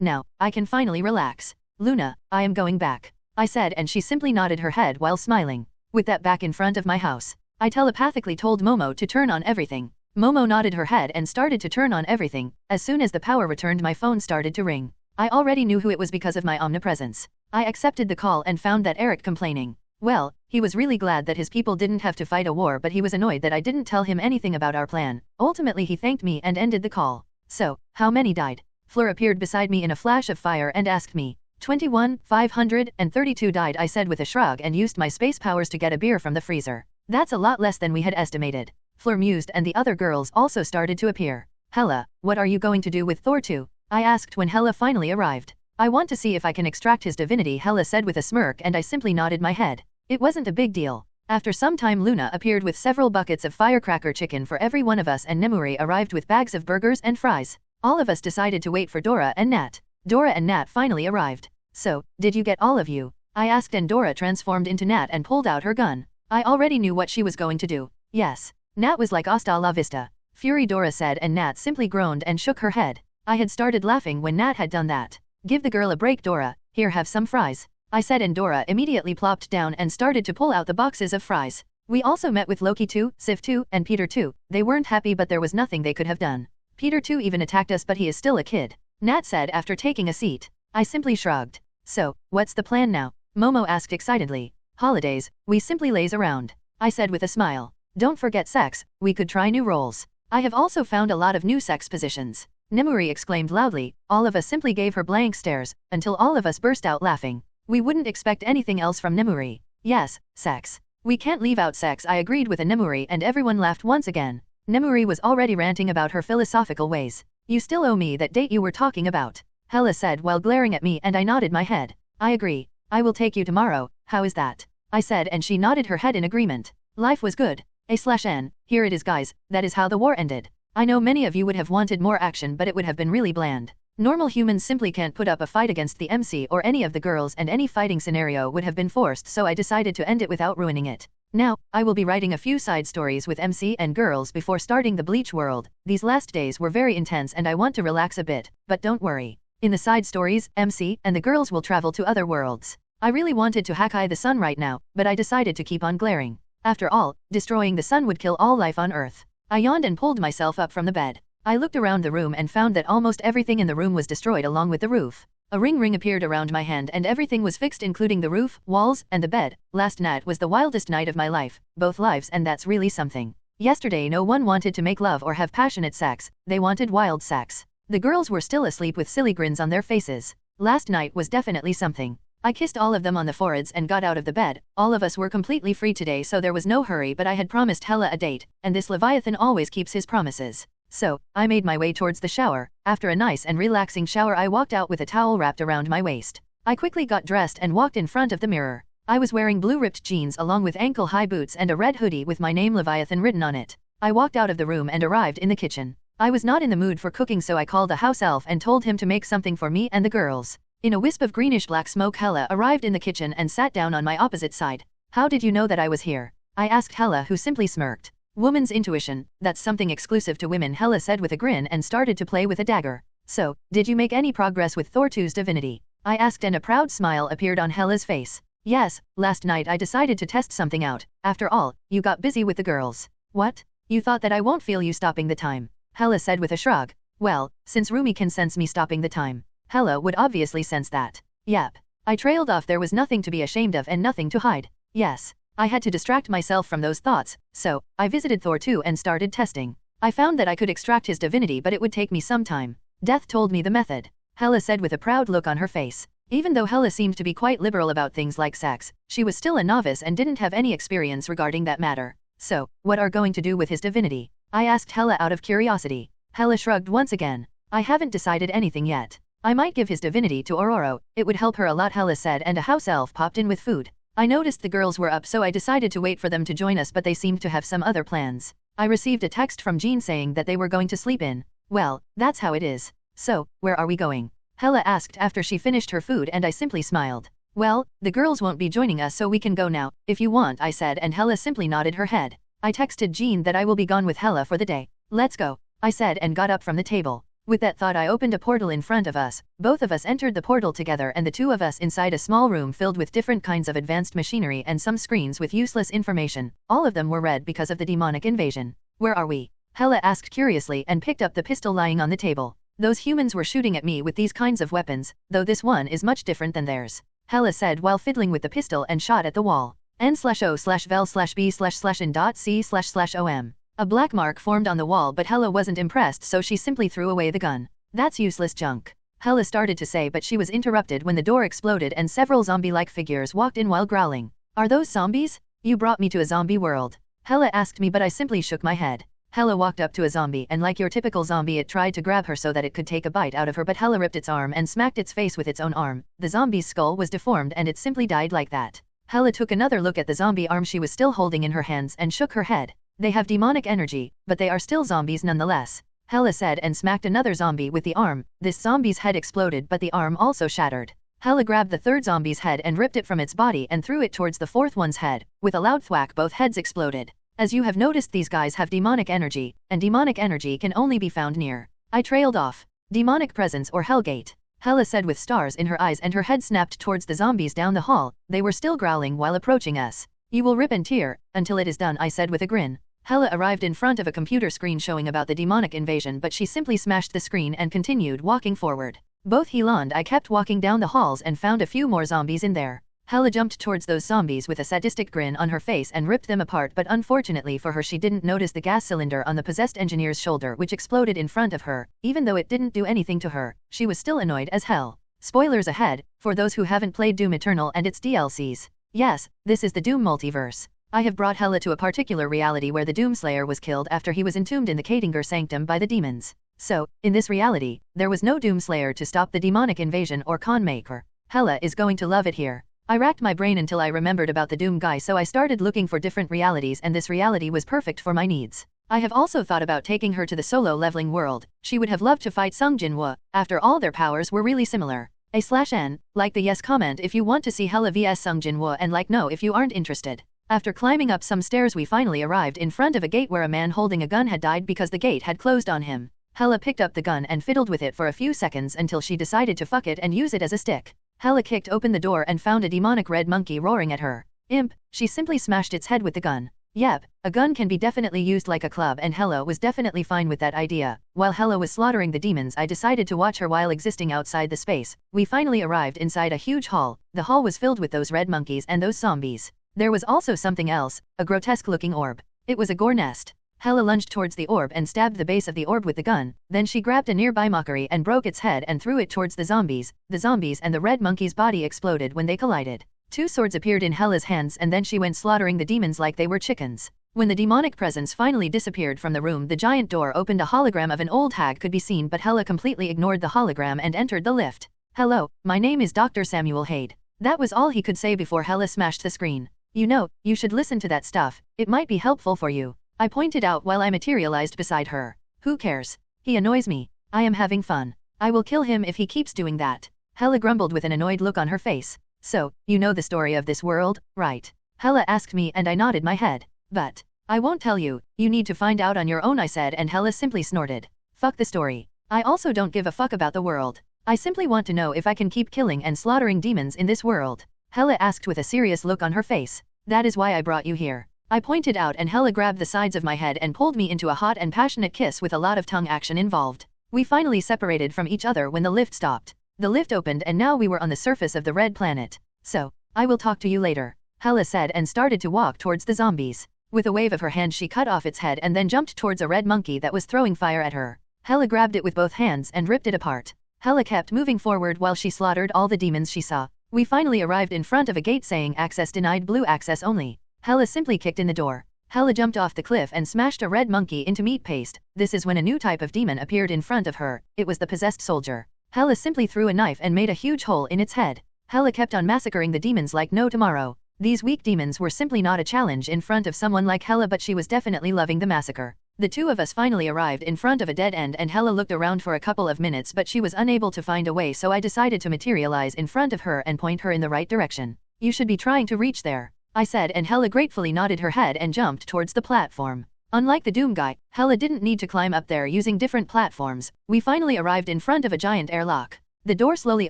Now, I can finally relax. Luna, I am going back. I said, and she simply nodded her head while smiling. With that back in front of my house, I telepathically told Momo to turn on everything. Momo nodded her head and started to turn on everything. As soon as the power returned, my phone started to ring. I already knew who it was because of my omnipresence. I accepted the call and found that Eric complaining. Well, he was really glad that his people didn't have to fight a war, but he was annoyed that I didn't tell him anything about our plan. Ultimately he thanked me and ended the call. So, how many died? Fleur appeared beside me in a flash of fire and asked me. 21,532 died, I said with a shrug and used my space powers to get a beer from the freezer. That's a lot less than we had estimated. Fleur mused, and the other girls also started to appear. Hela, what are you going to do with Thor 2? I asked when Hela finally arrived. I want to see if I can extract his divinity, Hela said with a smirk, and I simply nodded my head. It wasn't a big deal. After some time, Luna appeared with several buckets of firecracker chicken for every one of us, and Nemuri arrived with bags of burgers and fries. All of us decided to wait for Dora and Nat. Dora and Nat finally arrived. So, did you get all of you? I asked, and Dora transformed into Nat and pulled out her gun. I already knew what she was going to do. Yes. Nat was like hasta la vista. Fury, Dora said, and Nat simply groaned and shook her head. I had started laughing when Nat had done that. Give the girl a break, Dora. Here, have some fries, I said, and Dora immediately plopped down and started to pull out the boxes of fries. We also met with Loki 2, Sif 2, and Peter 2. They weren't happy, but there was nothing they could have done. Peter 2 even attacked us, but he is still a kid, Nat said after taking a seat. I simply shrugged. So, what's the plan now? Momo asked excitedly. Holidays, we simply laze around, I said with a smile. Don't forget sex, we could try new roles. I have also found a lot of new sex positions, Nemuri exclaimed loudly. All of us simply gave her blank stares, until all of us burst out laughing. We wouldn't expect anything else from Nemuri. Yes, sex. We can't leave out sex, I agreed with a Nemuri, and everyone laughed once again. Nemuri was already ranting about her philosophical ways. You still owe me that date you were talking about, Hela said while glaring at me, and I nodded my head. I agree. I will take you tomorrow, how is that? I said, and she nodded her head in agreement. Life was good. A/N, here it is, guys, that is how the war ended. I know many of you would have wanted more action, but it would have been really bland. Normal humans simply can't put up a fight against the MC or any of the girls, and any fighting scenario would have been forced, so I decided to end it without ruining it. Now, I will be writing a few side stories with MC and girls before starting the Bleach world. These last days were very intense and I want to relax a bit, but don't worry. In the side stories, MC and the girls will travel to other worlds. I really wanted to hack the sun right now, but I decided to keep on glaring. After all, destroying the sun would kill all life on Earth. I yawned and pulled myself up from the bed. I looked around the room and found that almost everything in the room was destroyed along with the roof. A ring appeared around my hand and everything was fixed, including the roof, walls, and the bed. Last night was the wildest night of my life, both lives, and that's really something. Yesterday no one wanted to make love or have passionate sex, they wanted wild sex. The girls were still asleep with silly grins on their faces. Last night was definitely something. I kissed all of them on the foreheads and got out of the bed. All of us were completely free today, so there was no hurry, but I had promised Hela a date, and this Leviathan always keeps his promises. So, I made my way towards the shower. After a nice and relaxing shower, I walked out with a towel wrapped around my waist. I quickly got dressed and walked in front of the mirror. I was wearing blue ripped jeans along with ankle-high boots and a red hoodie with my name Leviathan written on it. I walked out of the room and arrived in the kitchen. I was not in the mood for cooking, so I called the house elf and told him to make something for me and the girls. In a wisp of greenish-black smoke, Hela arrived in the kitchen and sat down on my opposite side. How did you know that I was here? I asked Hela, who simply smirked. Woman's intuition, that's something exclusive to women, Hela said with a grin and started to play with a dagger. So, did you make any progress with Thor 2's divinity? I asked, and a proud smile appeared on Hela's face. Yes, last night I decided to test something out. After all, you got busy with the girls. What? You thought that I won't feel you stopping the time? Hela said with a shrug. Well, since Rumi can sense me stopping the time, Hela would obviously sense that. Yep. I trailed off. There was nothing to be ashamed of and nothing to hide. Yes. I had to distract myself from those thoughts, so I visited Thor 2 and started testing. I found that I could extract his divinity, but it would take me some time. Death told me the method, Hela said with a proud look on her face. Even though Hela seemed to be quite liberal about things like sex, she was still a novice and didn't have any experience regarding that matter. So, what are going to do with his divinity? I asked Hela out of curiosity. Hela shrugged once again. I haven't decided anything yet. I might give his divinity to Aurora, it would help her a lot, Hela said, and a house elf popped in with food. I noticed the girls were up, so I decided to wait for them to join us, but they seemed to have some other plans. I received a text from Jean saying that they were going to sleep in. Well, that's how it is. So, where are we going? Hela asked after she finished her food, and I simply smiled. Well, the girls won't be joining us, so we can go now, if you want, I said, and Hela simply nodded her head. I texted Jean that I will be gone with Hela for the day. Let's go, I said, and got up from the table. With that thought, I opened a portal in front of us. Both of us entered the portal together, and the two of us inside a small room filled with different kinds of advanced machinery and some screens with useless information. All of them were red because of the demonic invasion. Where are we? Hela asked curiously and picked up the pistol lying on the table. Those humans were shooting at me with these kinds of weapons, though this one is much different than theirs, Hela said while fiddling with the pistol, and shot at the wall. N/O/vel/B/in.C//om. A black mark formed on the wall, but Hela wasn't impressed, so she simply threw away the gun. That's useless junk, Hela started to say, but she was interrupted when the door exploded and several zombie-like figures walked in while growling. Are those zombies? You brought me to a zombie world. Hella asked me, but I simply shook my head. Hella walked up to a zombie and like your typical zombie it tried to grab her so that it could take a bite out of her, but Hella ripped its arm and smacked its face with its own arm. The zombie's skull was deformed and it simply died like that. Hella took another look at the zombie arm she was still holding in her hands and shook her head. They have demonic energy, but they are still zombies nonetheless, Hella said and smacked another zombie with the arm. This zombie's head exploded but the arm also shattered. Hella grabbed the third zombie's head and ripped it from its body and threw it towards the fourth one's head. With a loud thwack both heads exploded. As you have noticed, these guys have demonic energy, and demonic energy can only be found near. I trailed off. Demonic presence or Hellgate, Hella said with stars in her eyes and her head snapped towards the zombies down the hall. They were still growling while approaching us. You will rip and tear, until it is done, I said with a grin. Hella arrived in front of a computer screen showing about the demonic invasion, but she simply smashed the screen and continued walking forward. Both Hela and I kept walking down the halls and found a few more zombies in there. Hella jumped towards those zombies with a sadistic grin on her face and ripped them apart, but unfortunately for her she didn't notice the gas cylinder on the possessed engineer's shoulder which exploded in front of her. Even though it didn't do anything to her, she was still annoyed as hell. Spoilers ahead, for those who haven't played Doom Eternal and its DLCs. Yes, this is the Doom multiverse. I have brought Hella to a particular reality where the Doomslayer was killed after he was entombed in the Katinger Sanctum by the demons. So, in this reality, there was no Doomslayer to stop the demonic invasion or con maker. Hella is going to love it here. I racked my brain until I remembered about the Doom guy, so I started looking for different realities and this reality was perfect for my needs. I have also thought about taking her to the solo leveling world. She would have loved to fight Sung Jinwoo. After all, their powers were really similar. A/N, like the yes comment if you want to see Hella vs Sung Jinwoo and like no if you aren't interested. After climbing up some stairs we finally arrived in front of a gate where a man holding a gun had died because the gate had closed on him. Hella picked up the gun and fiddled with it for a few seconds until she decided to fuck it and use it as a stick. Hella kicked open the door and found a demonic red monkey roaring at her. Imp, she simply smashed its head with the gun. Yep, a gun can be definitely used like a club and Hella was definitely fine with that idea. While Hella was slaughtering the demons I decided to watch her while existing outside the space. We finally arrived inside a huge hall. The hall was filled with those red monkeys and those zombies. There was also something else, a grotesque looking orb. It was a gore nest. Hella lunged towards the orb and stabbed the base of the orb with the gun, then she grabbed a nearby mockery and broke its head and threw it towards the zombies. The zombies and the red monkey's body exploded when they collided. Two swords appeared in Hella's hands and then she went slaughtering the demons like they were chickens. When the demonic presence finally disappeared from the room, the giant door opened. A hologram of an old hag could be seen, but Hella completely ignored the hologram and entered the lift. Hello, my name is Dr. Samuel Hade. That was all he could say before Hella smashed the screen. You know, you should listen to that stuff, it might be helpful for you, I pointed out while I materialized beside her. Who cares? He annoys me. I am having fun. I will kill him if he keeps doing that. Hella grumbled with an annoyed look on her face. So, you know the story of this world, right? Hella asked me and I nodded my head. But, I won't tell you, you need to find out on your own, I said, and Hella simply snorted. Fuck the story. I also don't give a fuck about the world. I simply want to know if I can keep killing and slaughtering demons in this world. Hella asked with a serious look on her face. That is why I brought you here, I pointed out, and Hella grabbed the sides of my head and pulled me into a hot and passionate kiss with a lot of tongue action involved. We finally separated from each other when the lift stopped. The lift opened and now we were on the surface of the red planet. So, I will talk to you later, Hella said and started to walk towards the zombies. With a wave of her hand she cut off its head and then jumped towards a red monkey that was throwing fire at her. Hella grabbed it with both hands and ripped it apart. Hella kept moving forward while she slaughtered all the demons she saw. We finally arrived in front of a gate saying access denied, blue access only. Hella simply kicked in the door. Hella jumped off the cliff and smashed a red monkey into meat paste. This is when a new type of demon appeared in front of her. It was the possessed soldier. Hella simply threw a knife and made a huge hole in its head. Hella kept on massacring the demons like no tomorrow. These weak demons were simply not a challenge in front of someone like Hella, but she was definitely loving the massacre. The two of us finally arrived in front of a dead end and Hella looked around for a couple of minutes but she was unable to find a way, so I decided to materialize in front of her and point her in the right direction. You should be trying to reach there, I said, and Hella gratefully nodded her head and jumped towards the platform. Unlike the Doom guy, Hella didn't need to climb up there using different platforms. We finally arrived in front of a giant airlock. The door slowly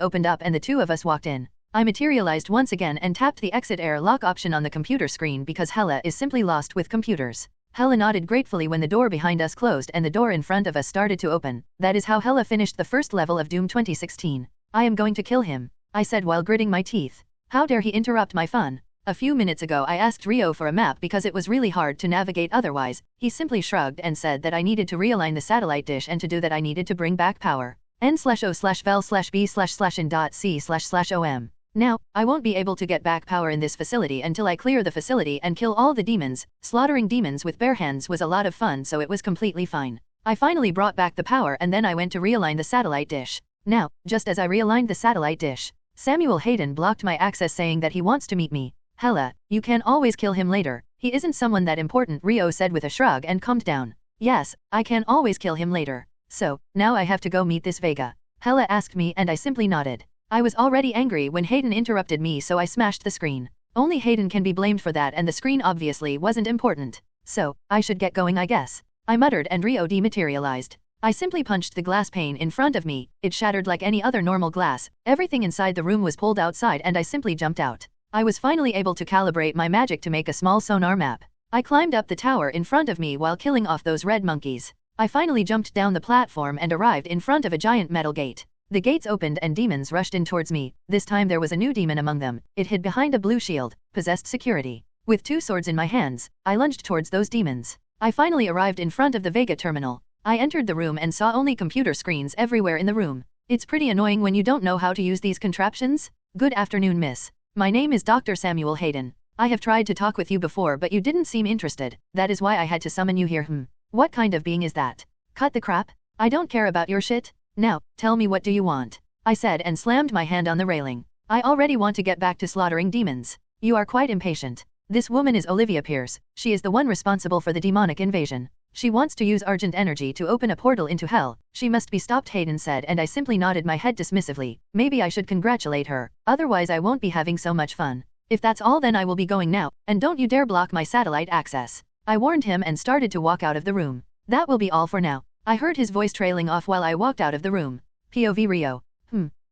opened up and the two of us walked in. I materialized once again and tapped the exit airlock option on the computer screen because Hella is simply lost with computers. Hella nodded gratefully when the door behind us closed and the door in front of us started to open. That is how Hella finished the first level of Doom 2016. I am going to kill him, I said while gritting my teeth. How dare he interrupt my fun? A few minutes ago I asked Rio for a map because it was really hard to navigate otherwise. He simply shrugged and said that I needed to realign the satellite dish, and to do that I needed to bring back power. N/O/vel/b/in.c//om. Now, I won't be able to get back power in this facility until I clear the facility and kill all the demons. Slaughtering demons with bare hands was a lot of fun, so it was completely fine. I finally brought back the power and then I went to realign the satellite dish. Now, just as I realigned the satellite dish, Samuel Hayden blocked my access saying that he wants to meet me. Hella, you can always kill him later. He isn't someone that important, Rio said with a shrug and calmed down. Yes, I can always kill him later. So, now I have to go meet this Vega. Hella asked me and I simply nodded. I was already angry when Hayden interrupted me, so I smashed the screen. Only Hayden can be blamed for that, and the screen obviously wasn't important. So, I should get going, I guess. I muttered and Rio dematerialized. I simply punched the glass pane in front of me. It shattered like any other normal glass. Everything inside the room was pulled outside and I simply jumped out. I was finally able to calibrate my magic to make a small sonar map. I climbed up the tower in front of me while killing off those red monkeys. I finally jumped down the platform and arrived in front of a giant metal gate. The gates opened and demons rushed in towards me. This time there was a new demon among them. It hid behind a blue shield, possessed security. With 2 swords in my hands, I lunged towards those demons. I finally arrived in front of the Vega terminal. I entered the room and saw only computer screens everywhere in the room. It's pretty annoying when you don't know how to use these contraptions. Good afternoon, miss. My name is Dr. Samuel Hayden. I have tried to talk with you before but you didn't seem interested. That is why I had to summon you here. What kind of being is that? Cut the crap. I don't care about your shit. Now, tell me, what do you want? I said and slammed my hand on the railing. I already want to get back to slaughtering demons. You are quite impatient. This woman is Olivia Pierce. She is the one responsible for the demonic invasion. She wants to use Argent energy to open a portal into hell. She must be stopped, Hayden said, and I simply nodded my head dismissively. Maybe I should congratulate her. Otherwise I won't be having so much fun. If that's all, then I will be going now, and don't you dare block my satellite access. I warned him and started to walk out of the room. That will be all for now. I heard his voice trailing off while I walked out of the room. POV Rio.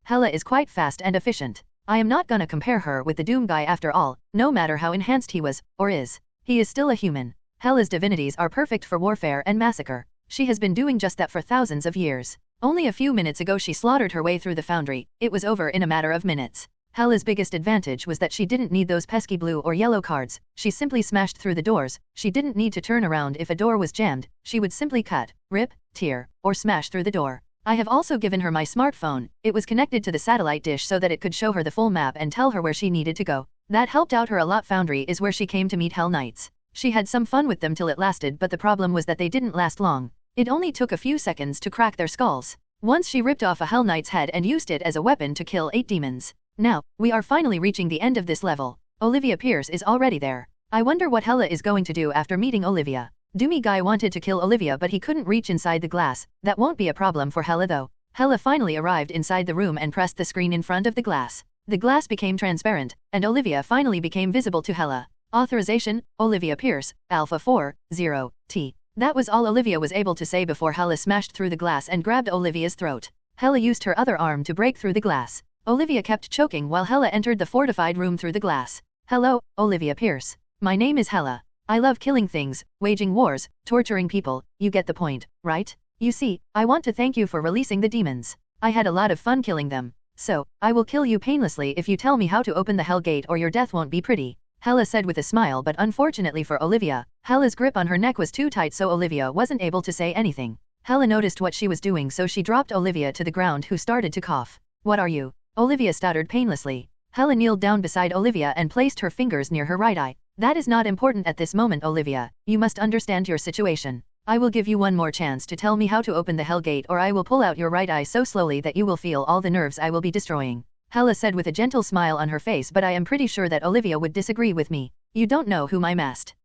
Hella is quite fast and efficient. I am not gonna compare her with the Doom guy after all, no matter how enhanced he was, or is. He is still a human. Hella's divinities are perfect for warfare and massacre. She has been doing just that for thousands of years. Only a few minutes ago she slaughtered her way through the foundry. It was over in a matter of minutes. Hella's biggest advantage was that she didn't need those pesky blue or yellow cards. She simply smashed through the doors. She didn't need to turn around if a door was jammed. She would simply cut, rip, tear, or smash through the door. I have also given her my smartphone. It was connected to the satellite dish so that it could show her the full map and tell her where she needed to go. That helped out her a lot. Foundry is where she came to meet Hell Knights. She had some fun with them till it lasted, but the problem was that they didn't last long. It only took a few seconds to crack their skulls. Once she ripped off a Hell Knight's head and used it as a weapon to kill 8 demons. Now, we are finally reaching the end of this level. Olivia Pierce is already there. I wonder what Hella is going to do after meeting Olivia. Doomy guy wanted to kill Olivia but he couldn't reach inside the glass. That won't be a problem for Hella though. Hella finally arrived inside the room and pressed the screen in front of the glass. The glass became transparent, and Olivia finally became visible to Hella. Authorization, Olivia Pierce, Alpha 40T. That was all Olivia was able to say before Hella smashed through the glass and grabbed Olivia's throat. Hella used her other arm to break through the glass. Olivia kept choking while Hella entered the fortified room through the glass. Hello, Olivia Pierce. My name is Hella. I love killing things, waging wars, torturing people. You get the point, right? You see, I want to thank you for releasing the demons. I had a lot of fun killing them. So, I will kill you painlessly if you tell me how to open the Hell Gate, or your death won't be pretty. Hella said with a smile, but unfortunately for Olivia, Hella's grip on her neck was too tight, so Olivia wasn't able to say anything. Hella noticed what she was doing, so she dropped Olivia to the ground, who started to cough. What are you? Olivia stuttered painlessly. Hella kneeled down beside Olivia and placed her fingers near her right eye. That is not important at this moment, Olivia. You must understand your situation. I will give you one more chance to tell me how to open the Hell Gate, or I will pull out your right eye so slowly that you will feel all the nerves I will be destroying. Hella said with a gentle smile on her face, but I am pretty sure that Olivia would disagree with me. You don't know whom I masked.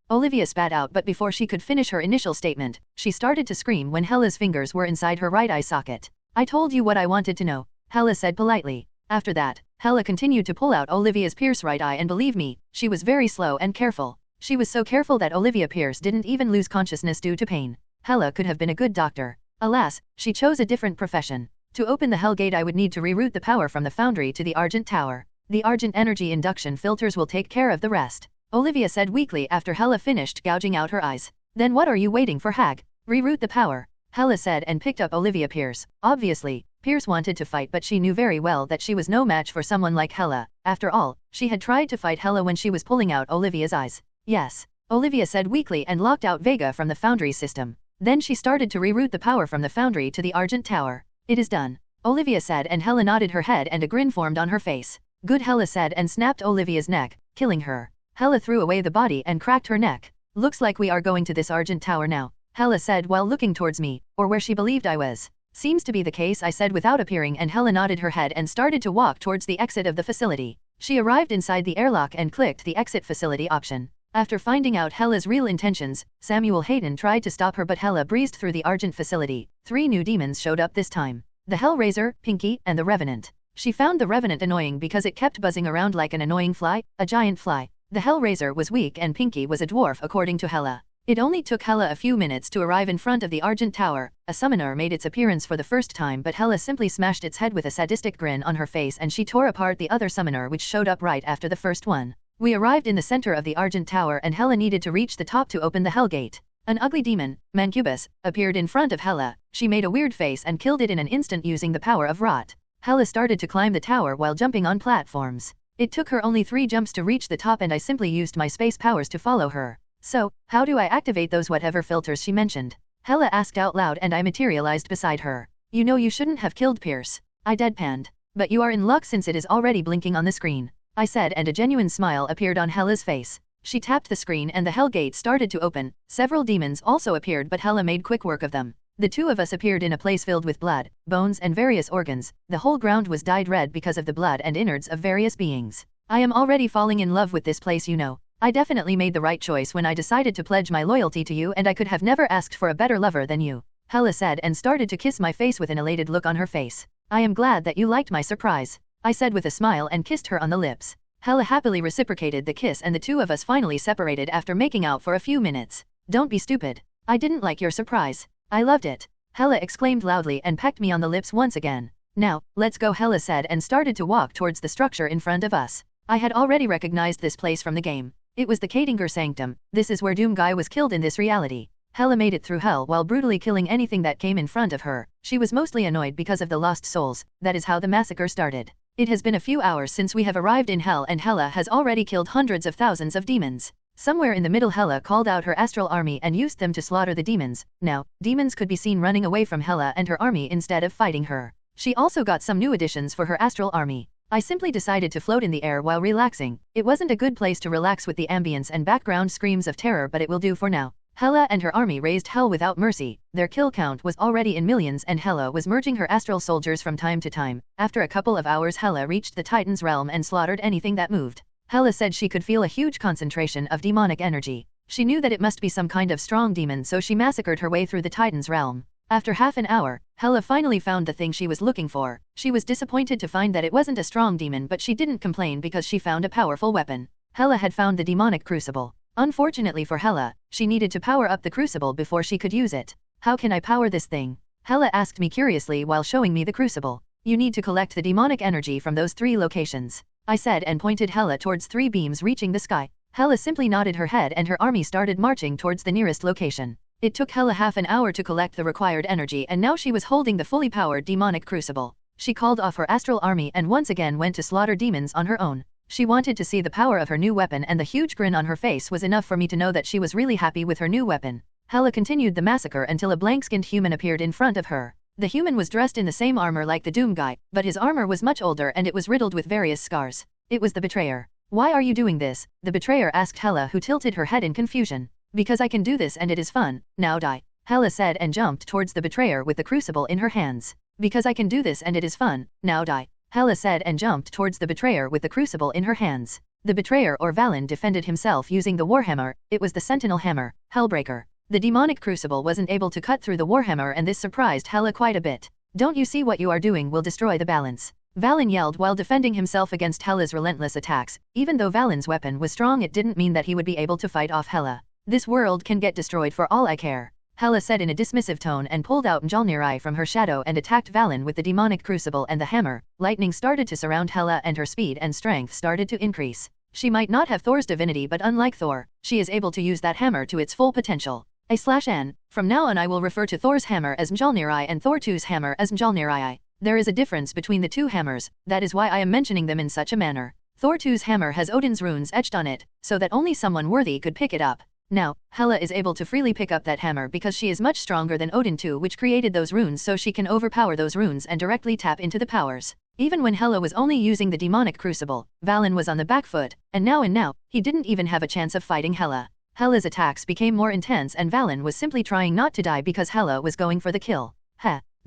Olivia spat out, but before she could finish her initial statement, she started to scream when Hella's fingers were inside her right eye socket. I told you what I wanted to know, Hella said politely. After that, Hella continued to pull out Olivia's Pierce right eye, and believe me, she was very slow and careful. She was so careful that Olivia Pierce didn't even lose consciousness due to pain. Hella could have been a good doctor. Alas, she chose a different profession. To open the Hell Gate I would need to reroute the power from the foundry to the Argent Tower. The Argent energy induction filters will take care of the rest, Olivia said weakly after Hella finished gouging out her eyes. Then what are you waiting for, hag? Reroute the power, Hella said and picked up Olivia Pierce. Obviously, Pierce wanted to fight, but she knew very well that she was no match for someone like Hella. After all, she had tried to fight Hella when she was pulling out Olivia's eyes. Yes, Olivia said weakly and locked out Vega from the foundry system. Then she started to reroute the power from the foundry to the Argent Tower. It is done. Olivia said, and Hela nodded her head and a grin formed on her face. Good, Hela said and snapped Olivia's neck, killing her. Hela threw away the body and cracked her neck. Looks like we are going to this Argent Tower now, Hela said while looking towards me, or where she believed I was. Seems to be the case, I said without appearing, and Hela nodded her head and started to walk towards the exit of the facility. She arrived inside the airlock and clicked the exit facility option. After finding out Hela's real intentions, Samuel Hayden tried to stop her, but Hela breezed through the Argent facility. 3 new demons showed up this time. The Hellraiser, Pinky, and the Revenant. She found the Revenant annoying because it kept buzzing around like an annoying fly, a giant fly. The Hellraiser was weak and Pinky was a dwarf according to Hela. It only took Hela a few minutes to arrive in front of the Argent Tower. A summoner made its appearance for the first time, but Hela simply smashed its head with a sadistic grin on her face, and she tore apart the other summoner which showed up right after the first one. We arrived in the center of the Argent Tower and Hela needed to reach the top to open the Hell Gate. An ugly demon, Mancubus, appeared in front of Hela. She made a weird face and killed it in an instant using the power of Rot. Hela started to climb the tower while jumping on platforms. It took her only 3 jumps to reach the top, and I simply used my space powers to follow her. So, how do I activate those whatever filters she mentioned? Hela asked out loud, and I materialized beside her. You know you shouldn't have killed Pierce. I deadpanned. But you are in luck since it is already blinking on the screen, I said, and a genuine smile appeared on Hela's face. She tapped the screen and the Hell Gate started to open. Several demons also appeared, but Hela made quick work of them. The 2 of us appeared in a place filled with blood, bones and various organs. The whole ground was dyed red because of the blood and innards of various beings. I am already falling in love with this place, you know. I definitely made the right choice when I decided to pledge my loyalty to you, and I could have never asked for a better lover than you, Hela said and started to kiss my face with an elated look on her face. I am glad that you liked my surprise, I said with a smile and kissed her on the lips. Hela happily reciprocated the kiss and the 2 of us finally separated after making out for a few minutes. Don't be stupid. I didn't like your surprise. I loved it, Hela exclaimed loudly and pecked me on the lips once again. Now, let's go, Hela said and started to walk towards the structure in front of us. I had already recognized this place from the game. It was the Kadinger Sanctum. This is where Doom Guy was killed in this reality. Hela made it through hell while brutally killing anything that came in front of her. She was mostly annoyed because of the lost souls. That is how the massacre started. It has been a few hours since we have arrived in hell, and Hela has already killed hundreds of thousands of demons. Somewhere in the middle, Hela called out her astral army and used them to slaughter the demons. Now, demons could be seen running away from Hela and her army instead of fighting her. She also got some new additions for her astral army. I simply decided to float in the air while relaxing. It wasn't a good place to relax with the ambience and background screams of terror, but it will do for now. Hela and her army raised hell without mercy. Their kill count was already in millions, and Hela was merging her astral soldiers from time to time. After a couple of hours, Hela reached the Titan's realm and slaughtered anything that moved. Hela said she could feel a huge concentration of demonic energy. She knew that it must be some kind of strong demon, so she massacred her way through the Titan's realm. After half an hour, Hela finally found the thing she was looking for. She was disappointed to find that it wasn't a strong demon, but she didn't complain because she found a powerful weapon. Hela had found the demonic crucible. Unfortunately for Hela, she needed to power up the crucible before she could use it. How can I power this thing? Hela asked me curiously while showing me the crucible. You need to collect the demonic energy from those 3 locations, I said and pointed Hela towards 3 beams reaching the sky. Hela simply nodded her head and her army started marching towards the nearest location. It took Hela half an hour to collect the required energy, and now she was holding the fully powered demonic crucible. She called off her astral army and once again went to slaughter demons on her own. She wanted to see the power of her new weapon, and the huge grin on her face was enough for me to know that she was really happy with her new weapon. Hela continued the massacre until a blank-skinned human appeared in front of her. The human was dressed in the same armor like the Doom Guy, but his armor was much older and it was riddled with various scars. It was the Betrayer. Why are you doing this? The Betrayer asked Hela, who tilted her head in confusion. Because I can do this and it is fun. Now die, Hela said and jumped towards the Betrayer with the crucible in her hands. Because I can do this and it is fun. Now die, Hela said and jumped towards the Betrayer with the crucible in her hands. The Betrayer, or Valen, defended himself using the Warhammer. It was the Sentinel Hammer, Hellbreaker. The demonic crucible wasn't able to cut through the Warhammer, and this surprised Hela quite a bit. Don't you see what you are doing will destroy the balance? Valen yelled while defending himself against Hela's relentless attacks. Even though Valen's weapon was strong, it didn't mean that he would be able to fight off Hela. This world can get destroyed for all I care, Hela said in a dismissive tone and pulled out Mjolnir from her shadow and attacked Valen with the demonic crucible and the hammer. Lightning started to surround Hela and her speed and strength started to increase. She might not have Thor's divinity, but unlike Thor, she is able to use that hammer to its full potential. A/N. From now on I will refer to Thor's hammer as Mjolnir and Thor 2's hammer as Mjolnir. There is a difference between the 2 hammers, that is why I am mentioning them in such a manner. Thor 2's hammer has Odin's runes etched on it, so that only someone worthy could pick it up. Now, Hela is able to freely pick up that hammer because she is much stronger than Odin too, which created those runes, so she can overpower those runes and directly tap into the powers. Even when Hela was only using the demonic crucible, Valen was on the back foot, and now, he didn't even have a chance of fighting Hela. Hela's attacks became more intense and Valen was simply trying not to die because Hela was going for the kill.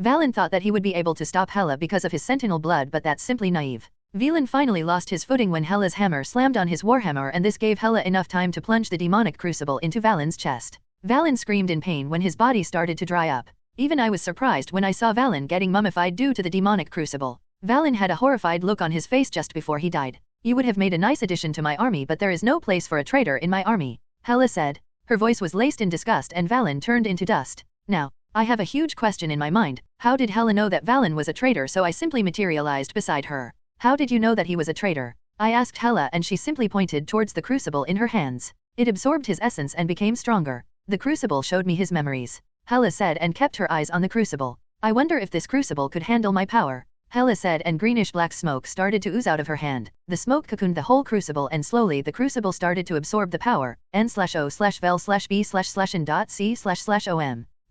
Valen thought that he would be able to stop Hela because of his sentinel blood, but that's simply naive. Valen finally lost his footing when Hela's hammer slammed on his warhammer, and this gave Hela enough time to plunge the demonic crucible into Valen's chest. Valen screamed in pain when his body started to dry up. Even I was surprised when I saw Valen getting mummified due to the demonic crucible. Valen had a horrified look on his face just before he died. You would have made a nice addition to my army, but there is no place for a traitor in my army, Hela said. Her voice was laced in disgust and Valen turned into dust. Now, I have a huge question in my mind. How did Hela know that Valen was a traitor? So I simply materialized beside her. How did you know that he was a traitor? I asked Hela, and she simply pointed towards the crucible in her hands. It absorbed his essence and became stronger. The crucible showed me his memories, Hela said, and kept her eyes on the crucible. I wonder if this crucible could handle my power, Hela said, and greenish-black smoke started to ooze out of her hand. The smoke cocooned the whole crucible, and slowly the crucible started to absorb the power. N/O/vel/B/C/om.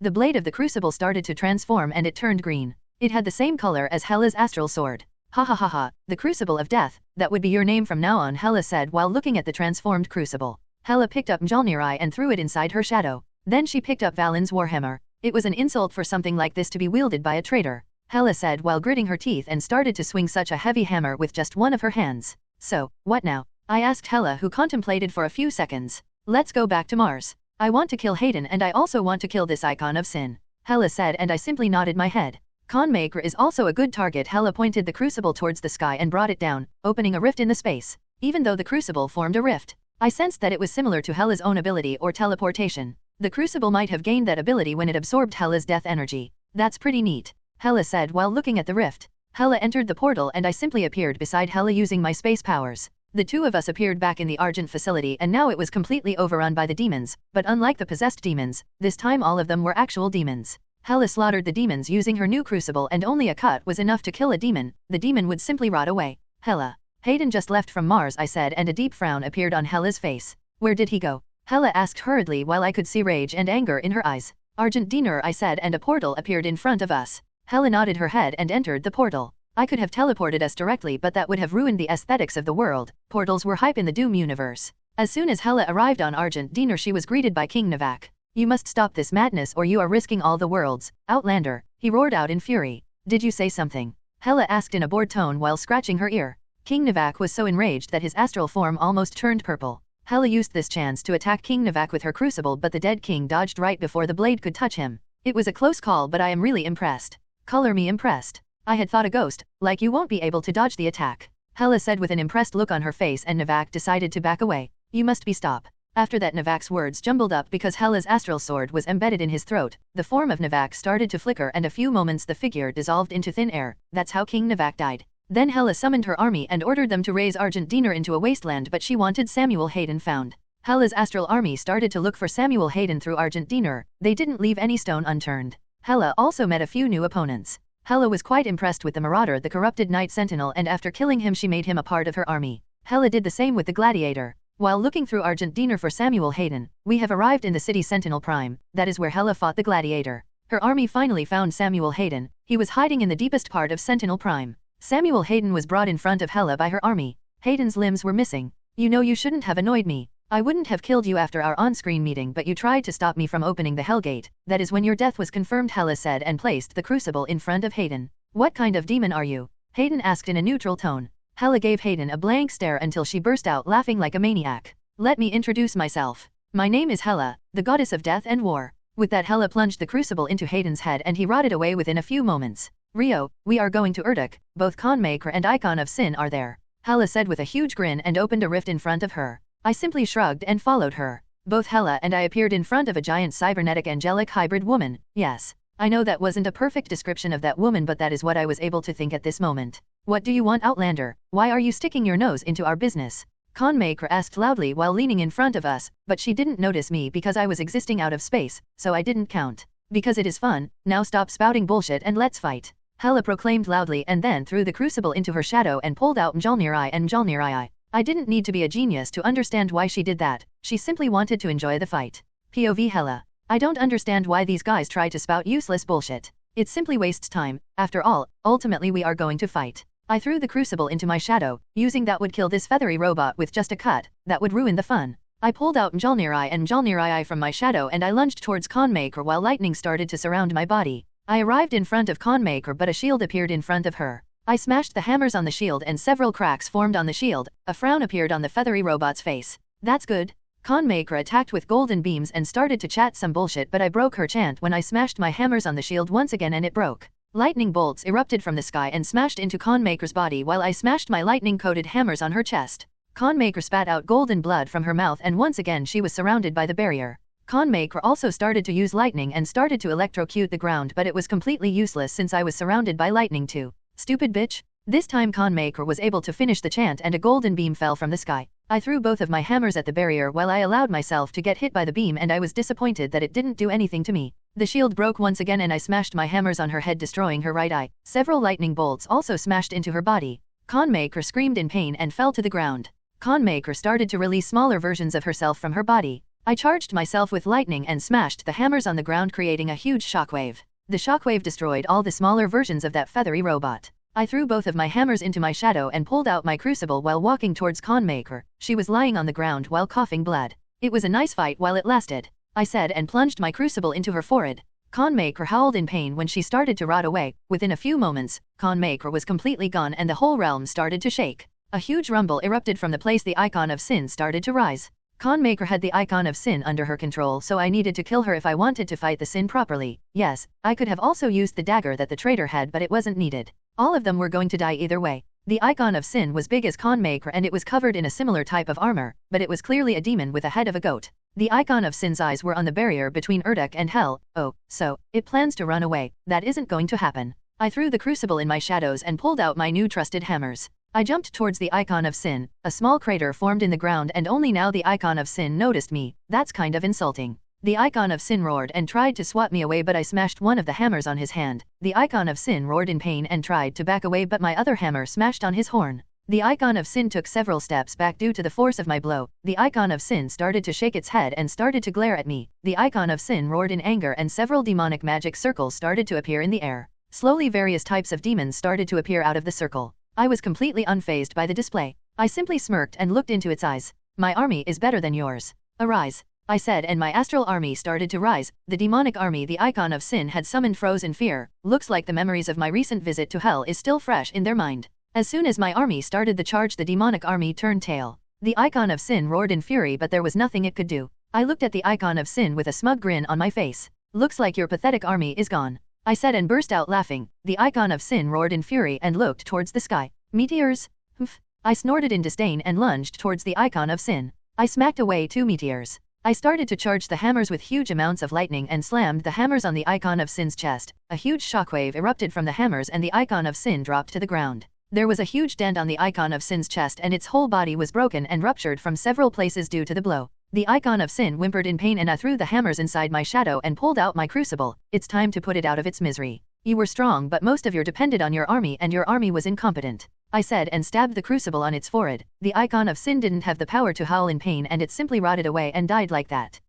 The blade of the crucible started to transform and it turned green. It had the same color as Hela's astral sword. Ha ha ha ha, the crucible of death, that would be your name from now on, Hela said while looking at the transformed crucible. Hela picked up Mjolnir and threw it inside her shadow. Then she picked up Valen's warhammer. It was an insult for something like this to be wielded by a traitor, Hela said while gritting her teeth, and started to swing such a heavy hammer with just one of her hands. So, what now? I asked Hela, who contemplated for a few seconds. Let's go back to Mars. I want to kill Hayden, and I also want to kill this icon of sin, Hela said, and I simply nodded my head. Conmaker is also a good target. Hela pointed the crucible towards the sky and brought it down, opening a rift in the space. Even though the crucible formed a rift, I sensed that it was similar to Hela's own ability or teleportation. The crucible might have gained that ability when it absorbed Hela's death energy. That's pretty neat, Hela said while looking at the rift. Hela entered the portal and I simply appeared beside Hela using my space powers. The two of us appeared back in the Argent facility, and now it was completely overrun by the demons, but unlike the possessed demons, this time all of them were actual demons. Hela slaughtered the demons using her new crucible, and only a cut was enough to kill a demon. The demon would simply rot away. Hela. Hayden just left from Mars, I said, and a deep frown appeared on Hela's face. Where did he go? Hela asked hurriedly while I could see rage and anger in her eyes. Argent Diener, I said, and a portal appeared in front of us. Hela nodded her head and entered the portal. I could have teleported us directly, but that would have ruined the aesthetics of the world. Portals were hype in the Doom universe. As soon as Hela arrived on Argent Diener, she was greeted by King Navak. You must stop this madness or you are risking all the worlds, Outlander, he roared out in fury. Did you say something? Hela asked in a bored tone while scratching her ear. King Navak was so enraged that his astral form almost turned purple. Hela used this chance to attack King Navak with her crucible, but the dead king dodged right before the blade could touch him. It was a close call, but I am really impressed. Color me impressed. I had thought a ghost, like you won't be able to dodge the attack, Hela said with an impressed look on her face, and Navak decided to back away. You must be stop. After that, Navak's words jumbled up because Hela's astral sword was embedded in his throat. The form of Navak started to flicker, and a few moments the figure dissolved into thin air. That's how King Navak died. Then Hela summoned her army and ordered them to raise Argent Diener into a wasteland, but she wanted Samuel Hayden found. Hela's astral army started to look for Samuel Hayden through Argent Diener. They didn't leave any stone unturned. Hela also met a few new opponents. Hela was quite impressed with the Marauder, the corrupted Night Sentinel, and after killing him she made him a part of her army. Hela did the same with the Gladiator. While looking through Argent Diener for Samuel Hayden, we have arrived in the city Sentinel Prime. That is where Hela fought the Gladiator. Her army finally found Samuel Hayden. He was hiding in the deepest part of Sentinel Prime. Samuel Hayden was brought in front of Hela by her army. Hayden's limbs were missing. You know, you shouldn't have annoyed me. I wouldn't have killed you after our on-screen meeting, but you tried to stop me from opening the Hellgate. That is when your death was confirmed, Hela said, and placed the crucible in front of Hayden. What kind of demon are you? Hayden asked in a neutral tone. Hela gave Hayden a blank stare until she burst out laughing like a maniac. Let me introduce myself. My name is Hela, the goddess of death and war. With that, Hela plunged the crucible into Hayden's head and he rotted away within a few moments. Rio, we are going to Urduk. Both Conmaker and Icon of Sin are there, Hela said with a huge grin and opened a rift in front of her. I simply shrugged and followed her. Both Hela and I appeared in front of a giant cybernetic angelic hybrid woman. Yes, I know that wasn't a perfect description of that woman, but that is what I was able to think at this moment. What do you want, Outlander? Why are you sticking your nose into our business? Conmaker asked loudly while leaning in front of us, but she didn't notice me because I was existing out of space, so I didn't count. Because it is fun, now stop spouting bullshit and let's fight, Hela proclaimed loudly, and then threw the crucible into her shadow and pulled out Mjolnir and Mjolnir. I didn't need to be a genius to understand why she did that, she simply wanted to enjoy the fight. POV Hela. I don't understand why these guys try to spout useless bullshit. It simply wastes time, after all, ultimately we are going to fight. I threw the crucible into my shadow, using that would kill this feathery robot with just a cut, that would ruin the fun. I pulled out Mjolnir and Mjolnir from my shadow and I lunged towards Khanmaker while lightning started to surround my body. I arrived in front of Khanmaker but a shield appeared in front of her. I smashed the hammers on the shield and several cracks formed on the shield, a frown appeared on the feathery robot's face. That's good. Khanmaker attacked with golden beams and started to chat some bullshit but I broke her chant when I smashed my hammers on the shield once again and it broke. Lightning bolts erupted from the sky and smashed into Khanmaker's body while I smashed my lightning-coated hammers on her chest. Khanmaker spat out golden blood from her mouth and once again she was surrounded by the barrier. Khanmaker also started to use lightning and started to electrocute the ground but it was completely useless since I was surrounded by lightning too. Stupid bitch. This time Khanmaker was able to finish the chant and a golden beam fell from the sky. I threw both of my hammers at the barrier while I allowed myself to get hit by the beam and I was disappointed that it didn't do anything to me. The shield broke once again and I smashed my hammers on her head destroying her right eye. Several lightning bolts also smashed into her body. Khanmaker screamed in pain and fell to the ground. Khanmaker started to release smaller versions of herself from her body. I charged myself with lightning and smashed the hammers on the ground creating a huge shockwave. The shockwave destroyed all the smaller versions of that feathery robot. I threw both of my hammers into my shadow and pulled out my crucible while walking towards Khanmaker. She was lying on the ground while coughing blood. It was a nice fight while it lasted, I said and plunged my crucible into her forehead. Khanmaker howled in pain when she started to rot away. Within a few moments, Khanmaker was completely gone and the whole realm started to shake. A huge rumble erupted from the place the icon of sin started to rise. Khanmaker had the icon of sin under her control so I needed to kill her if I wanted to fight the sin properly. Yes, I could have also used the dagger that the traitor had but it wasn't needed. All of them were going to die either way. The icon of sin was big as Khanmaker and it was covered in a similar type of armor, but it was clearly a demon with a head of a goat. The icon of sin's eyes were on the barrier between Urduk and Hell. Oh, so, it plans to run away. That isn't going to happen. I threw the crucible in my shadows and pulled out my new trusted hammers. I jumped towards the icon of sin. A small crater formed in the ground and only now the icon of sin noticed me. That's kind of insulting. The icon of sin roared and tried to swat me away but I smashed one of the hammers on his hand. The icon of sin roared in pain and tried to back away but my other hammer smashed on his horn. The icon of sin took several steps back due to the force of my blow. The icon of sin started to shake its head and started to glare at me. The icon of sin roared in anger and several demonic magic circles started to appear in the air. Slowly various types of demons started to appear out of the circle. I was completely unfazed by the display. I simply smirked and looked into its eyes. My army is better than yours. Arise, I said and my astral army started to rise. The demonic army the icon of sin had summoned froze in fear. Looks like the memories of my recent visit to hell is still fresh in their mind. As soon as my army started the charge the demonic army turned tail. The icon of sin roared in fury but there was nothing it could do. I looked at the icon of sin with a smug grin on my face. Looks like your pathetic army is gone, I said and burst out laughing. The icon of sin roared in fury and looked towards the sky. Meteors? Humph. I snorted in disdain and lunged towards the icon of sin. I smacked away 2 meteors. I started to charge the hammers with huge amounts of lightning and slammed the hammers on the icon of sin's chest. A huge shockwave erupted from the hammers and the icon of sin dropped to the ground. There was a huge dent on the icon of sin's chest and its whole body was broken and ruptured from several places due to the blow. The icon of sin whimpered in pain and I threw the hammers inside my shadow and pulled out my crucible. It's time to put it out of its misery. You were strong but most of your depended on your army and your army was incompetent, I said and stabbed the crucible on its forehead. The icon of sin didn't have the power to howl in pain and it simply rotted away and died like that.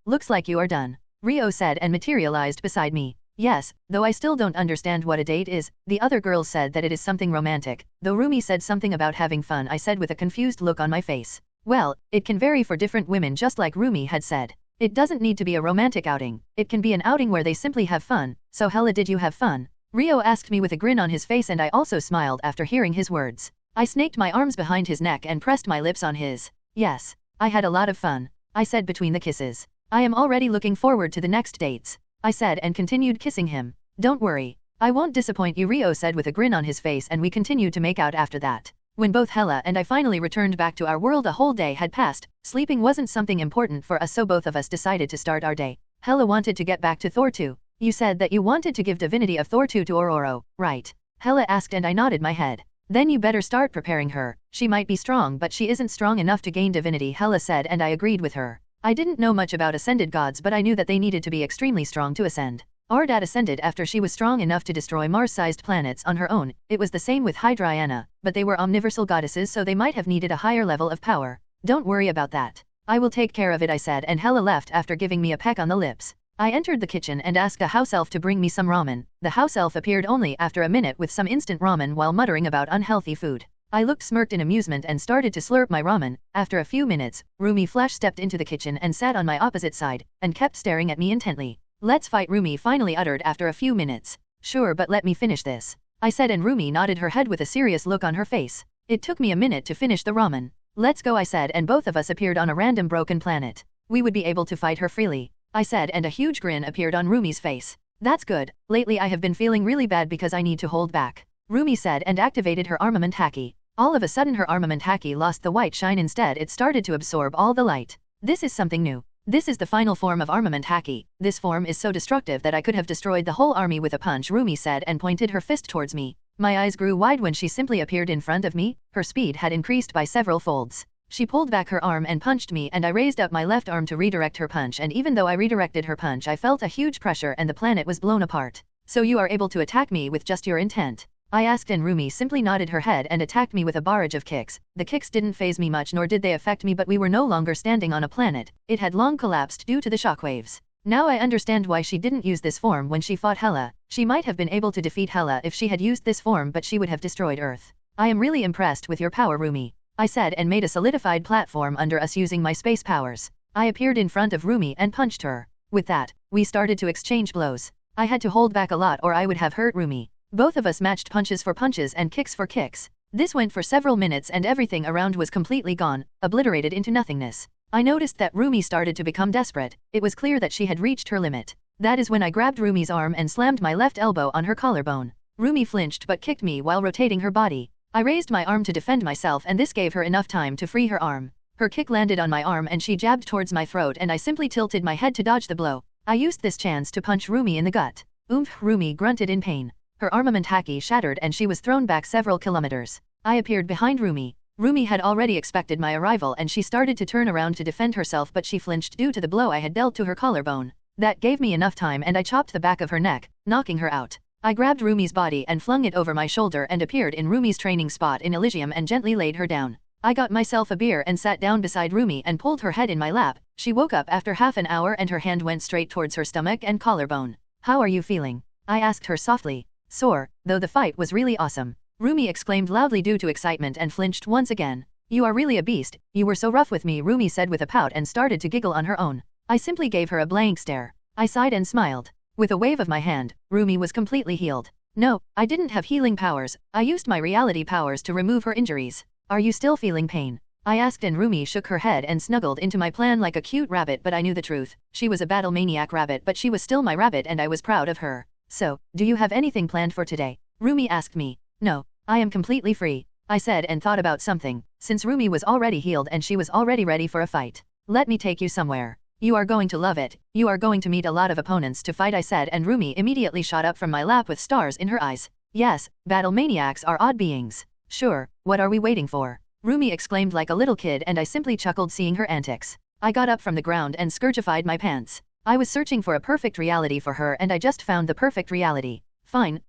Looks like you are done, Rio said and materialized beside me. Yes, though I still don't understand what a date is. The other girls said that it is something romantic, though Rumi said something about having fun I said with a confused look on my face. Well, it can vary for different women just like Rumi had said. It doesn't need to be a romantic outing, it can be an outing where they simply have fun. So Hella, did you have fun? Rio asked me with a grin on his face and I also smiled after hearing his words. I snaked my arms behind his neck and pressed my lips on his. Yes, I had a lot of fun, I said between the kisses. I am already looking forward to the next dates, I said and continued kissing him. Don't worry, I won't disappoint you, Rio said with a grin on his face and we continued to make out after that. When both Hella and I finally returned back to our world a whole day had passed. Sleeping wasn't something important for us so both of us decided to start our day. Hella wanted to get back to Thor 2. You said that you wanted to give divinity of Thor 2 to Ororo, right? Hella asked and I nodded my head. Then you better start preparing her. She might be strong but she isn't strong enough to gain divinity, Hella said and I agreed with her. I didn't know much about ascended gods but I knew that they needed to be extremely strong to ascend. Our dad ascended after she was strong enough to destroy Mars-sized planets on her own. It was the same with Hydraiana, but they were omniversal goddesses, so they might have needed a higher level of power. Don't worry about that. I will take care of it, I said, and Hela left after giving me a peck on the lips. I entered the kitchen and asked a house elf to bring me some ramen. The house elf appeared only after a minute with some instant ramen while muttering about unhealthy food. I looked smirked in amusement and started to slurp my ramen. After a few minutes, Rumi Flash stepped into the kitchen and sat on my opposite side, and kept staring at me intently. Let's fight, Rumi finally uttered after a few minutes. Sure, but let me finish this, I said, and Rumi nodded her head with a serious look on her face. It took me a minute to finish the ramen. Let's go, I said, and both of us appeared on a random broken planet. We would be able to fight her freely, I said, and a huge grin appeared on Rumi's face. That's good. Lately I have been feeling really bad because I need to hold back, Rumi said, and activated her armament haki. All of a sudden her armament haki lost the white shine, instead it started to absorb all the light. This is something new. This is the final form of armament haki. This form is so destructive that I could have destroyed the whole army with a punch, Rumi said, and pointed her fist towards me. My eyes grew wide when she simply appeared in front of me. Her speed had increased by several folds. She pulled back her arm and punched me, and I raised up my left arm to redirect her punch, and even though I redirected her punch, I felt a huge pressure and the planet was blown apart. So you are able to attack me with just your intent? I asked, and Rumi simply nodded her head and attacked me with a barrage of kicks. The kicks didn't faze me much, nor did they affect me, but we were no longer standing on a planet. It had long collapsed due to the shockwaves. Now I understand why she didn't use this form when she fought Hela. She might have been able to defeat Hela if she had used this form, but she would have destroyed Earth. I am really impressed with your power, Rumi, I said, and made a solidified platform under us using my space powers. I appeared in front of Rumi and punched her. With that, we started to exchange blows. I had to hold back a lot or I would have hurt Rumi. Both of us matched punches for punches and kicks for kicks. This went for several minutes and everything around was completely gone, obliterated into nothingness. I noticed that Rumi started to become desperate. It was clear that she had reached her limit. That is when I grabbed Rumi's arm and slammed my left elbow on her collarbone. Rumi flinched but kicked me while rotating her body. I raised my arm to defend myself, and this gave her enough time to free her arm. Her kick landed on my arm and she jabbed towards my throat, and I simply tilted my head to dodge the blow. I used this chance to punch Rumi in the gut. Oomph, Rumi grunted in pain. Her armament haki shattered and she was thrown back several kilometers. I appeared behind Rumi. Rumi had already expected my arrival and she started to turn around to defend herself, but she flinched due to the blow I had dealt to her collarbone. That gave me enough time and I chopped the back of her neck, knocking her out. I grabbed Rumi's body and flung it over my shoulder and appeared in Rumi's training spot in Elysium and gently laid her down. I got myself a beer and sat down beside Rumi and pulled her head in my lap. She woke up after half an hour and her hand went straight towards her stomach and collarbone. How are you feeling? I asked her softly. Sore, though the fight was really awesome, Rumi exclaimed loudly due to excitement and flinched once again. You are really a beast. You were so rough with me, Rumi said with a pout and started to giggle on her own. I simply gave her a blank stare. I sighed and smiled. With a wave of my hand, Rumi was completely healed. No, I didn't have healing powers. I used my reality powers to remove her injuries. Are you still feeling pain? I asked, and Rumi shook her head and snuggled into my plan like a cute rabbit, but I knew the truth. She was a battle maniac rabbit, but she was still my rabbit and I was proud of her. So, do you have anything planned for today? Rumi asked me. No, I am completely free, I said, and thought about something. Since Rumi was already healed and she was already ready for a fight. Let me take you somewhere. You are going to love it. You are going to meet a lot of opponents to fight, I said, and Rumi immediately shot up from my lap with stars in her eyes. Yes, battle maniacs are odd beings. Sure, what are we waiting for? Rumi exclaimed like a little kid, and I simply chuckled seeing her antics. I got up from the ground and scourgified my pants. I was searching for a perfect reality for her and I just found the perfect reality. Fine,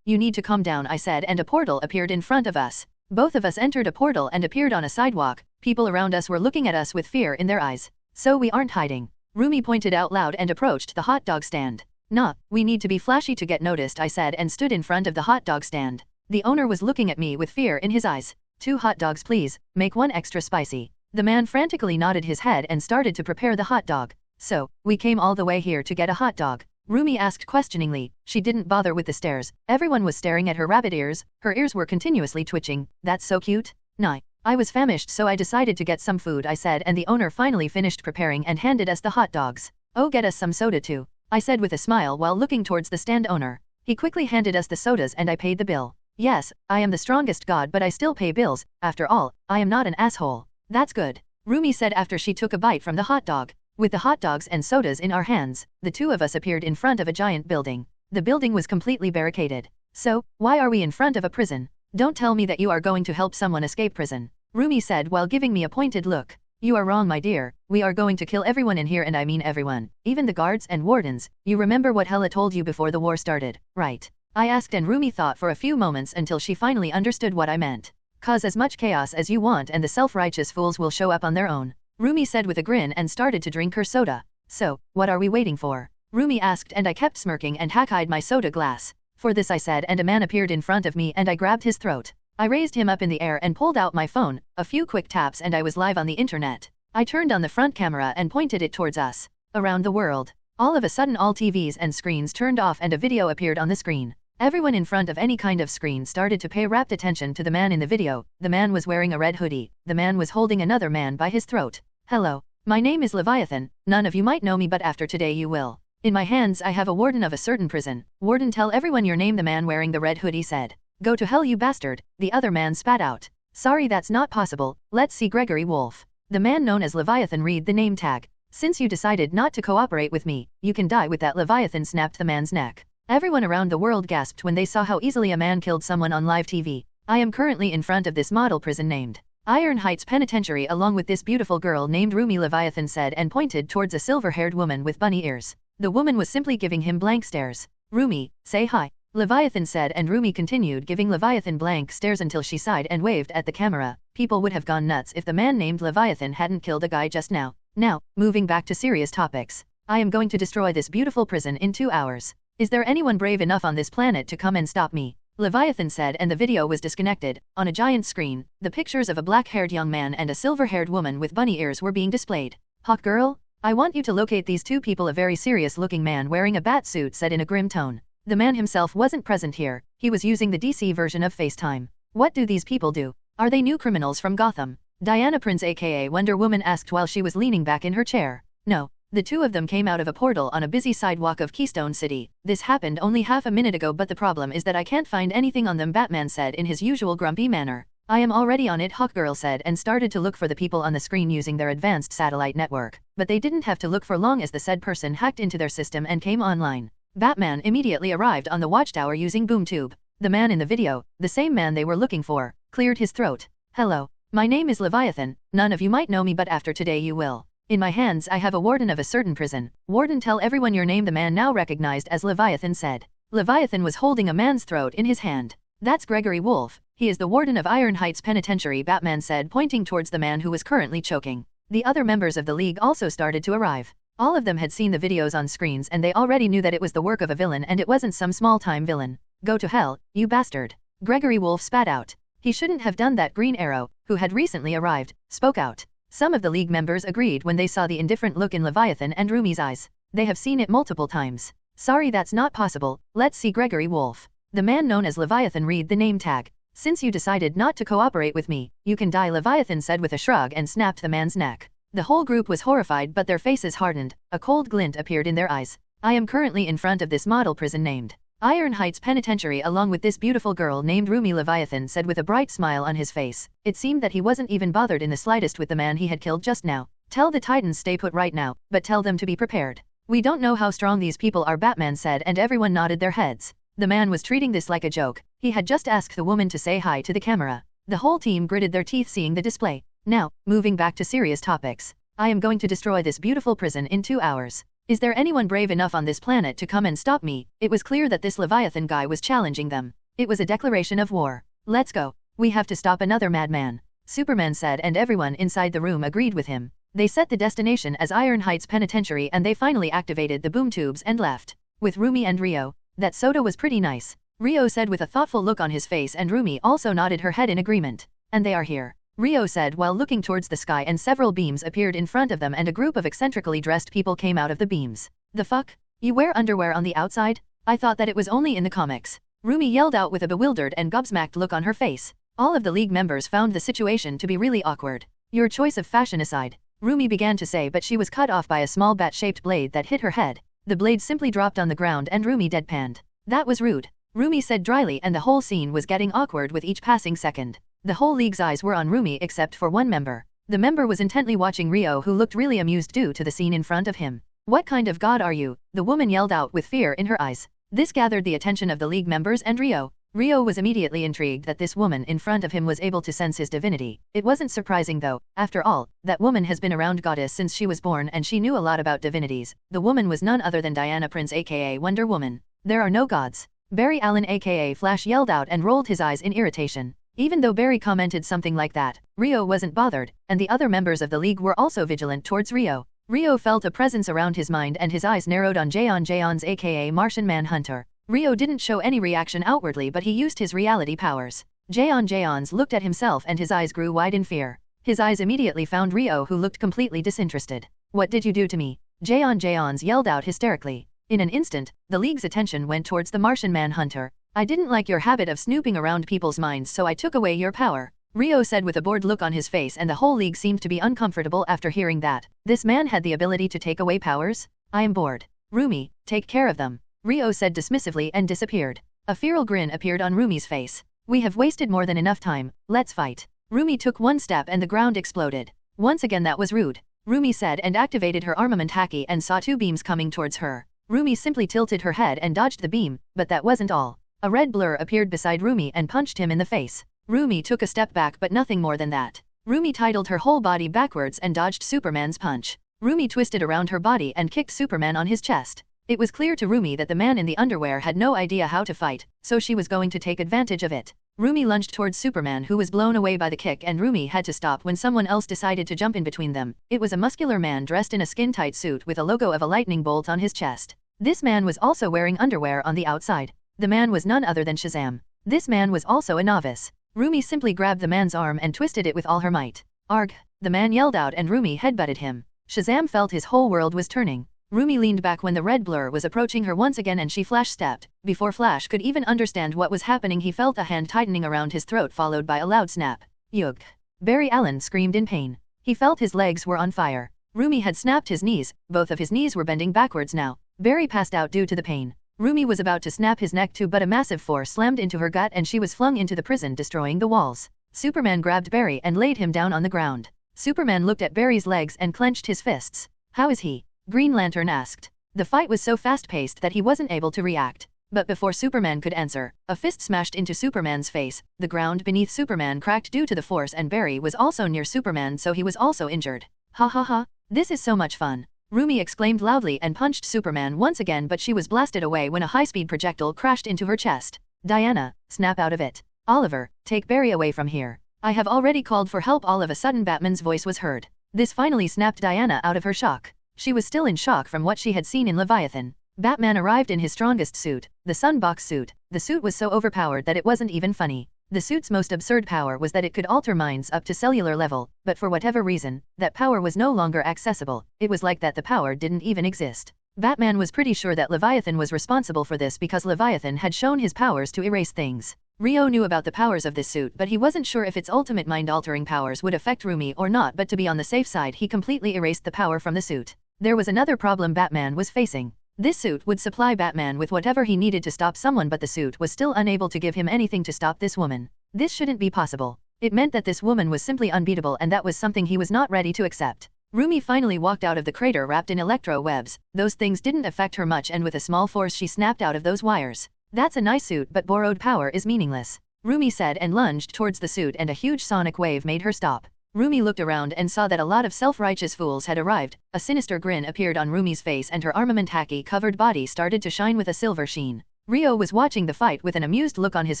you need to calm down, I said, and a portal appeared in front of us. Both of us entered a portal and appeared on a sidewalk. People around us were looking at us with fear in their eyes. So we aren't hiding, Rumi pointed out loud and approached the hot dog stand. Nah, we need to be flashy to get noticed, I said, and stood in front of the hot dog stand. The owner was looking at me with fear in his eyes. 2 hot dogs please, make 1 extra spicy. The man frantically nodded his head and started to prepare the hot dog. So, we came all the way here to get a hot dog? Rumi asked questioningly. She didn't bother with the stares. Everyone was staring at her rabbit ears. Her ears were continuously twitching. That's so cute. Nah. I was famished, so I decided to get some food, I said, and the owner finally finished preparing and handed us the hot dogs. Oh, get us some soda too, I said with a smile while looking towards the stand owner. He quickly handed us the sodas and I paid the bill. Yes, I am the strongest god, but I still pay bills. After all, I am not an asshole. That's good, Rumi said after she took a bite from the hot dog. With the hot dogs and sodas in our hands, the 2 of us appeared in front of a giant building. The building was completely barricaded. So, why are we in front of a prison? Don't tell me that you are going to help someone escape prison, Rumi said while giving me a pointed look. You are wrong, my dear. We are going to kill everyone in here, and I mean everyone, even the guards and wardens. You remember what Hela told you before the war started, right? I asked, and Rumi thought for a few moments until she finally understood what I meant. Cause as much chaos as you want and the self-righteous fools will show up on their own, Rumi said with a grin and started to drink her soda. So, what are we waiting for? Rumi asked, and I kept smirking and hack-eyed my soda glass. For this I said, and a man appeared in front of me and I grabbed his throat. I raised him up in the air and pulled out my phone, a few quick taps and I was live on the internet. I turned on the front camera and pointed it towards us. Around the world. All of a sudden all TVs and screens turned off and a video appeared on the screen. Everyone in front of any kind of screen started to pay rapt attention to the man in the video. The man was wearing a red hoodie. The man was holding another man by his throat. Hello. My name is Leviathan. None of you might know me, but after today you will. In my hands I have a warden of a certain prison. Warden, tell everyone your name, the man wearing the red hoodie said. Go to hell, you bastard, the other man spat out. Sorry, that's not possible. Let's see Gregory Wolf. The man known as Leviathan read the name tag. Since you decided not to cooperate with me, you can die with that. Leviathan snapped the man's neck. Everyone around the world gasped when they saw how easily a man killed someone on live TV. I am currently in front of this model prison named Iron Heights Penitentiary along with this beautiful girl named Rumi, Leviathan said and pointed towards a silver-haired woman with bunny ears. The woman was simply giving him blank stares. Rumi, say hi. Leviathan said, and Rumi continued giving Leviathan blank stares until she sighed and waved at the camera. People would have gone nuts if the man named Leviathan hadn't killed a guy just now. Now, moving back to serious topics. I am going to destroy this beautiful prison in 2 hours. Is there anyone brave enough on this planet to come and stop me? Leviathan said, and the video was disconnected. On a giant screen, the pictures of a black-haired young man and a silver-haired woman with bunny ears were being displayed. Hawk girl? I want you to locate these two people. A very serious-looking man wearing a bat suit said in a grim tone. The man himself wasn't present here. He was using the DC version of FaceTime. What do these people do? Are they new criminals from Gotham? Diana Prince aka Wonder Woman asked while she was leaning back in her chair. No. The two of them came out of a portal on a busy sidewalk of Keystone City. This happened only half a minute ago, but the problem is that I can't find anything on them, Batman said in his usual grumpy manner. I am already on it, Hawkgirl said, and started to look for the people on the screen using their advanced satellite network. But they didn't have to look for long as the said person hacked into their system and came online. Batman immediately arrived on the watchtower using BoomTube. The man in the video, the same man they were looking for, cleared his throat. Hello. My name is Leviathan. None of you might know me, but after today you will. In my hands I have a warden of a certain prison. Warden, tell everyone your name, the man now recognized as Leviathan said. Leviathan was holding a man's throat in his hand. That's Gregory Wolf. He is the warden of Iron Heights Penitentiary, Batman said, pointing towards the man who was currently choking. The other members of the league also started to arrive. All of them had seen the videos on screens and they already knew that it was the work of a villain, and it wasn't some small-time villain. Go to hell, you bastard. Gregory Wolf spat out. He shouldn't have done that. Green Arrow, who had recently arrived, spoke out. Some of the league members agreed when they saw the indifferent look in Leviathan and Rumi's eyes. They have seen it multiple times. Sorry, that's not possible. Let's see Gregory Wolf. The man known as Leviathan read the name tag. Since you decided not to cooperate with me, you can die, Leviathan said with a shrug and snapped the man's neck. The whole group was horrified, but their faces hardened. A cold glint appeared in their eyes. I am currently in front of this model prison named Iron Heights Penitentiary along with this beautiful girl named Rumi, Leviathan said with a bright smile on his face. It seemed that he wasn't even bothered in the slightest with the man he had killed just now. Tell the Titans stay put right now, but tell them to be prepared. We don't know how strong these people are, Batman said, and everyone nodded their heads. The man was treating this like a joke. He had just asked the woman to say hi to the camera. The whole team gritted their teeth seeing the display. Now, moving back to serious topics. I am going to destroy this beautiful prison in 2 hours. Is there anyone brave enough on this planet to come and stop me? It was clear that this Leviathan guy was challenging them. It was a declaration of war. Let's go. We have to stop another madman. Superman said, and everyone inside the room agreed with him. They set the destination as Iron Heights Penitentiary and they finally activated the boom tubes and left. With Rumi and Rio. That soda was pretty nice. Rio said with a thoughtful look on his face, and Rumi also nodded her head in agreement. And they are here. Rio said while looking towards the sky, and several beams appeared in front of them and a group of eccentrically dressed people came out of the beams. The fuck? You wear underwear on the outside? I thought that it was only in the comics. Rumi yelled out with a bewildered and gobsmacked look on her face. All of the league members found the situation to be really awkward. Your choice of fashion aside, Rumi began to say, but she was cut off by a small bat-shaped blade that hit her head. The blade simply dropped on the ground and Rumi deadpanned. That was rude. Rumi said dryly, and the whole scene was getting awkward with each passing second. The whole league's eyes were on Rumi except for one member. The member was intently watching Rio, who looked really amused due to the scene in front of him. What kind of god are you? The woman yelled out with fear in her eyes. This gathered the attention of the league members and Rio. Rio was immediately intrigued that this woman in front of him was able to sense his divinity. It wasn't surprising though. After all, that woman has been around goddess since she was born and she knew a lot about divinities. The woman was none other than Diana Prince aka Wonder Woman. There are no gods. Barry Allen aka Flash yelled out and rolled his eyes in irritation. Even though Barry commented something like that, Rio wasn't bothered, and the other members of the league were also vigilant towards Rio. Rio felt a presence around his mind and his eyes narrowed on Jaeons aka Martian Manhunter. Rio didn't show any reaction outwardly but he used his reality powers. Jaeons looked at himself and his eyes grew wide in fear. His eyes immediately found Rio who looked completely disinterested. What did you do to me? Jaeons yelled out hysterically. In an instant, the league's attention went towards the Martian Manhunter. I didn't like your habit of snooping around people's minds so I took away your power. Rio said with a bored look on his face and the whole league seemed to be uncomfortable after hearing that. This man had the ability to take away powers? I am bored. Rumi, take care of them. Rio said dismissively and disappeared. A feral grin appeared on Rumi's face. We have wasted more than enough time, let's fight. Rumi took one step and the ground exploded. Once again that was rude. Rumi said and activated her armament haki and saw two beams coming towards her. Rumi simply tilted her head and dodged the beam, but that wasn't all. A red blur appeared beside Rumi and punched him in the face. Rumi took a step back but nothing more than that. Rumi tidaled her whole body backwards and dodged Superman's punch. Rumi twisted around her body and kicked Superman on his chest. It was clear to Rumi that the man in the underwear had no idea how to fight, so she was going to take advantage of it. Rumi lunged towards Superman who was blown away by the kick and Rumi had to stop when someone else decided to jump in between them. It was a muscular man dressed in a skin-tight suit with a logo of a lightning bolt on his chest. This man was also wearing underwear on the outside. The man was none other than Shazam. This man was also a novice. Rumi simply grabbed the man's arm and twisted it with all her might. Arg! The man yelled out and Rumi headbutted him. Shazam felt his whole world was turning. Rumi leaned back when the red blur was approaching her once again and she flash-stepped. Before Flash could even understand what was happening he felt a hand tightening around his throat followed by a loud snap. Yug! Barry Allen screamed in pain. He felt his legs were on fire. Rumi had snapped his knees, both of his knees were bending backwards now. Barry passed out due to the pain. Rumi was about to snap his neck too but a massive force slammed into her gut and she was flung into the prison destroying the walls. Superman grabbed Barry and laid him down on the ground. Superman looked at Barry's legs and clenched his fists. How is he? Green Lantern asked. The fight was so fast-paced that he wasn't able to react. But before Superman could answer, a fist smashed into Superman's face. The ground beneath Superman cracked due to the force and Barry was also near Superman so he was also injured. Ha ha ha, this is so much fun. Rumi exclaimed loudly and punched Superman once again but she was blasted away when a high-speed projectile crashed into her chest. Diana, snap out of it. Oliver, take Barry away from here. I have already called for help. All of a sudden Batman's voice was heard. This finally snapped Diana out of her shock. She was still in shock from what she had seen in Leviathan. Batman arrived in his strongest suit, the Sunbox suit. The suit was so overpowered that it wasn't even funny. The suit's most absurd power was that it could alter minds up to cellular level, but for whatever reason, that power was no longer accessible. It was like that the power didn't even exist. Batman was pretty sure that Leviathan was responsible for this because Leviathan had shown his powers to erase things. Rio knew about the powers of this suit but he wasn't sure if its ultimate mind-altering powers would affect Rumi or not, but to be on the safe side he completely erased the power from the suit. There was another problem Batman was facing. This suit would supply Batman with whatever he needed to stop someone but the suit was still unable to give him anything to stop this woman. This shouldn't be possible. It meant that this woman was simply unbeatable and that was something he was not ready to accept. Rumi finally walked out of the crater wrapped in electro webs. Those things didn't affect her much and with a small force she snapped out of those wires. That's a nice suit but borrowed power is meaningless. Rumi said and lunged towards the suit and a huge sonic wave made her stop. Rumi looked around and saw that a lot of self-righteous fools had arrived. A sinister grin appeared on Rumi's face and her armament haki-covered body started to shine with a silver sheen. Rio was watching the fight with an amused look on his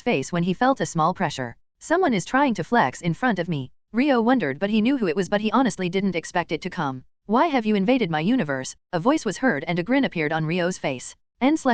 face when he felt a small pressure. Someone is trying to flex in front of me. Rio wondered but he knew who it was but he honestly didn't expect it to come. Why have you invaded my universe? A voice was heard and a grin appeared on Rio's face. n/o/vel/b/c/om.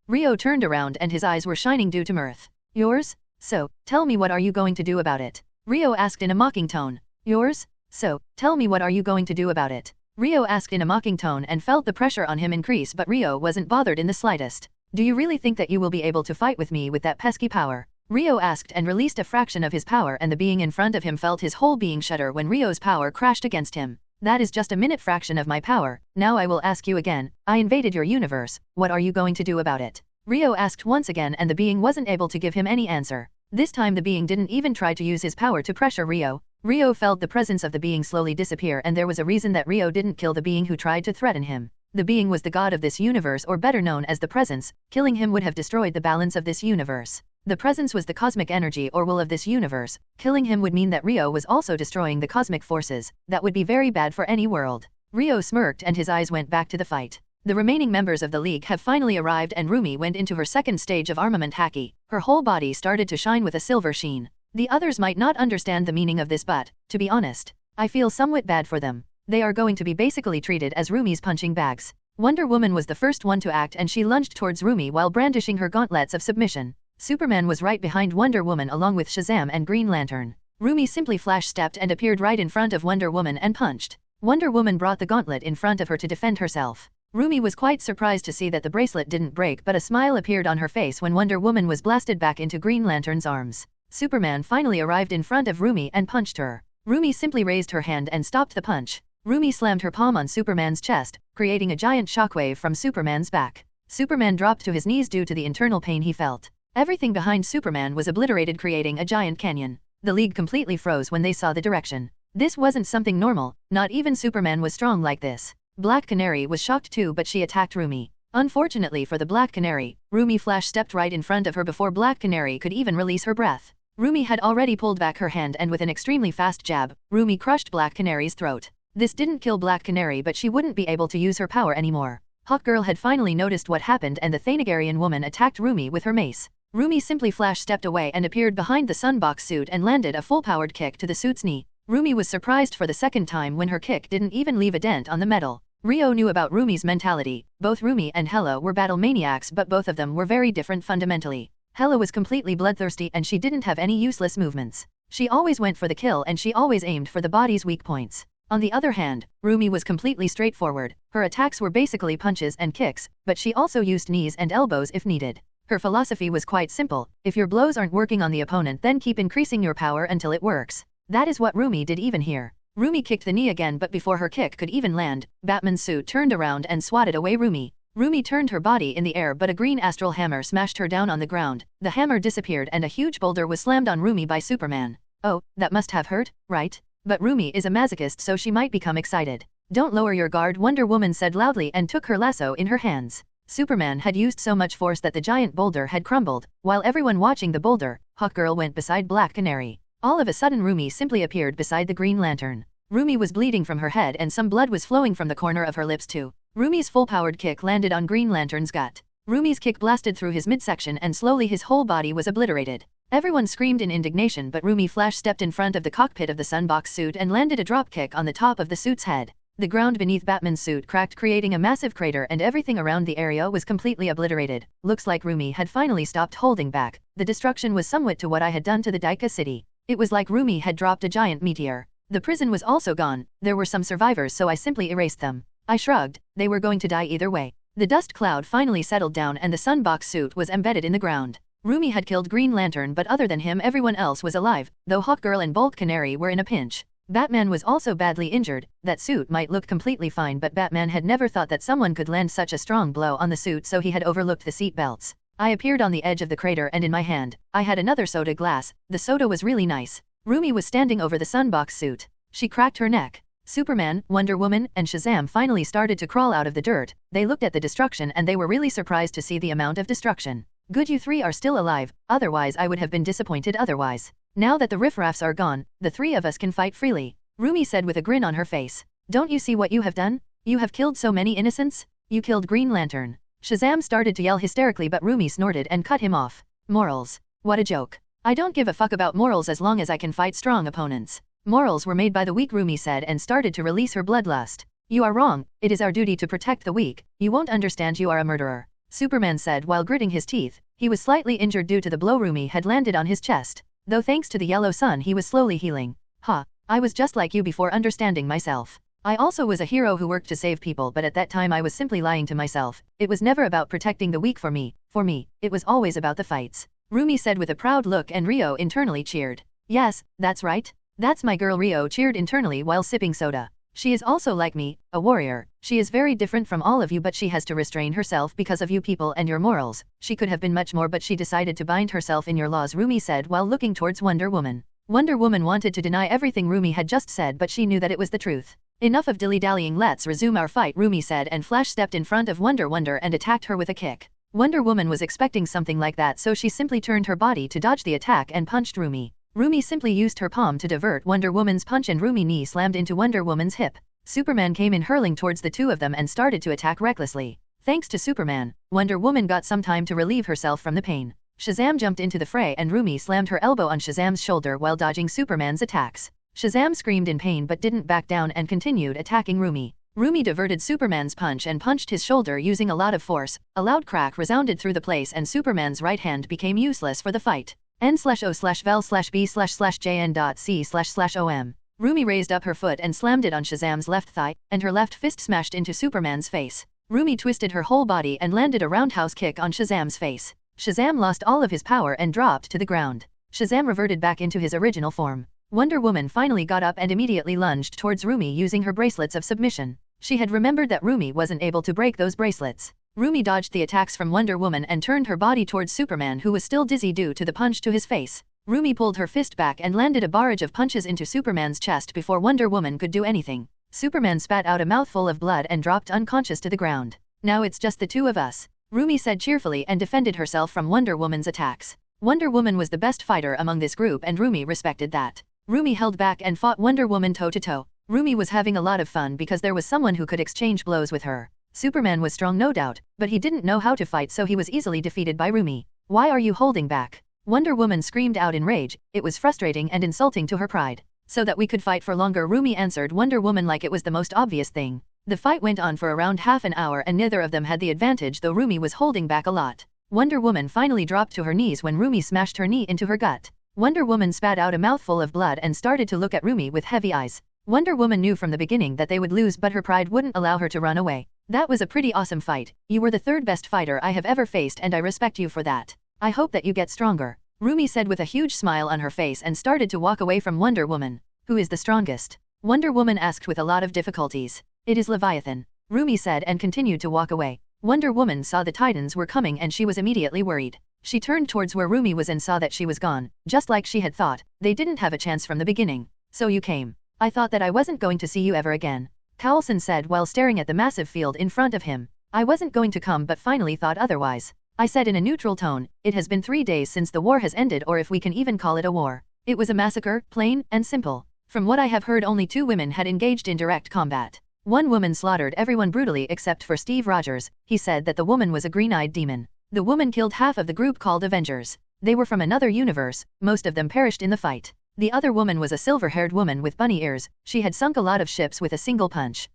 Rio turned around and his eyes were shining due to mirth. Yours? So, tell me what are you going to do about it? Rio asked in a mocking tone. Yours? So, tell me what are you going to do about it? Rio asked in a mocking tone and felt the pressure on him increase but Rio wasn't bothered in the slightest. Do you really think that you will be able to fight with me with that pesky power? Rio asked and released a fraction of his power and the being in front of him felt his whole being shudder when Rio's power crashed against him. That is just a minute fraction of my power. Now I will ask you again. I invaded your universe. What are you going to do about it? Rio asked once again and the being wasn't able to give him any answer. This time the being didn't even try to use his power to pressure Rio. Rio felt the presence of the being slowly disappear and there was a reason that Rio didn't kill the being who tried to threaten him. The being was the god of this universe, or better known as the presence. Killing him would have destroyed the balance of this universe. The presence was the cosmic energy or will of this universe. Killing him would mean that Rio was also destroying the cosmic forces. That would be very bad for any world. Rio smirked and his eyes went back to the fight. The remaining members of the League have finally arrived and Rumi went into her second stage of armament haki. Her whole body started to shine with a silver sheen. The others might not understand the meaning of this, but, to be honest, I feel somewhat bad for them. They are going to be basically treated as Rumi's punching bags. Wonder Woman was the first one to act and she lunged towards Rumi while brandishing her gauntlets of submission. Superman was right behind Wonder Woman along with Shazam and Green Lantern. Rumi simply flash-stepped and appeared right in front of Wonder Woman and punched. Wonder Woman brought the gauntlet in front of her to defend herself. Rumi was quite surprised to see that the bracelet didn't break, but a smile appeared on her face when Wonder Woman was blasted back into Green Lantern's arms. Superman finally arrived in front of Rumi and punched her. Rumi simply raised her hand and stopped the punch. Rumi slammed her palm on Superman's chest, creating a giant shockwave from Superman's back. Superman dropped to his knees due to the internal pain he felt. Everything behind Superman was obliterated, creating a giant canyon. The League completely froze when they saw the direction. This wasn't something normal, not even Superman was strong like this. Black Canary was shocked too, but she attacked Rumi. Unfortunately for the Black Canary, Rumi flash-stepped right in front of her before Black Canary could even release her breath. Rumi had already pulled back her hand and with an extremely fast jab, Rumi crushed Black Canary's throat. This didn't kill Black Canary, but she wouldn't be able to use her power anymore. Hawkgirl had finally noticed what happened and the Thanagarian woman attacked Rumi with her mace. Rumi simply flash-stepped away and appeared behind the sunbox suit and landed a full-powered kick to the suit's knee. Rumi was surprised for the second time when her kick didn't even leave a dent on the metal. Rio knew about Rumi's mentality. Both Rumi and Hela were battle maniacs, but both of them were very different fundamentally. Hela was completely bloodthirsty and she didn't have any useless movements. She always went for the kill and she always aimed for the body's weak points. On the other hand, Rumi was completely straightforward. Her attacks were basically punches and kicks, but she also used knees and elbows if needed. Her philosophy was quite simple: if your blows aren't working on the opponent, then keep increasing your power until it works. That is what Rumi did even here. Rumi kicked the knee again, but before her kick could even land, Batman's suit turned around and swatted away Rumi. Rumi turned her body in the air, but a green astral hammer smashed her down on the ground. The hammer disappeared and a huge boulder was slammed on Rumi by Superman. Oh, that must have hurt, right? But Rumi is a masochist, so she might become excited. Don't lower your guard, Wonder Woman said loudly and took her lasso in her hands. Superman had used so much force that the giant boulder had crumbled. While everyone watching the boulder, Hawkgirl went beside Black Canary. All of a sudden Rumi simply appeared beside the Green Lantern. Rumi was bleeding from her head and some blood was flowing from the corner of her lips too. Rumi's full-powered kick landed on Green Lantern's gut. Rumi's kick blasted through his midsection and slowly his whole body was obliterated. Everyone screamed in indignation, but Rumi flash-stepped in front of the cockpit of the sunbox suit and landed a dropkick on the top of the suit's head. The ground beneath Batman's suit cracked, creating a massive crater, and everything around the area was completely obliterated. Looks like Rumi had finally stopped holding back. The destruction was somewhat to what I had done to the Daika city. It was like Rumi had dropped a giant meteor. The prison was also gone. There were some survivors, so I simply erased them. I shrugged. They were going to die either way. The dust cloud finally settled down and the sunbox suit was embedded in the ground. Rumi had killed Green Lantern, but other than him everyone else was alive, though Hawkgirl and Bolt Canary were in a pinch. Batman was also badly injured. That suit might look completely fine, but Batman had never thought that someone could land such a strong blow on the suit, so he had overlooked the seat belts. I appeared on the edge of the crater and in my hand, I had another soda glass. The soda was really nice. Rumi was standing over the sunbox suit. She cracked her neck. Superman, Wonder Woman, and Shazam finally started to crawl out of the dirt. They looked at the destruction and they were really surprised to see the amount of destruction. Good you three are still alive, otherwise I would have been disappointed otherwise. Now that the riffraffs are gone, the three of us can fight freely, Rumi said with a grin on her face. Don't you see what you have done? You have killed so many innocents? You killed Green Lantern. Shazam started to yell hysterically, but Rumi snorted and cut him off. Morals. What a joke. I don't give a fuck about morals as long as I can fight strong opponents. Morals were made by the weak, Rumi said and started to release her bloodlust. You are wrong, it is our duty to protect the weak. You won't understand, you are a murderer, Superman said while gritting his teeth. He was slightly injured due to the blow Rumi had landed on his chest. Though thanks to the yellow sun he was slowly healing. I was just like you before understanding myself. I also was a hero who worked to save people, but at that time I was simply lying to myself. It was never about protecting the weak for me. For me, it was always about the fights, Rumi said with a proud look, and Rio internally cheered. Yes, that's right. That's my girl, Rio cheered internally while sipping soda. She is also like me, a warrior. She is very different from all of you, but she has to restrain herself because of you people and your morals. She could have been much more, but she decided to bind herself in your laws, Rumi said while looking towards Wonder Woman. Wonder Woman wanted to deny everything Rumi had just said, but she knew that it was the truth. Enough of dilly-dallying, let's resume our fight, Rumi said, and Flash stepped in front of Wonder Woman and attacked her with a kick. Wonder Woman was expecting something like that, so she simply turned her body to dodge the attack and punched Rumi. Rumi simply used her palm to divert Wonder Woman's punch and Rumi's knee slammed into Wonder Woman's hip. Superman came in hurling towards the two of them and started to attack recklessly. Thanks to Superman, Wonder Woman got some time to relieve herself from the pain. Shazam jumped into the fray and Rumi slammed her elbow on Shazam's shoulder while dodging Superman's attacks. Shazam screamed in pain but didn't back down and continued attacking Rumi. Rumi diverted Superman's punch and punched his shoulder using a lot of force. A loud crack resounded through the place and Superman's right hand became useless for the fight. N/O/vel/B/Jn.C//OM. Rumi raised up her foot and slammed it on Shazam's left thigh, and her left fist smashed into Superman's face. Rumi twisted her whole body and landed a roundhouse kick on Shazam's face. Shazam lost all of his power and dropped to the ground. Shazam reverted back into his original form. Wonder Woman finally got up and immediately lunged towards Rumi using her bracelets of submission. She had remembered that Rumi wasn't able to break those bracelets. Rumi dodged the attacks from Wonder Woman and turned her body towards Superman, who was still dizzy due to the punch to his face. Rumi pulled her fist back and landed a barrage of punches into Superman's chest before Wonder Woman could do anything. Superman spat out a mouthful of blood and dropped unconscious to the ground. Now it's just the two of us, Rumi said cheerfully and defended herself from Wonder Woman's attacks. Wonder Woman was the best fighter among this group and Rumi respected that. Rumi held back and fought Wonder Woman toe-to-toe. Rumi was having a lot of fun because there was someone who could exchange blows with her. Superman was strong, no doubt, but he didn't know how to fight, so he was easily defeated by Rumi. Why are you holding back? Wonder Woman screamed out in rage. It was frustrating and insulting to her pride. So that we could fight for longer, Rumi answered Wonder Woman like it was the most obvious thing. The fight went on for around half an hour and neither of them had the advantage, though Rumi was holding back a lot. Wonder Woman finally dropped to her knees when Rumi smashed her knee into her gut. Wonder Woman spat out a mouthful of blood and started to look at Rumi with heavy eyes. Wonder Woman knew from the beginning that they would lose, but her pride wouldn't allow her to run away. That was a pretty awesome fight. You were the third best fighter I have ever faced and I respect you for that. I hope that you get stronger, Rumi said with a huge smile on her face and started to walk away from Wonder Woman. Who is the strongest? Wonder Woman asked with a lot of difficulties. It is Leviathan, Rumi said and continued to walk away. Wonder Woman saw the Titans were coming and she was immediately worried. She turned towards where Rumi was and saw that she was gone. Just like she had thought, they didn't have a chance from the beginning. So you came. I thought that I wasn't going to see you ever again, Coulson said while staring at the massive field in front of him. I wasn't going to come but finally thought otherwise. I said in a neutral tone, it has been 3 days since the war has ended, or if we can even call it a war. It was a massacre, plain and simple. From what I have heard, only 2 women had engaged in direct combat. One woman slaughtered everyone brutally except for Steve Rogers. He said that the woman was a green-eyed demon. The woman killed half of the group called Avengers. They were from another universe, most of them perished in the fight. The other woman was a silver-haired woman with bunny ears. She had sunk a lot of ships with a single punch.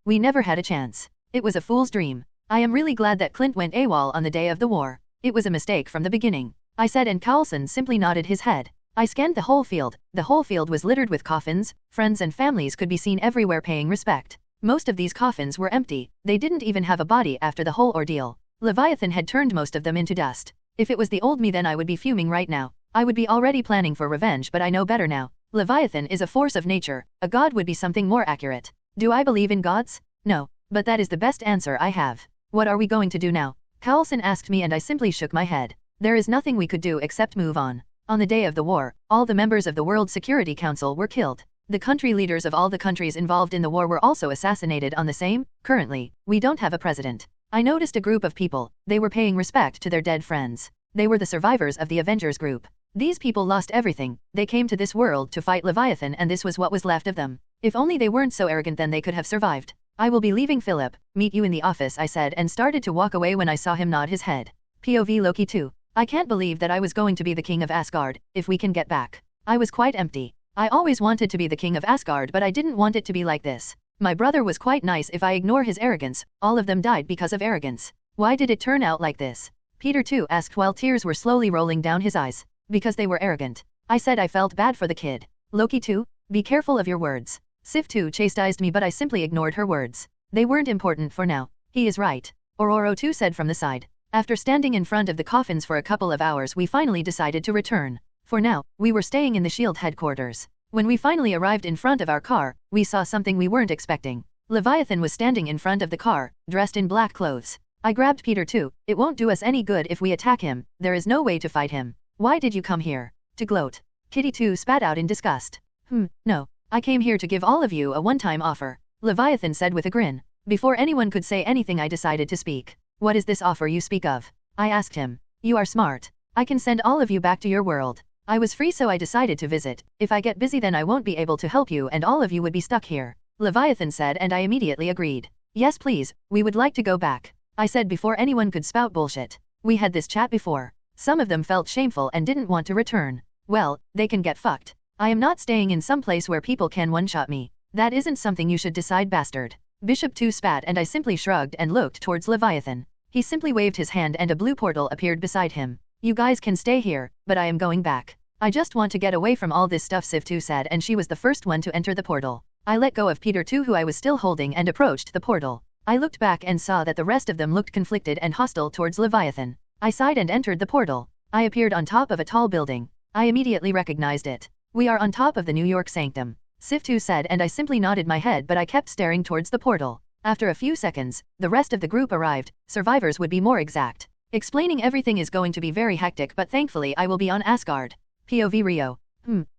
We never had a chance. It was a fool's dream. I am really glad that Clint went AWOL on the day of the war. It was a mistake from the beginning, I said, and Coulson simply nodded his head. I scanned the whole field. The whole field was littered with coffins. Friends and families could be seen everywhere paying respect. Most of these coffins were empty. They didn't even have a body after the whole ordeal. Leviathan had turned most of them into dust. If it was the old me, then I would be fuming right now. I would be already planning for revenge, but I know better now. Leviathan is a force of nature. A god would be something more accurate. Do I believe in gods? No, but that is the best answer I have. What are we going to do now? Coulson asked me and I simply shook my head. There is nothing we could do except move on. On the day of the war, all the members of the World Security Council were killed. The country leaders of all the countries involved in the war were also assassinated on the same. Currently, we don't have a president. I noticed a group of people. They were paying respect to their dead friends. They were the survivors of the Avengers group. These people lost everything. They came to this world to fight Leviathan and this was what was left of them. If only they weren't so arrogant, then they could have survived. I will be leaving Philip. Meet you in the office, I said, and started to walk away when I saw him nod his head. POV Loki 2. I can't believe that I was going to be the king of Asgard. If we can get back. I was quite empty. I always wanted to be the king of Asgard, but I didn't want it to be like this. My brother was quite nice. If I ignore his arrogance, all of them died because of arrogance. Why did it turn out like this? Peter too asked while tears were slowly rolling down his eyes. Because they were arrogant. I said I felt bad for the kid. Loki 2, be careful of your words. Sif 2 chastised me, but I simply ignored her words. They weren't important for now. He is right. Ororo 2 said from the side. After standing in front of the coffins for a couple of hours, we finally decided to return. For now, we were staying in the SHIELD headquarters. When we finally arrived in front of our car, we saw something we weren't expecting. Leviathan was standing in front of the car, dressed in black clothes. I grabbed Peter too. It won't do us any good if we attack him. There is no way to fight him. Why did you come here? To gloat. Kitty 2 spat out in disgust. No. I came here to give all of you a one-time offer, Leviathan said with a grin. Before anyone could say anything I decided to speak. What is this offer you speak of? I asked him. You are smart. I can send all of you back to your world. I was free so I decided to visit. If I get busy then I won't be able to help you and all of you would be stuck here. Leviathan said and I immediately agreed. Yes please, we would like to go back. I said before anyone could spout bullshit. We had this chat before. Some of them felt shameful and didn't want to return. Well, they can get fucked. I am not staying in some place where people can one-shot me. That isn't something you should decide, bastard. Bishop 2 spat and I simply shrugged and looked towards Leviathan. He simply waved his hand and a blue portal appeared beside him. You guys can stay here, but I am going back. I just want to get away from all this stuff, Civ 2 said, and she was the first one to enter the portal. I let go of Peter 2 who I was still holding and approached the portal. I looked back and saw that the rest of them looked conflicted and hostile towards Leviathan. I sighed and entered the portal. I appeared on top of a tall building. I immediately recognized it. We are on top of the New York Sanctum, Civ 2 said, and I simply nodded my head, but I kept staring towards the portal. After a few seconds, the rest of the group arrived, survivors would be more exact. Explaining everything is going to be very hectic, but thankfully I will be on Asgard. POV Rio.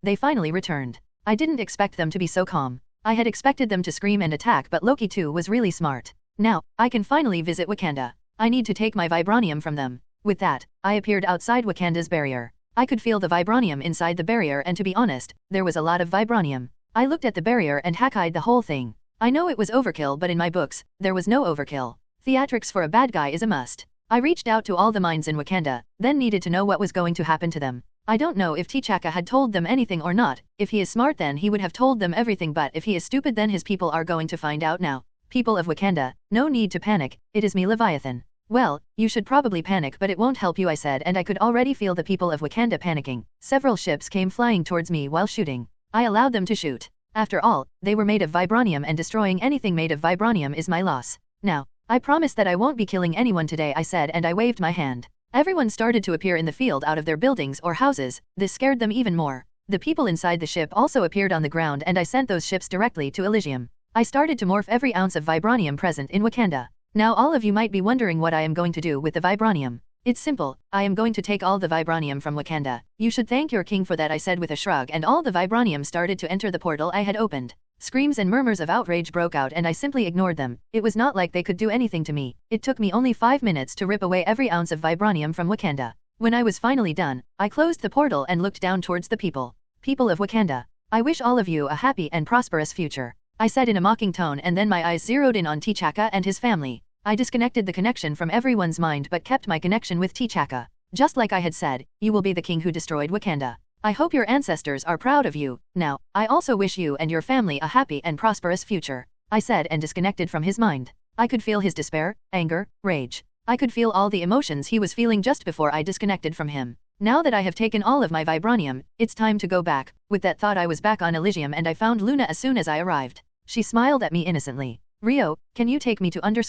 They finally returned. I didn't expect them to be so calm. I had expected them to scream and attack, but Loki too was really smart. Now, I can finally visit Wakanda. I need to take my vibranium from them. With that, I appeared outside Wakanda's barrier. I could feel the vibranium inside the barrier, and to be honest, there was a lot of vibranium. I looked at the barrier and hacked the whole thing. I know it was overkill, but in my books, there was no overkill. Theatrics for a bad guy is a must. I reached out to all the minds in Wakanda, then needed to know what was going to happen to them. I don't know if T'Chaka had told them anything or not. If he is smart then he would have told them everything, but if he is stupid then his people are going to find out now. People of Wakanda, no need to panic, it is me, Leviathan. Well, you should probably panic, but it won't help you, I said, and I could already feel the people of Wakanda panicking. Several ships came flying towards me while shooting. I allowed them to shoot. After all, they were made of vibranium, and destroying anything made of vibranium is my loss. Now, I promise that I won't be killing anyone today, I said, and I waved my hand. Everyone started to appear in the field out of their buildings or houses. This scared them even more. The people inside the ship also appeared on the ground, and I sent those ships directly to Elysium. I started to morph every ounce of vibranium present in Wakanda. Now all of you might be wondering what I am going to do with the vibranium. It's simple, I am going to take all the vibranium from Wakanda. You should thank your king for that, I said with a shrug, and all the vibranium started to enter the portal I had opened. Screams and murmurs of outrage broke out, and I simply ignored them. It was not like they could do anything to me. It took me only 5 minutes to rip away every ounce of vibranium from Wakanda. When I was finally done, I closed the portal and looked down towards the people. People of Wakanda, I wish all of you a happy and prosperous future, I said in a mocking tone, and then my eyes zeroed in on T'Chaka and his family. I disconnected the connection from everyone's mind but kept my connection with T'Chaka. Just like I had said, you will be the king who destroyed Wakanda. I hope your ancestors are proud of you. Now, I also wish you and your family a happy and prosperous future, I said, and disconnected from his mind. I could feel his despair, anger, rage. I could feel all the emotions he was feeling just before I disconnected from him. Now that I have taken all of my vibranium, it's time to go back. With that thought I was back on Elysium, and I found Luna as soon as I arrived. She smiled at me innocently. Rio, can you take me to ______________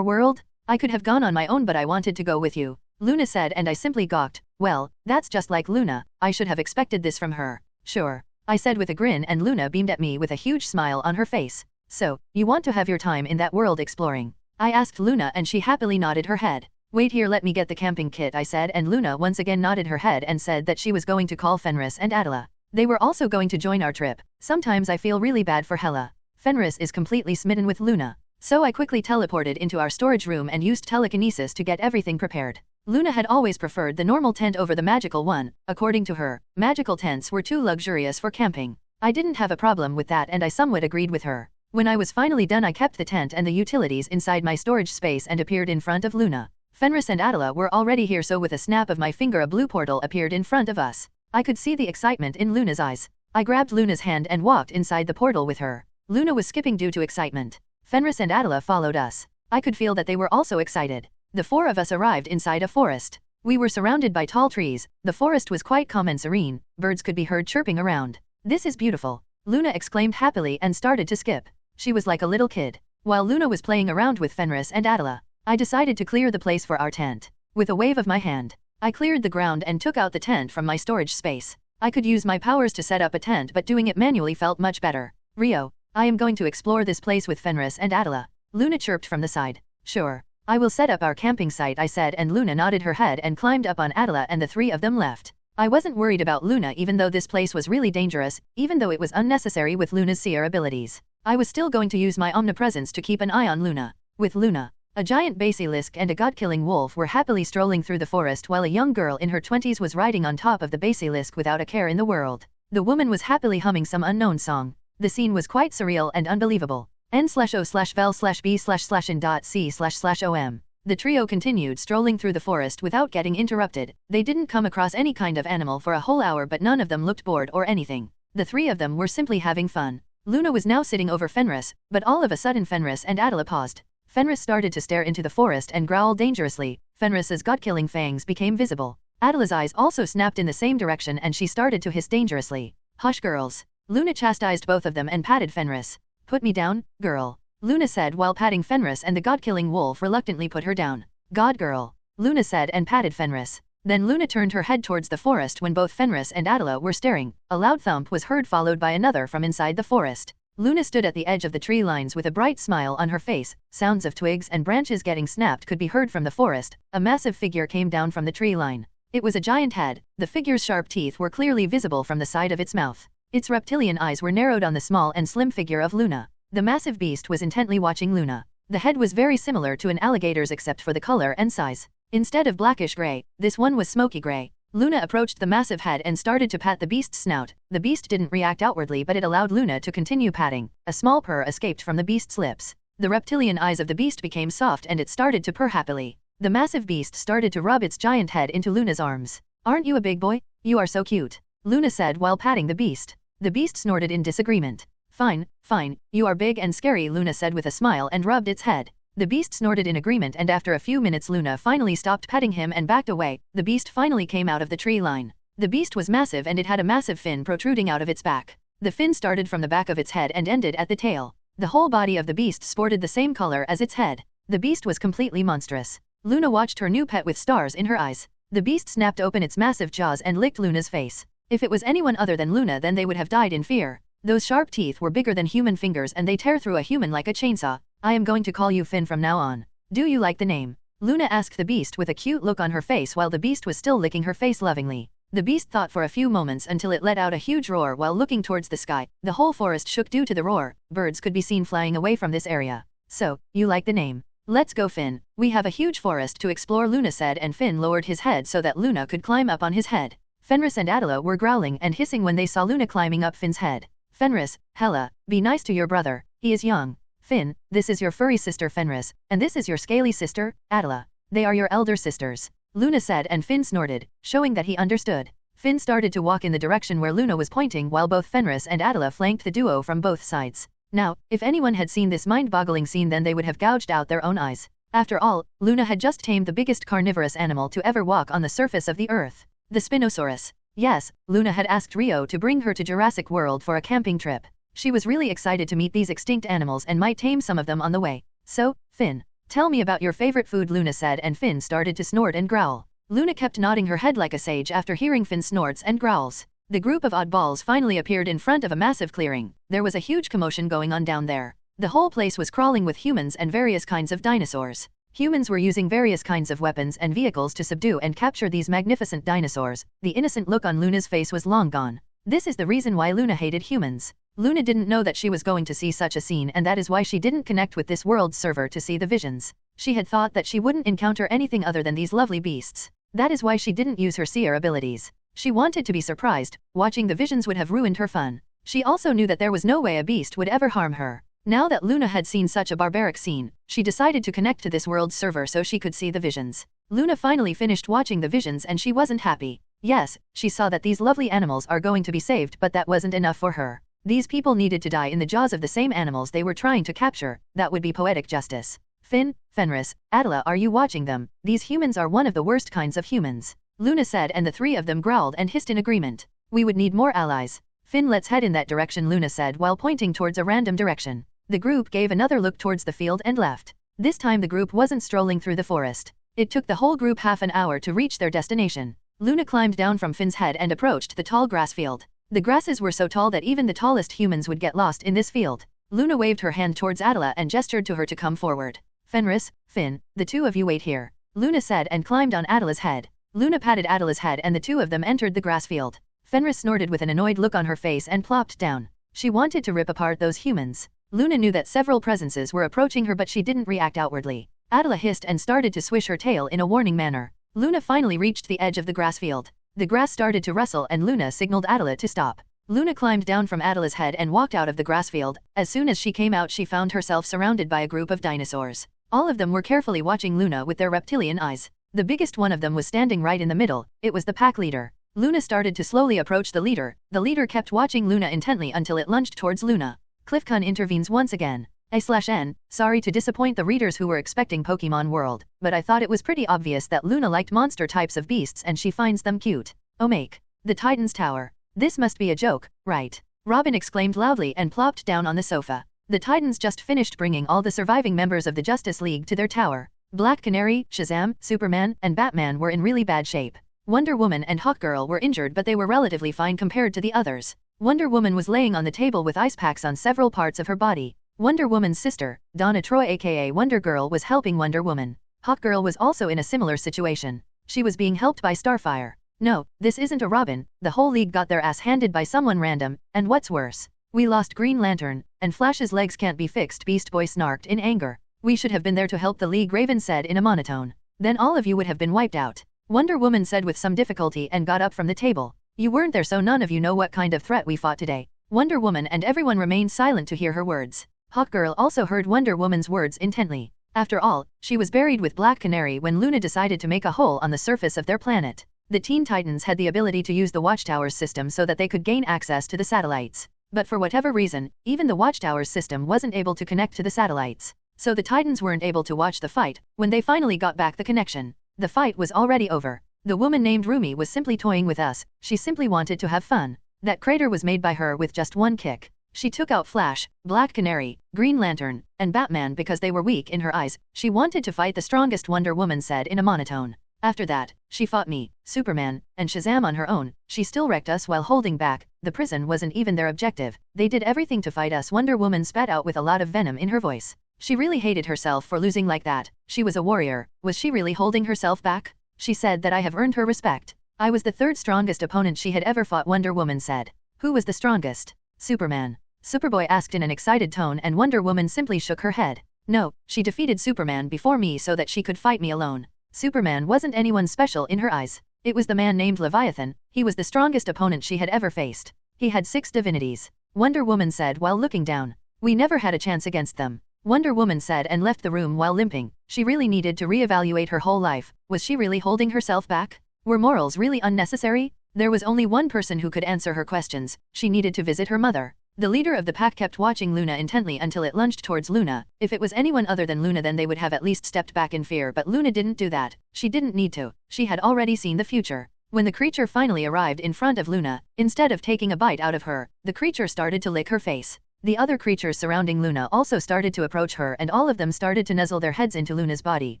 world? I could have gone on my own, but I wanted to go with you, Luna said, and I simply gawked. Well, that's just like Luna, I should have expected this from her. Sure, I said with a grin, and Luna beamed at me with a huge smile on her face. So, you want to have your time in that world exploring? I asked Luna, and she happily nodded her head. Wait here, let me get the camping kit, I said, and Luna once again nodded her head and said that she was going to call Fenris and Attila. They were also going to join our trip. Sometimes I feel really bad for Hela. Fenris is completely smitten with Luna. So I quickly teleported into our storage room and used telekinesis to get everything prepared. Luna had always preferred the normal tent over the magical one. According to her, magical tents were too luxurious for camping. I didn't have a problem with that, and I somewhat agreed with her. When I was finally done, I kept the tent and the utilities inside my storage space and appeared in front of Luna. Fenris and Attila were already here, so with a snap of my finger a blue portal appeared in front of us. I could see the excitement in Luna's eyes. I grabbed Luna's hand and walked inside the portal with her. Luna was skipping due to excitement. Fenris and Attila followed us. I could feel that they were also excited. The four of us arrived inside a forest. We were surrounded by tall trees. The forest was quite calm and serene. Birds could be heard chirping around. This is beautiful, Luna exclaimed happily and started to skip. She was like a little kid. While Luna was playing around with Fenris and Attila, I decided to clear the place for our tent. With a wave of my hand, I cleared the ground and took out the tent from my storage space. I could use my powers to set up a tent, but doing it manually felt much better. Rio, I am going to explore this place with Fenris and Attila, Luna chirped from the side. Sure, I will set up our camping site, I said, and Luna nodded her head and climbed up on Attila, and the three of them left. I wasn't worried about Luna even though this place was really dangerous, even though it was unnecessary with Luna's seer abilities. I was still going to use my omnipresence to keep an eye on Luna. With Luna, a giant basilisk and a god-killing wolf were happily strolling through the forest while a young girl in her 20s was riding on top of the basilisk without a care in the world. The woman was happily humming some unknown song. The scene was quite surreal and unbelievable. N/O/vel/b/in.c//om. The trio continued strolling through the forest without getting interrupted. They didn't come across any kind of animal for a whole hour, but none of them looked bored or anything. The three of them were simply having fun. Luna was now sitting over Fenris, but all of a sudden Fenris and Adela paused. Fenris started to stare into the forest and growl dangerously. Fenris's god-killing fangs became visible. Adela's eyes also snapped in the same direction and she started to hiss dangerously. Hush, girls. Luna chastised both of them and patted Fenris. Put me down, girl. Luna said while patting Fenris, and the god-killing wolf reluctantly put her down. God girl. Luna said and patted Fenris. Then Luna turned her head towards the forest when both Fenris and Adela were staring. A loud thump was heard followed by another from inside the forest. Luna stood at the edge of the tree lines with a bright smile on her face. Sounds of twigs and branches getting snapped could be heard from the forest. A massive figure came down from the tree line. It was a giant head. The figure's sharp teeth were clearly visible from the side of its mouth. Its reptilian eyes were narrowed on the small and slim figure of Luna. The massive beast was intently watching Luna. The head was very similar to an alligator's except for the color and size. Instead of blackish gray, this one was smoky gray. Luna approached the massive head and started to pat the beast's snout. The beast didn't react outwardly, but it allowed Luna to continue patting. A small purr escaped from the beast's lips. The reptilian eyes of the beast became soft and it started to purr happily. The massive beast started to rub its giant head into Luna's arms. Aren't you a big boy? You are so cute, Luna said while patting the beast. The beast snorted in disagreement. Fine, fine, you are big and scary, Luna said with a smile and rubbed its head. The beast snorted in agreement and after a few minutes Luna finally stopped petting him and backed away. The beast finally came out of the tree line. The beast was massive and it had a massive fin protruding out of its back. The fin started from the back of its head and ended at the tail. The whole body of the beast sported the same color as its head. The beast was completely monstrous. Luna watched her new pet with stars in her eyes. The beast snapped open its massive jaws and licked Luna's face. If it was anyone other than Luna, then they would have died in fear. Those sharp teeth were bigger than human fingers and they tear through a human like a chainsaw. I am going to call you Finn from now on. Do you like the name? Luna asked the beast with a cute look on her face while the beast was still licking her face lovingly. The beast thought for a few moments until it let out a huge roar while looking towards the sky. The whole forest shook due to the roar. Birds could be seen flying away from this area. So, you like the name? Let's go, Finn. We have a huge forest to explore, Luna said, and Finn lowered his head so that Luna could climb up on his head. Fenris and Adela were growling and hissing when they saw Luna climbing up Finn's head. Fenris, Hela, be nice to your brother, he is young. Finn, this is your furry sister Fenris, and this is your scaly sister, Adela. They are your elder sisters, Luna said, and Finn snorted, showing that he understood. Finn started to walk in the direction where Luna was pointing while both Fenris and Adela flanked the duo from both sides. Now, if anyone had seen this mind-boggling scene, then they would have gouged out their own eyes. After all, Luna had just tamed the biggest carnivorous animal to ever walk on the surface of the earth, the Spinosaurus. Yes, Luna had asked Rio to bring her to Jurassic World for a camping trip. She was really excited to meet these extinct animals and might tame some of them on the way. So, Finn, tell me about your favorite food, Luna said, and Finn started to snort and growl. Luna kept nodding her head like a sage after hearing Finn's snorts and growls. The group of oddballs finally appeared in front of a massive clearing. There was a huge commotion going on down there. The whole place was crawling with humans and various kinds of dinosaurs. Humans were using various kinds of weapons and vehicles to subdue and capture these magnificent dinosaurs. The innocent look on Luna's face was long gone. This is the reason why Luna hated humans. Luna didn't know that she was going to see such a scene, and that is why she didn't connect with this world's server to see the visions. She had thought that she wouldn't encounter anything other than these lovely beasts. That is why she didn't use her seer abilities. She wanted to be surprised. Watching the visions would have ruined her fun. She also knew that there was no way a beast would ever harm her. Now that Luna had seen such a barbaric scene, she decided to connect to this world's server so she could see the visions. Luna finally finished watching the visions and she wasn't happy. Yes, she saw that these lovely animals are going to be saved, but that wasn't enough for her. These people needed to die in the jaws of the same animals they were trying to capture. That would be poetic justice. Finn, Fenris, Adela, are you watching them? These humans are one of the worst kinds of humans, Luna said, and the three of them growled and hissed in agreement. We would need more allies. Finn, let's head in that direction, Luna said while pointing towards a random direction. The group gave another look towards the field and left. This time the group wasn't strolling through the forest. It took the whole group half an hour to reach their destination. Luna climbed down from Finn's head and approached the tall grass field. The grasses were so tall that even the tallest humans would get lost in this field. Luna waved her hand towards Adela and gestured to her to come forward. Fenris, Finn, the two of you wait here, Luna said and climbed on Adela's head. Luna patted Adela's head and the two of them entered the grass field. Fenris snorted with an annoyed look on her face and plopped down. She wanted to rip apart those humans. Luna knew that several presences were approaching her but she didn't react outwardly. Adela hissed and started to swish her tail in a warning manner. Luna finally reached the edge of the grass field. The grass started to rustle and Luna signaled Adela to stop. Luna climbed down from Adela's head and walked out of the grass field. As soon as she came out she found herself surrounded by a group of dinosaurs. All of them were carefully watching Luna with their reptilian eyes. The biggest one of them was standing right in the middle. It was the pack leader. Luna started to slowly approach the leader. The leader kept watching Luna intently until it lunged towards Luna. Cliffcun intervenes once again. A/N, sorry to disappoint the readers who were expecting Pokemon World, but I thought it was pretty obvious that Luna liked monster types of beasts and she finds them cute. Oh make. The Titan's Tower. This must be a joke, right? Robin exclaimed loudly and plopped down on the sofa. The Titans just finished bringing all the surviving members of the Justice League to their tower. Black Canary, Shazam, Superman, and Batman were in really bad shape. Wonder Woman and Hawkgirl were injured but they were relatively fine compared to the others. Wonder Woman was laying on the table with ice packs on several parts of her body. Wonder Woman's sister, Donna Troy aka Wonder Girl, was helping Wonder Woman. Hawkgirl was also in a similar situation. She was being helped by Starfire. No, this isn't a Robin, the whole league got their ass handed by someone random, and what's worse, we lost Green Lantern, and Flash's legs can't be fixed, Beast Boy snarked in anger. We should have been there to help the league, Raven said in a monotone. Then all of you would have been wiped out. Wonder Woman said with some difficulty and got up from the table. You weren't there so none of you know what kind of threat we fought today. Wonder Woman and everyone remained silent to hear her words. Hawkgirl also heard Wonder Woman's words intently. After all, she was buried with Black Canary when Luna decided to make a hole on the surface of their planet. The Teen Titans had the ability to use the Watchtower's system so that they could gain access to the satellites. But for whatever reason, even the Watchtower's system wasn't able to connect to the satellites. So the Titans weren't able to watch the fight. When they finally got back the connection, the fight was already over. The woman named Rumi was simply toying with us. She simply wanted to have fun. That crater was made by her with just one kick. She took out Flash, Black Canary, Green Lantern, and Batman because they were weak in her eyes. She wanted to fight the strongest, Wonder Woman said in a monotone. After that, she fought me, Superman, and Shazam on her own. She still wrecked us while holding back. The prison wasn't even their objective. They did everything to fight us. Wonder Woman spat out with a lot of venom in her voice. She really hated herself for losing like that. She was a warrior. Was she really holding herself back? She said that I have earned her respect. I was the third strongest opponent she had ever fought, Wonder Woman said. Who was the strongest? Superman. Superboy asked in an excited tone and Wonder Woman simply shook her head. No, she defeated Superman before me so that she could fight me alone. Superman wasn't anyone special in her eyes. It was the man named Leviathan. He was the strongest opponent she had ever faced. He had 6 divinities. Wonder Woman said while looking down. We never had a chance against them. Wonder Woman said and left the room while limping. She really needed to reevaluate her whole life. Was she really holding herself back? Were morals really unnecessary? There was only one person who could answer her questions. She needed to visit her mother. The leader of the pack kept watching Luna intently until it lunged towards Luna. If it was anyone other than Luna then they would have at least stepped back in fear, but Luna didn't do that. She didn't need to. She had already seen the future. When the creature finally arrived in front of Luna, instead of taking a bite out of her, the creature started to lick her face. The other creatures surrounding Luna also started to approach her and all of them started to nuzzle their heads into Luna's body.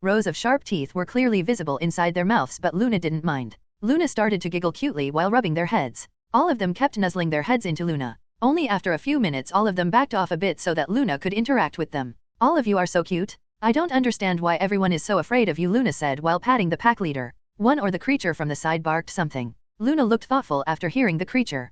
Rows of sharp teeth were clearly visible inside their mouths but Luna didn't mind. Luna started to giggle cutely while rubbing their heads. All of them kept nuzzling their heads into Luna. Only after a few minutes all of them backed off a bit so that Luna could interact with them. All of you are so cute. I don't understand why everyone is so afraid of you, Luna said while patting the pack leader. One or the creature from the side barked something. Luna looked thoughtful after hearing the creature.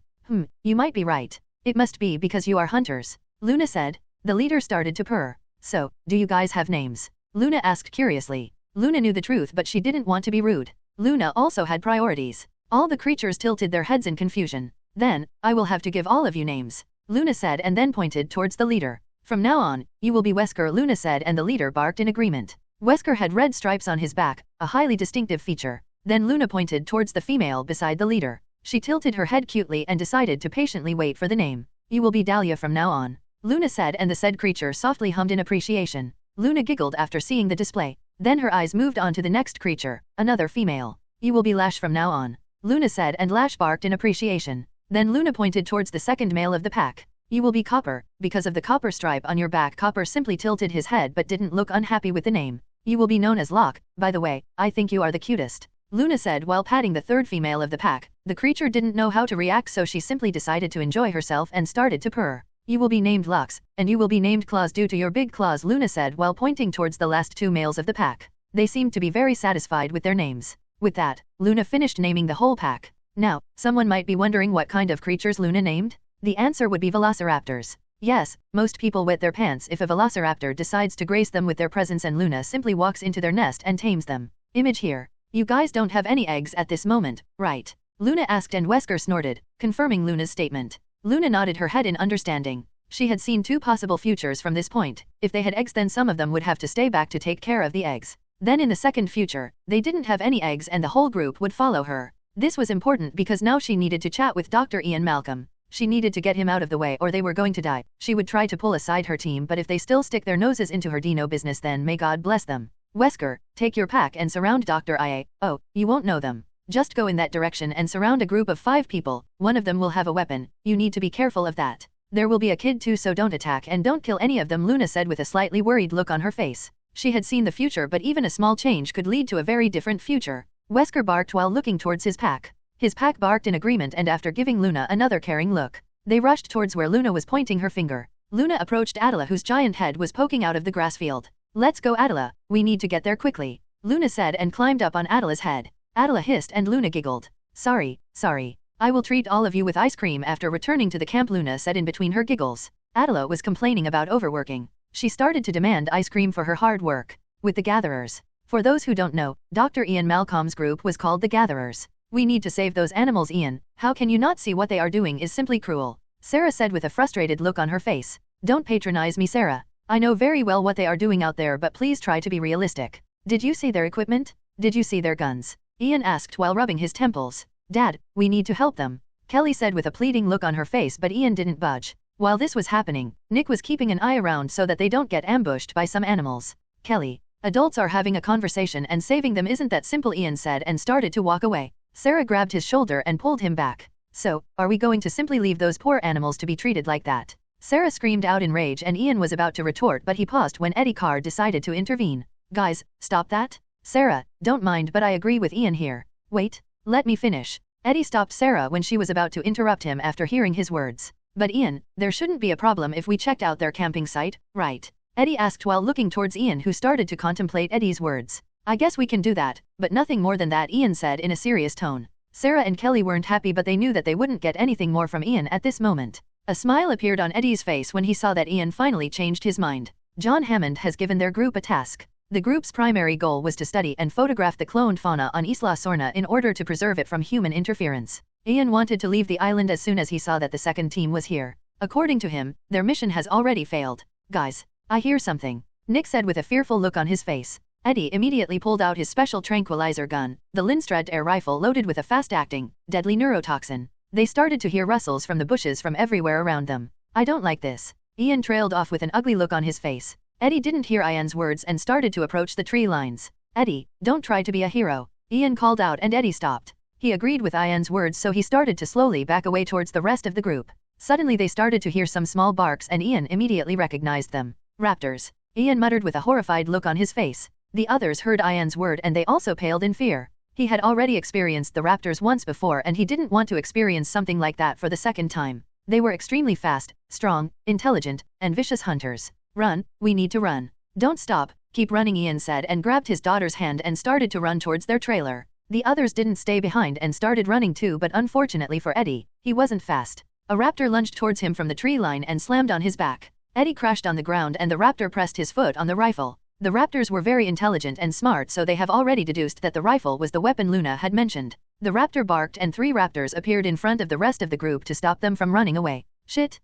You might be right. It must be because you are hunters. Luna said. The leader started to purr. So, do you guys have names? Luna asked curiously. Luna knew the truth but she didn't want to be rude. Luna also had priorities. All the creatures tilted their heads in confusion. Then, I will have to give all of you names. Luna said and then pointed towards the leader. From now on, you will be Wesker, Luna said and the leader barked in agreement. Wesker had red stripes on his back, a highly distinctive feature. Then Luna pointed towards the female beside the leader. She tilted her head cutely and decided to patiently wait for the name. You will be Dahlia from now on. Luna said and the said creature softly hummed in appreciation. Luna giggled after seeing the display. Then her eyes moved on to the next creature, another female. You will be Lash from now on. Luna said and Lash barked in appreciation. Then Luna pointed towards the second male of the pack. You will be Copper, because of the copper stripe on your back. Copper simply tilted his head but didn't look unhappy with the name. You will be known as Locke. By the way, I think you are the cutest. Luna said while patting the third female of the pack. The creature didn't know how to react so she simply decided to enjoy herself and started to purr. You will be named Lux, and you will be named Claws due to your big claws, Luna said while pointing towards the last 2 males of the pack. They seemed to be very satisfied with their names. With that, Luna finished naming the whole pack. Now, someone might be wondering what kind of creatures Luna named? The answer would be velociraptors. Yes, most people wet their pants if a velociraptor decides to grace them with their presence and Luna simply walks into their nest and tames them. Image here. You guys don't have any eggs at this moment, right? Luna asked and Wesker snorted, confirming Luna's statement. Luna nodded her head in understanding. She had seen 2 possible futures from this point. If they had eggs then some of them would have to stay back to take care of the eggs. Then in the second future, they didn't have any eggs and the whole group would follow her. This was important because now she needed to chat with Dr. Ian Malcolm. She needed to get him out of the way or they were going to die. She would try to pull aside her team but if they still stick their noses into her dino business then may God bless them. Wesker, take your pack and surround Dr. Ia. Oh, you won't know them. Just go in that direction and surround a group of 5 people. One of them will have a weapon. You need to be careful of that. There will be a kid too so don't attack and don't kill any of them, Luna said with a slightly worried look on her face. She had seen the future but even a small change could lead to a very different future. Wesker barked while looking towards his pack. His pack barked in agreement and after giving Luna another caring look, they rushed towards where Luna was pointing her finger. Luna approached Attila whose giant head was poking out of the grass field. Let's go Attila, we need to get there quickly, Luna said and climbed up on Attila's head. Attila hissed and Luna giggled. Sorry. I will treat all of you with ice cream after returning to the camp, Luna said in between her giggles. Attila was complaining about overworking. She started to demand ice cream for her hard work. With the Gatherers. For those who don't know, Dr. Ian Malcolm's group was called the Gatherers. We need to save those animals, Ian. How can you not see what they are doing is simply cruel? Sarah said with a frustrated look on her face. Don't patronize me, Sarah. I know very well what they are doing out there but please try to be realistic. Did you see their equipment? Did you see their guns? Ian asked while rubbing his temples. Dad, we need to help them, Kelly said with a pleading look on her face but Ian didn't budge. While this was happening, Nick was keeping an eye around so that they don't get ambushed by some animals. Kelly, adults are having a conversation and saving them isn't that simple, Ian said and started to walk away. Sarah grabbed his shoulder and pulled him back. So, are we going to simply leave those poor animals to be treated like that? Sarah screamed out in rage and Ian was about to retort but he paused when Eddie Carr decided to intervene. Guys, stop that. Sarah, don't mind but I agree with Ian here. Wait, let me finish. Eddie stopped Sarah when she was about to interrupt him after hearing his words. But Ian, there shouldn't be a problem if we checked out their camping site, right? Eddie asked while looking towards Ian who started to contemplate Eddie's words. I guess we can do that, but nothing more than that, Ian said in a serious tone. Sarah and Kelly weren't happy but they knew that they wouldn't get anything more from Ian at this moment. A smile appeared on Eddie's face when he saw that Ian finally changed his mind. John Hammond has given their group a task. The group's primary goal was to study and photograph the cloned fauna on Isla Sorna in order to preserve it from human interference. Ian wanted to leave the island as soon as he saw that the second team was here. According to him, their mission has already failed. Guys, I hear something, Nick said with a fearful look on his face. Eddie immediately pulled out his special tranquilizer gun, the Lindstrad air rifle loaded with a fast-acting, deadly neurotoxin. They started to hear rustles from the bushes from everywhere around them. I don't like this. Ian trailed off with an ugly look on his face. Eddie didn't hear Ian's words and started to approach the tree lines. Eddie, don't try to be a hero, Ian called out and Eddie stopped. He agreed with Ian's words so he started to slowly back away towards the rest of the group. Suddenly they started to hear some small barks and Ian immediately recognized them. Raptors. Ian muttered with a horrified look on his face. The others heard Ian's word and they also paled in fear. He had already experienced the raptors once before and he didn't want to experience something like that for the second time. They were extremely fast, strong, intelligent, and vicious hunters. Run, we need to run. Don't stop, keep running, Ian said and grabbed his daughter's hand and started to run towards their trailer. The others didn't stay behind and started running too but unfortunately for Eddie, he wasn't fast. A raptor lunged towards him from the tree line and slammed on his back. Eddie crashed on the ground and the raptor pressed his foot on the rifle. The raptors were very intelligent and smart so they have already deduced that the rifle was the weapon Luna had mentioned. The raptor barked and 3 raptors appeared in front of the rest of the group to stop them from running away. Shit.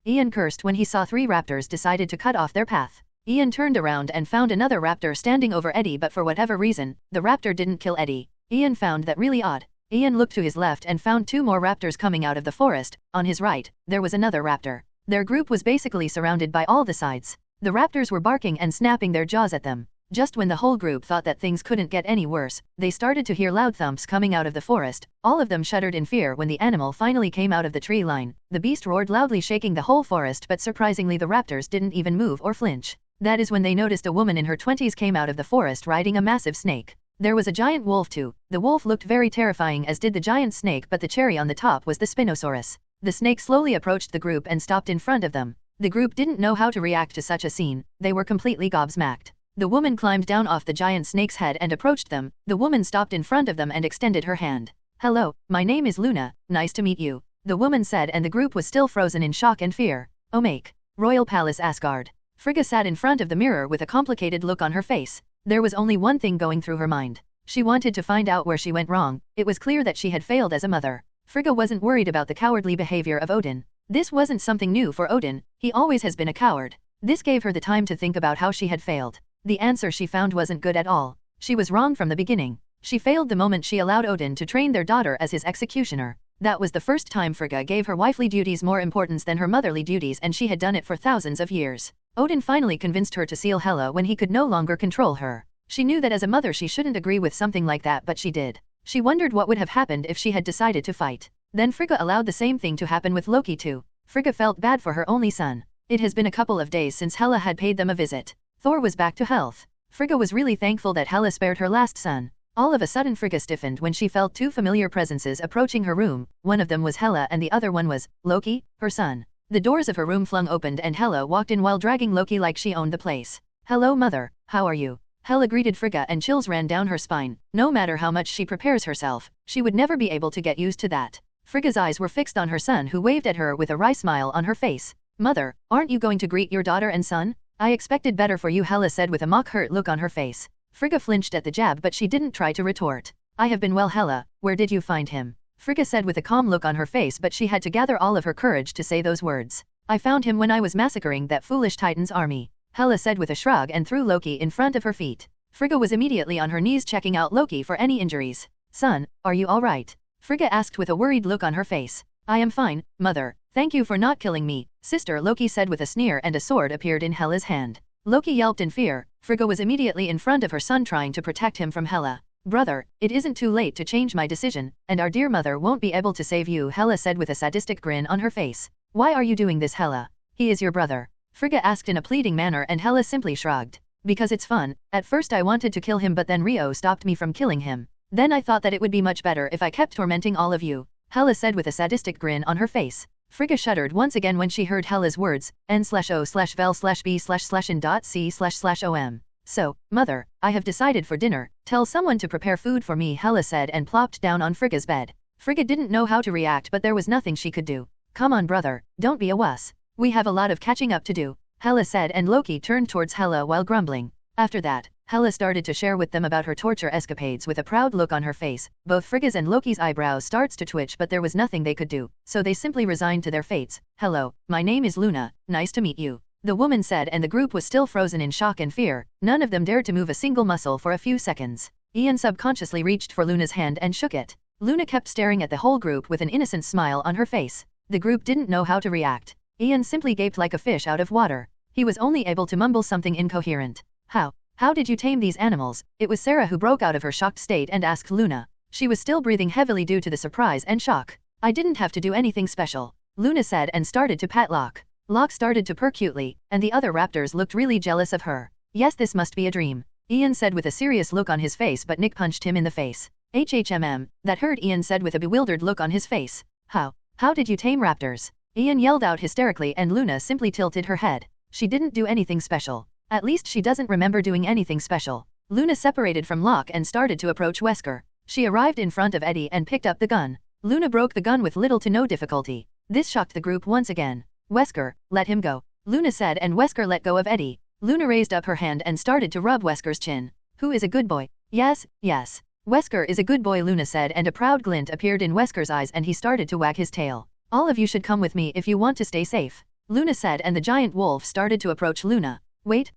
Ian cursed when he saw 3 raptors decided to cut off their path. Ian turned around and found another raptor standing over Eddie but for whatever reason, the raptor didn't kill Eddie. Ian found that really odd. Ian looked to his left and found 2 more raptors coming out of the forest. On his right, there was another raptor. Their group was basically surrounded by all the sides. The raptors were barking and snapping their jaws at them. Just when the whole group thought that things couldn't get any worse, they started to hear loud thumps coming out of the forest. All of them shuddered in fear when the animal finally came out of the tree line. The beast roared loudly, shaking the whole forest, but surprisingly the raptors didn't even move or flinch. That is when they noticed a woman in her 20s came out of the forest riding a massive snake. There was a giant wolf too. The wolf looked very terrifying as did the giant snake, but the cherry on the top was the Spinosaurus. The snake slowly approached the group and stopped in front of them. The group didn't know how to react to such a scene. They were completely gobsmacked. The woman climbed down off the giant snake's head and approached them. The woman stopped in front of them and extended her hand. "Hello, my name is Luna, nice to meet you," the woman said, and the group was still frozen in shock and fear. Omake. Royal Palace, Asgard. Frigga sat in front of the mirror with a complicated look on her face. There was only one thing going through her mind. She wanted to find out where she went wrong. It was clear that she had failed as a mother. Frigga wasn't worried about the cowardly behavior of Odin. This wasn't something new for Odin, he always has been a coward. This gave her the time to think about how she had failed. The answer she found wasn't good at all. She was wrong from the beginning. She failed the moment she allowed Odin to train their daughter as his executioner. That was the first time Frigga gave her wifely duties more importance than her motherly duties, and she had done it for thousands of years. Odin finally convinced her to seal Hela when he could no longer control her. She knew that as a mother she shouldn't agree with something like that, but she did. She wondered what would have happened if she had decided to fight. Then Frigga allowed the same thing to happen with Loki too. Frigga felt bad for her only son. It has been a couple of days since Hela had paid them a visit. Thor was back to health. Frigga was really thankful that Hela spared her last son. All of a sudden Frigga stiffened when she felt two familiar presences approaching her room. One of them was Hela and the other one was Loki, her son. The doors of her room flung opened and Hela walked in while dragging Loki like she owned the place. "Hello mother, how are you?" Hela greeted Frigga and chills ran down her spine. No matter how much she prepares herself, she would never be able to get used to that. Frigga's eyes were fixed on her son, who waved at her with a wry smile on her face. "Mother, aren't you going to greet your daughter and son? I expected better for you," Hela said with a mock-hurt look on her face. Frigga flinched at the jab, but she didn't try to retort. "I have been well, Hela. Where did you find him?" Frigga said with a calm look on her face, but she had to gather all of her courage to say those words. "I found him when I was massacring that foolish Titan's army," Hela said with a shrug and threw Loki in front of her feet. Frigga was immediately on her knees checking out Loki for any injuries. "Son, are you all right?" Frigga asked with a worried look on her face. "I am fine, mother. Thank you for not killing me, sister," Loki said with a sneer, and a sword appeared in Hela's hand. Loki yelped in fear. Frigga was immediately in front of her son trying to protect him from Hela. "Brother, it isn't too late to change my decision, and our dear mother won't be able to save you," Hela said with a sadistic grin on her face. "Why are you doing this, Hela? He is your brother." Frigga asked in a pleading manner, and Hela simply shrugged. "Because it's fun. At first I wanted to kill him, but then Rio stopped me from killing him. Then I thought that it would be much better if I kept tormenting all of you," Hela said with a sadistic grin on her face. Frigga shuddered once again when she heard Hela's words, n/o/vel/b/c/om. "So, mother, I have decided for dinner. Tell someone to prepare food for me," Hela said and plopped down on Frigga's bed. Frigga didn't know how to react, but there was nothing she could do. "Come on brother, don't be a wuss. We have a lot of catching up to do," Hela said, and Loki turned towards Hela while grumbling. After that, Hela started to share with them about her torture escapades with a proud look on her face. Both Frigga's and Loki's eyebrows starts to twitch, but there was nothing they could do, so they simply resigned to their fates. "Hello, my name is Luna, nice to meet you," the woman said, and the group was still frozen in shock and fear. None of them dared to move a single muscle for a few seconds. Ian subconsciously reached for Luna's hand and shook it. Luna kept staring at the whole group with an innocent smile on her face. The group didn't know how to react. Ian simply gaped like a fish out of water. He was only able to mumble something incoherent. How did you tame these animals?" It was Sarah who broke out of her shocked state and asked Luna. She was still breathing heavily due to the surprise and shock. "I didn't have to do anything special," Luna said and started to pat Locke. Locke started to purr cutely, and the other raptors looked really jealous of her. "Yes, this must be a dream," Ian said with a serious look on his face, but Nick punched him in the face. That hurt," Ian said with a bewildered look on his face. How did you tame raptors?" Ian yelled out hysterically, and Luna simply tilted her head. "She didn't do anything special. At least she doesn't remember doing anything special." Luna separated from Locke and started to approach Wesker. She arrived in front of Eddie and picked up the gun. Luna broke the gun with little to no difficulty. This shocked the group once again. "Wesker, let him go," Luna said, and Wesker let go of Eddie. Luna raised up her hand and started to rub Wesker's chin. "Who is a good boy?" Yes. Wesker is a good boy," Luna said, and a proud glint appeared in Wesker's eyes and he started to wag his tail. "All of you should come with me if you want to stay safe," Luna said, and the giant wolf started to approach Luna. Wait,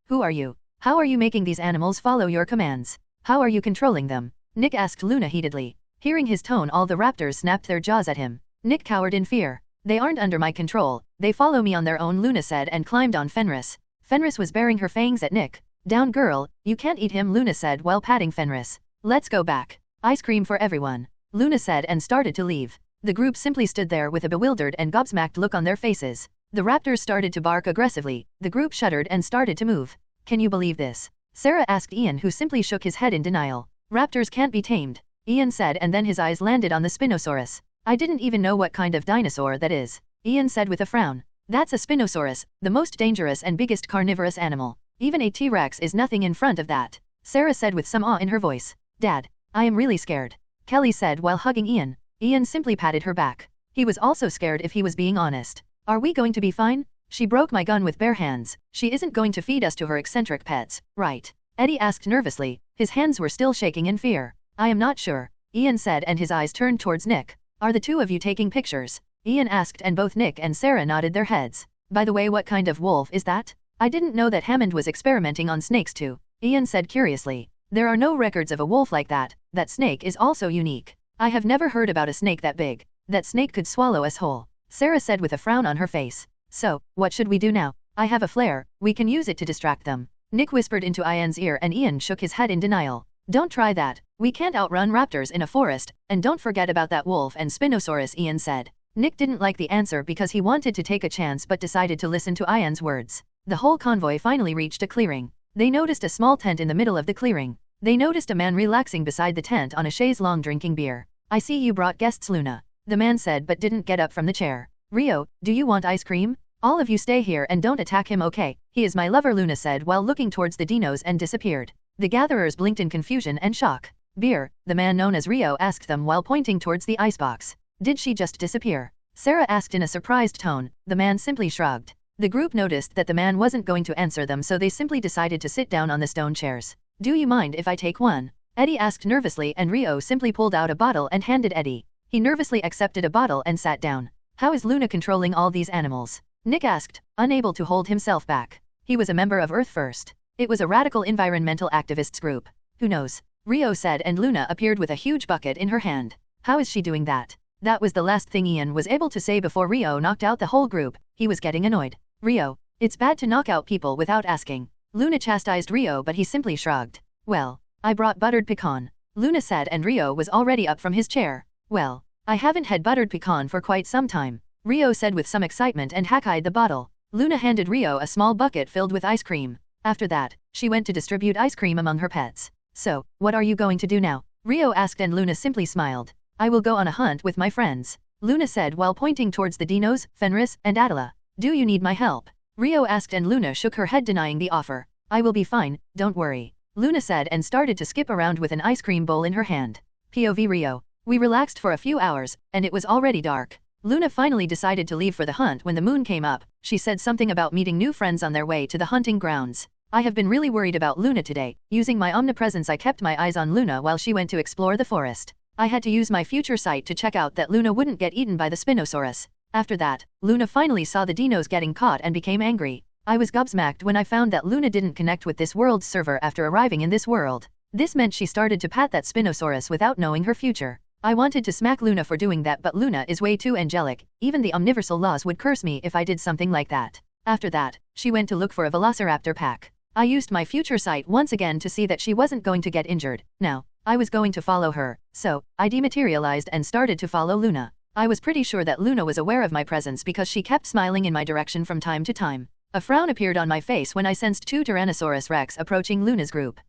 who are you? How are you making these animals follow your commands? How are you controlling them?" Nick asked Luna heatedly. Hearing his tone, all the raptors snapped their jaws at him. Nick cowered in fear. "They aren't under my control, they follow me on their own," Luna said, and climbed on Fenris. Fenris was baring her fangs at Nick. "Down girl, you can't eat him," Luna said while patting Fenris. "Let's go back. Ice cream for everyone," Luna said and started to leave. The group simply stood there with a bewildered and gobsmacked look on their faces. The raptors started to bark aggressively. The group shuddered and started to move. "Can you believe this?" Sarah asked Ian, who simply shook his head in denial. "Raptors can't be tamed," Ian said, and then his eyes landed on the Spinosaurus. "I didn't even know what kind of dinosaur that is," Ian said with a frown. "That's a Spinosaurus, the most dangerous and biggest carnivorous animal. Even a T-Rex is nothing in front of that. Sarah said with some awe in her voice. Dad, I am really scared. Kelly said while hugging Ian. Ian simply patted her back. He was also scared if he was being honest. Are we going to be fine? She broke my gun with bare hands. She isn't going to feed us to her eccentric pets, right? Eddie asked nervously. His hands were still shaking in fear. I am not sure, Ian said, and his eyes turned towards Nick. Are the two of you taking pictures? Ian asked, and both Nick and Sarah nodded their heads. By the way, what kind of wolf is that? I didn't know that Hammond was experimenting on snakes too, Ian said curiously. There are no records of a wolf like that. That snake is also unique. I have never heard about a snake that big. That snake could swallow us whole, Sarah said with a frown on her face. So, what should we do now? I have a flare, we can use it to distract them. Nick whispered into Ian's ear, and Ian shook his head in denial. Don't try that. We can't outrun raptors in a forest, and don't forget about that wolf and Spinosaurus, Ian said. Nick didn't like the answer because he wanted to take a chance but decided to listen to Ian's words. The whole convoy finally reached a clearing. They noticed a small tent in the middle of the clearing. They noticed a man relaxing beside the tent on a chaise longue drinking beer. I see you brought guests, Luna, the man said, but didn't get up from the chair. Rio, do you want ice cream? All of you stay here and don't attack him, okay? He is my lover, Luna said while looking towards the dinos, and disappeared. The gatherers blinked in confusion and shock. Beer, the man known as Rio asked them while pointing towards the icebox. Did she just disappear? Sarah asked in a surprised tone. The man simply shrugged. The group noticed that the man wasn't going to answer them, so they simply decided to sit down on the stone chairs. Do you mind if I take one? Eddie asked nervously, and Rio simply pulled out a bottle and handed Eddie. He nervously accepted a bottle and sat down. How is Luna controlling all these animals? Nick asked, unable to hold himself back. He was a member of Earth First. It was a radical environmental activists group. Who knows? Rio said, and Luna appeared with a huge bucket in her hand. How is she doing that? That was the last thing Ian was able to say before Rio knocked out the whole group. He was getting annoyed. Rio, it's bad to knock out people without asking. Luna chastised Rio, but he simply shrugged. Well, I brought buttered pecan, Luna said, and Rio was already up from his chair. Well, I haven't had buttered pecan for quite some time, Rio said with some excitement and hack-eyed the bottle. Luna handed Rio a small bucket filled with ice cream. After that, she went to distribute ice cream among her pets. So, what are you going to do now? Rio asked, and Luna simply smiled. I will go on a hunt with my friends, Luna said while pointing towards the dinos, Fenris, and Attila. Do you need my help? Rio asked, and Luna shook her head denying the offer. I will be fine, don't worry, Luna said, and started to skip around with an ice cream bowl in her hand. POV Rio. We relaxed for a few hours, and it was already dark. Luna finally decided to leave for the hunt when the moon came up. She said something about meeting new friends on their way to the hunting grounds. I have been really worried about Luna today. Using my omnipresence, I kept my eyes on Luna while she went to explore the forest. I had to use my future sight to check out that Luna wouldn't get eaten by the Spinosaurus. After that, Luna finally saw the dinos getting caught and became angry. I was gobsmacked when I found that Luna didn't connect with this world's server after arriving in this world. This meant she started to pat that Spinosaurus without knowing her future. I wanted to smack Luna for doing that, but Luna is way too angelic. Even the omniversal laws would curse me if I did something like that. After that, she went to look for a velociraptor pack. I used my future sight once again to see that she wasn't going to get injured. Now, I was going to follow her, so I dematerialized and started to follow Luna. I was pretty sure that Luna was aware of my presence because she kept smiling in my direction from time to time. A frown appeared on my face when I sensed two Tyrannosaurus Rex approaching Luna's group.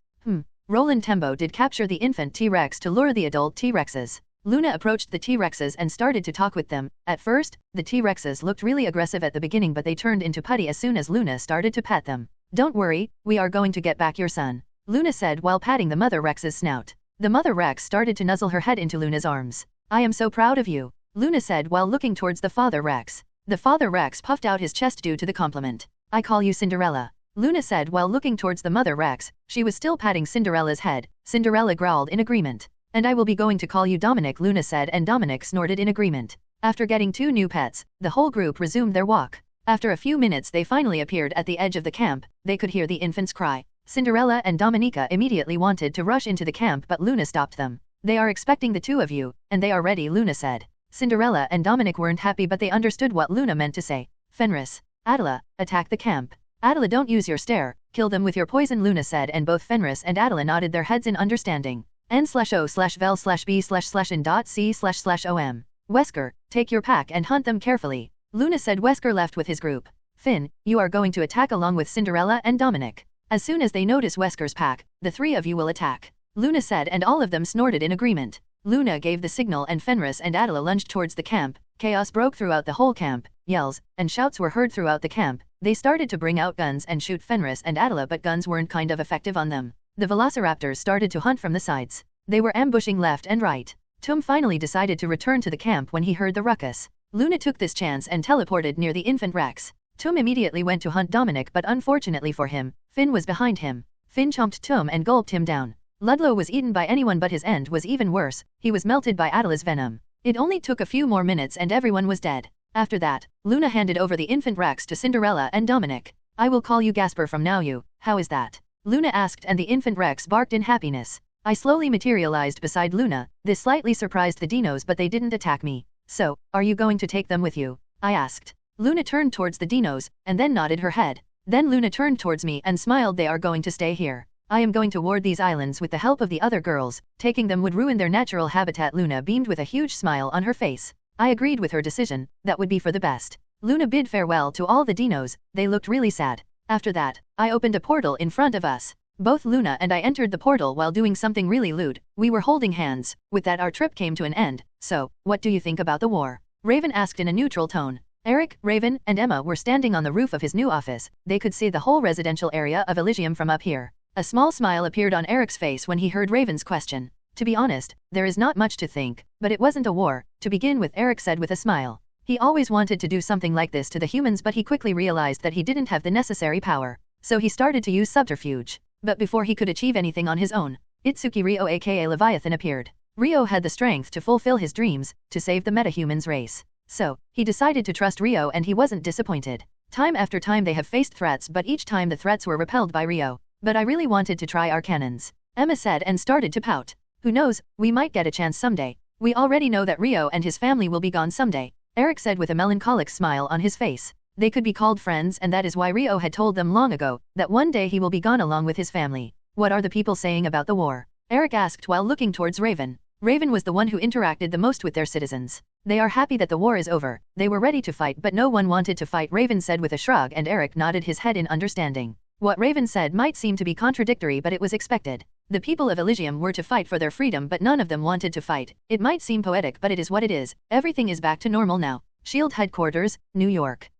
Roland Tembo did capture the infant T-Rex to lure the adult T-Rexes. Luna approached the T-Rexes and started to talk with them. At first, the T-Rexes looked really aggressive at the beginning, but they turned into putty as soon as Luna started to pat them. Don't worry, we are going to get back your son, Luna said while patting the mother Rex's snout. The mother Rex started to nuzzle her head into Luna's arms. I am so proud of you, Luna said while looking towards the father Rex. The father Rex puffed out his chest due to the compliment. I call you Cinderella, Luna said while looking towards the mother Rex. She was still patting Cinderella's head. Cinderella growled in agreement. And I will be going to call you Dominic, Luna said, and Dominic snorted in agreement. After getting two new pets, the whole group resumed their walk. After a few minutes they finally appeared at the edge of the camp. They could hear the infants cry. Cinderella and Dominica immediately wanted to rush into the camp, but Luna stopped them. They are expecting the two of you, and they are ready, Luna said. Cinderella and Dominic weren't happy, but they understood what Luna meant to say. Fenris, Attila, attack the camp. Attila, don't use your stare, kill them with your poison, Luna said, and both Fenris and Attila nodded their heads in understanding. N/O/vel/b/in.c//om. Wesker, take your pack and hunt them carefully, Luna said. Wesker left with his group. Finn, you are going to attack along with Cinderella and Dominic. As soon as they notice Wesker's pack, the three of you will attack, Luna said, and all of them snorted in agreement. Luna gave the signal and Fenris and Attila lunged towards the camp, Chaos broke throughout the whole camp, yells and shouts were heard throughout the camp. They started to bring out guns and shoot Fenris and Attila, but guns weren't kind of effective on them. The velociraptors started to hunt from the sides. They were ambushing left and right. Tom finally decided to return to the camp when he heard the ruckus. Luna took this chance and teleported near the infant Rex. Tom immediately went to hunt Dominic, but unfortunately for him, Finn was behind him. Finn chomped Tom and gulped him down. Ludlow was eaten by anyone, but his end was even worse. He was melted by Attila's venom. It only took a few more minutes and everyone was dead. After that, Luna handed over the infant Rex to Cinderella and Dominic. I will call you Gasper from now. You, how is that? Luna asked, and the infant Rex barked in happiness. I slowly materialized beside Luna. This slightly surprised the dinos, but they didn't attack me. So, are you going to take them with you? I asked. Luna turned towards the dinos, and then nodded her head. Then Luna turned towards me and smiled. They are going to stay here. I am going to ward these islands with the help of the other girls. Taking them would ruin their natural habitat. Luna beamed with a huge smile on her face. I agreed with her decision. That would be for the best. Luna bid farewell to all the dinos. They looked really sad. After that, I opened a portal in front of us. Both Luna and I entered the portal while doing something really lewd. We were holding hands. With that, our trip came to an end. So, what do you think about the war? Raven asked in a neutral tone. Eric, Raven, and Emma were standing on the roof of his new office. They could see the whole residential area of Elysium from up here. A small smile appeared on Eric's face when he heard Raven's question. To be honest, there is not much to think, but it wasn't a war, to begin with, Eric said with a smile. He always wanted to do something like this to the humans, but he quickly realized that he didn't have the necessary power. So he started to use subterfuge. But before he could achieve anything on his own, Itsuki Ryo aka Leviathan appeared. Ryo had the strength to fulfill his dreams, to save the metahumans race. So, he decided to trust Ryo, and he wasn't disappointed. Time after time they have faced threats, but each time the threats were repelled by Ryo. But I really wanted to try our cannons, Emma said and started to pout. Who knows, we might get a chance someday. We already know that Ryo and his family will be gone someday, Eric said with a melancholic smile on his face. They could be called friends, and that is why Ryo had told them long ago that one day he will be gone along with his family. What are the people saying about the war? Eric asked while looking towards Raven. Raven was the one who interacted the most with their citizens. They are happy that the war is over. They were ready to fight, but no one wanted to fight, Raven said with a shrug, and Eric nodded his head in understanding. What Raven said might seem to be contradictory, but it was expected. The people of Elysium were to fight for their freedom, but none of them wanted to fight. It might seem poetic, but it is what it is. Everything is back to normal now. SHIELD headquarters, New York.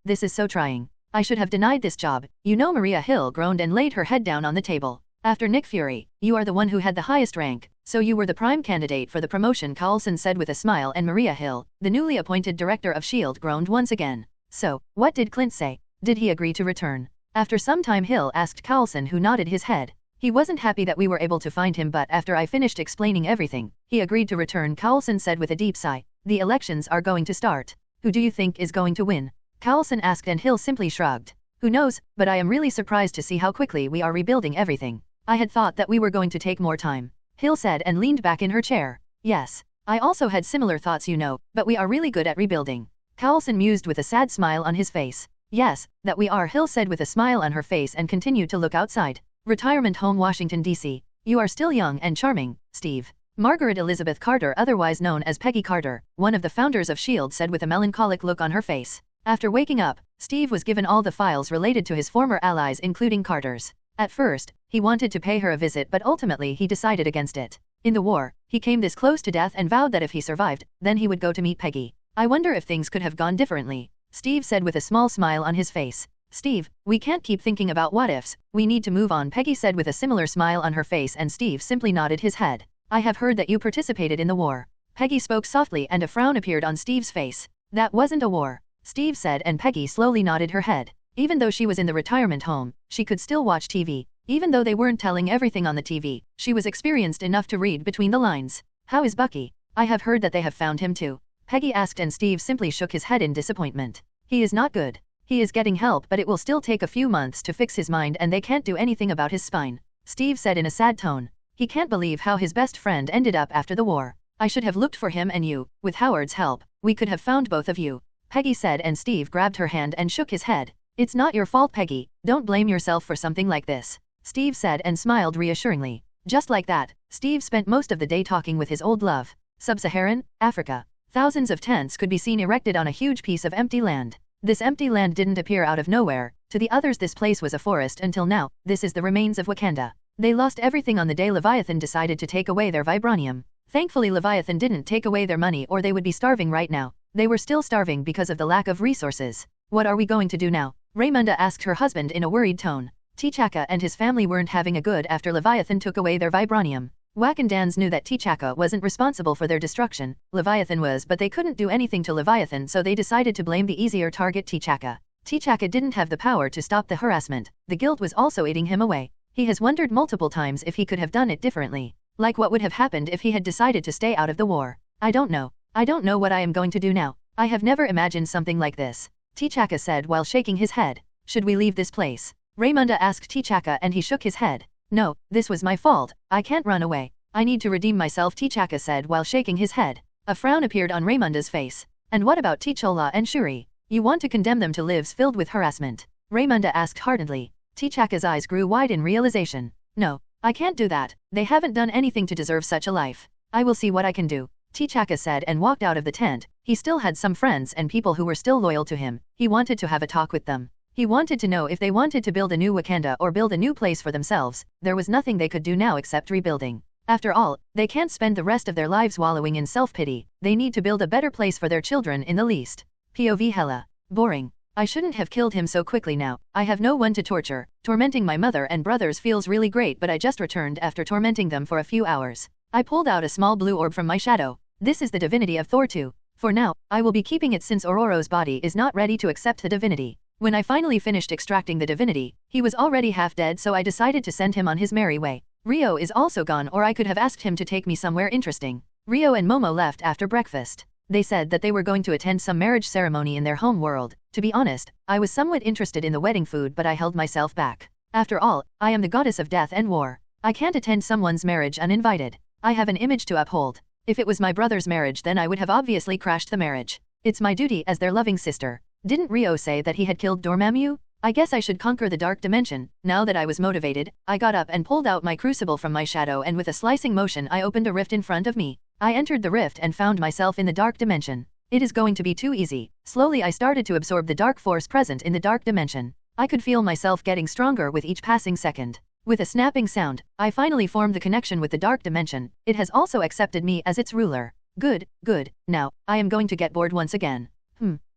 This is so trying. I should have denied this job. You know, Maria Hill groaned and laid her head down on the table. After Nick Fury, you are the one who had the highest rank, so you were the prime candidate for the promotion, Carlson said with a smile, and Maria Hill, the newly appointed director of SHIELD, groaned once again. So, what did Clint say? Did he agree to return? After some time, Hill asked Carlson, who nodded his head. He wasn't happy that we were able to find him, but after I finished explaining everything, he agreed to return, Carlson said with a deep sigh. The elections are going to start. Who do you think is going to win? Carlson asked, and Hill simply shrugged. Who knows, but I am really surprised to see how quickly we are rebuilding everything. I had thought that we were going to take more time, Hill said and leaned back in her chair. Yes, I also had similar thoughts, you know, but we are really good at rebuilding. Carlson mused with a sad smile on his face. Yes, that we are, Hill said with a smile on her face and continued to look outside. Retirement home, Washington, D.C. You are still young and charming, Steve. Margaret Elizabeth Carter, otherwise known as Peggy Carter, one of the founders of SHIELD, said with a melancholic look on her face. After waking up, Steve was given all the files related to his former allies, including Carter's. At first, he wanted to pay her a visit, but ultimately he decided against it. In the war, he came this close to death and vowed that if he survived, then he would go to meet Peggy. I wonder if things could have gone differently, Steve said with a small smile on his face. Steve, we can't keep thinking about what ifs, we need to move on, Peggy said with a similar smile on her face, and Steve simply nodded his head. I have heard that you participated in the war. Peggy spoke softly and a frown appeared on Steve's face. That wasn't a war, Steve said, and Peggy slowly nodded her head. Even though she was in the retirement home, she could still watch TV. Even though they weren't telling everything on the TV, she was experienced enough to read between the lines. How is Bucky? I have heard that they have found him too, Peggy asked, and Steve simply shook his head in disappointment. He is not good. He is getting help, but it will still take a few months to fix his mind, and they can't do anything about his spine, Steve said in a sad tone. He can't believe how his best friend ended up after the war. I should have looked for him, and you, with Howard's help, we could have found both of you, Peggy said, and Steve grabbed her hand and shook his head. It's not your fault, Peggy. Don't blame yourself for something like this, Steve said and smiled reassuringly. Just like that, Steve spent most of the day talking with his old love. Sub-Saharan Africa. Thousands of tents could be seen erected on a huge piece of empty land. This empty land didn't appear out of nowhere. To the others, this place was a forest until now. This is the remains of Wakanda. They lost everything on the day Leviathan decided to take away their vibranium. Thankfully, Leviathan didn't take away their money, or they would be starving right now. They were still starving because of the lack of resources. What are we going to do now? Raymunda asked her husband in a worried tone. T'Chaka and his family weren't having a good after Leviathan took away their vibranium. Wakandans knew that T'Chaka wasn't responsible for their destruction, Leviathan was, but they couldn't do anything to Leviathan, so they decided to blame the easier target, T'Chaka. T'Chaka didn't have the power to stop the harassment. The guilt was also eating him away. He has wondered multiple times if he could have done it differently. Like what would have happened if he had decided to stay out of the war. I don't know. I don't know what I am going to do now. I have never imagined something like this. T'Chaka said while shaking his head. Should we leave this place? Raymunda asked T'Chaka and he shook his head. No, this was my fault. I can't run away. I need to redeem myself, T'Chaka said while shaking his head. A frown appeared on Raymunda's face. And what about T'Challa and Shuri? You want to condemn them to lives filled with harassment? Raymunda asked heartedly. T'Chaka's eyes grew wide in realization. No, I can't do that. They haven't done anything to deserve such a life. I will see what I can do, T'Chaka said and walked out of the tent. He still had some friends and people who were still loyal to him. He wanted to have a talk with them. He wanted to know if they wanted to build a new Wakanda or build a new place for themselves. There was nothing they could do now except rebuilding. After all, they can't spend the rest of their lives wallowing in self-pity. They need to build a better place for their children in the least. POV hella boring. I shouldn't have killed him so quickly now. I have no one to torture. Tormenting my mother and brothers feels really great, but I just returned after tormenting them for a few hours. I pulled out a small blue orb from my shadow. This is the divinity of Thor too. For now, I will be keeping it since Ororo's body is not ready to accept the divinity. When I finally finished extracting the divinity, he was already half dead, so I decided to send him on his merry way. Rio is also gone, or I could have asked him to take me somewhere interesting. Rio and Momo left after breakfast. They said that they were going to attend some marriage ceremony in their home world. To be honest, I was somewhat interested in the wedding food, but I held myself back. After all, I am the goddess of death and war. I can't attend someone's marriage uninvited. I have an image to uphold. If it was my brother's marriage, then I would have obviously crashed the marriage. It's my duty as their loving sister. Didn't Rio say that he had killed Dormammu? I guess I should conquer the dark dimension. Now that I was motivated, I got up and pulled out my crucible from my shadow, and with a slicing motion I opened a rift in front of me. I entered the rift and found myself in the dark dimension. It is going to be too easy. Slowly I started to absorb the dark force present in the dark dimension. I could feel myself getting stronger with each passing second. With a snapping sound, I finally formed the connection with the dark dimension. It has also accepted me as its ruler. Good, good. Now, I am going to get bored once again.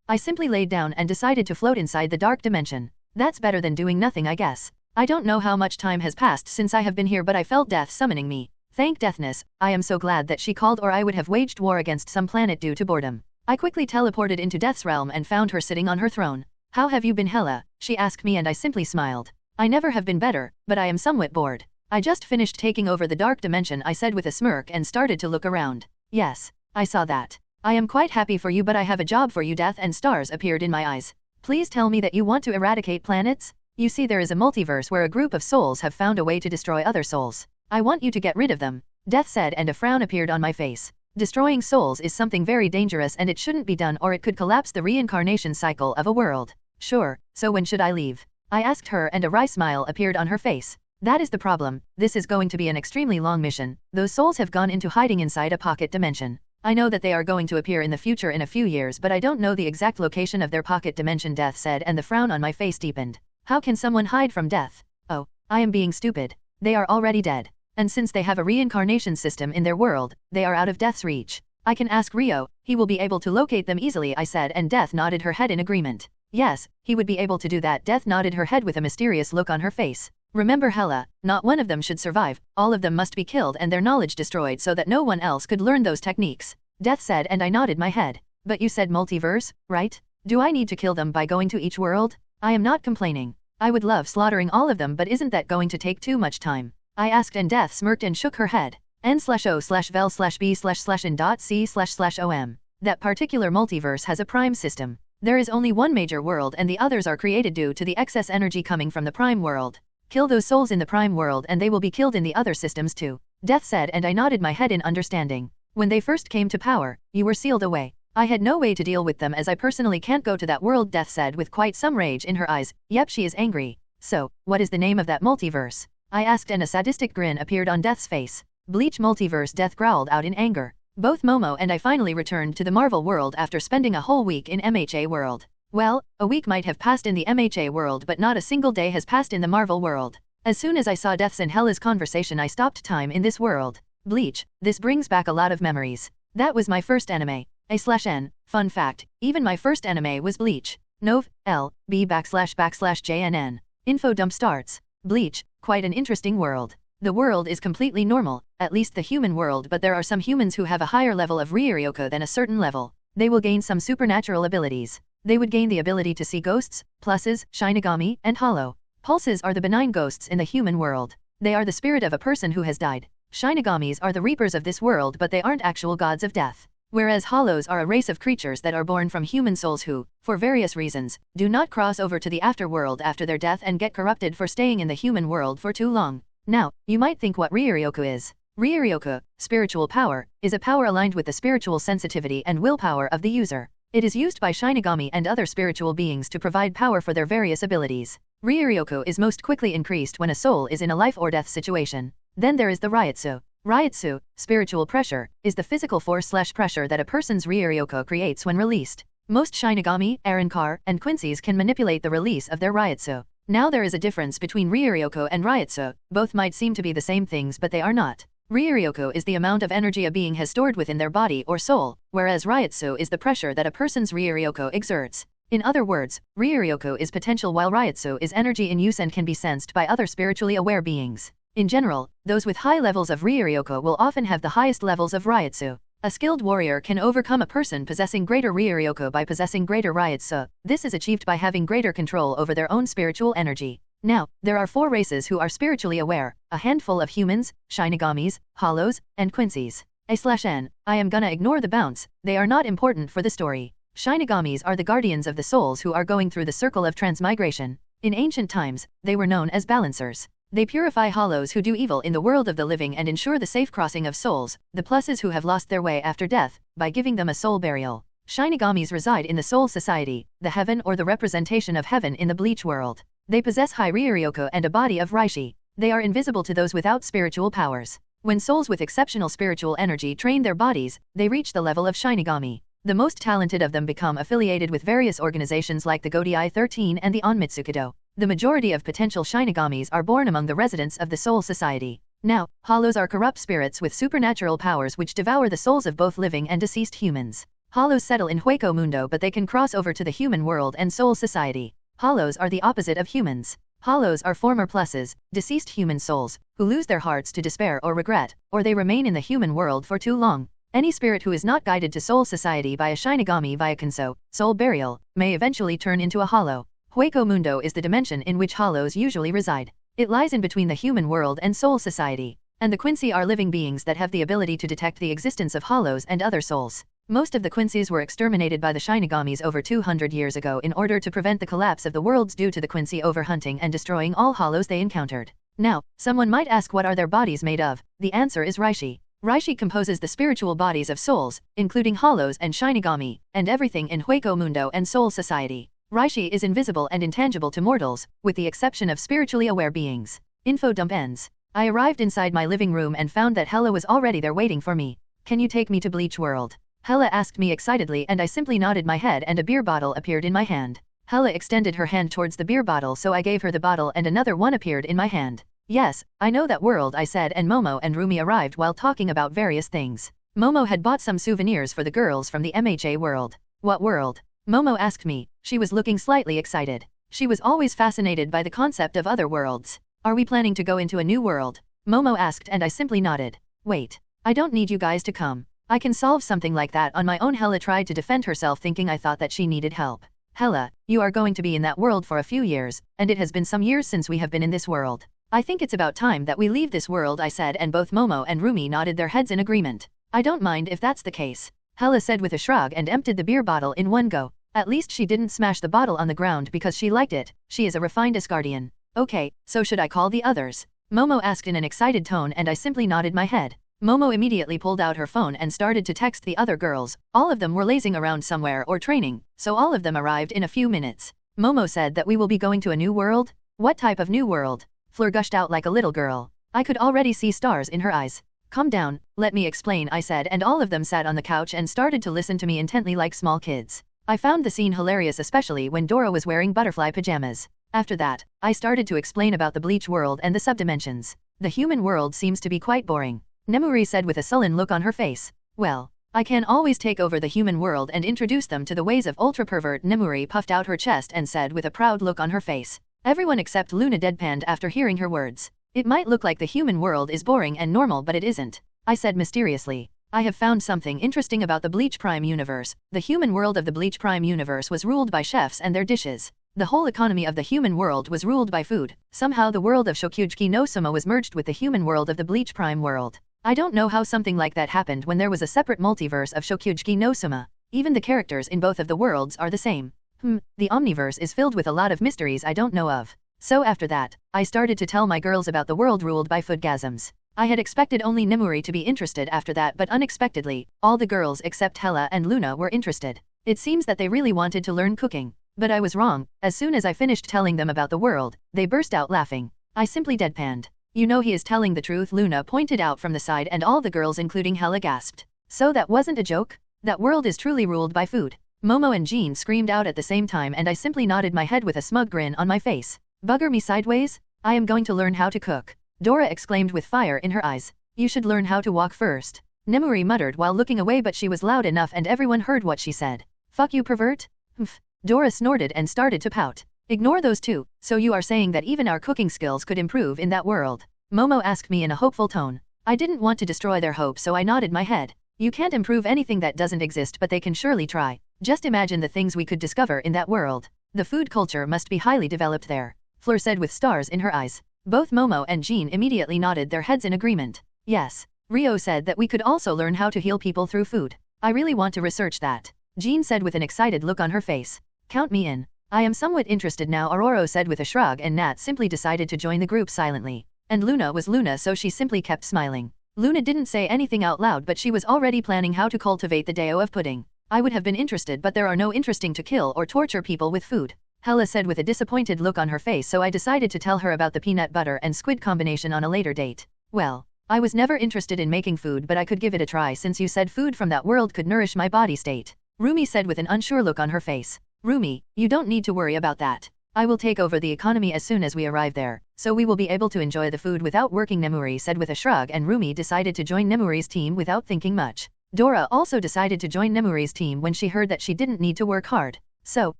I simply laid down and decided to float inside the dark dimension. That's better than doing nothing, I guess. I don't know how much time has passed since I have been here, but I felt death summoning me. Thank deathness, I am so glad that she called, or I would have waged war against some planet due to boredom. I quickly teleported into Death's realm and found her sitting on her throne. How have you been, Hela? She asked me and I simply smiled. I never have been better, but I am somewhat bored. I just finished taking over the dark dimension, I said with a smirk and started to look around. Yes, I saw that. I am quite happy for you, but I have a job for you. Death and stars appeared in my eyes. Please tell me that you want to eradicate planets? You see, there is a multiverse where a group of souls have found a way to destroy other souls. I want you to get rid of them, Death said, and a frown appeared on my face. Destroying souls is something very dangerous and it shouldn't be done, or it could collapse the reincarnation cycle of a world. Sure, so when should I leave? I asked her, and a wry smile appeared on her face. That is the problem. This is going to be an extremely long mission. Those souls have gone into hiding inside a pocket dimension. I know that they are going to appear in the future in a few years, but I don't know the exact location of their pocket dimension, Death said, and the frown on my face deepened. How can someone hide from death? Oh, I am being stupid. They are already dead. And since they have a reincarnation system in their world, they are out of Death's reach. I can ask Rio, he will be able to locate them easily, I said, and Death nodded her head in agreement. Yes, he would be able to do that. Death nodded her head with a mysterious look on her face. Remember, Hela, not one of them should survive. All of them must be killed and their knowledge destroyed so that no one else could learn those techniques. Death said, and I nodded my head. But you said multiverse, right? Do I need to kill them by going to each world? I am not complaining. I would love slaughtering all of them, but isn't that going to take too much time? I asked, and Death smirked and shook her head. n/o/vel/b/in.c//om. That particular multiverse has a prime system. There is only one major world and the others are created due to the excess energy coming from the prime world. Kill those souls in the prime world and they will be killed in the other systems too, Death said, and I nodded my head in understanding. When they first came to power, you were sealed away. I had no way to deal with them as I personally can't go to that world, Death said with quite some rage in her eyes. Yep, she is angry. So, what is the name of that multiverse? I asked, and a sadistic grin appeared on Death's face. Bleach multiverse, Death growled out in anger. Both Momo and I finally returned to the Marvel world after spending a whole week in MHA world. Well, a week might have passed in the MHA world, but not a single day has passed in the Marvel world. As soon as I saw Death's and Hela's conversation, I stopped time in this world. Bleach, this brings back a lot of memories. That was my first anime. A/N. Fun fact, even my first anime was Bleach. Nov. L. B/JNN. Info dump starts. Bleach, quite an interesting world. The world is completely normal, at least the human world, but there are some humans who have a higher level of Ryuryoku than a certain level. They will gain some supernatural abilities. They would gain the ability to see ghosts, pluses, Shinigami, and hollow. Pulses are the benign ghosts in the human world. They are the spirit of a person who has died. Shinigamis are the reapers of this world, but they aren't actual gods of death. Whereas hollows are a race of creatures that are born from human souls who, for various reasons, do not cross over to the afterworld after their death and get corrupted for staying in the human world for too long. Now, you might think what Ryuryoku is. Ryuryoku, spiritual power, is a power aligned with the spiritual sensitivity and willpower of the user. It is used by Shinigami and other spiritual beings to provide power for their various abilities. Ryuryoku is most quickly increased when a soul is in a life or death situation. Then there is the Ryutsu. Ryutsu, spiritual pressure, is the physical force/pressure that a person's Ryuryoku creates when released. Most Shinigami, Arrancar, and Quincy's can manipulate the release of their Ryutsu. Now there is a difference between Ryuryoku and Ryutsu. Both might seem to be the same things, but they are not. Ryuryoku is the amount of energy a being has stored within their body or soul, whereas Ryutsu is the pressure that a person's Ryuryoku exerts. In other words, Ryuryoku is potential while Ryutsu is energy in use and can be sensed by other spiritually aware beings. In general, those with high levels of Ryuryoku will often have the highest levels of Ryutsu. A skilled warrior can overcome a person possessing greater Ryuryoku by possessing greater Ryutsu. This is achieved by having greater control over their own spiritual energy. Now, there are 4 races who are spiritually aware, a handful of humans, Shinigamis, hollows, and Quincy's. A/N. I am gonna ignore the bounce, they are not important for the story. Shinigamis are the guardians of the souls who are going through the circle of transmigration. In ancient times, they were known as balancers. They purify hollows who do evil in the world of the living and ensure the safe crossing of souls, the pluses who have lost their way after death, by giving them a soul burial. Shinigamis reside in the soul society, the heaven or the representation of heaven in the Bleach world. They possess high Ryuryoku and a body of Reishi. They are invisible to those without spiritual powers. When souls with exceptional spiritual energy train their bodies, they reach the level of Shinigami. The most talented of them become affiliated with various organizations like the Godai 13 and the Onmitsukido. The majority of potential Shinigamis are born among the residents of the Soul Society. Now, hollows are corrupt spirits with supernatural powers which devour the souls of both living and deceased humans. Hollows settle in Hueco Mundo, but they can cross over to the human world and Soul Society. Hollows are the opposite of humans. Hollows are former pluses, deceased human souls, who lose their hearts to despair or regret, or they remain in the human world for too long. Any spirit who is not guided to Soul Society by a Shinigami via Kenso, soul burial, may eventually turn into a hollow. Hueco Mundo is the dimension in which hollows usually reside. It lies in between the human world and Soul Society. And the Quincy are living beings that have the ability to detect the existence of hollows and other souls. Most of the Quincy's were exterminated by the Shinigamis over 200 years ago in order to prevent the collapse of the worlds due to the Quincy overhunting and destroying all hollows they encountered. Now, someone might ask, what are their bodies made of? The answer is Reishi. Reishi composes the spiritual bodies of souls, including hollows and Shinigami, and everything in Hueco Mundo and Soul Society. Reishi is invisible and intangible to mortals, with the exception of spiritually aware beings. Info dump ends. I arrived inside my living room and found that Hella was already there waiting for me. Can you take me to Bleach World? Hella asked me excitedly, and I simply nodded my head and a beer bottle appeared in my hand. Hella extended her hand towards the beer bottle, so I gave her the bottle and another one appeared in my hand. Yes, I know that world, I said, and Momo and Rumi arrived while talking about various things. Momo had bought some souvenirs for the girls from the MHA world. What world? Momo asked me. She was looking slightly excited. She was always fascinated by the concept of other worlds. Are we planning to go into a new world? Momo asked, and I simply nodded. Wait. I don't need you guys to come. I can solve something like that on my own. Hella tried to defend herself, thinking I thought that she needed help. Hella, you are going to be in that world for a few years, and it has been some years since we have been in this world. I think it's about time that we leave this world, I said, and both Momo and Rumi nodded their heads in agreement. I don't mind if that's the case, Hella said with a shrug and emptied the beer bottle in one go. At least she didn't smash the bottle on the ground because she liked it. She is a refined Asgardian. Okay, so should I call the others? Momo asked in an excited tone, and I simply nodded my head. Momo immediately pulled out her phone and started to text the other girls. All of them were lazing around somewhere or training, so all of them arrived in a few minutes. Momo said that we will be going to a new world? What type of new world? Fleur gushed out like a little girl. I could already see stars in her eyes. Calm down, let me explain, I said, and all of them sat on the couch and started to listen to me intently like small kids. I found the scene hilarious, especially when Dora was wearing butterfly pajamas. After that, I started to explain about the Bleach world and the subdimensions. The human world seems to be quite boring, Nemuri said with a sullen look on her face. Well, I can always take over the human world and introduce them to the ways of ultra-pervert. Nemuri puffed out her chest and said with a proud look on her face. Everyone except Luna deadpanned after hearing her words. It might look like the human world is boring and normal, but it isn't, I said mysteriously. I have found something interesting about the Bleach Prime universe. The human world of the Bleach Prime universe was ruled by chefs and their dishes. The whole economy of the human world was ruled by food. Somehow the world of Shokyuji no Suma was merged with the human world of the Bleach Prime world. I don't know how something like that happened when there was a separate multiverse of Shokyuji no Suma. Even the characters in both of the worlds are the same. The Omniverse is filled with a lot of mysteries I don't know of. So after that, I started to tell my girls about the world ruled by foodgasms. I had expected only Nemuri to be interested after that, but unexpectedly, all the girls except Hela and Luna were interested. It seems that they really wanted to learn cooking. But I was wrong. As soon as I finished telling them about the world, they burst out laughing. I simply deadpanned. You know he is telling the truth, Luna pointed out from the side, and all the girls including Hela gasped. So that wasn't a joke? That world is truly ruled by food. Momo and Jean screamed out at the same time, and I simply nodded my head with a smug grin on my face. Bugger me sideways? I am going to learn how to cook. Dora exclaimed with fire in her eyes. You should learn how to walk first. Nemuri muttered while looking away, but she was loud enough and everyone heard what she said. Fuck you, pervert? Humph. Dora snorted and started to pout. Ignore those two. So you are saying that even our cooking skills could improve in that world? Momo asked me in a hopeful tone. I didn't want to destroy their hope, so I nodded my head. You can't improve anything that doesn't exist, but they can surely try. Just imagine the things we could discover in that world. The food culture must be highly developed there, Fleur said with stars in her eyes. Both Momo and Jean immediately nodded their heads in agreement. Yes. Rio said that we could also learn how to heal people through food. I really want to research that, Jean said with an excited look on her face. Count me in. I am somewhat interested now, Aurora said with a shrug, and Nat simply decided to join the group silently. And Luna was Luna, so she simply kept smiling. Luna didn't say anything out loud, but she was already planning how to cultivate the Deo of pudding. I would have been interested, but there are no interesting to kill or torture people with food, Hela said with a disappointed look on her face, so I decided to tell her about the peanut butter and squid combination on a later date. Well, I was never interested in making food, but I could give it a try since you said food from that world could nourish my body state, Rumi said with an unsure look on her face. Rumi, you don't need to worry about that. I will take over the economy as soon as we arrive there, so we will be able to enjoy the food without working, Nemuri said with a shrug, and Rumi decided to join Nemuri's team without thinking much. Dora also decided to join Nemuri's team when she heard that she didn't need to work hard. So,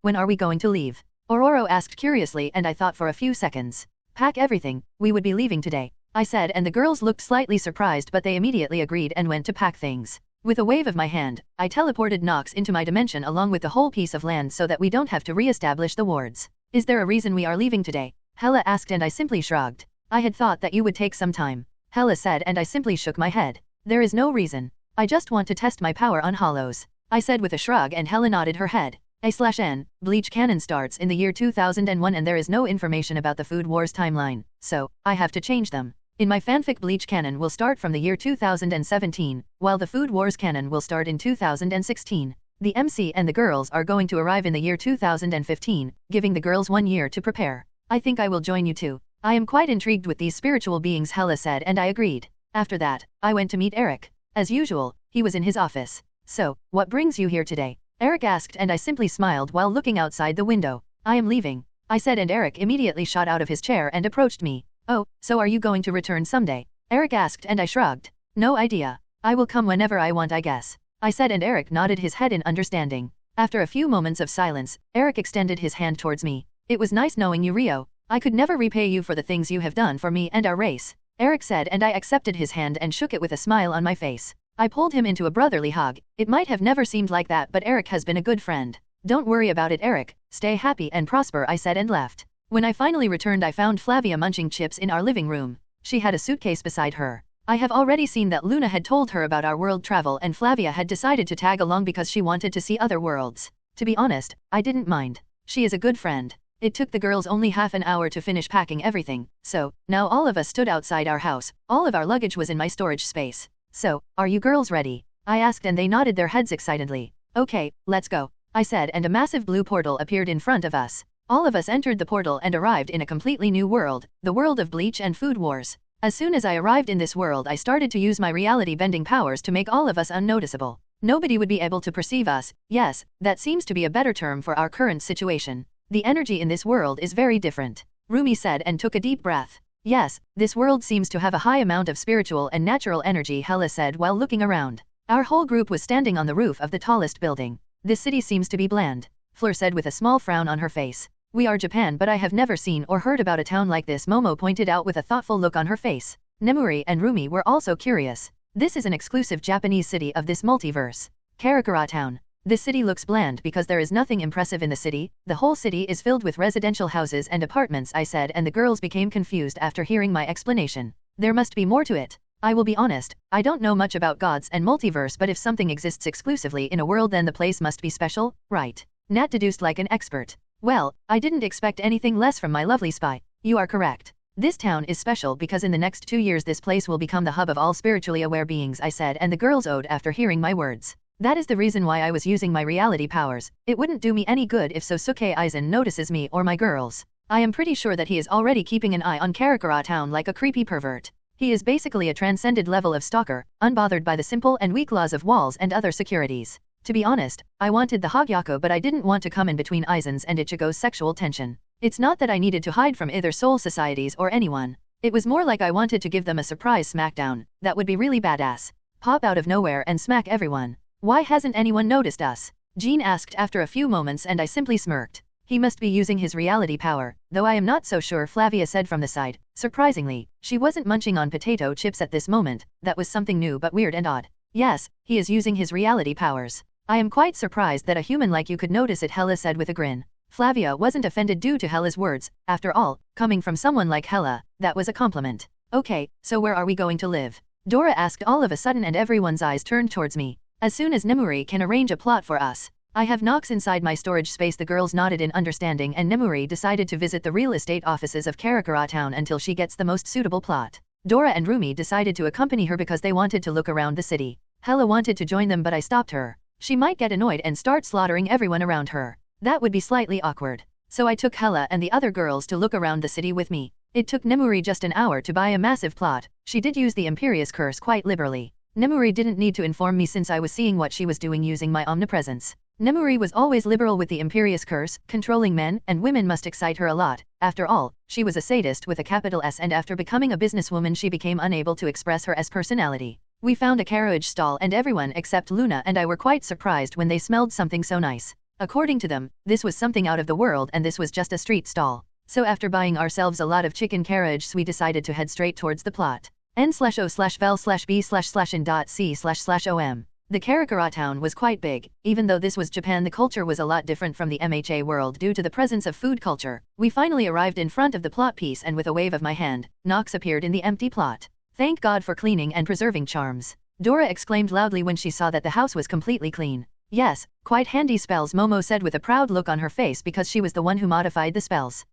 when are we going to leave? Aurora asked curiously, and I thought for a few seconds. Pack everything, we would be leaving today, I said, and the girls looked slightly surprised, but they immediately agreed and went to pack things. With a wave of my hand, I teleported Nox into my dimension along with the whole piece of land so that we don't have to re-establish the wards. Is there a reason we are leaving today? Hela asked, and I simply shrugged. I had thought that you would take some time, Hela said, and I simply shook my head. There is no reason. I just want to test my power on hollows, I said with a shrug, and Hela nodded her head. A/N, Bleach canon starts in the year 2001 and there is no information about the Food Wars timeline, so I have to change them. In my fanfic, Bleach canon will start from the year 2017, while the Food Wars canon will start in 2016. The MC and the girls are going to arrive in the year 2015, giving the girls 1 year to prepare. I think I will join you too. I am quite intrigued with these spiritual beings, Hela said, and I agreed. After that, I went to meet Eric. As usual, he was in his office. So, what brings you here today? Eric asked, and I simply smiled while looking outside the window. I am leaving, I said, and Eric immediately shot out of his chair and approached me. Oh, so are you going to return someday? Eric asked, and I shrugged. No idea. I will come whenever I want, I guess, I said, and Eric nodded his head in understanding. After a few moments of silence, Eric extended his hand towards me. It was nice knowing you, Rio. I could never repay you for the things you have done for me and our race, Eric said, and I accepted his hand and shook it with a smile on my face. I pulled him into a brotherly hug. It might have never seemed like that, but Eric has been a good friend. Don't worry about it, Eric. Stay happy and prosper, I said, and left. When I finally returned, I found Flavia munching chips in our living room. She had a suitcase beside her. I have already seen that Luna had told her about our world travel, and Flavia had decided to tag along because she wanted to see other worlds. To be honest, I didn't mind. She is a good friend. It took the girls only half an hour to finish packing everything, so now all of us stood outside our house. All of our luggage was in my storage space. So, are you girls ready? I asked, and they nodded their heads excitedly. Okay, let's go, I said, and a massive blue portal appeared in front of us. All of us entered the portal and arrived in a completely new world, the world of Bleach and Food Wars. As soon as I arrived in this world, I started to use my reality-bending powers to make all of us unnoticeable. Nobody would be able to perceive us. Yes, that seems to be a better term for our current situation. The energy in this world is very different, Rumi said, and took a deep breath. Yes, this world seems to have a high amount of spiritual and natural energy, Hela said while looking around. Our whole group was standing on the roof of the tallest building. This city seems to be bland, Fleur said with a small frown on her face. We are Japan, but I have never seen or heard about a town like this, Momo pointed out with a thoughtful look on her face. Nemuri and Rumi were also curious. This is an exclusive Japanese city of this multiverse. Karakura Town. This city looks bland because there is nothing impressive in the city. The whole city is filled with residential houses and apartments, I said, and the girls became confused after hearing my explanation. There must be more to it. I will be honest, I don't know much about gods and multiverse, but if something exists exclusively in a world, then the place must be special, right? Nat deduced like an expert. Well, I didn't expect anything less from my lovely spy. You are correct. This town is special because in the next 2 years this place will become the hub of all spiritually aware beings, I said, and the girls owed after hearing my words. That is the reason why I was using my reality powers. It wouldn't do me any good if Sosuke Aizen notices me or my girls. I am pretty sure that he is already keeping an eye on Karakura Town like a creepy pervert. He is basically a transcended level of stalker, unbothered by the simple and weak laws of walls and other securities. To be honest, I wanted the Hogyako, but I didn't want to come in between Aizen's and Ichigo's sexual tension. It's not that I needed to hide from either soul societies or anyone. It was more like I wanted to give them a surprise smackdown. That would be really badass. Pop out of nowhere and smack everyone. Why hasn't anyone noticed us? Jean asked after a few moments, and I simply smirked. He must be using his reality power, though I am not so sure, Flavia said from the side. Surprisingly, she wasn't munching on potato chips at this moment. That was something new but weird and odd. Yes, he is using his reality powers. I am quite surprised that a human like you could notice it, Hella said with a grin. Flavia wasn't offended due to Hella's words. After all, coming from someone like Hella, that was a compliment. Okay, so where are we going to live? Dora asked all of a sudden, and everyone's eyes turned towards me. As soon as Nemuri can arrange a plot for us. I have knocks inside my storage space. The girls nodded in understanding, and Nemuri decided to visit the real estate offices of Karakura Town until she gets the most suitable plot. Dora and Rumi decided to accompany her because they wanted to look around the city. Hella wanted to join them, but I stopped her. She might get annoyed and start slaughtering everyone around her. That would be slightly awkward. So I took Hella and the other girls to look around the city with me. It took Nemuri just an hour to buy a massive plot. She did use the Imperious Curse quite liberally. Nemuri didn't need to inform me since I was seeing what she was doing using my omnipresence. Nemuri was always liberal with the Imperious Curse, controlling men and women must excite her a lot. After all, she was a sadist with a capital S, and after becoming a businesswoman she became unable to express her S personality. We found a carriage stall and everyone except Luna and I were quite surprised when they smelled something so nice. According to them, this was something out of the world and this was just a street stall. So after buying ourselves a lot of chicken carriages we decided to head straight towards the plot. N/O/vel/B/in.C//OM. The Karakura town was quite big. Even though this was Japan, the culture was a lot different from the MHA world due to the presence of food culture. We finally arrived in front of the plot piece and with a wave of my hand, Nox appeared in the empty plot. Thank God for cleaning and preserving charms. Dora exclaimed loudly when she saw that the house was completely clean. Yes, quite handy spells, Momo said with a proud look on her face because she was the one who modified the spells.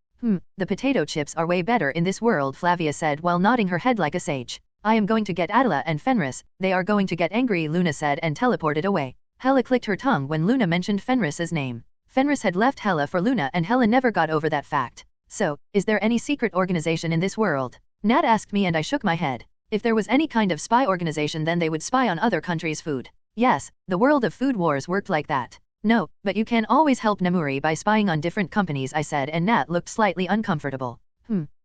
The potato chips are way better in this world, Flavia said while nodding her head like a sage. I am going to get Adela and Fenris, they are going to get angry, Luna said and teleported away. Hella clicked her tongue when Luna mentioned Fenris's name. Fenris had left Hella for Luna and Hella never got over that fact. So, is there any secret organization in this world? Nat asked me and I shook my head. If there was any kind of spy organization then they would spy on other countries' food. Yes, the world of food wars worked like that. No, but you can always help Nemuri by spying on different companies, I said, and Nat looked slightly uncomfortable.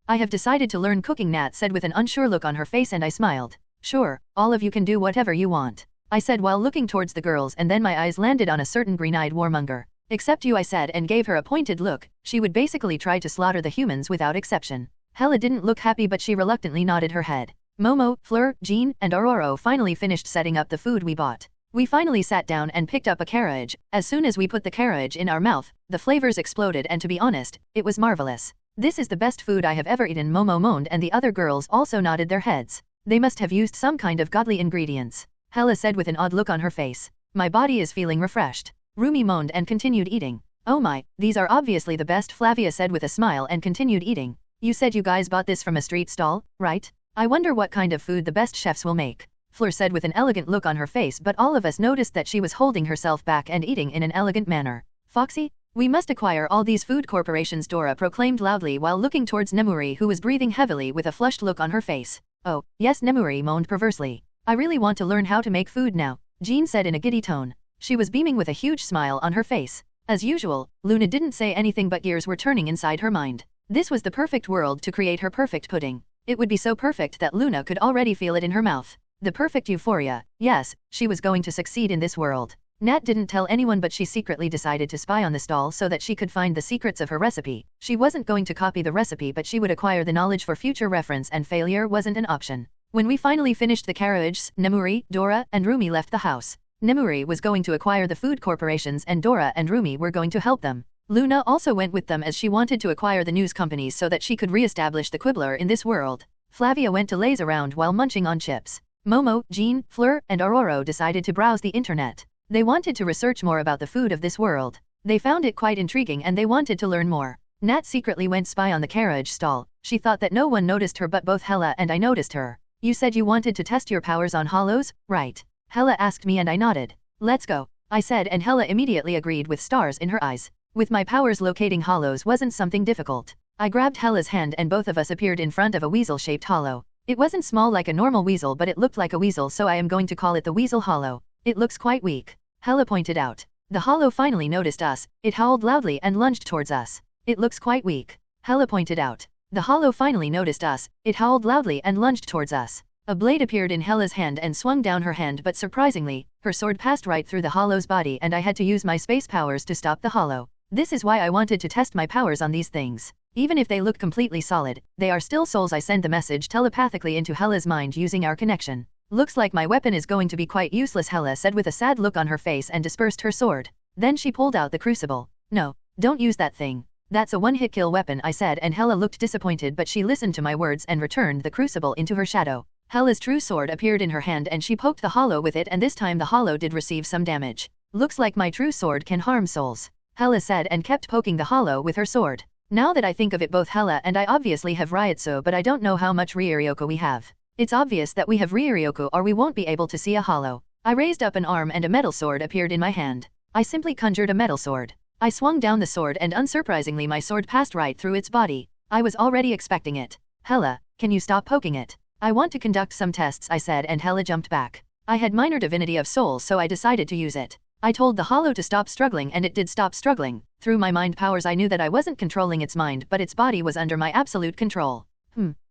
I have decided to learn cooking, Nat said with an unsure look on her face, and I smiled. Sure, all of you can do whatever you want. I said while looking towards the girls, and then my eyes landed on a certain green-eyed warmonger. Except you, I said and gave her a pointed look. She would basically try to slaughter the humans without exception. Hella didn't look happy but she reluctantly nodded her head. Momo, Fleur, Jean, and Aurora finally finished setting up the food we bought. We finally sat down and picked up a carriage. As soon as we put the carriage in our mouth, the flavors exploded and to be honest, it was marvelous. This is the best food I have ever eaten, Momo moaned, and the other girls also nodded their heads. They must have used some kind of godly ingredients. Hella said with an odd look on her face. My body is feeling refreshed. Rumi moaned and continued eating. Oh my, these are obviously the best, Flavia said with a smile and continued eating. You said you guys bought this from a street stall, right? I wonder what kind of food the best chefs will make. Fleur said with an elegant look on her face, but all of us noticed that she was holding herself back and eating in an elegant manner. Foxy? We must acquire all these food corporations, Dora proclaimed loudly while looking towards Nemuri, who was breathing heavily with a flushed look on her face. Oh, yes, Nemuri moaned perversely. I really want to learn how to make food now, Jean said in a giddy tone. She was beaming with a huge smile on her face. As usual, Luna didn't say anything but gears were turning inside her mind. This was the perfect world to create her perfect pudding. It would be so perfect that Luna could already feel it in her mouth. The perfect euphoria. Yes, she was going to succeed in this world. Nat didn't tell anyone, but she secretly decided to spy on the stall so that she could find the secrets of her recipe. She wasn't going to copy the recipe, but she would acquire the knowledge for future reference, and failure wasn't an option. When we finally finished the carriages, Nemuri, Dora, and Rumi left the house. Nemuri was going to acquire the food corporations and Dora and Rumi were going to help them. Luna also went with them as she wanted to acquire the news companies so that she could re-establish the Quibbler in this world. Flavia went to laze around while munching on chips. Momo, Jean, Fleur, and Aurora decided to browse the internet. They wanted to research more about the food of this world. They found it quite intriguing and they wanted to learn more. Nat secretly went spy on the carriage stall. She thought that no one noticed her, but both Hella and I noticed her. You said you wanted to test your powers on hollows, right? Hella asked me and I nodded. Let's go, I said, and Hella immediately agreed with stars in her eyes. With my powers, locating hollows wasn't something difficult. I grabbed Hella's hand and both of us appeared in front of a weasel-shaped hollow. It wasn't small like a normal weasel, but it looked like a weasel, so I am going to call it the Weasel Hollow. It looks quite weak, Hella pointed out. The hollow finally noticed us. It howled loudly and lunged towards us. It looks quite weak, Hella pointed out. The hollow finally noticed us. It howled loudly and lunged towards us. A blade appeared in Hella's hand and swung down her hand, but surprisingly, her sword passed right through the hollow's body and I had to use my space powers to stop the hollow. This is why I wanted to test my powers on these things. Even if they look completely solid, they are still souls. I send the message telepathically into Hella's mind using our connection. Looks like my weapon is going to be quite useless, Hella said with a sad look on her face and dispersed her sword. Then she pulled out the crucible. No, don't use that thing. That's a one-hit kill weapon, I said, and Hella looked disappointed, but she listened to my words and returned the crucible into her shadow. Hella's true sword appeared in her hand and she poked the hollow with it, and this time the hollow did receive some damage. Looks like my true sword can harm souls, Hella said and kept poking the hollow with her sword. Now that I think of it, both Hella and I obviously have Ryotsu, but I don't know how much Ryuryoku we have. It's obvious that we have Ryuryoku or we won't be able to see a hollow. I raised up an arm and a metal sword appeared in my hand. I simply conjured a metal sword. I swung down the sword and unsurprisingly my sword passed right through its body. I was already expecting it. Hella, can you stop poking it? I want to conduct some tests, I said, and Hella jumped back. I had minor divinity of souls, so I decided to use it. I told the hollow to stop struggling and it did stop struggling. Through my mind powers I knew that I wasn't controlling its mind, but its body was under my absolute control.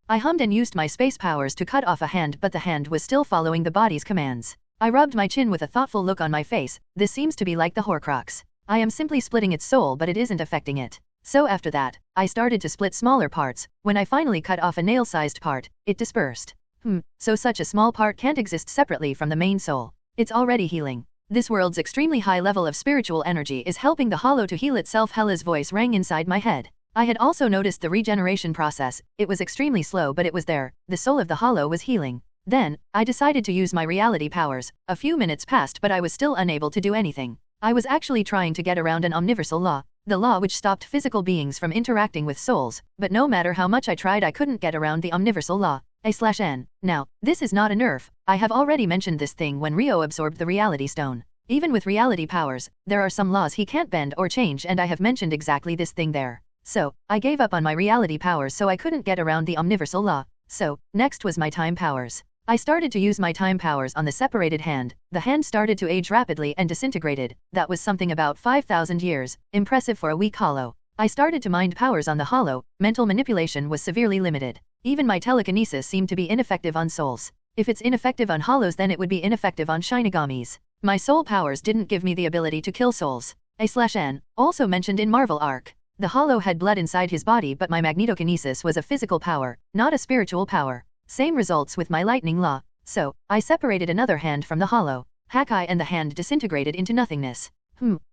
I hummed and used my space powers to cut off a hand, but the hand was still following the body's commands. I rubbed my chin with a thoughtful look on my face. This seems to be like the Horcrux. I am simply splitting its soul, but it isn't affecting it. So after that, I started to split smaller parts. When I finally cut off a nail-sized part, it dispersed. So such a small part can't exist separately from the main soul. It's already healing. This world's extremely high level of spiritual energy is helping the hollow to heal itself. Hella's voice rang inside my head. I had also noticed the regeneration process. It was extremely slow, but it was there. The soul of the hollow was healing. Then, I decided to use my reality powers. A few minutes passed, but I was still unable to do anything. I was actually trying to get around an omniversal law, the law which stopped physical beings from interacting with souls, but no matter how much I tried I couldn't get around the omniversal law. A/N. Now, this is not a nerf. I have already mentioned this thing when Rio absorbed the reality stone. Even with reality powers, there are some laws he can't bend or change, and I have mentioned exactly this thing there. So, I gave up on my reality powers so I couldn't get around the omniversal law. So, next was my time powers. I started to use my time powers on the separated hand. The hand started to age rapidly and disintegrated. That was something about 5,000 years. Impressive for a weak hollow. I started to mind powers on the hollow. Mental manipulation was severely limited. Even my telekinesis seemed to be ineffective on souls. If it's ineffective on hollows, then it would be ineffective on shinigamis. My soul powers didn't give me the ability to kill souls. A/N. Also mentioned in Marvel Arc. The hollow had blood inside his body, but my magnetokinesis was a physical power, not a spiritual power. Same results with my lightning law. So, I separated another hand from the hollow. Hakai, and the hand disintegrated into nothingness.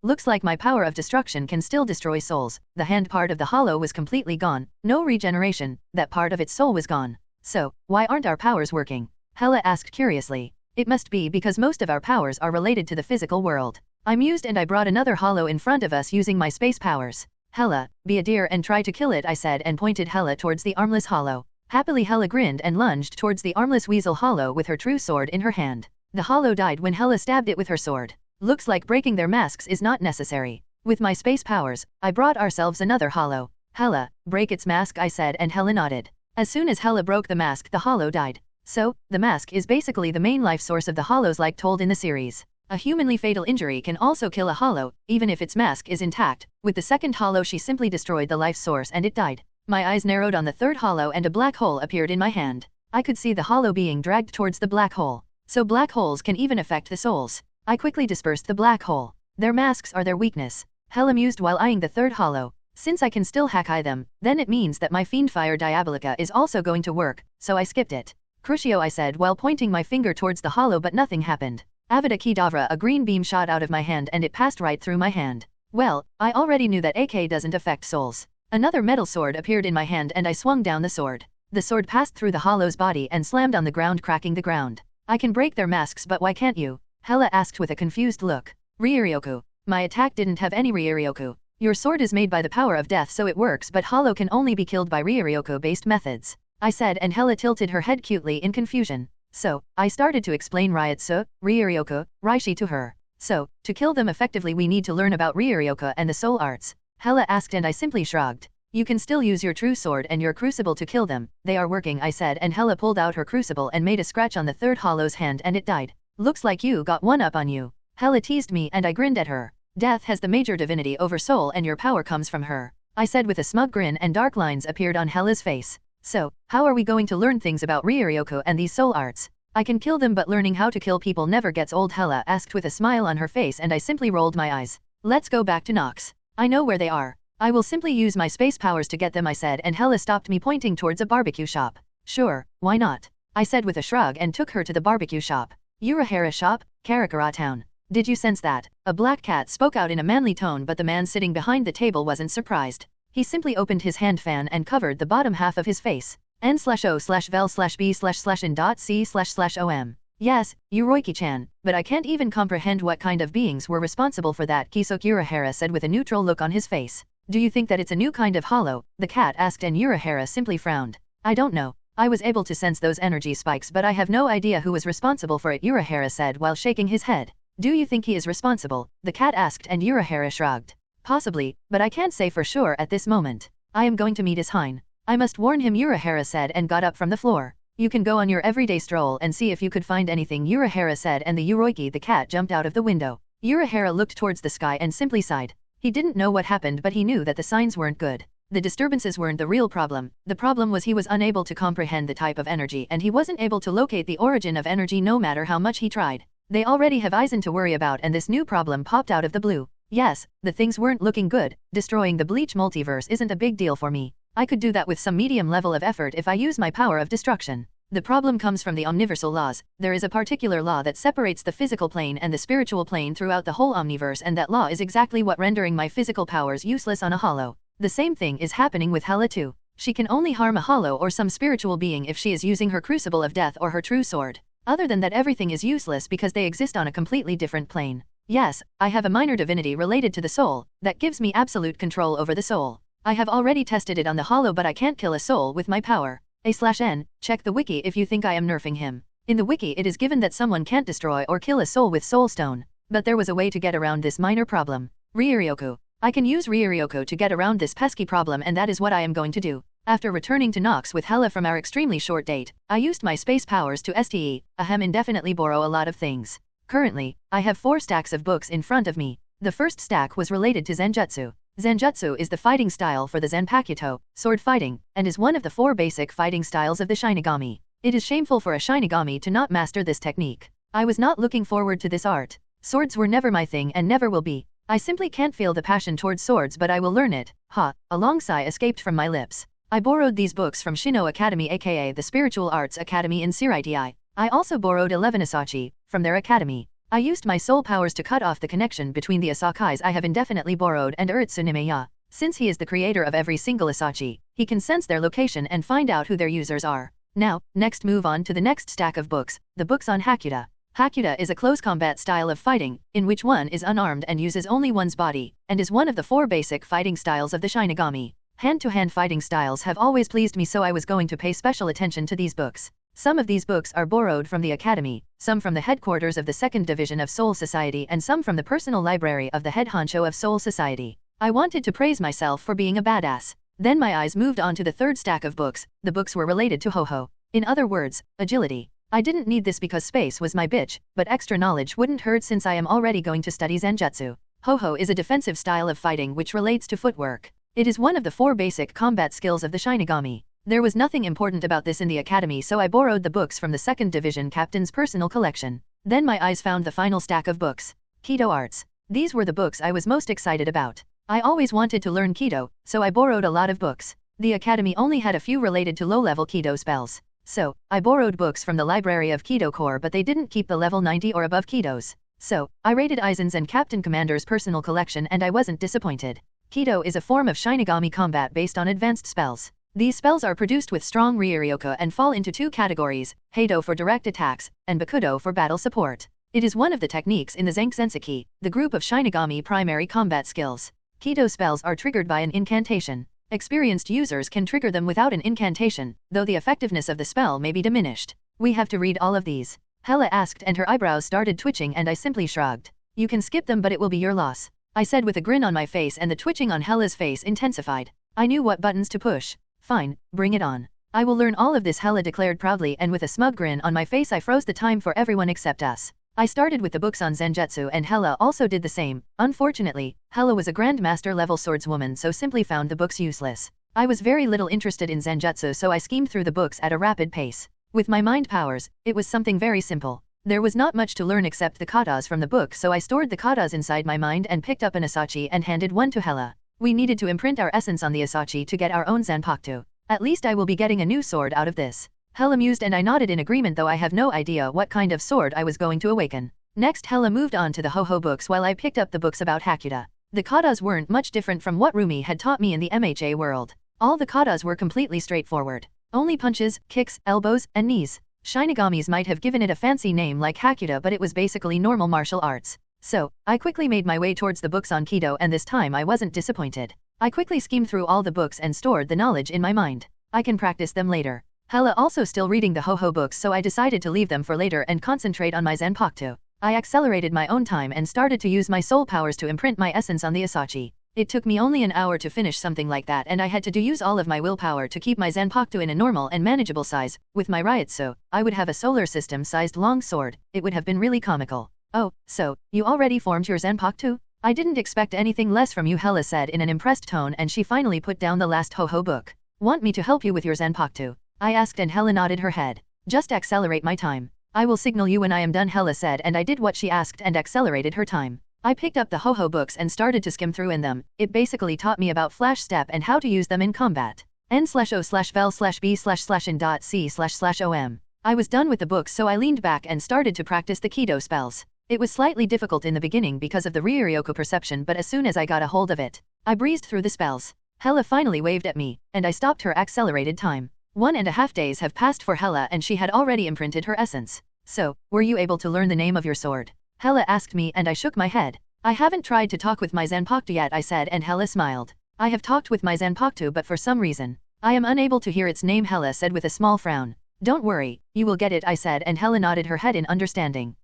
Looks like my power of destruction can still destroy souls. The hand part of the hollow was completely gone. No regeneration. That part of its soul was gone. So, why aren't our powers working? Hella asked curiously. It must be because most of our powers are related to the physical world. I mused and I brought another hollow in front of us using my space powers. Hella, be a deer and try to kill it, I said, and pointed Hella towards the armless hollow. Happily Hella grinned and lunged towards the armless weasel hollow with her true sword in her hand. The hollow died when Hella stabbed it with her sword. Looks like breaking their masks is not necessary. With my space powers, I brought ourselves another hollow. Hella, break its mask, I said, and Hella nodded. As soon as Hella broke the mask, the hollow died. So, the mask is basically the main life source of the hollows like told in the series. A humanly fatal injury can also kill a hollow, even if its mask is intact. With the second hollow she simply destroyed the life source and it died. My eyes narrowed on the third hollow and a black hole appeared in my hand. I could see the hollow being dragged towards the black hole. So black holes can even affect the souls. I quickly dispersed the black hole. Their masks are their weakness. Hell amused while eyeing the third hollow. Since I can still hack-eye them, then it means that my Fiendfire Diabolica is also going to work, so I skipped it. Crucio, I said while pointing my finger towards the hollow, but nothing happened. Avada Kedavra, a green beam shot out of my hand and it passed right through my hand. Well, I already knew that AK doesn't affect souls. Another metal sword appeared in my hand and I swung down the sword. The sword passed through the hollow's body and slammed on the ground, cracking the ground. I can break their masks, but why can't you? Hela asked with a confused look. Ryuryoku. My attack didn't have any Ryuryoku. Your sword is made by the power of death, so it works, but hollow can only be killed by Ryuryoku-based methods, I said, and Hela tilted her head cutely in confusion. So, I started to explain Ryutsu, Ryuryoku, Raishi to her. So, to kill them effectively we need to learn about Ryuryoku and the soul arts. Hela asked and I simply shrugged. You can still use your true sword and your crucible to kill them. They are working, I said, and Hela pulled out her crucible and made a scratch on the third hollow's hand and it died. Looks like you got one up on you. Hela teased me and I grinned at her. Death has the major divinity over soul and your power comes from her, I said with a smug grin, and dark lines appeared on Hela's face. So, how are we going to learn things about Ryuryoku and these soul arts? I can kill them, but learning how to kill people never gets old, Hela asked with a smile on her face, and I simply rolled my eyes. Let's go back to Nox. I know where they are. I will simply use my space powers to get them, I said, and Hela stopped me, pointing towards a barbecue shop. Sure, why not? I said with a shrug and took her to the barbecue shop. Urahara shop, Karakura town. Did you sense that? A black cat spoke out in a manly tone, but the man sitting behind the table wasn't surprised. He simply opened his hand fan and covered the bottom half of his face. N/O/vel/b//n.c//om. Yes, Uroiki-chan, but I can't even comprehend what kind of beings were responsible for that, Kisok Urahara said with a neutral look on his face. Do you think that it's a new kind of hollow? The cat asked, and Urahara simply frowned. I don't know. I was able to sense those energy spikes, but I have no idea who was responsible for it, Urahara said while shaking his head. Do you think he is responsible? The cat asked, and Urahara shrugged. Possibly, but I can't say for sure at this moment. I am going to meet Ishine. I must warn him, Urahara said, and got up from the floor. You can go on your everyday stroll and see if you could find anything, Urahara said, and the Uroiki the cat jumped out of the window. Urahara looked towards the sky and simply sighed. He didn't know what happened, but he knew that the signs weren't good. The disturbances weren't the real problem. The problem was he was unable to comprehend the type of energy, and he wasn't able to locate the origin of energy no matter how much he tried. They already have Aizen to worry about, and this new problem popped out of the blue. Yes, the things weren't looking good. Destroying the Bleach multiverse isn't a big deal for me. I could do that with some medium level of effort if I use my power of destruction. The problem comes from the omniversal laws. There is a particular law that separates the physical plane and the spiritual plane throughout the whole omniverse, and that law is exactly what rendering my physical powers useless on a hollow. The same thing is happening with Hela too. She can only harm a hollow or some spiritual being if she is using her crucible of death or her true sword. Other than that, everything is useless because they exist on a completely different plane. Yes, I have a minor divinity related to the soul that gives me absolute control over the soul. I have already tested it on the hollow, but I can't kill a soul with my power. A/N, check the wiki if you think I am nerfing him. In the wiki it is given that someone can't destroy or kill a soul with soul stone. But there was a way to get around this minor problem. Ryuryoku. I can use Ryuryoku to get around this pesky problem, and that is what I am going to do. After returning to Nox with Hela from our extremely short date, I used my space powers to indefinitely borrow a lot of things. Currently, I have 4 stacks of books in front of me. The first stack was related to Zenjutsu. Zenjutsu is the fighting style for the Zenpakuto, sword fighting, and is one of the 4 basic fighting styles of the Shinigami. It is shameful for a Shinigami to not master this technique. I was not looking forward to this art. Swords were never my thing and never will be. I simply can't feel the passion towards swords, but I will learn it. Ha, a long sigh escaped from my lips. I borrowed these books from Shino Academy, aka the Spiritual Arts Academy in Siraitai. I also borrowed 11 Asachi from their academy. I used my soul powers to cut off the connection between the Asakais I have indefinitely borrowed and Urtsunemeya. Since he is the creator of every single Asachi, he can sense their location and find out who their users are. Now, next move on to the next stack of books, the books on Hakuda. Hakuda is a close combat style of fighting, in which one is unarmed and uses only one's body, and is one of the 4 basic fighting styles of the Shinigami. Hand-to-hand fighting styles have always pleased me, so I was going to pay special attention to these books. Some of these books are borrowed from the Academy, some from the headquarters of the 2nd Division of Soul Society, and some from the personal library of the head honcho of Soul Society. I wanted to praise myself for being a badass. Then my eyes moved on to the 3rd stack of books. The books were related to Ho-Ho. In other words, agility. I didn't need this because space was my bitch, but extra knowledge wouldn't hurt since I am already going to study Zenjutsu. Ho-Ho is a defensive style of fighting which relates to footwork. It is one of the 4 basic combat skills of the Shinigami. There was nothing important about this in the academy, so I borrowed the books from the 2nd Division captain's personal collection. Then my eyes found the final stack of books. Keto Arts. These were the books I was most excited about. I always wanted to learn Keto, so I borrowed a lot of books. The academy only had a few related to low-level Keto spells. So, I borrowed books from the library of Keto Core, but they didn't keep the level 90 or above Ketos. So, I raided Aizen's and Captain Commander's personal collection and I wasn't disappointed. Keto is a form of Shinigami combat based on advanced spells. These spells are produced with strong Ryuryoku and fall into 2 categories, Heido for direct attacks, and Bakudo for battle support. It is one of the techniques in the Zanki, the group of Shinigami primary combat skills. Keto spells are triggered by an incantation. Experienced users can trigger them without an incantation, though the effectiveness of the spell may be diminished. We have to read all of these? Hela asked, and her eyebrows started twitching and I simply shrugged. You can skip them, but it will be your loss, I said with a grin on my face, and the twitching on Hela's face intensified. I knew what buttons to push. Fine, bring it on. I will learn all of this, Hela declared proudly, and with a smug grin on my face I froze the time for everyone except us. I started with the books on Zenjutsu and Hela also did the same. Unfortunately, Hela was a Grandmaster level swordswoman, so simply found the books useless. I was very little interested in Zenjutsu, so I schemed through the books at a rapid pace. With my mind powers, it was something very simple. There was not much to learn except the katas from the book, so I stored the katas inside my mind and picked up an Asachi and handed one to Hela. We needed to imprint our essence on the Asachi to get our own Zanpakuto. At least I will be getting a new sword out of this. Hela mused and I nodded in agreement, though I have no idea what kind of sword I was going to awaken. Next, Hela moved on to the Ho-Ho books while I picked up the books about Hakuda. The katas weren't much different from what Rumi had taught me in the MHA world. All the katas were completely straightforward. Only punches, kicks, elbows, and knees. Shinigamis might have given it a fancy name like Hakuda, but it was basically normal martial arts. So, I quickly made my way towards the books on Keto, and this time I wasn't disappointed. I quickly schemed through all the books and stored the knowledge in my mind. I can practice them later. Hela also still reading the Ho-Ho books, so I decided to leave them for later and concentrate on my Zanpakuto. I accelerated my own time and started to use my soul powers to imprint my essence on the Asachi. It took me only an hour to finish something like that, and I had to use all of my willpower to keep my Zanpakuto in a normal and manageable size. With my Ryutsu, I would have a solar system-sized long sword. It would have been really comical. Oh, so, you already formed your Zanpakuto? I didn't expect anything less from you, Hela said in an impressed tone, and she finally put down the last Ho-Ho book. Want me to help you with your Zanpakuto? I asked, and Hela nodded her head. Just accelerate my time. I will signal you when I am done, Hela said, and I did what she asked and accelerated her time. I picked up the Ho-Ho books and started to skim through in them. It basically taught me about flash step and how to use them in combat. N/O/vel/B/C/in.C//OM. I was done with the books, so I leaned back and started to practice the Keto spells. It was slightly difficult in the beginning because of the Ryuryoku perception, but as soon as I got a hold of it, I breezed through the spells. Hela finally waved at me, and I stopped her accelerated time. 1.5 days have passed for Hela and she had already imprinted her essence. So, were you able to learn the name of your sword? Hela asked me, and I shook my head. I haven't tried to talk with my Zanpakuto yet, I said, and Hela smiled. I have talked with my Zanpakuto, but for some reason, I am unable to hear its name, Hela said with a small frown. Don't worry, you will get it, I said, and Hela nodded her head in understanding.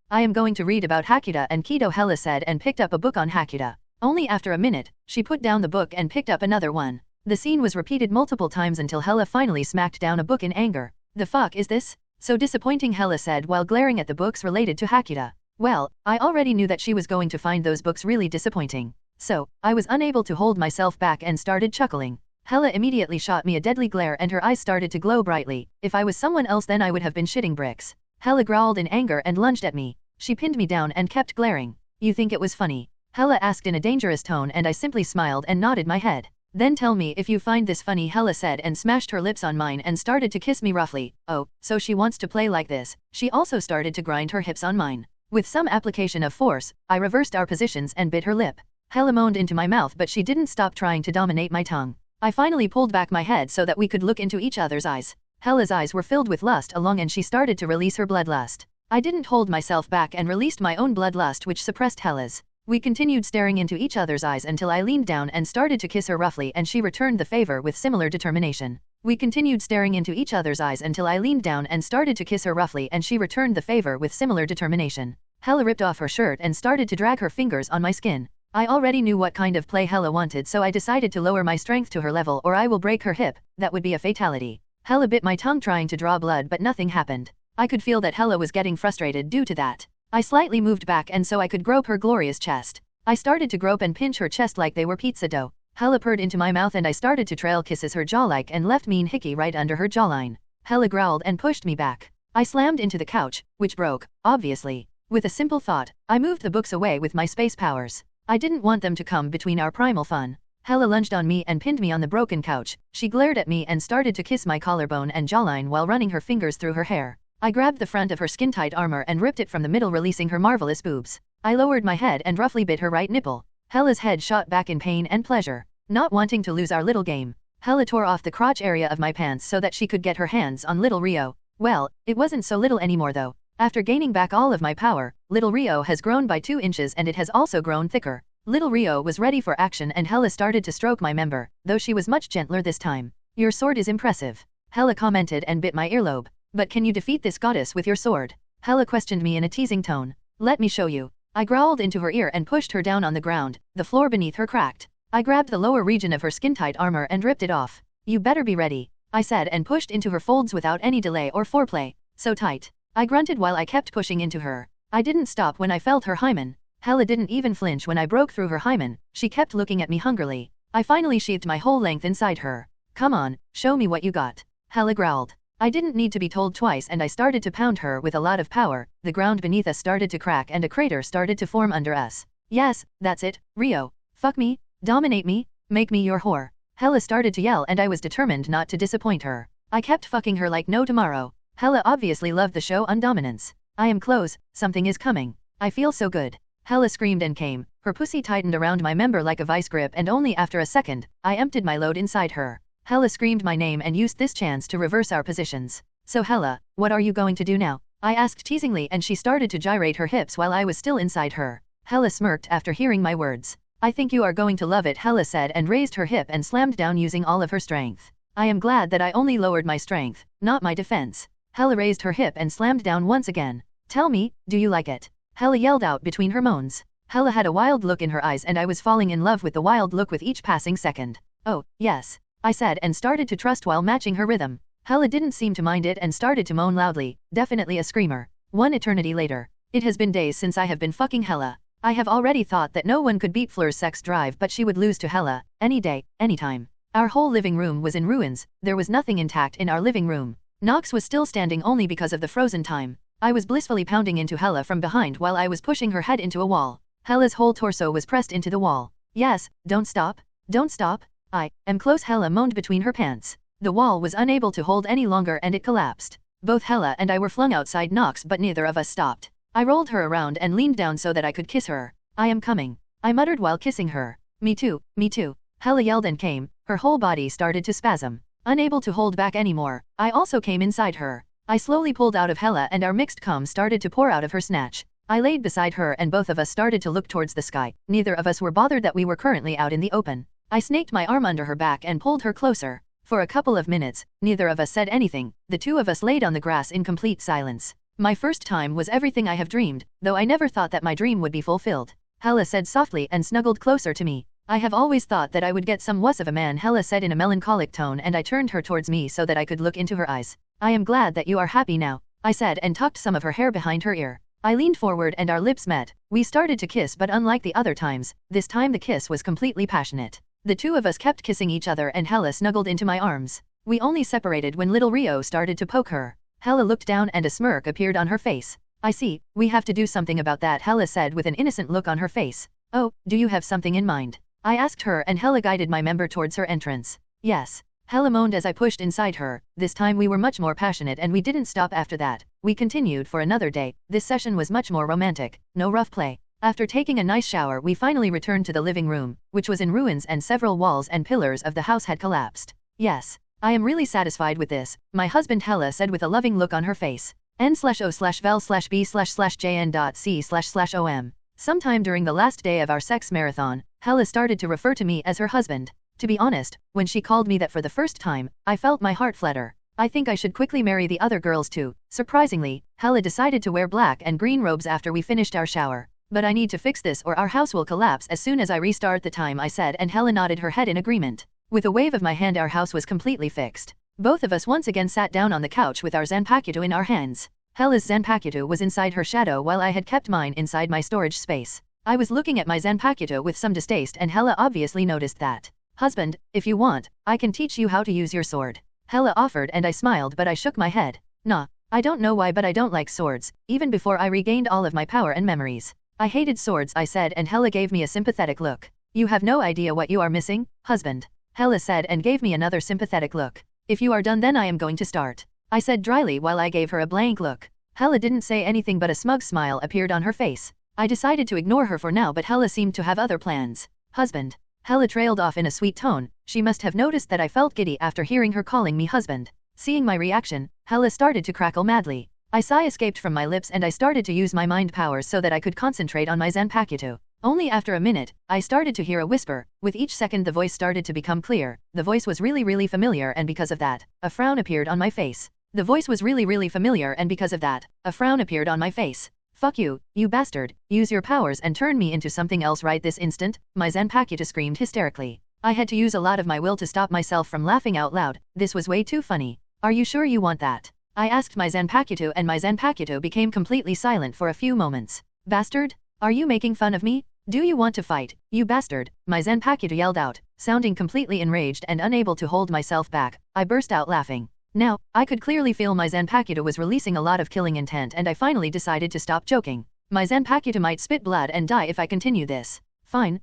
I am going to read about Hakuda and Keto, Hela said, and picked up a book on Hakuda. Only after a minute, she put down the book and picked up another one. The scene was repeated multiple times until Hela finally smacked down a book in anger. The fuck is this? So disappointing, Hela said while glaring at the books related to Hakuda. Well, I already knew that she was going to find those books really disappointing. So, I was unable to hold myself back and started chuckling. Hela immediately shot me a deadly glare and her eyes started to glow brightly. If I was someone else, then I would have been shitting bricks. Hela growled in anger and lunged at me. She pinned me down and kept glaring. You think it was funny? Hela asked in a dangerous tone, and I simply smiled and nodded my head. Then tell me if you find this funny, Hela said, and smashed her lips on mine and started to kiss me roughly. Oh, so she wants to play like this. She also started to grind her hips on mine. With some application of force, I reversed our positions and bit her lip. Hela moaned into my mouth, but she didn't stop trying to dominate my tongue. I finally pulled back my head so that we could look into each other's eyes. Hela's eyes were filled with lust and she started to release her bloodlust. I didn't hold myself back and released my own bloodlust, which suppressed Hela's. We continued staring into each other's eyes until I leaned down and started to kiss her roughly, and she returned the favor with similar determination. We continued staring into each other's eyes until I leaned down and started to kiss her roughly, and she returned the favor with similar determination. Hela ripped off her shirt and started to drag her fingers on my skin. I already knew what kind of play Hela wanted, so I decided to lower my strength to her level or I will break her hip. That would be a fatality. Hela bit my tongue trying to draw blood, but nothing happened. I could feel that Hela was getting frustrated due to that. I slightly moved back and so I could grope her glorious chest. I started to grope and pinch her chest like they were pizza dough. Hella purred into my mouth and I started to trail kisses her jaw-like and left mean hickey right under her jawline. Hella growled and pushed me back. I slammed into the couch, which broke, obviously. With a simple thought, I moved the books away with my space powers. I didn't want them to come between our primal fun. Hella lunged on me and pinned me on the broken couch. She glared at me and started to kiss my collarbone and jawline while running her fingers through her hair. I grabbed the front of her skin-tight armor and ripped it from the middle, releasing her marvelous boobs. I lowered my head and roughly bit her right nipple. Hella's head shot back in pain and pleasure. Not wanting to lose our little game, Hella tore off the crotch area of my pants so that she could get her hands on little Rio. Well, it wasn't so little anymore though. After gaining back all of my power, little Rio has grown by 2 inches and it has also grown thicker. Little Rio was ready for action and Hella started to stroke my member, though she was much gentler this time. Your sword is impressive, Hella commented and bit my earlobe. But can you defeat this goddess with your sword? Hella questioned me in a teasing tone. Let me show you. I growled into her ear and pushed her down on the ground. The floor beneath her cracked. I grabbed the lower region of her skin-tight armor and ripped it off. You better be ready, I said and pushed into her folds without any delay or foreplay. So tight. I grunted while I kept pushing into her. I didn't stop when I felt her hymen. Hella didn't even flinch when I broke through her hymen. She kept looking at me hungrily. I finally sheathed my whole length inside her. Come on, show me what you got, Hella growled. I didn't need to be told twice and I started to pound her with a lot of power. The ground beneath us started to crack and a crater started to form under us. Yes, that's it, Rio. Fuck me, dominate me, make me your whore. Hella started to yell and I was determined not to disappoint her. I kept fucking her like no tomorrow. Hella obviously loved the show on dominance. I am close, something is coming. I feel so good. Hella screamed and came. Her pussy tightened around my member like a vice grip and only after a second, I emptied my load inside her. Hella screamed my name and used this chance to reverse our positions. So Hella, what are you going to do now? I asked teasingly and she started to gyrate her hips while I was still inside her. Hella smirked after hearing my words. I think you are going to love it, Hella said and raised her hip and slammed down using all of her strength. I am glad that I only lowered my strength, not my defense. Hella raised her hip and slammed down once again. Tell me, do you like it? Hella yelled out between her moans. Hella had a wild look in her eyes and I was falling in love with the wild look with each passing second. Oh, yes, I said and started to trust while matching her rhythm. Hella didn't seem to mind it and started to moan loudly, definitely a screamer. 1 eternity later. It has been days since I have been fucking Hella. I have already thought that no one could beat Fleur's sex drive but she would lose to Hella, any day, anytime. Our whole living room was in ruins, there was nothing intact in our living room. Nox was still standing only because of the frozen time. I was blissfully pounding into Hella from behind while I was pushing her head into a wall. Hella's whole torso was pressed into the wall. Yes, don't stop. Don't stop. I am close, Hella moaned between her pants. The wall was unable to hold any longer and it collapsed. Both Hella and I were flung outside Nox but neither of us stopped. I rolled her around and leaned down so that I could kiss her. I am coming, I muttered while kissing her. Me too, me too. Hella yelled and came. Her whole body started to spasm. Unable to hold back anymore, I also came inside her. I slowly pulled out of Hella and our mixed cum started to pour out of her snatch. I laid beside her and both of us started to look towards the sky. Neither of us were bothered that we were currently out in the open. I snaked my arm under her back and pulled her closer. For a couple of minutes, neither of us said anything. The two of us laid on the grass in complete silence. My first time was everything I have dreamed, though I never thought that my dream would be fulfilled. Hella said softly and snuggled closer to me. I have always thought that I would get some wuss of a man, Hella said in a melancholic tone, and I turned her towards me so that I could look into her eyes. I am glad that you are happy now, I said and tucked some of her hair behind her ear. I leaned forward and our lips met. We started to kiss but unlike the other times, this time the kiss was completely passionate. The two of us kept kissing each other and Hella snuggled into my arms. We only separated when little Rio started to poke her. Hella looked down and a smirk appeared on her face. I see, we have to do something about that, Hella said with an innocent look on her face. Oh, do you have something in mind? I asked her and Hella guided my member towards her entrance. Yes. Hella moaned as I pushed inside her. This time we were much more passionate and we didn't stop after that. We continued for another day. This session was much more romantic. No rough play. After taking a nice shower we finally returned to the living room, which was in ruins and several walls and pillars of the house had collapsed. Yes. I am really satisfied with this, my husband Hella said with a loving look on her face. n/o/vel/b/jn.c//om. Sometime during the last day of our sex marathon, Hella started to refer to me as her husband. To be honest, when she called me that for the first time, I felt my heart flutter. I think I should quickly marry the other girls too. Surprisingly, Hella decided to wear black and green robes after we finished our shower. But I need to fix this or our house will collapse as soon as I restart the time, I said, and Hella nodded her head in agreement. With a wave of my hand our house was completely fixed. Both of us once again sat down on the couch with our Zanpakuto in our hands. Hella's Zanpakuto was inside her shadow while I had kept mine inside my storage space. I was looking at my Zanpakuto with some distaste and Hella obviously noticed that. Husband, if you want, I can teach you how to use your sword. Hela offered and I smiled but I shook my head. Nah, I don't know why but I don't like swords, even before I regained all of my power and memories. I hated swords I said and Hela gave me a sympathetic look. You have no idea what you are missing, husband. Hela said and gave me another sympathetic look. If you are done then I am going to start. I said dryly while I gave her a blank look. Hela didn't say anything but a smug smile appeared on her face. I decided to ignore her for now but Hela seemed to have other plans. Husband. Hela trailed off in a sweet tone. She must have noticed that I felt giddy after hearing her calling me husband. Seeing my reaction, Hela started to crackle madly. A sigh escaped from my lips and I started to use my mind powers so that I could concentrate on my Zanpakuto. Only after a minute, I started to hear a whisper. With each second the voice started to become clear. The voice was really familiar and because of that, a frown appeared on my face. The voice was really familiar and because of that, a frown appeared on my face. Fuck you, you bastard, use your powers and turn me into something else right this instant, my Zanpakuto screamed hysterically. I had to use a lot of my will to stop myself from laughing out loud. This was way too funny. Are you sure you want that? I asked my Zanpakuto and my Zanpakuto became completely silent for a few moments. Bastard? Are you making fun of me? Do you want to fight, you bastard? My Zanpakuto yelled out, sounding completely enraged and unable to hold myself back. I burst out laughing. Now, I could clearly feel my Zanpakuto was releasing a lot of killing intent and I finally decided to stop joking. My Zanpakuto might spit blood and die if I continue this. Fine,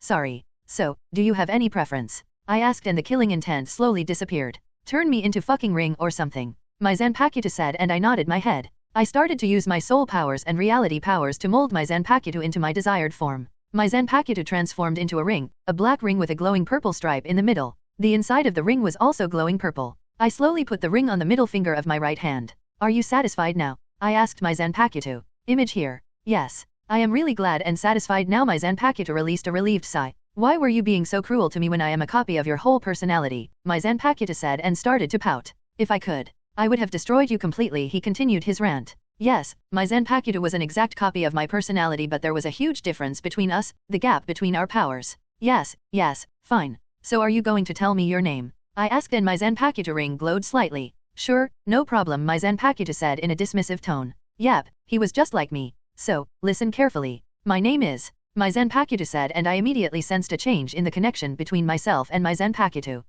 sorry. So, do you have any preference? I asked and the killing intent slowly disappeared. Turn me into fucking ring or something. My Zanpakuto said and I nodded my head. I started to use my soul powers and reality powers to mold my Zanpakuto into my desired form. My Zanpakuto transformed into a ring, a black ring with a glowing purple stripe in the middle. The inside of the ring was also glowing purple. I slowly put the ring on the middle finger of my right hand. Are you satisfied now? I asked my Zanpakuto. Image here. Yes. I am really glad and satisfied now. My Zanpakuto released a relieved sigh. Why were you being so cruel to me when I am a copy of your whole personality? My Zanpakuto said and started to pout. If I could, I would have destroyed you completely. He continued his rant. Yes, my Zanpakuto was an exact copy of my personality but there was a huge difference between us, the gap between our powers. Yes, fine. So are you going to tell me your name? I asked and my Zanpakuto ring glowed slightly. Sure, no problem, my Zanpakuto said in a dismissive tone. Yep, he was just like me. So, listen carefully. My name is... My Zanpakuto said and I immediately sensed a change in the connection between myself and my Zanpakuto.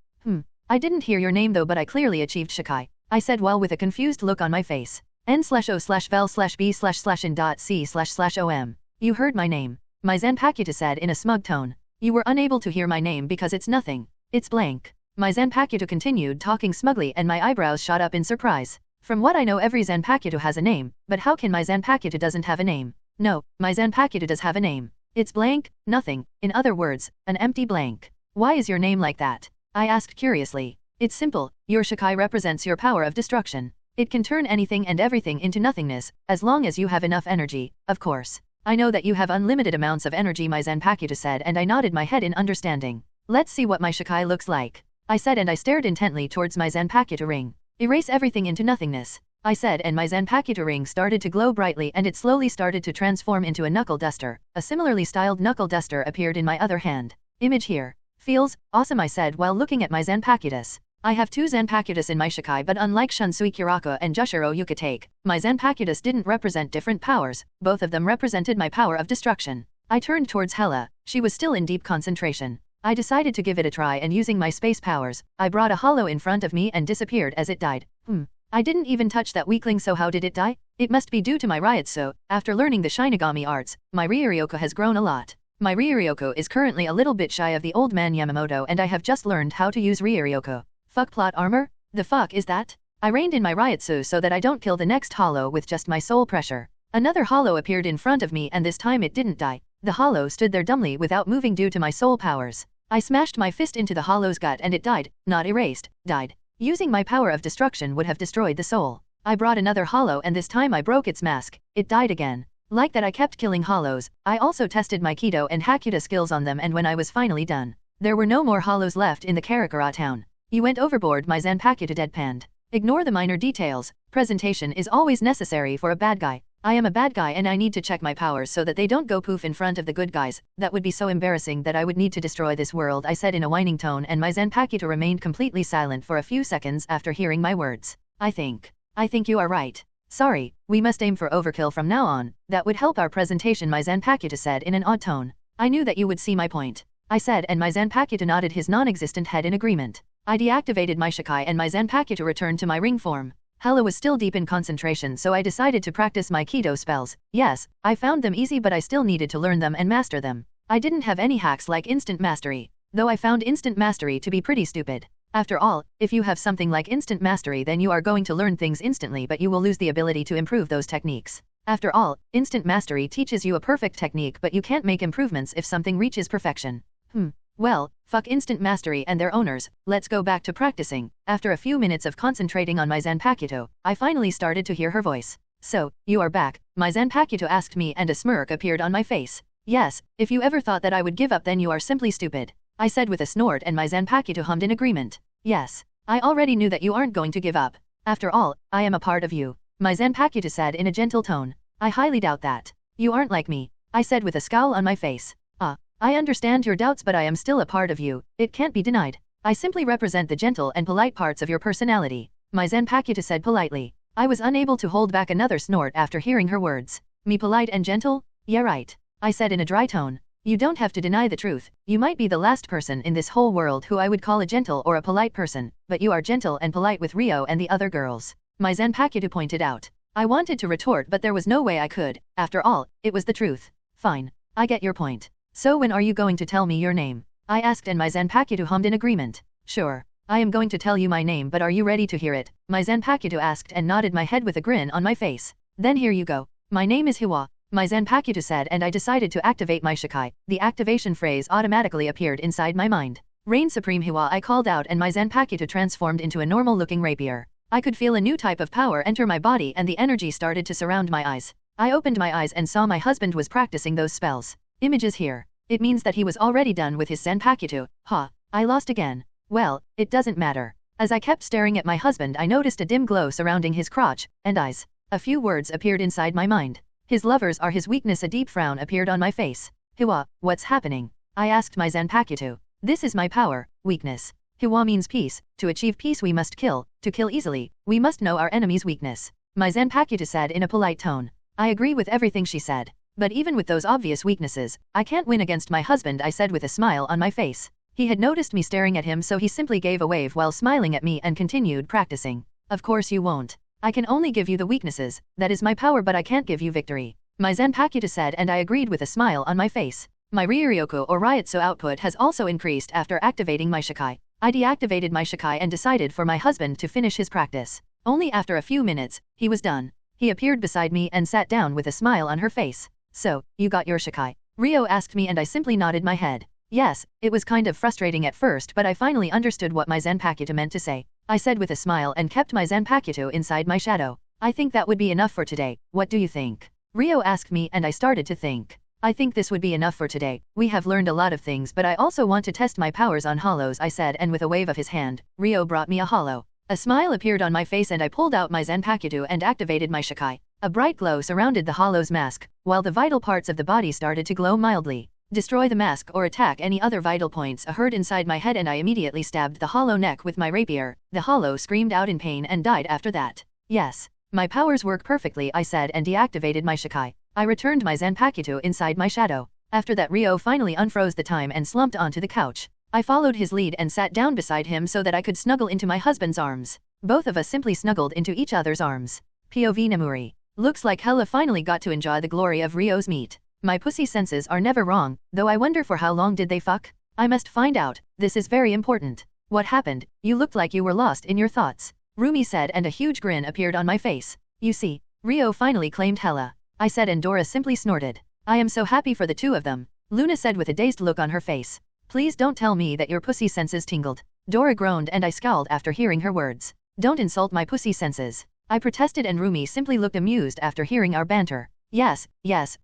I didn't hear your name though but I clearly achieved Shikai. I said while with a confused look on my face. N/O/vel/B/in.C//OM. You heard my name. My Zanpakuto said in a smug tone. You were unable to hear my name because it's nothing. It's blank. My Zanpakuto continued talking smugly and my eyebrows shot up in surprise. From what I know every Zanpakuto has a name, but how can my Zanpakuto doesn't have a name? No, my Zanpakuto does have a name. It's blank, nothing, in other words, an empty blank. Why is your name like that? I asked curiously. It's simple, your Shikai represents your power of destruction. It can turn anything and everything into nothingness, as long as you have enough energy, of course. I know that you have unlimited amounts of energy, my Zanpakuto said and I nodded my head in understanding. Let's see what my Shikai looks like. I said and I stared intently towards my Zanpakuto ring. Erase everything into nothingness. I said and my Zanpakuto ring started to glow brightly and it slowly started to transform into a knuckle duster. A similarly styled knuckle duster appeared in my other hand. Image here. Feels awesome, I said while looking at my Zanpakutos. I have two Zanpakutos in my Shikai but unlike Shunsui Kirako and Jushiro Yukitake, my Zanpakutos didn't represent different powers, both of them represented my power of destruction. I turned towards Hela. She was still in deep concentration. I decided to give it a try and using my space powers, I brought a hollow in front of me and disappeared as it died. I didn't even touch that weakling, so how did it die? It must be due to my Ryutsu. After learning the Shinigami arts, my Ryuryoko has grown a lot. My Ryuryoko is currently a little bit shy of the old man Yamamoto and I have just learned how to use Ryuryoko. Fuck plot armor? The fuck is that? I reined in my Ryutsu so that I don't kill the next hollow with just my soul pressure. Another hollow appeared in front of me and this time it didn't die. The hollow stood there dumbly without moving due to my soul powers. I smashed my fist into the hollow's gut and it died, not erased, died. Using my power of destruction would have destroyed the soul. I brought another hollow and this time I broke its mask. It died again. Like that I kept killing hollows. I also tested my Kido and Hakuta skills on them and when I was finally done, there were no more hollows left in the Karakura town. You went overboard, my Zanpakuto deadpanned. Ignore the minor details. Presentation is always necessary for a bad guy. I am a bad guy and I need to check my powers so that they don't go poof in front of the good guys. That would be so embarrassing that I would need to destroy this world, I said in a whining tone and my Zanpakuto remained completely silent for a few seconds after hearing my words. I think you are right. Sorry, we must aim for overkill from now on. That would help our presentation, my Zanpakuto said in an odd tone. I knew that you would see my point. I said, and my Zanpakuto nodded his non-existent head in agreement. I deactivated my Shikai and my Zanpakuto returned to my ring form. Hela was still deep in concentration, so I decided to practice my Kido spells. Yes, I found them easy, but I still needed to learn them and master them. I didn't have any hacks like instant mastery, though I found instant mastery to be pretty stupid. After all, if you have something like instant mastery, then you are going to learn things instantly, but you will lose the ability to improve those techniques. After all, instant mastery teaches you a perfect technique, but you can't make improvements if something reaches perfection. Well, fuck instant mastery and their owners, let's go back to practicing. After a few minutes of concentrating on my Zanpakuto, I finally started to hear her voice. So, you are back, my Zanpakuto asked me, and a smirk appeared on my face. Yes, if you ever thought that I would give up, then you are simply stupid, I said with a snort, and my Zanpakuto hummed in agreement. Yes, I already knew that you aren't going to give up. After all, I am a part of you, my Zanpakuto said in a gentle tone. I highly doubt that. You aren't like me, I said with a scowl on my face. I understand your doubts, but I am still a part of you, it can't be denied. I simply represent the gentle and polite parts of your personality, my Zanpakuto said politely. I was unable to hold back another snort after hearing her words. Me polite and gentle? Yeah, right, I said in a dry tone. You don't have to deny the truth. You might be the last person in this whole world who I would call a gentle or a polite person, but you are gentle and polite with Rio and the other girls, my Zanpakuto pointed out. I wanted to retort, but there was no way I could. After all, it was the truth. Fine, I get your point. So when are you going to tell me your name? I asked, and my Zanpakuto hummed in agreement. Sure, I am going to tell you my name, but are you ready to hear it? My Zanpakuto asked and nodded my head with a grin on my face. Then here you go. My name is Hiwa, my Zanpakuto said, and I decided to activate my Shikai. The activation phrase automatically appeared inside my mind. Reign Supreme Hiwa, I called out, and my Zanpakuto transformed into a normal-looking rapier. I could feel a new type of power enter my body, and the energy started to surround my eyes. I opened my eyes and saw my husband was practicing those spells. Images here. It means that he was already done with his Zanpakuto. I lost again. Well, it doesn't matter. As I kept staring at my husband, I noticed a dim glow surrounding his crotch and eyes. A few words appeared inside my mind. His lovers are his weakness. A deep frown appeared on my face. Hiwa, what's happening? I asked my Zanpakuto. This is my power, weakness. Hiwa means peace. To achieve peace we must kill. To kill easily, we must know our enemy's weakness, my Zanpakuto said in a polite tone. I agree with everything she said. But even with those obvious weaknesses, I can't win against my husband, I said with a smile on my face. He had noticed me staring at him, so he simply gave a wave while smiling at me and continued practicing. Of course you won't. I can only give you the weaknesses, that is my power, but I can't give you victory, my Zanpakuto said, and I agreed with a smile on my face. My Ryuryoku or Ryotsu output has also increased after activating my Shikai. I deactivated my Shikai and decided for my husband to finish his practice. Only after a few minutes, he was done. He appeared beside me and sat down with a smile on her face. So, you got your Shikai? Rio asked me, and I simply nodded my head. Yes, it was kind of frustrating at first, but I finally understood what my Zanpakuto meant to say. I said with a smile and kept my Zanpakuto inside my shadow. I think that would be enough for today. What do you think? Rio asked me, and I started to think. I think this would be enough for today. We have learned a lot of things, but I also want to test my powers on hollows, I said, and with a wave of his hand, Rio brought me a hollow. A smile appeared on my face, and I pulled out my Zanpakuto and activated my Shikai. A bright glow surrounded the hollow's mask, while the vital parts of the body started to glow mildly. Destroy the mask or attack any other vital points, I heard inside my head, and I immediately stabbed the hollow neck with my rapier. The hollow screamed out in pain and died after that. Yes, my powers work perfectly, I said, and deactivated my Shikai. I returned my Zanpakuto inside my shadow. After that, Rio finally unfroze the time and slumped onto the couch. I followed his lead and sat down beside him so that I could snuggle into my husband's arms. Both of us simply snuggled into each other's arms. POV Nemuri. Looks like Hela finally got to enjoy the glory of Rio's meat. My pussy senses are never wrong, though I wonder for how long did they fuck? I must find out, this is very important. What happened? You looked like you were lost in your thoughts, Rumi said, and a huge grin appeared on my face. You see, Rio finally claimed Hela, I said, and Dora simply snorted. I am so happy for the two of them, Luna said with a dazed look on her face. Please don't tell me that your pussy senses tingled. Dora groaned, and I scowled after hearing her words. Don't insult my pussy senses, I protested, and Rumi simply looked amused after hearing our banter. Yes,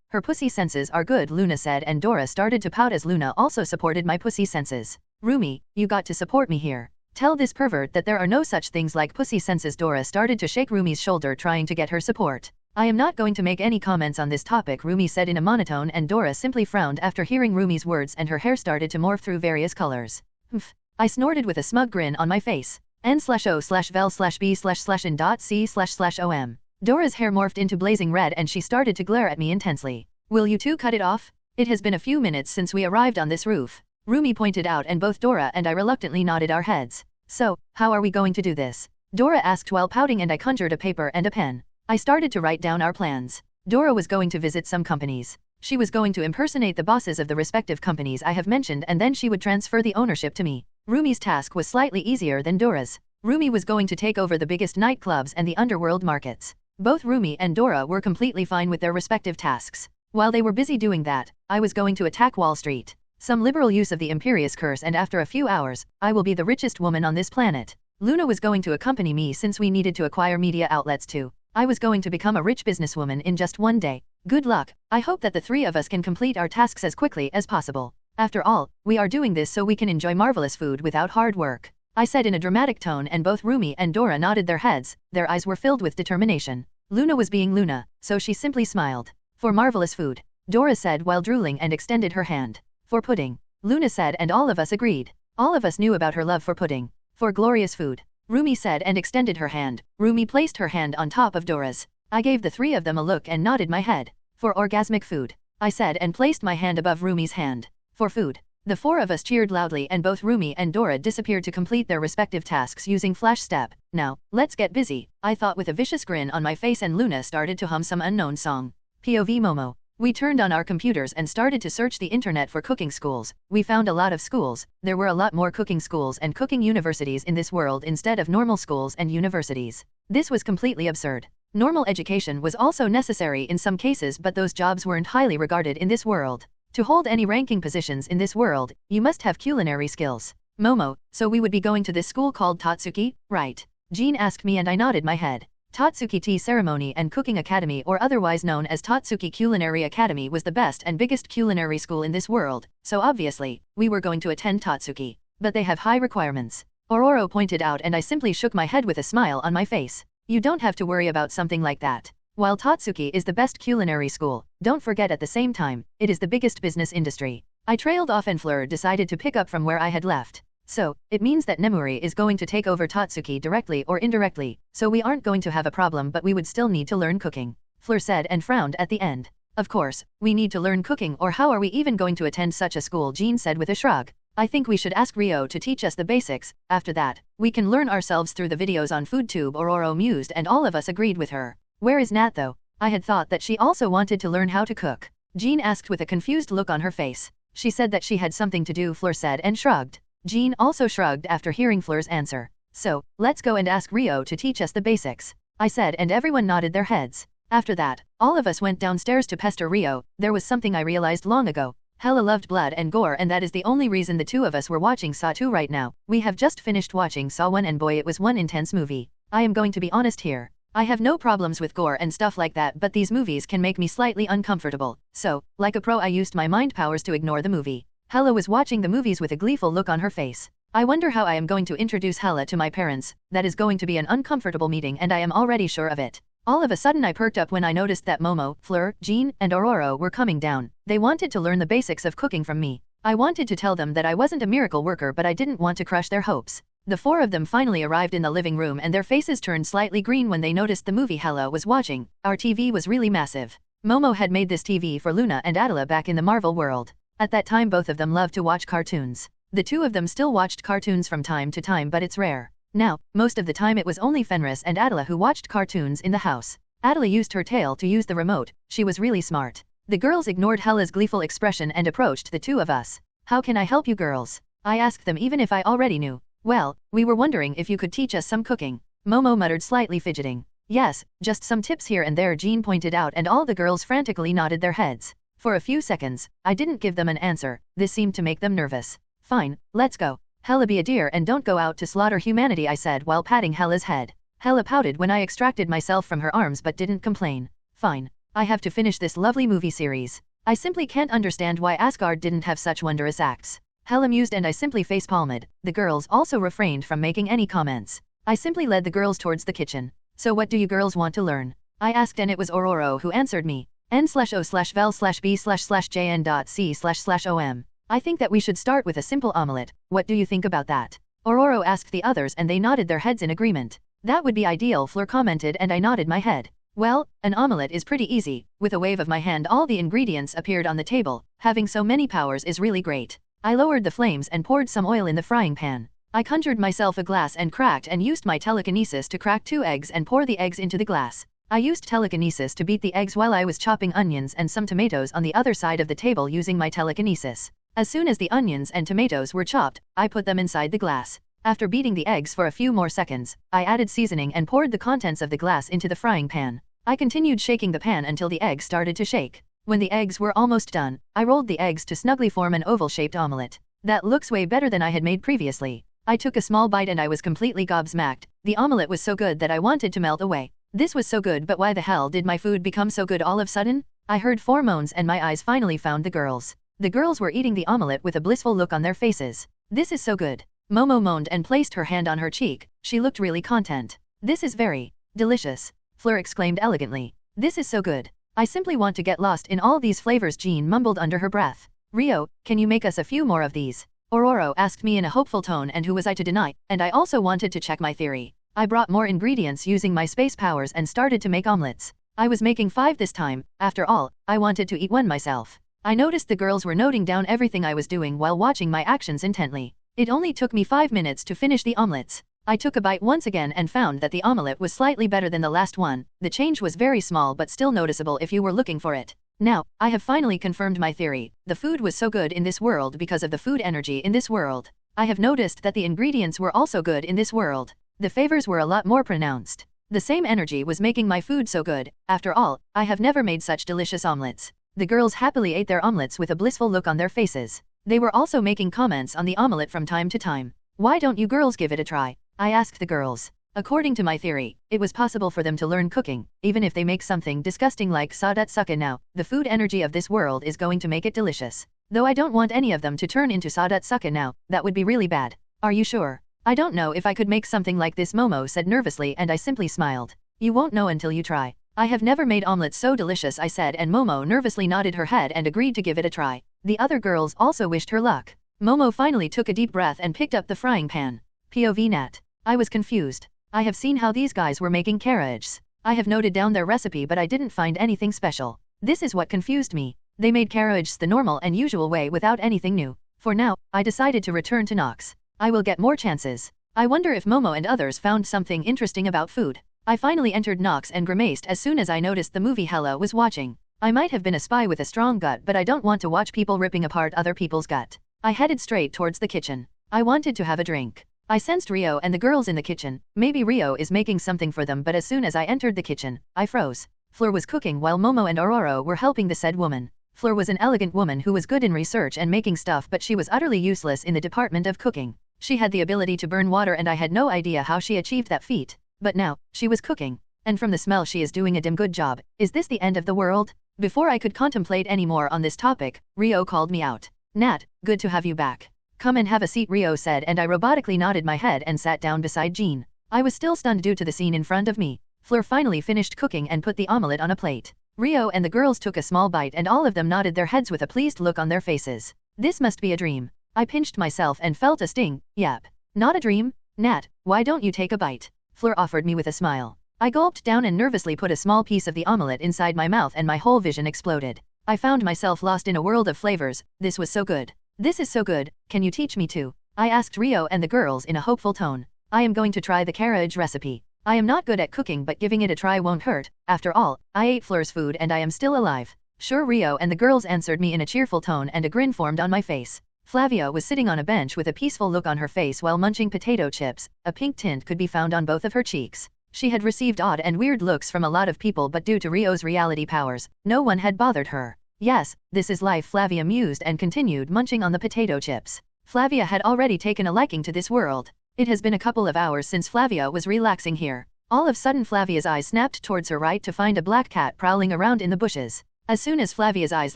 her pussy senses are good, Luna said, and Dora started to pout as Luna also supported my pussy senses. Rumi, you got to support me here. Tell this pervert that there are no such things like pussy senses. Dora started to shake Rumi's shoulder, trying to get her support. I am not going to make any comments on this topic, Rumi said in a monotone, and Dora simply frowned after hearing Rumi's words, and her hair started to morph through various colors. Humph. I snorted with a smug grin on my face. N/O/vel/b/in.c//om. Dora's hair morphed into blazing red, and she started to glare at me intensely. Will you two cut it off? It has been a few minutes since we arrived on this roof. Rumi pointed out, and both Dora and I reluctantly nodded our heads. So, how are we going to do this? Dora asked while pouting, and I conjured a paper and a pen. I started to write down our plans. Dora was going to visit some companies. She was going to impersonate the bosses of the respective companies I have mentioned, and then she would transfer the ownership to me. Rumi's task was slightly easier than Dora's. Rumi was going to take over the biggest nightclubs and the underworld markets. Both Rumi and Dora were completely fine with their respective tasks. While they were busy doing that, I was going to attack Wall Street. Some liberal use of the Imperious Curse, and after a few hours, I will be the richest woman on this planet. Luna was going to accompany me since we needed to acquire media outlets too. I was going to become a rich businesswoman in just one day. Good luck. I hope that the three of us can complete our tasks as quickly as possible. After all, we are doing this so we can enjoy marvelous food without hard work, I said in a dramatic tone, and both Rumi and Dora nodded their heads. Their eyes were filled with determination. Luna was being Luna, so she simply smiled. For marvelous food, Dora said while drooling and extended her hand. For pudding, Luna said, and all of us agreed. All of us knew about her love for pudding. For glorious food, Rumi said and extended her hand. Rumi placed her hand on top of Dora's. I gave the three of them a look and nodded my head. For orgasmic food, I said, and placed my hand above Rumi's hand. For food, the four of us cheered loudly, and both Rumi and Dora disappeared to complete their respective tasks using flash step. Now, let's get busy, I thought with a vicious grin on my face, and Luna started to hum some unknown song. POV Momo. We turned on our computers and started to search the internet for cooking schools. We found a lot of schools. There were a lot more cooking schools and cooking universities in this world instead of normal schools and universities. This was completely absurd. Normal education was also necessary in some cases, but those jobs weren't highly regarded in this world. To hold any ranking positions in this world, you must have culinary skills. Momo, so we would be going to this school called Tatsuki, right? Jean asked me, and I nodded my head. Tatsuki Tea Ceremony and Cooking Academy, or otherwise known as Tatsuki Culinary Academy, was the best and biggest culinary school in this world, so obviously, we were going to attend Tatsuki. But they have high requirements, Ororo pointed out, and I simply shook my head with a smile on my face. You don't have to worry about something like that. While Tatsuki is the best culinary school, don't forget at the same time, it is the biggest business industry. I trailed off, and Fleur decided to pick up from where I had left. So, it means that Nemuri is going to take over Tatsuki directly or indirectly, so we aren't going to have a problem, but we would still need to learn cooking, Fleur said and frowned at the end. Of course, we need to learn cooking, or how are we even going to attend such a school, Jean said with a shrug. I think we should ask Rio to teach us the basics. After that, we can learn ourselves through the videos on FoodTube, Ororo mused, and all of us agreed with her. Where is Nat though? I had thought that she also wanted to learn how to cook, Jean asked with a confused look on her face. She said that she had something to do, Fleur said and shrugged. Jean also shrugged after hearing Fleur's answer. So, let's go and ask Rio to teach us the basics, I said, and everyone nodded their heads. After that, all of us went downstairs to pester Rio. There was something I realized long ago. Hella loved blood and gore, and that is the only reason the two of us were watching Saw 2 right now. We have just finished watching Saw 1, and boy, it was one intense movie. I am going to be honest here. I have no problems with gore and stuff like that, but these movies can make me slightly uncomfortable. So, like a pro, I used my mind powers to ignore the movie. Hella was watching the movies with a gleeful look on her face. I wonder how I am going to introduce Hella to my parents. That is going to be an uncomfortable meeting, and I am already sure of it. All of a sudden I perked up when I noticed that Momo, Fleur, Jean, and Ororo were coming down. They wanted to learn the basics of cooking from me. I wanted to tell them that I wasn't a miracle worker, but I didn't want to crush their hopes. The four of them finally arrived in the living room, and their faces turned slightly green when they noticed the movie Hella was watching. Our TV was really massive. Momo had made this TV for Luna and Adela back in the Marvel world. At that time both of them loved to watch cartoons. The two of them still watched cartoons from time to time, but it's rare. Now, most of the time it was only Fenris and Adela who watched cartoons in the house. Adela used her tail to use the remote. She was really smart. The girls ignored Hella's gleeful expression and approached the two of us. How can I help you girls? I asked them, even if I already knew. Well, we were wondering if you could teach us some cooking, Momo muttered, slightly fidgeting. Yes, just some tips here and there, Jean pointed out, and all the girls frantically nodded their heads. For a few seconds, I didn't give them an answer. This seemed to make them nervous. Fine, let's go. Hella, be a dear and don't go out to slaughter humanity, I said while patting Hella's head. Hella pouted when I extracted myself from her arms but didn't complain. Fine. I have to finish this lovely movie series. I simply can't understand why Asgard didn't have such wondrous acts. Hella mused and I simply facepalmed. The girls also refrained from making any comments. I simply led the girls towards the kitchen. So what do you girls want to learn? I asked, and it was Ororo who answered me. N/O/vel/B/jn.C//OM. I think that we should start with a simple omelette. What do you think about that? Ororo asked the others, and they nodded their heads in agreement. That would be ideal, Fleur commented, and I nodded my head. Well, an omelette is pretty easy. With a wave of my hand all the ingredients appeared on the table. Having so many powers is really great. I lowered the flames and poured some oil in the frying pan. I conjured myself a glass and cracked and used my telekinesis to crack 2 eggs and pour the eggs into the glass. I used telekinesis to beat the eggs while I was chopping onions and some tomatoes on the other side of the table using my telekinesis. As soon as the onions and tomatoes were chopped, I put them inside the glass. After beating the eggs for a few more seconds, I added seasoning and poured the contents of the glass into the frying pan. I continued shaking the pan until the eggs started to shake. When the eggs were almost done, I rolled the eggs to snugly form an oval-shaped omelette. That looks way better than I had made previously. I took a small bite and I was completely gobsmacked. The omelette was so good that I wanted to melt away. This was so good, but why the hell did my food become so good all of a sudden? I heard 4 moans and my eyes finally found the girls. The girls were eating the omelette with a blissful look on their faces. This is so good. Momo moaned and placed her hand on her cheek. She looked really content. This is very delicious, Fleur exclaimed elegantly. This is so good. I simply want to get lost in all these flavors, Jean mumbled under her breath. Rio, can you make us a few more of these? Ororo asked me in a hopeful tone, and who was I to deny, and I also wanted to check my theory. I brought more ingredients using my space powers and started to make omelets. I was making 5 this time. After all, I wanted to eat one myself. I noticed the girls were noting down everything I was doing while watching my actions intently. It only took me 5 minutes to finish the omelets. I took a bite once again and found that the omelette was slightly better than the last one. The change was very small but still noticeable if you were looking for it. Now, I have finally confirmed my theory. The food was so good in this world because of the food energy in this world. I have noticed that the ingredients were also good in this world. The favors were a lot more pronounced. The same energy was making my food so good. After all, I have never made such delicious omelets. The girls happily ate their omelets with a blissful look on their faces. They were also making comments on the omelette from time to time. Why don't you girls give it a try? I asked the girls. According to my theory, it was possible for them to learn cooking, even if they make something disgusting like Saga now. The food energy of this world is going to make it delicious. Though I don't want any of them to turn into Saga now, that would be really bad. Are you sure? I don't know if I could make something like this, Momo said nervously, and I simply smiled. You won't know until you try. I have never made omelets so delicious, I said, and Momo nervously nodded her head and agreed to give it a try. The other girls also wished her luck. Momo finally took a deep breath and picked up the frying pan. POV Nat. I was confused. I have seen how these guys were making carrots. I have noted down their recipe, but I didn't find anything special. This is what confused me. They made carrots the normal and usual way without anything new. For now, I decided to return to Nox. I will get more chances. I wonder if Momo and others found something interesting about food. I finally entered Nox and grimaced as soon as I noticed the movie Hella was watching. I might have been a spy with a strong gut, but I don't want to watch people ripping apart other people's gut. I headed straight towards the kitchen. I wanted to have a drink. I sensed Rio and the girls in the kitchen. Maybe Rio is making something for them, but as soon as I entered the kitchen, I froze. Fleur was cooking while Momo and Ororo were helping the said woman. Fleur was an elegant woman who was good in research and making stuff, but she was utterly useless in the department of cooking. She had the ability to burn water and I had no idea how she achieved that feat. But now, she was cooking. And from the smell she is doing a damn good job. Is this the end of the world? Before I could contemplate any more on this topic, Rio called me out. Nat, good to have you back. Come and have a seat, Rio said, and I robotically nodded my head and sat down beside Jean. I was still stunned due to the scene in front of me. Fleur finally finished cooking and put the omelette on a plate. Rio and the girls took a small bite and all of them nodded their heads with a pleased look on their faces. This must be a dream. I pinched myself and felt a sting. Yep. Not a dream? Nat, why don't you take a bite? Fleur offered me with a smile. I gulped down and nervously put a small piece of the omelette inside my mouth and my whole vision exploded. I found myself lost in a world of flavors. This was so good. This is so good, can you teach me to? I asked Rio and the girls in a hopeful tone. I am going to try the carriage recipe. I am not good at cooking, but giving it a try won't hurt. After all, I ate Fleur's food and I am still alive. Sure, Rio and the girls answered me in a cheerful tone and a grin formed on my face. Flavia was sitting on a bench with a peaceful look on her face while munching potato chips. A pink tint could be found on both of her cheeks. She had received odd and weird looks from a lot of people, but due to Rio's reality powers, no one had bothered her. Yes, this is life, Flavia mused and continued munching on the potato chips. Flavia had already taken a liking to this world. It has been a couple of hours since Flavia was relaxing here. All of a sudden Flavia's eyes snapped towards her right to find a black cat prowling around in the bushes. As soon as Flavia's eyes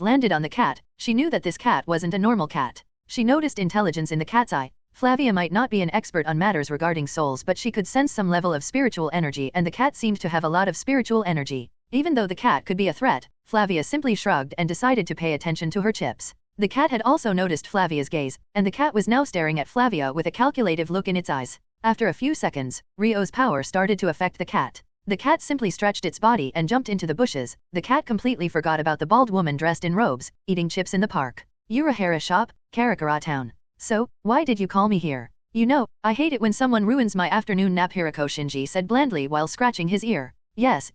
landed on the cat, she knew that this cat wasn't a normal cat. She noticed intelligence in the cat's eye. Flavia might not be an expert on matters regarding souls, but she could sense some level of spiritual energy, and the cat seemed to have a lot of spiritual energy. Even though the cat could be a threat, Flavia simply shrugged and decided to pay attention to her chips. The cat had also noticed Flavia's gaze, and the cat was now staring at Flavia with a calculative look in its eyes. After a few seconds, Rio's power started to affect the cat. The cat simply stretched its body and jumped into the bushes. The cat completely forgot about the bald woman dressed in robes, eating chips in the park. Urahara shop? Karakura Town. So, why did you call me here? You know, I hate it when someone ruins my afternoon nap, Hirako Shinji said blandly while scratching his ear. Yes,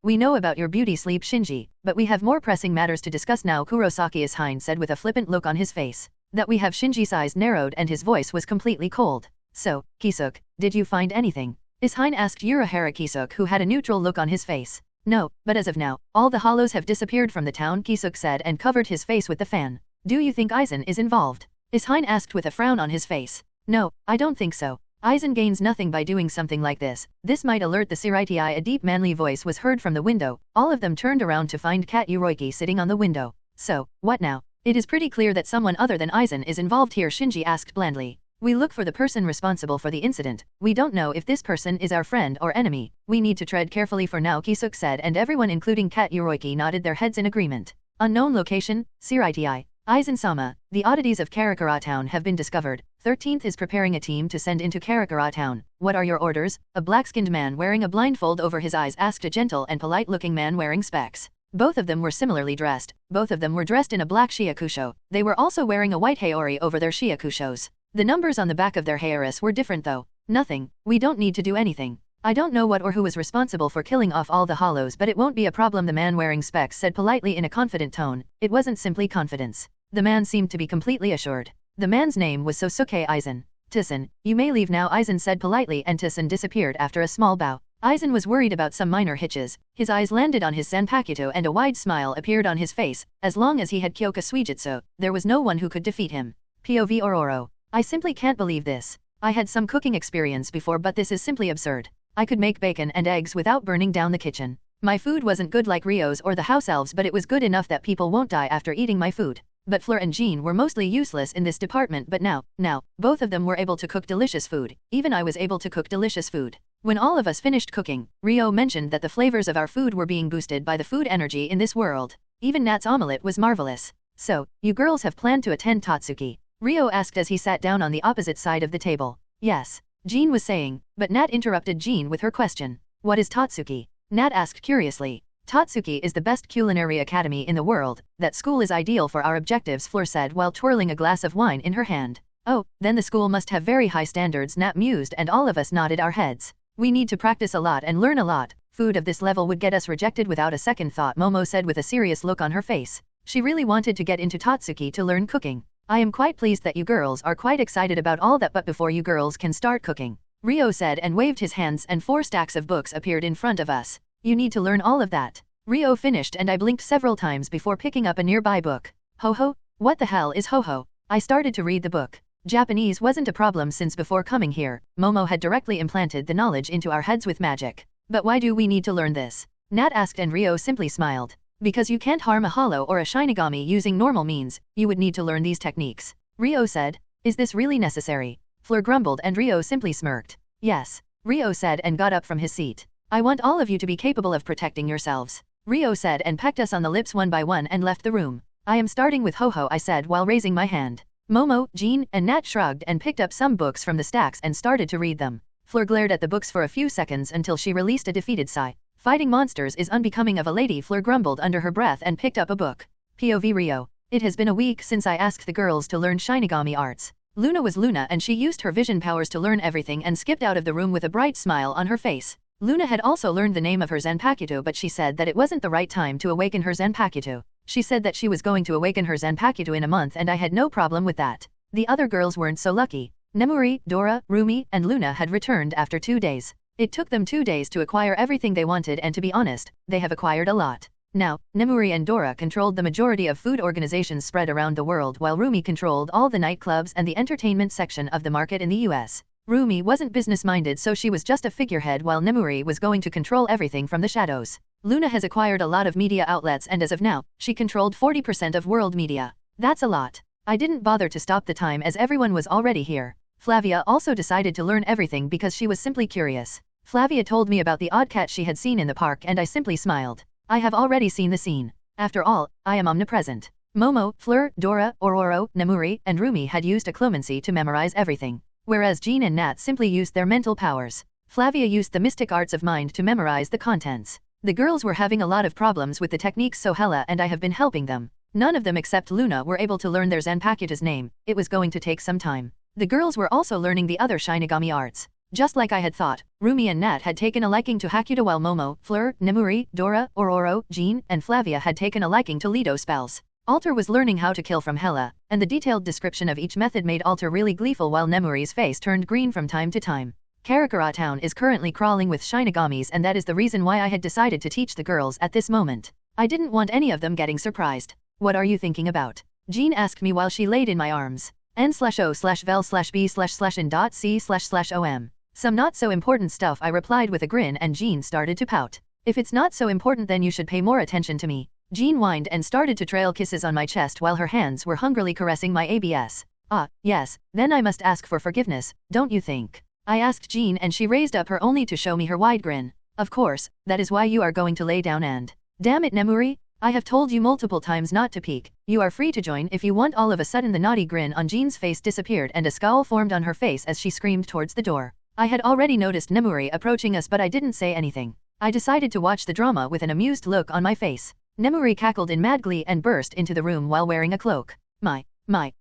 we know about your beauty sleep, Shinji, but we have more pressing matters to discuss now, Kurosaki Ishine said with a flippant look on his face. That we have. Shinji's eyes narrowed and his voice was completely cold. So, Kisuk, did you find anything? Ishine asked Urahara Kisuk, who had a neutral look on his face. No, but as of now, all the hollows have disappeared from the town, Kisuk said and covered his face with the fan. Do you think Aizen is involved? Ishine asked with a frown on his face. No, I don't think so. Aizen gains nothing by doing something like this. This might alert the Siritii. A deep manly voice was heard from the window. All of them turned around to find Kat Uroiki sitting on the window. So, what now? It is pretty clear that someone other than Aizen is involved here, Shinji asked blandly. We look for the person responsible for the incident. We don't know if this person is our friend or enemy. We need to tread carefully for now, Kisuk said, and everyone including Kat Uroiki nodded their heads in agreement. Unknown location, Siritii. Aizen-sama, the oddities of Karakura Town have been discovered. 13th is preparing a team to send into Karakura Town. What are your orders? A black-skinned man wearing a blindfold over his eyes asked a gentle and polite-looking man wearing specs. Both of them were similarly dressed. Both of them were dressed in a black shiakusho. They were also wearing a white haori over their shiakushos. The numbers on the back of their haoris were different though. Nothing. We don't need to do anything. I don't know what or who is responsible for killing off all the hollows, but it won't be a problem, the man wearing specs said politely in a confident tone. It wasn't simply confidence. The man seemed to be completely assured. The man's name was Sosuke Aizen. Tissen, you may leave now, Aizen said politely, and Tissen disappeared after a small bow. Aizen was worried about some minor hitches. His eyes landed on his Zanpakuto and a wide smile appeared on his face. As long as he had Kyoka Suijutsu, there was no one who could defeat him. POV Ororo. I simply can't believe this. I had some cooking experience before, but this is simply absurd. I could make bacon and eggs without burning down the kitchen. My food wasn't good like Rio's or the house elves, but it was good enough that people won't die after eating my food. But Fleur and Jean were mostly useless in this department, but now, both of them were able to cook delicious food. Even I was able to cook delicious food. When all of us finished cooking, Rio mentioned that the flavors of our food were being boosted by the food energy in this world. Even Nat's omelette was marvelous. So, you girls have planned to attend Tatsuki? Rio asked as he sat down on the opposite side of the table. Yes, Jean was saying, but Nat interrupted Jean with her question. What is Tatsuki? Nat asked curiously. Tatsuki is the best culinary academy in the world. That school is ideal for our objectives, Fleur said while twirling a glass of wine in her hand. Oh, then the school must have very high standards, Nat mused, and all of us nodded our heads. We need to practice a lot and learn a lot. Food of this level would get us rejected without a second thought, Momo said with a serious look on her face. She really wanted to get into Tatsuki to learn cooking. I am quite pleased that you girls are quite excited about all that, but before you girls can start cooking, Rio said and waved his hands, and 4 stacks of books appeared in front of us. You need to learn all of that. Rio finished and I blinked several times before picking up a nearby book. Ho-ho? What the hell is ho-ho? I started to read the book. Japanese wasn't a problem since before coming here, Momo had directly implanted the knowledge into our heads with magic. But why do we need to learn this? Nat asked and Rio simply smiled. Because you can't harm a hollow or a shinigami using normal means, you would need to learn these techniques. Rio said. Is this really necessary? Fleur grumbled and Rio simply smirked. Yes, Rio said and got up from his seat. I want all of you to be capable of protecting yourselves. Rio said and pecked us on the lips one by one and left the room. I am starting with Ho-Ho, I said while raising my hand. Momo, Jean, and Nat shrugged and picked up some books from the stacks and started to read them. Fleur glared at the books for a few seconds until she released a defeated sigh. Fighting monsters is unbecoming of a lady, Fleur grumbled under her breath and picked up a book. POV Rio. It has been a week since I asked the girls to learn Shinigami arts. Luna was Luna and she used her vision powers to learn everything and skipped out of the room with a bright smile on her face. Luna had also learned the name of her Zanpakuto, but she said that it wasn't the right time to awaken her Zanpakuto. She said that she was going to awaken her Zanpakuto in a month and I had no problem with that. The other girls weren't so lucky. Nemuri, Dora, Rumi, and Luna had returned after 2 days. It took them 2 days to acquire everything they wanted, and to be honest, they have acquired a lot. Now, Nemuri and Dora controlled the majority of food organizations spread around the world, while Rumi controlled all the nightclubs and the entertainment section of the market in the US. Rumi wasn't business-minded, so she was just a figurehead, while Nemuri was going to control everything from the shadows. Luna has acquired a lot of media outlets, and as of now, she controlled 40% of world media. That's a lot. I didn't bother to stop the time as everyone was already here. Flavia also decided to learn everything because she was simply curious. Flavia told me about the odd cat she had seen in the park and I simply smiled. I have already seen the scene. After all, I am omnipresent. Momo, Fleur, Dora, Ororo, Nemuri, and Rumi had used occlumency to memorize everything, whereas Jean and Nat simply used their mental powers. Flavia used the mystic arts of mind to memorize the contents. The girls were having a lot of problems with the techniques, so Hella and I have been helping them. None of them except Luna were able to learn their Zanpakuto's name. It was going to take some time. The girls were also learning the other Shinigami arts. Just like I had thought, Rumi and Nat had taken a liking to Hakuto while Momo, Fleur, Nemuri, Dora, Ororo, Jean, and Flavia had taken a liking to Lido spells. Alter was learning how to kill from Hela, and the detailed description of each method made Alter really gleeful while Nemuri's face turned green from time to time. Karakura town is currently crawling with Shinigamis, and that is the reason why I had decided to teach the girls at this moment. I didn't want any of them getting surprised. What are you thinking about? Jean asked me while she laid in my arms. n/o/vel/b/in.c//om. Some not so important stuff, I replied with a grin, and Jean started to pout. If it's not so important then you should pay more attention to me. Jean whined and started to trail kisses on my chest while her hands were hungrily caressing my abs. Ah, yes, then I must ask for forgiveness, don't you think? I asked Jean, and she raised up her only to show me her wide grin. Of course, that is why you are going to lay down and... Damn it, Nemuri! I have told you multiple times not to peek. You are free to join if you want. All of a sudden the naughty grin on Jean's face disappeared and a scowl formed on her face as she screamed towards the door. I had already noticed Nemuri approaching us, but I didn't say anything. I decided to watch the drama with an amused look on my face. Nemuri cackled in mad glee and burst into the room while wearing a cloak. My,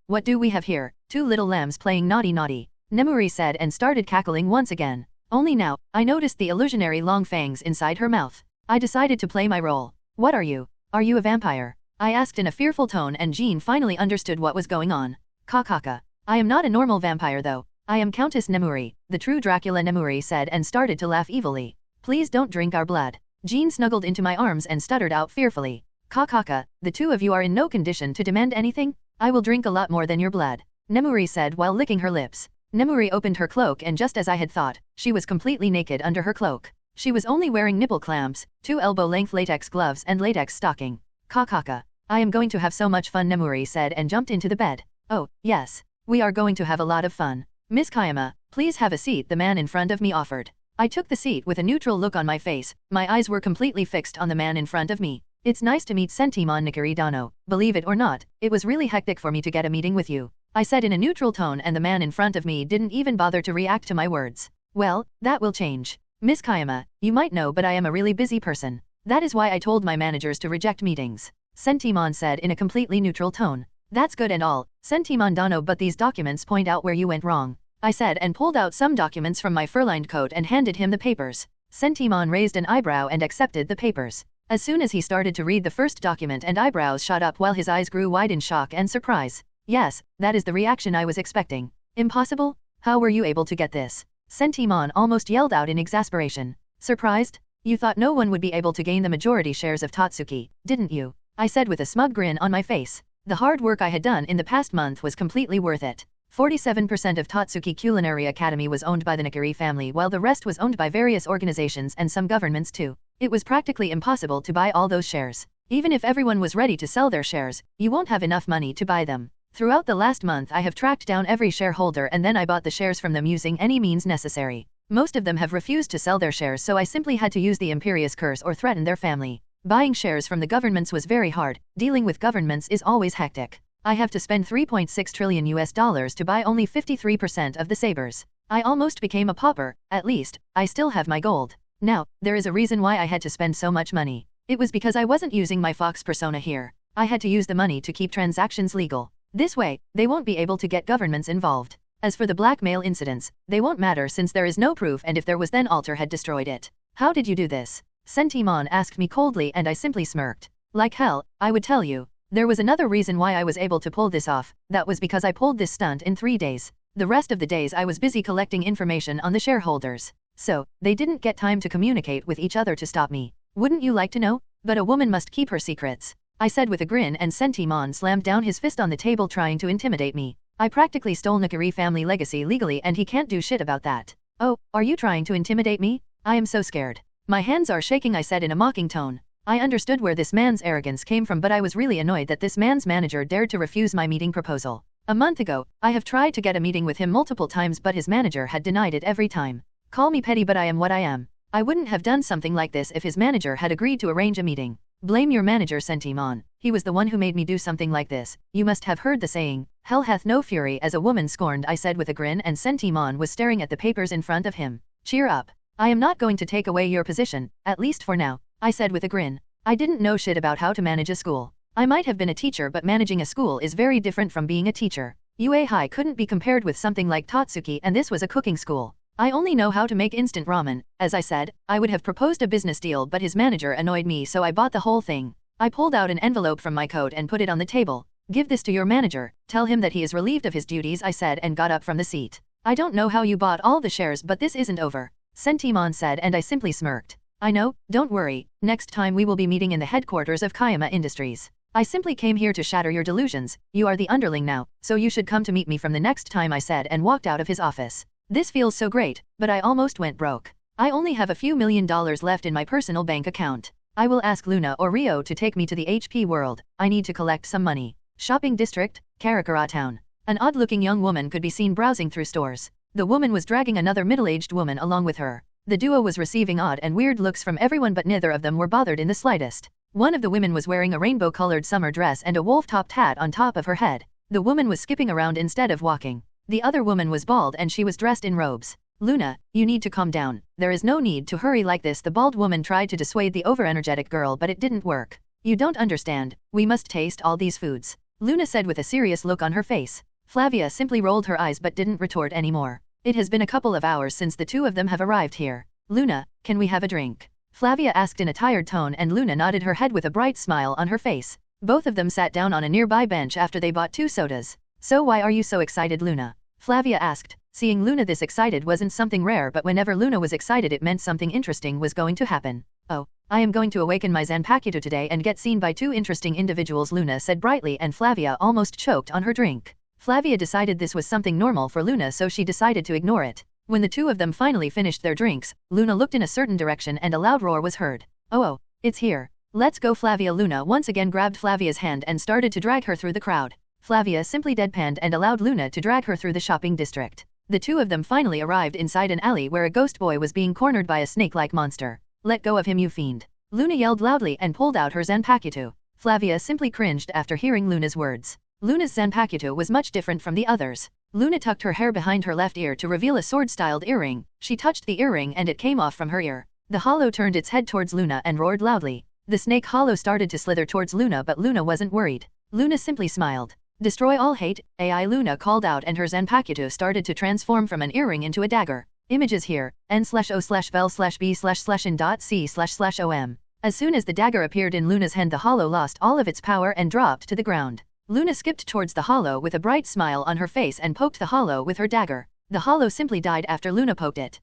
what do we have here? Two little lambs playing naughty naughty, Nemuri said and started cackling once again. Only now, I noticed the illusionary long fangs inside her mouth. I decided to play my role. What are you? Are you a vampire? I asked in a fearful tone, and Jean finally understood what was going on. Kakaka. I am not a normal vampire though. I am Countess Nemuri, the true Dracula, Nemuri said and started to laugh evilly. Please don't drink our blood. Jean snuggled into my arms and stuttered out fearfully. Kakaka, the two of you are in no condition to demand anything? I will drink a lot more than your blood, Nemuri said while licking her lips. Nemuri opened her cloak, and just as I had thought, she was completely naked under her cloak. She was only wearing nipple clamps, 2 elbow-length latex gloves and latex stocking. Kakaka. I am going to have so much fun, Nemuri said and jumped into the bed. Oh, yes. We are going to have a lot of fun. Miss Kayama, please have a seat, the man in front of me offered. I took the seat with a neutral look on my face. My eyes were completely fixed on the man in front of me. It's nice to meet Sentimon Nikari Dano. Believe it or not, it was really hectic for me to get a meeting with you, I said in a neutral tone, and the man in front of me didn't even bother to react to my words. Well, that will change. Miss Kayama, you might know, but I am a really busy person. That is why I told my managers to reject meetings, Sentimon said in a completely neutral tone. That's good and all, Sentimon Dano, but these documents point out where you went wrong, I said and pulled out some documents from my fur-lined coat and handed him the papers. Sentimon raised an eyebrow and accepted the papers. As soon as he started to read the first document, and eyebrows shot up while his eyes grew wide in shock and surprise. Yes, that is the reaction I was expecting. Impossible? How were you able to get this? Sentimon almost yelled out in exasperation. Surprised? You thought no one would be able to gain the majority shares of Tatsuki, didn't you? I said with a smug grin on my face. The hard work I had done in the past month was completely worth it. 47% of Tatsuki Culinary Academy was owned by the Nikari family, while the rest was owned by various organizations and some governments too. It was practically impossible to buy all those shares. Even if everyone was ready to sell their shares, you won't have enough money to buy them. Throughout the last month I have tracked down every shareholder, and then I bought the shares from them using any means necessary. Most of them have refused to sell their shares, so I simply had to use the Imperious Curse or threaten their family. Buying shares from the governments was very hard. Dealing with governments is always hectic. I have to spend $3.6 trillion to buy only 53% of the sabers. I almost became a pauper. At least, I still have my gold. Now, there is a reason why I had to spend so much money. It was because I wasn't using my Fox persona here. I had to use the money to keep transactions legal. This way, they won't be able to get governments involved. As for the blackmail incidents, they won't matter since there is no proof, and if there was then Alter had destroyed it. How did you do this? Sentimon asked me coldly, and I simply smirked. Like hell, I would tell you. There was another reason why I was able to pull this off. That was because I pulled this stunt in 3 days. The rest of the days I was busy collecting information on the shareholders. So, they didn't get time to communicate with each other to stop me. Wouldn't you like to know? But a woman must keep her secrets, I said with a grin, and Sentimon slammed down his fist on the table trying to intimidate me. I practically stole Nikari family legacy legally, and he can't do shit about that. Oh, are you trying to intimidate me? I am so scared. My hands are shaking, I said in a mocking tone. I understood where this man's arrogance came from, but I was really annoyed that this man's manager dared to refuse my meeting proposal. A month ago, I have tried to get a meeting with him multiple times, but his manager had denied it every time. Call me petty, but I am what I am. I wouldn't have done something like this if his manager had agreed to arrange a meeting. Blame your manager, Sentimon. He was the one who made me do something like this. You must have heard the saying, hell hath no fury as a woman scorned, I said with a grin, and Sentimon was staring at the papers in front of him. Cheer up. I am not going to take away your position, at least for now, I said with a grin. I didn't know shit about how to manage a school. I might have been a teacher, but managing a school is very different from being a teacher. UA High couldn't be compared with something like Tatsuki, and this was a cooking school. I only know how to make instant ramen. As I said, I would have proposed a business deal, but his manager annoyed me, so I bought the whole thing. I pulled out an envelope from my coat and put it on the table. Give this to your manager. Tell him that he is relieved of his duties, I said, and got up from the seat. I don't know how you bought all the shares, but this isn't over. Sentimon said, and I simply smirked. I know, don't worry. Next time we will be meeting in the headquarters of Kayama Industries. I simply came here to shatter your delusions. You are the underling now, so you should come to meet me from the next time, I said, and walked out of his office. This feels so great, but I almost went broke. I only have a few $1,000,000 left in my personal bank account. I will ask Luna or Rio to take me to the HP world. I need to collect some money. Shopping district, Karakura town. An odd-looking young woman could be seen browsing through stores. The woman was dragging another middle-aged woman along with her. The duo was receiving odd and weird looks from everyone, but neither of them were bothered in the slightest. One of the women was wearing a rainbow-colored summer dress and a wolf-topped hat on top of her head. The woman was skipping around instead of walking. The other woman was bald and she was dressed in robes. Luna, you need to calm down. There is no need to hurry like this. The bald woman tried to dissuade the over-energetic girl, but it didn't work. You don't understand. We must taste all these foods, Luna said with a serious look on her face. Flavia simply rolled her eyes but didn't retort anymore. It has been a couple of hours since the two of them have arrived here. Luna, can we have a drink? Flavia asked in a tired tone, and Luna nodded her head with a bright smile on her face. Both of them sat down on a nearby bench after they bought 2 sodas. So why are you so excited, Luna? Flavia asked. Seeing Luna this excited wasn't something rare, but whenever Luna was excited it meant something interesting was going to happen. Oh, I am going to awaken my Zanpakuto today and get seen by 2 interesting individuals, Luna said brightly, and Flavia almost choked on her drink. Flavia decided this was something normal for Luna, so she decided to ignore it. When the two of them finally finished their drinks, Luna looked in a certain direction and a loud roar was heard. Oh, it's here. Let's go, Flavia. Luna once again grabbed Flavia's hand and started to drag her through the crowd. Flavia simply deadpanned and allowed Luna to drag her through the shopping district. The two of them finally arrived inside an alley where a ghost boy was being cornered by a snake-like monster. Let go of him, you fiend. Luna yelled loudly and pulled out her Zanpakuto. Flavia simply cringed after hearing Luna's words. Luna's Zanpakuto was much different from the others. Luna tucked her hair behind her left ear to reveal a sword-styled earring. She touched the earring and it came off from her ear. The hollow turned its head towards Luna and roared loudly. The snake hollow started to slither towards Luna, but Luna wasn't worried. Luna simply smiled. Destroy all hate, AI, Luna called out, and her Zanpakuto started to transform from an earring into a dagger. Images here, n/o/vel/b/in.c//om. As soon as the dagger appeared in Luna's hand, the hollow lost all of its power and dropped to the ground. Luna skipped towards the hollow with a bright smile on her face and poked the hollow with her dagger. The hollow simply died after Luna poked it.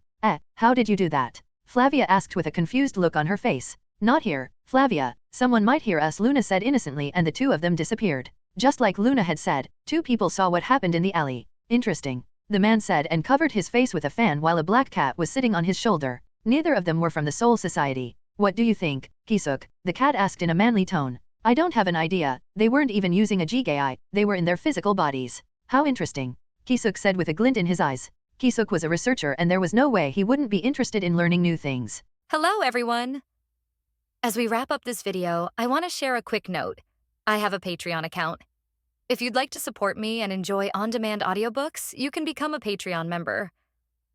How did you do that? Flavia asked with a confused look on her face. Not here, Flavia. Someone might hear us, Luna said innocently, and the two of them disappeared. Just like Luna had said, 2 people saw what happened in the alley. Interesting, the man said and covered his face with a fan while a black cat was sitting on his shoulder. Neither of them were from the Soul Society. What do you think, Kisuk? The cat asked in a manly tone. I don't have an idea. They weren't even using a Jigai, they were in their physical bodies. How interesting, Kisuk said with a glint in his eyes. Kisuk was a researcher and there was no way he wouldn't be interested in learning new things. Hello, everyone. As we wrap up this video, I want to share a quick note. I have a Patreon account. If you'd like to support me and enjoy on-demand audiobooks, you can become a Patreon member.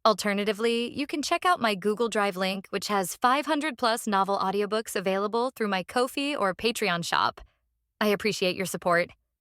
Alternatively, you can check out my Google Drive link, which has 500+ novel audiobooks available through my Ko-fi or Patreon shop. I appreciate your support.